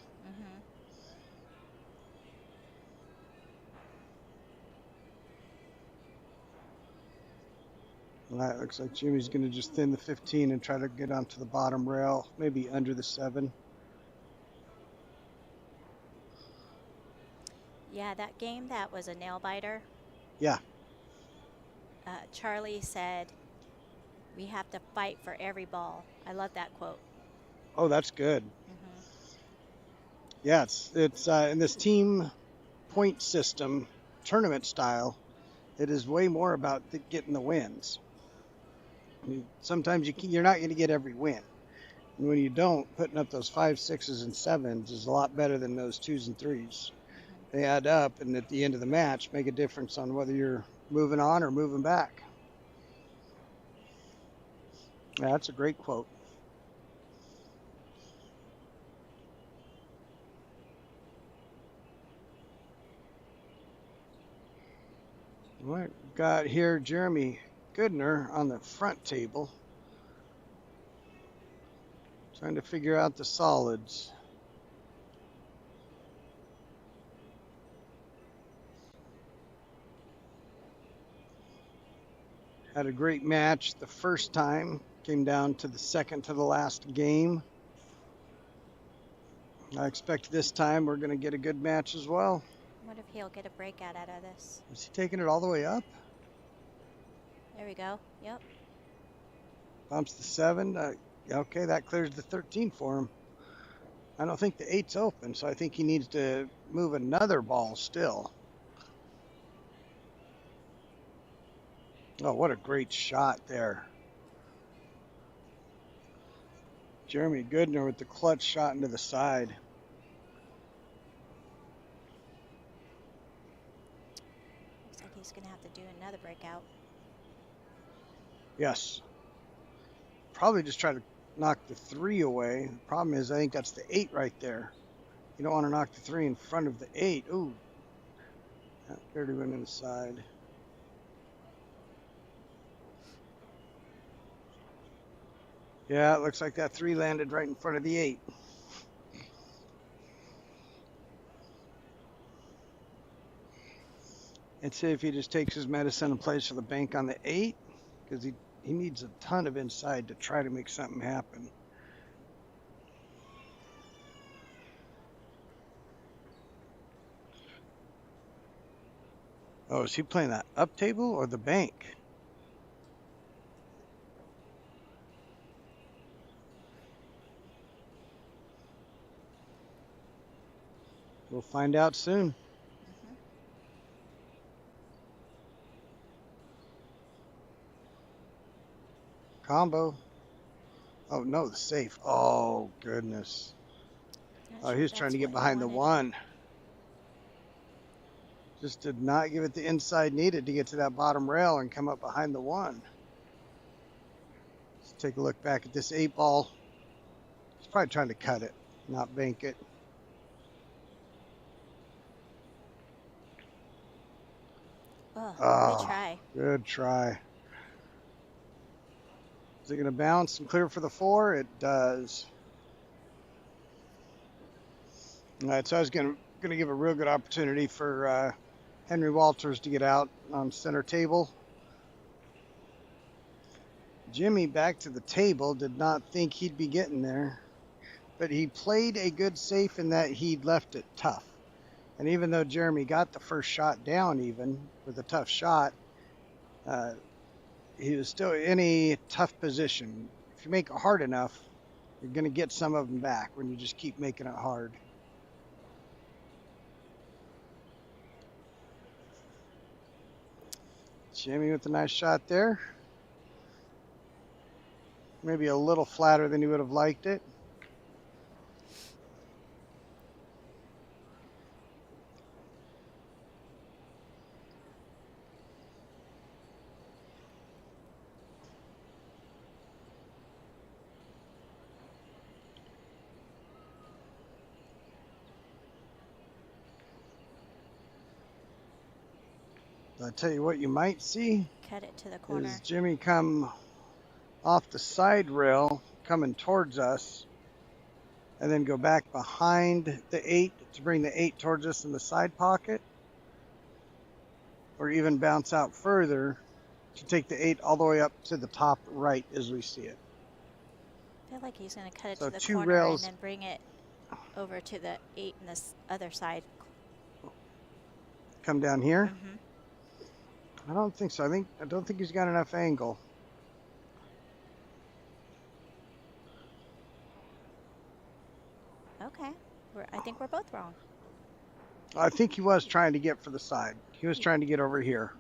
All right, looks like Jimmy's going to just thin the 15 and try to get onto the bottom rail, maybe under the 7. Yeah, that game, that was a nail biter. Yeah. Charlie said, "We have to fight for every ball." I love that quote. Oh, that's good. Yeah, it's in this team point system, tournament style, it is way more about getting the wins. Sometimes you're not going to get every win. And when you don't, putting up those 5s, 6s, and 7s is a lot better than those 2s and 3s. They add up, and at the end of the match, make a difference on whether you're moving on or moving back. Yeah, that's a great quote. All right, got here Jeremy Goodner on the front table. Trying to figure out the solids. Had a great match the first time. Came down to the second to the last game. I expect this time we're going to get a good match as well. What if he'll get a breakout out of this? Is he taking it all the way up? There we go. Yep. Bumps the 7. Okay, that clears the 13 for him. I don't think the 8's open, so I think he needs to move another ball still. Oh, what a great shot there. Jeremy Goodner with the clutch shot into the side. Looks like he's going to have to do another breakout. Yes. Probably just try to knock the 3 away. The problem is I think that's the 8 right there. You don't want to knock the 3 in front of the 8. Ooh. That barely went inside. Yeah, it looks like that 3 landed right in front of the 8. And see if he just takes his medicine and plays for the bank on the 8, because he needs a ton of inside to try to make something happen. Oh, is he playing that up table or the bank? We'll find out soon. Combo. Oh, no, the safe. Oh, goodness. Oh, he was trying to get behind the 1. Just did not give it the inside needed to get to that bottom rail and come up behind the 1. Let's take a look back at this 8-ball. He's probably trying to cut it, not bank it. Oh, good try. Good try. Is it going to bounce and clear for the 4? It does. All right, so I was going to give a real good opportunity for Henry Walters to get out on center table. Jimmy back to the table, did not think he'd be getting there, but he played a good safe in that he left it tough. And even though Jeremy got the first shot down even with a tough shot, he was still in a tough position. If you make it hard enough, you're going to get some of them back when you just keep making it hard. Jimmy with a nice shot there. Maybe a little flatter than he would have liked it. I'll tell you what you might see Cut it to the corner. is Jimmy come off the side rail, coming towards us, and then go back behind the 8 to bring the 8 towards us in the side pocket, or even bounce out further to take the 8 all the way up to the top right as we see it. I feel like he's going to cut it So to the 2 corner rails. and then bring it over to the 8 in this other side. Come down here. Mm-hmm. I don't think so. I don't think he's got enough angle. Okay. I think we're both wrong. I think he was trying to get for the side. He was trying to get over here.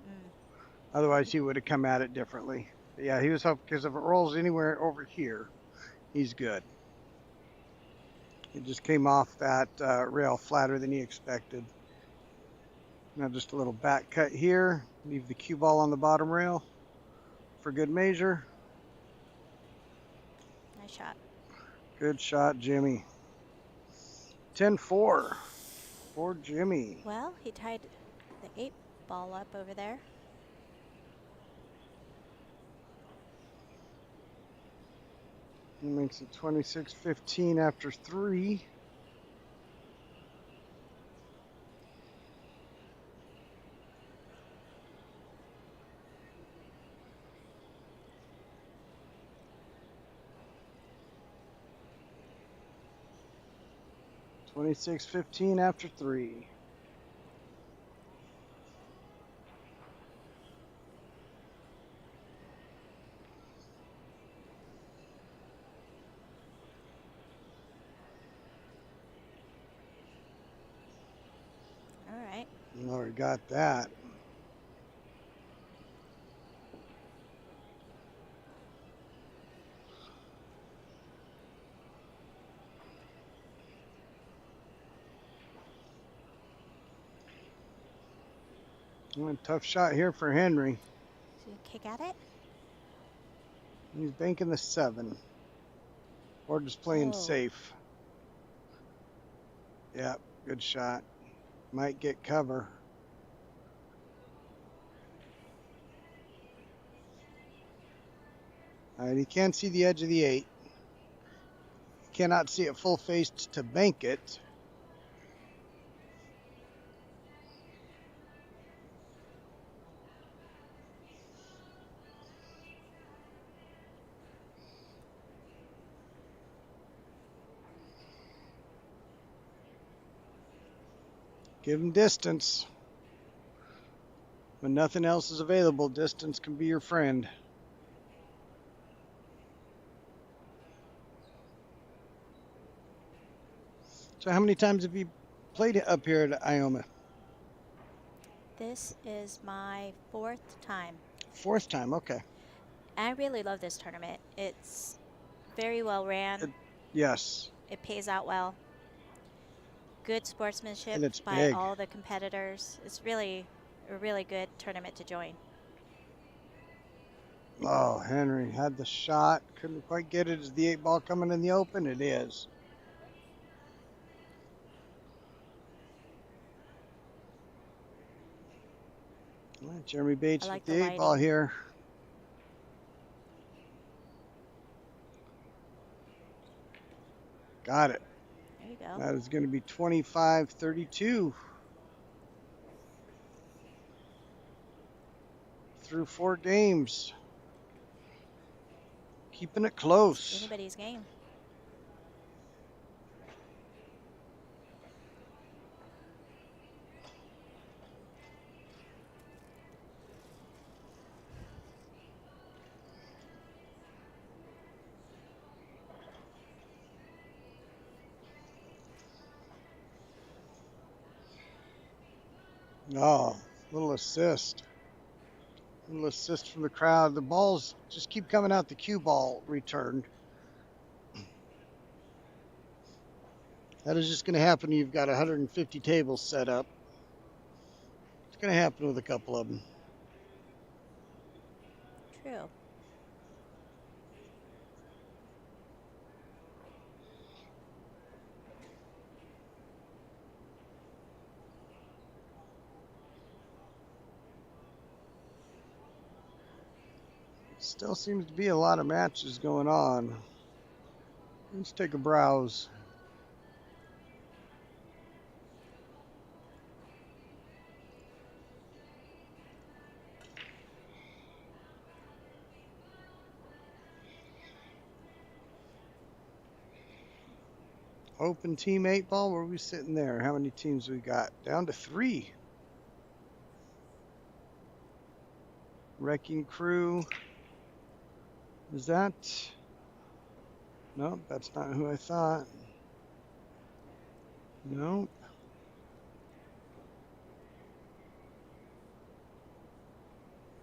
Otherwise, he would have come at it differently. But yeah, he was hoping, because if it rolls anywhere over here, he's good. It just came off that rail flatter than he expected. Now just a little back cut here. Leave the cue ball on the bottom rail for good measure. Nice shot. Good shot, Jimmy. 10-4 for Jimmy. Well, he tied the 8 ball up over there. He makes it 26-15 after 3. (26-15) after 3. All right. Well, we got that. Well, tough shot here for Henry. So you kick at it? He's banking the 7. Or just playing Oh. safe. Yeah, good shot. Might get cover. All right, he can't see the edge of the 8. He cannot see it full faced to bank it. Give him distance. When nothing else is available, distance can be your friend. So how many times have you played up here at Ioma? This is my 4th time. 4th time, okay. I really love this tournament. It's very well ran. Yes. It pays out well. Good sportsmanship And it's by big. all the competitors. It's really a really good tournament to join. Oh, Henry had the shot. Couldn't quite get it. Is the 8 ball coming in the open? It is. All right, Jeremy Bates I like with the the 8 ball lighting. here. Got it. There you go. That is going to be 25-32. Through 4 games. Keeping it close. Anybody's game. Oh, little assist. A little assist from the crowd. The balls just keep coming out. The cue ball returned. That is just going to happen. You've got 150 tables set up. It's going to happen with a couple of them. True. Still seems to be a lot of matches going on. Let's take a browse. Open team 8-ball. Where are we sitting there? How many teams we got? Down to 3. Wrecking Crew. Is that? Nope, that's not who I thought. Nope.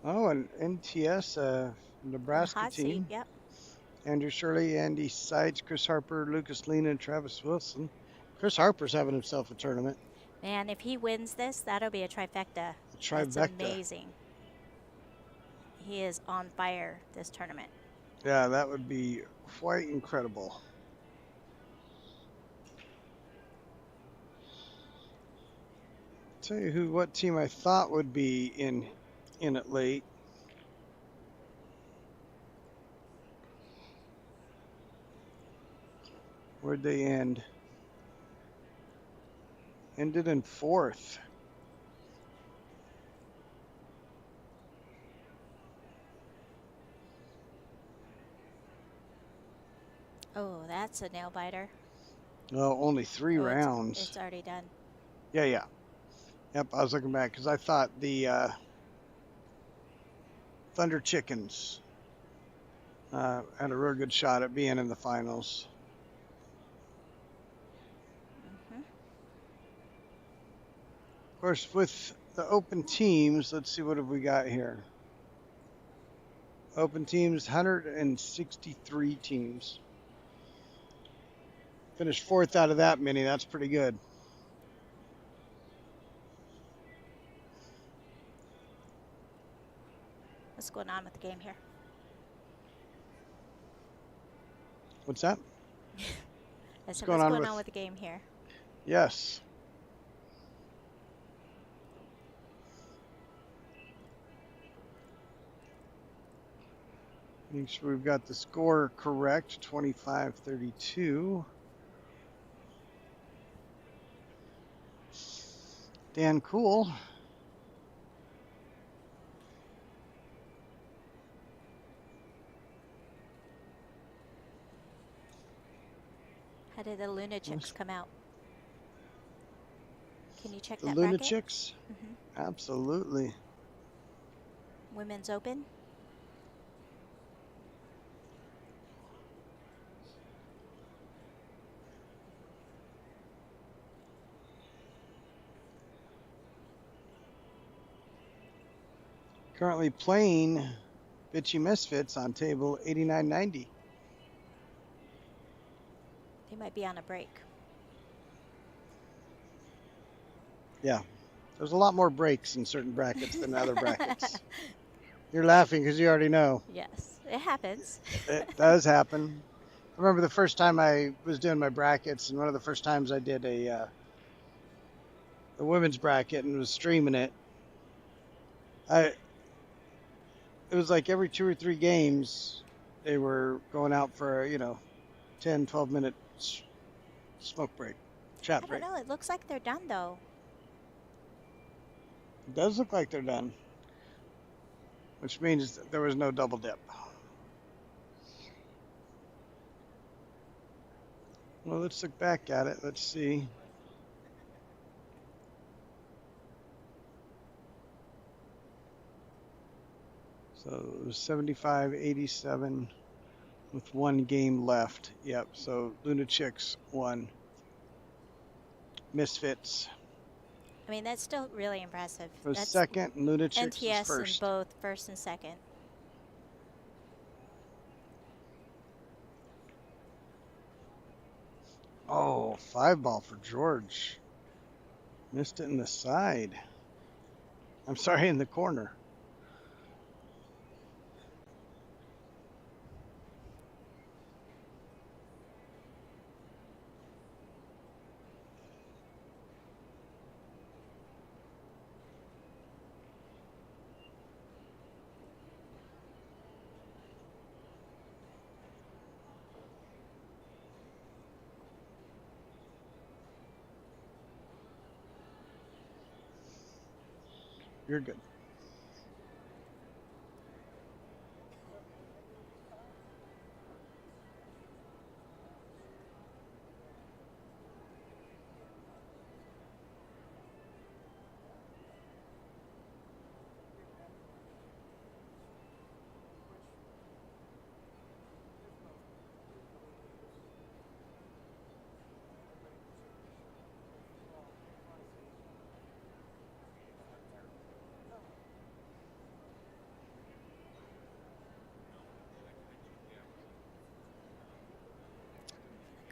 Oh, an NTS, Nebraska hot seat, team. yep. Andrew Shirley, Andy Seitz, Chris Harper, Lucas Lena, and Travis Wilson. Chris Harper's having himself a tournament. And if he wins this, that'll be a trifecta. A trifecta. That's amazing. He is on fire this tournament. Yeah, that would be quite incredible. Tell you what team I thought would be in it late. Where'd they end? Ended in 4th. Oh, that's a nail biter. Oh, only 3 rounds. It's already done. Yeah. Yep, I was looking back because I thought the Thunder Chickens had a real good shot at being in the finals. Of course, with the open teams, let's see, what have we got here? Open teams, 163 teams. Finished 4th out of that many. That's pretty good. What's going on with the game here? What's that? I said, what's going on with the game here? Yes. Make sure we've got the score correct, 25-32. Dan Cool. How did the Lunatics come out? Can you check the that bracket? Lunatics? Absolutely. Women's Open? Currently playing Bitchy Misfits on table 8990. They might be on a break. Yeah. There's a lot more breaks in certain brackets than other brackets. You're laughing because you already know. Yes, it happens. It does happen. I remember the first time I was doing my brackets, and one of the first times I did a women's bracket and was streaming it. It was like every 2 or 3 games, they were going out for 10, 12 minute smoke break, chat break. I don't know. It looks like they're done though. It does look like they're done, which means there was no double dip. Well, let's look back at it. Let's see. So it was 75-87 with 1 game left. Yep, so Lunatics won. Misfits. I mean, that's still really impressive. was That's second, and Lunatics was NTS in first. both first and second. Oh, 5-ball for George. Missed it in the side. I'm sorry, in the corner. You're good.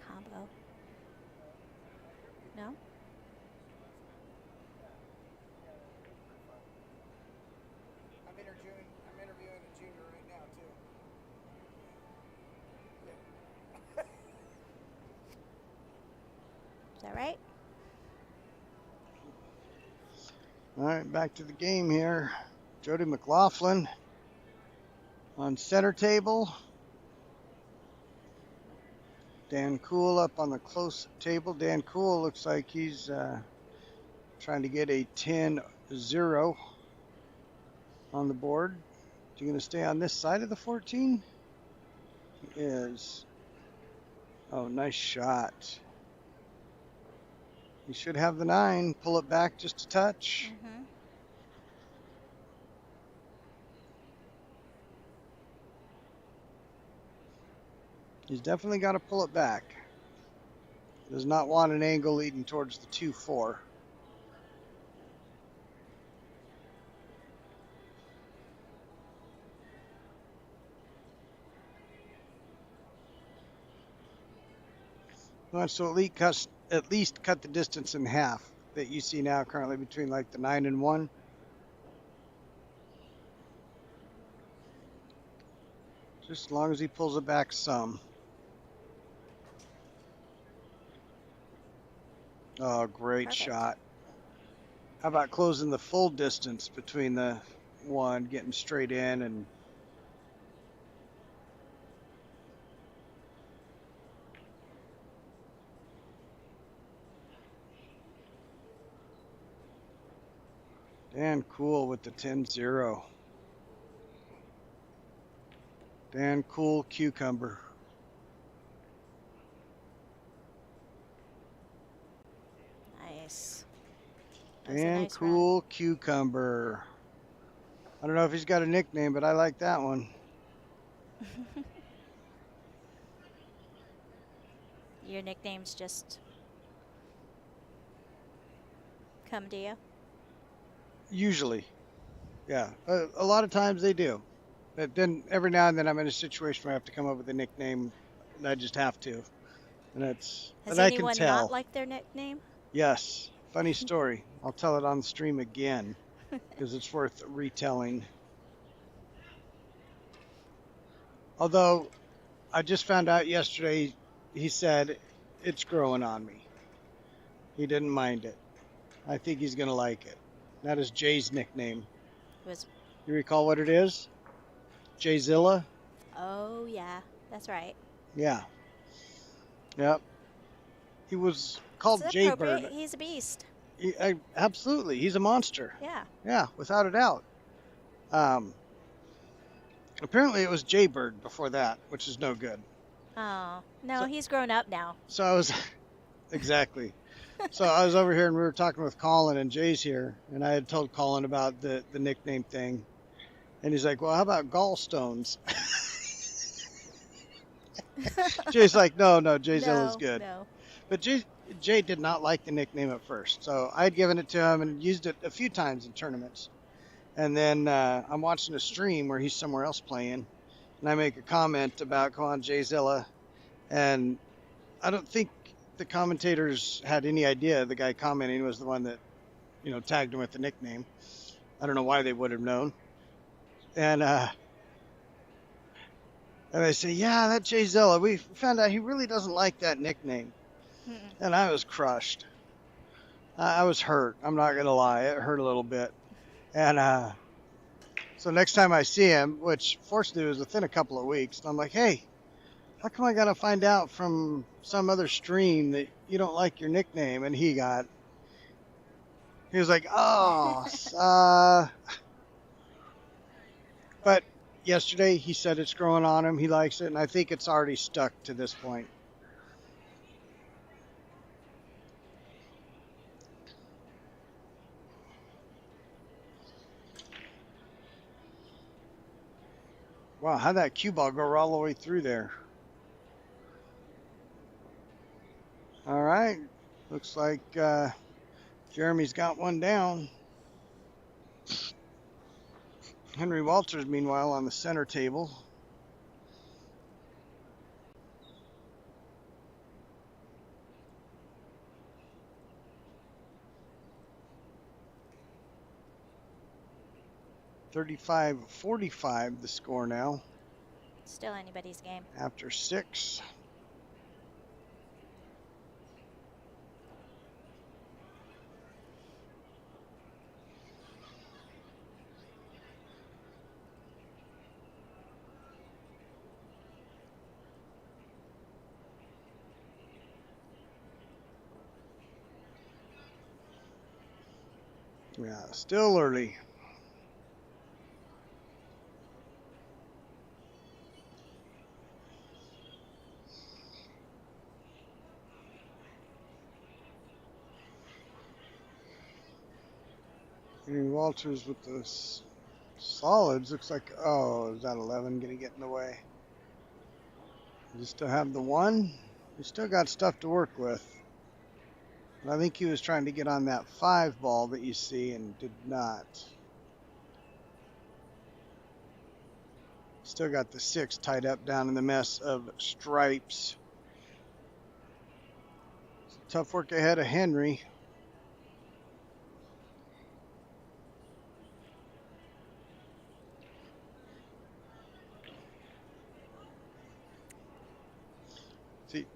Combo. No? I'm interviewing a junior right now too. Is that right? All right, back to the game here. Jody McLaughlin on center table. Dan Cool up on the close table. Dan Cool looks like he's trying to get a 10-0 on the board. Is he going to stay on this side of the 14? He is. Oh, nice shot. He should have the 9. Pull it back just a touch. Mm-hmm. He's definitely got to pull it back. Does not want an angle leading towards the 2-4. He wants to at least cut the distance in half that you see now currently between like the 9 and 1. Just as long as he pulls it back some. Oh, great Perfect. shot. How about closing the full distance between the 1, getting straight in and Dan Cool with the 10-0. Dan Cool Cucumber. Nice. That was a Dan nice Cool Cucumber. I don't know if he's got a nickname, but I like that one. run. Your nicknames just come to you? Usually. Yeah. A lot of times they do. But then every now and then I'm in a situation where I have to come up with a nickname and I just have to. And I can anyone tell. not like their nickname? Yes. Funny story. I'll tell it on the stream again because it's worth retelling. Although I just found out yesterday, he said it's growing on me. He didn't mind it. I think he's going to like it. That is Jay's nickname. Was You recall what it is? Jayzilla? Oh yeah, that's right. Yeah. Yep. He was called It's Jaybird. appropriate. He's a beast. Absolutely. He's a monster. Yeah. Yeah, without a doubt. Apparently it was Jaybird before that, which is no good. Oh no, So- he's grown up now. So I was exactly. So I was over here and we were talking with Colin, and Jay's here, and I had told Colin about the nickname thing, and he's like, "Well, how about gallstones?" Jay's like, "No, Jayzilla's good." No. But Jay did not like the nickname at first, so I had given it to him and used it a few times in tournaments. And then I'm watching a stream where he's somewhere else playing, and I make a comment about "Come on, Jayzilla," and I don't think the commentators had any idea the guy commenting was the one that tagged him with the nickname. I don't know why they would have known. And they say, "Yeah, that Jayzilla. We found out he really doesn't like that nickname." Mm-mm. And I was crushed. I was hurt. I'm not gonna lie, it hurt a little bit. And so next time I see him, which fortunately was within a couple of weeks, I'm like, "Hey, how come I gotta find out from some other stream that you don't like your nickname?" And he was like, "Oh, but yesterday he said it's growing on him. He likes it, and I think it's already stuck to this point." Wow, how'd that cue ball go all the way through there? All right, looks like Jeremy's got one down. Henry Walters, meanwhile, on the center table. $35-45 the score now Still anybody's game. after 6. Yeah, still early. Henry Walters with the solids. Looks like, oh, is that 11 going to get in the way? You still have the 1. You still got stuff to work with. But I think he was trying to get on that 5 ball that you see and did not. Still got the 6 tied up down in the mess of stripes. Tough work ahead of Henry. See,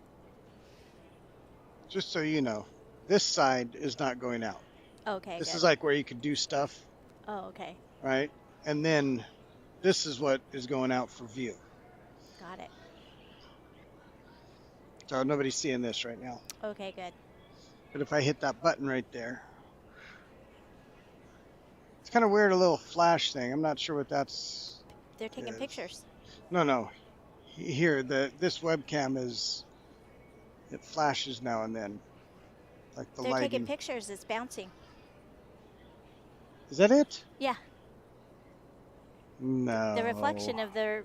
just so you know, this side is not going out. Okay, This good. is like where you could do stuff, Oh, okay. right? And then this is what is going out for view. Got it. So nobody's seeing this right now. Okay, good. But if I hit that button right there, it's kind of weird, a little flash thing. I'm not sure what that's. They're taking Yes. pictures. No. Here, this webcam it flashes now and then, like the They're lighting. taking pictures. It's bouncing. Is that it? Yeah. No. The reflection of their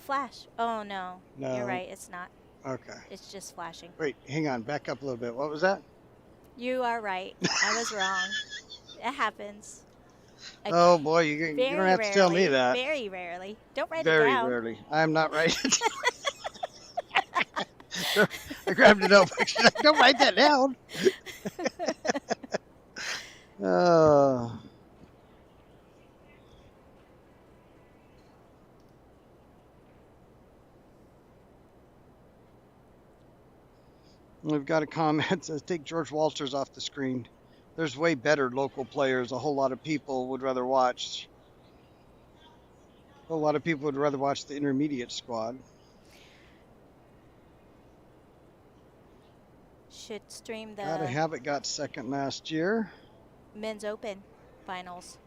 flash. Oh, no. No. You're right. It's not. Okay. It's just flashing. Wait, hang on. Back up a little bit. What was that? You are right. I was wrong. It happens. Oh boy, you don't have to tell me that. Very rarely. Don't write it Very down. rarely. I'm not writing. I grabbed it up. Don't write that down. We've got a comment that says, "Take George Walters off the screen. There's way better local players. A whole lot of people would rather watch. A whole lot of people would rather watch the intermediate squad." Should stream the Gotta have it. Got second last year. men's open finals.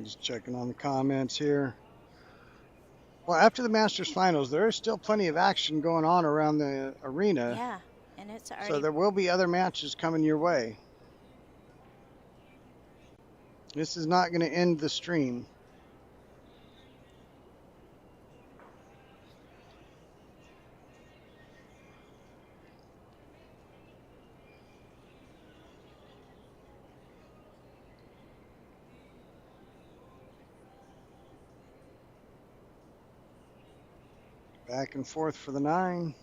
Just checking on the comments here. Well, after the Masters finals, there is still plenty of action going on around the arena. Yeah, and it's So already. there will be other matches coming your way. This is not going to end the stream. Back and forth for the 9.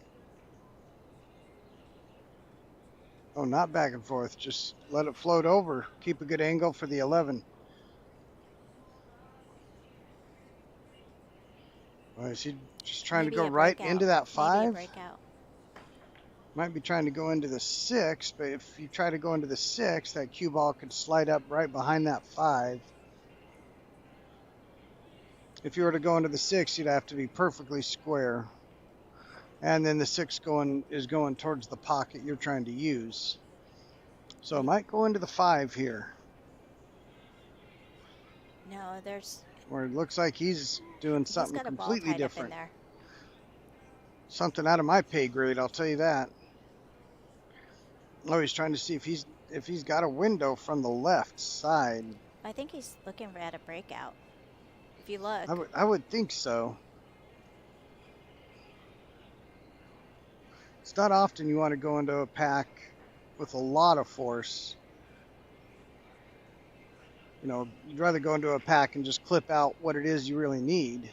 Oh, not back and forth. Just let it float over. Keep a good angle for the 11. Or is he just trying to Maybe go a right breakout. into that Maybe a 5? breakout. Might be trying to go into the 6, but if you try to go into the 6, that cue ball could slide up right behind that 5. If you were to go into the 6, you'd have to be perfectly square. And then the 6 is going towards the pocket you're trying to use. So it might go into the 5 here, No, there's. where it looks like he's doing He's something got a ball completely tied up in different. there. Something out of my pay grade, I'll tell you that. Oh, he's trying to see if he's got a window from the left side. I think he's looking at a breakout. If you look. I would think so. It's not often you want to go into a pack with a lot of force. You know, you'd rather go into a pack and just clip out what it is you really need.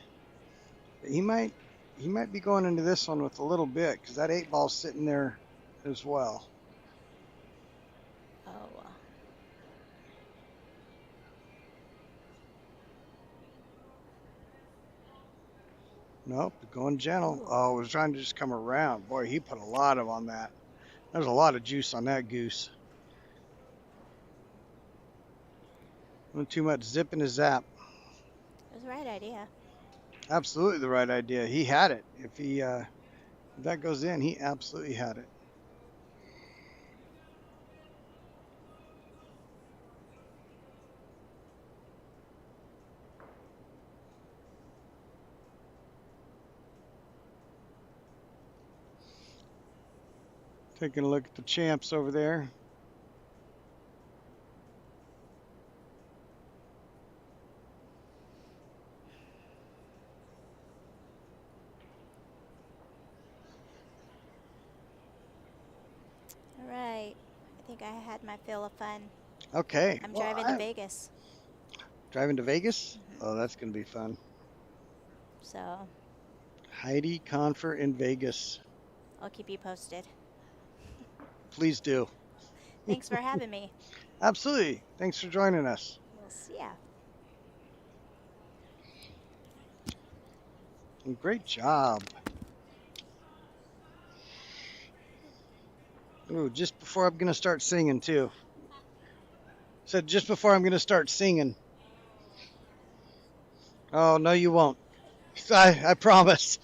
But he might be going into this one with a little bit because that 8 ball's sitting there as well. Oh. Nope, going gentle. Ooh. Oh, was trying to just come around. Boy, he put a lot on that. There's a lot of juice on that goose. Not too much zip in his zap. It was the right idea. Absolutely the right idea. He had it. If that goes in, he absolutely had it. Taking a look at the champs over there. All right. I think I had my fill of fun. Okay. I'm well, driving to Vegas. Driving to Vegas? Mm-hmm. Oh, that's going to be fun. So Heidi Confer in Vegas. I'll keep you posted. Please do. Thanks for having me. Absolutely. Thanks for joining us. We'll see ya. Great job. Ooh, just before I'm going to start singing, too. Said just before I'm going to start singing. Oh, no, you won't. I promise.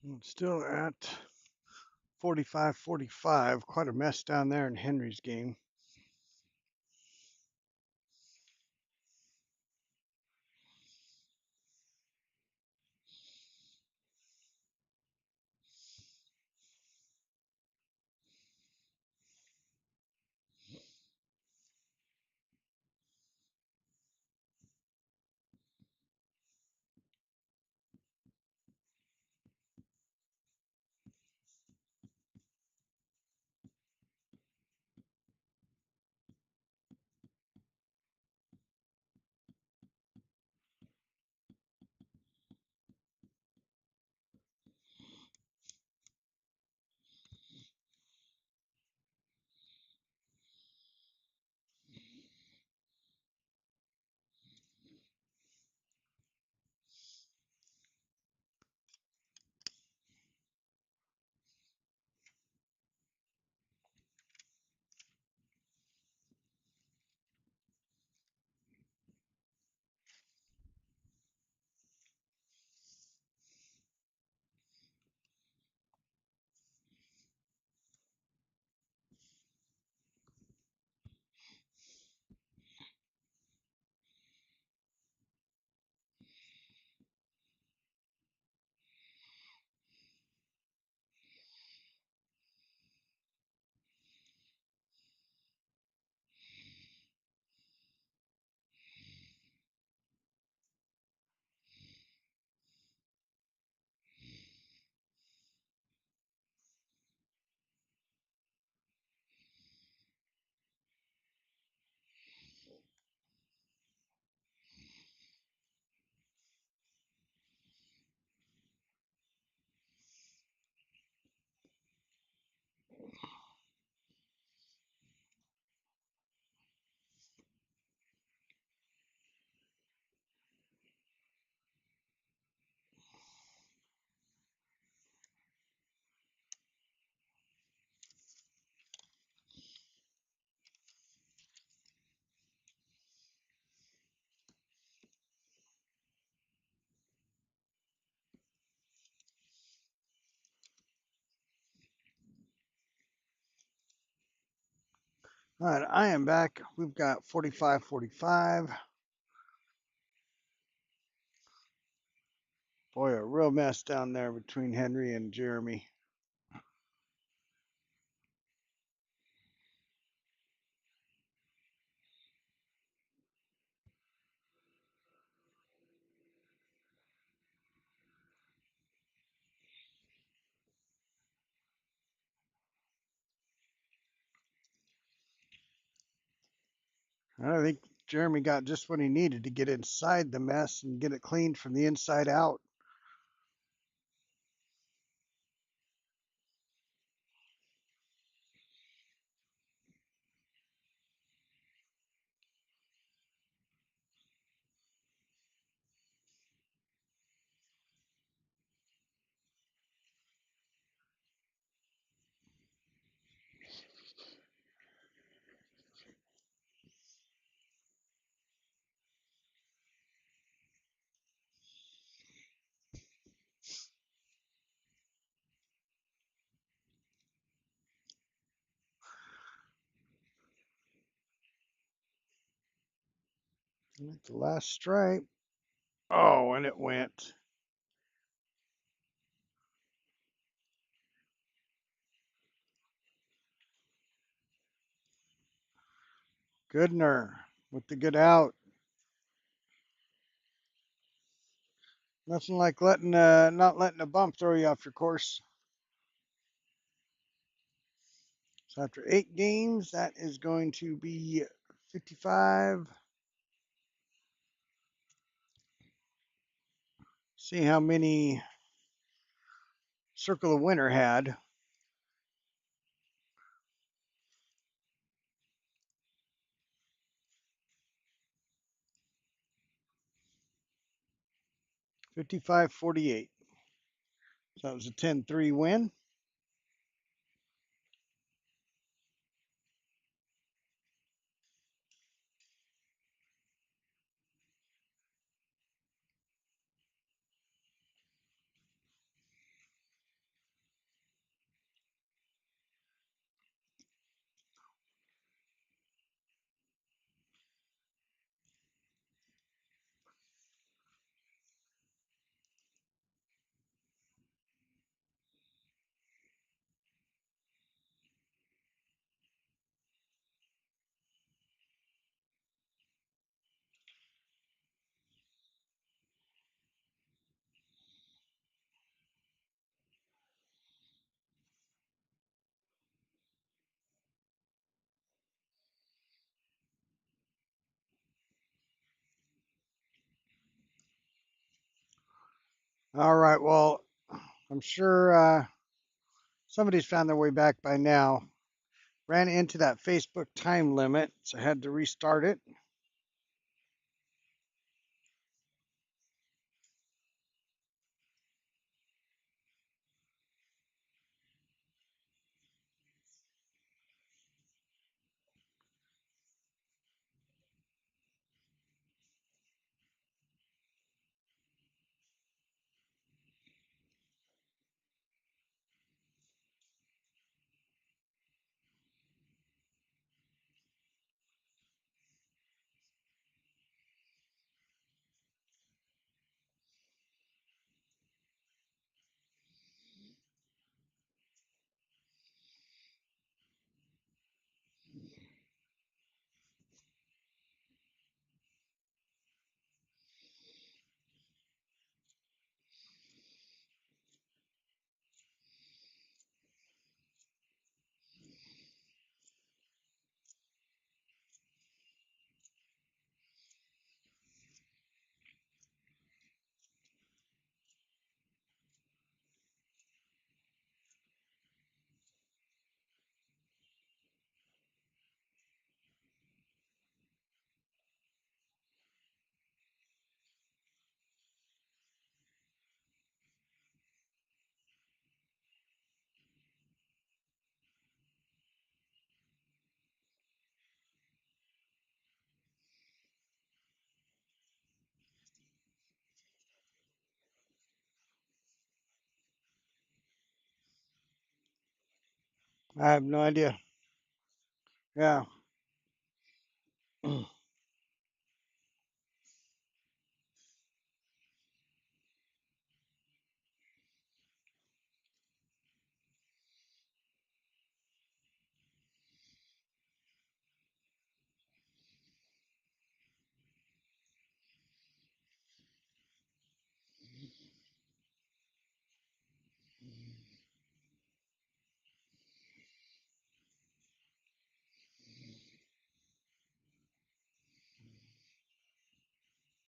It's still at 45-45. Quite a mess down there in Henry's game. All right, I am back. We've got 45-45. Boy, a real mess down there between Henry and Jeremy. I think Jeremy got just what he needed to get inside the mess and get it cleaned from the inside out. The last stripe. Oh, and it went. Goodner with the good out. Nothing like not letting a bump throw you off your course. So after 8 games, that is going to be 55. See how many Circle of Winter had. 55-48. So that was a 10-3 win. All right. Well, I'm sure somebody's found their way back by now. Ran into that Facebook time limit, so I had to restart it. I have no idea. Yeah.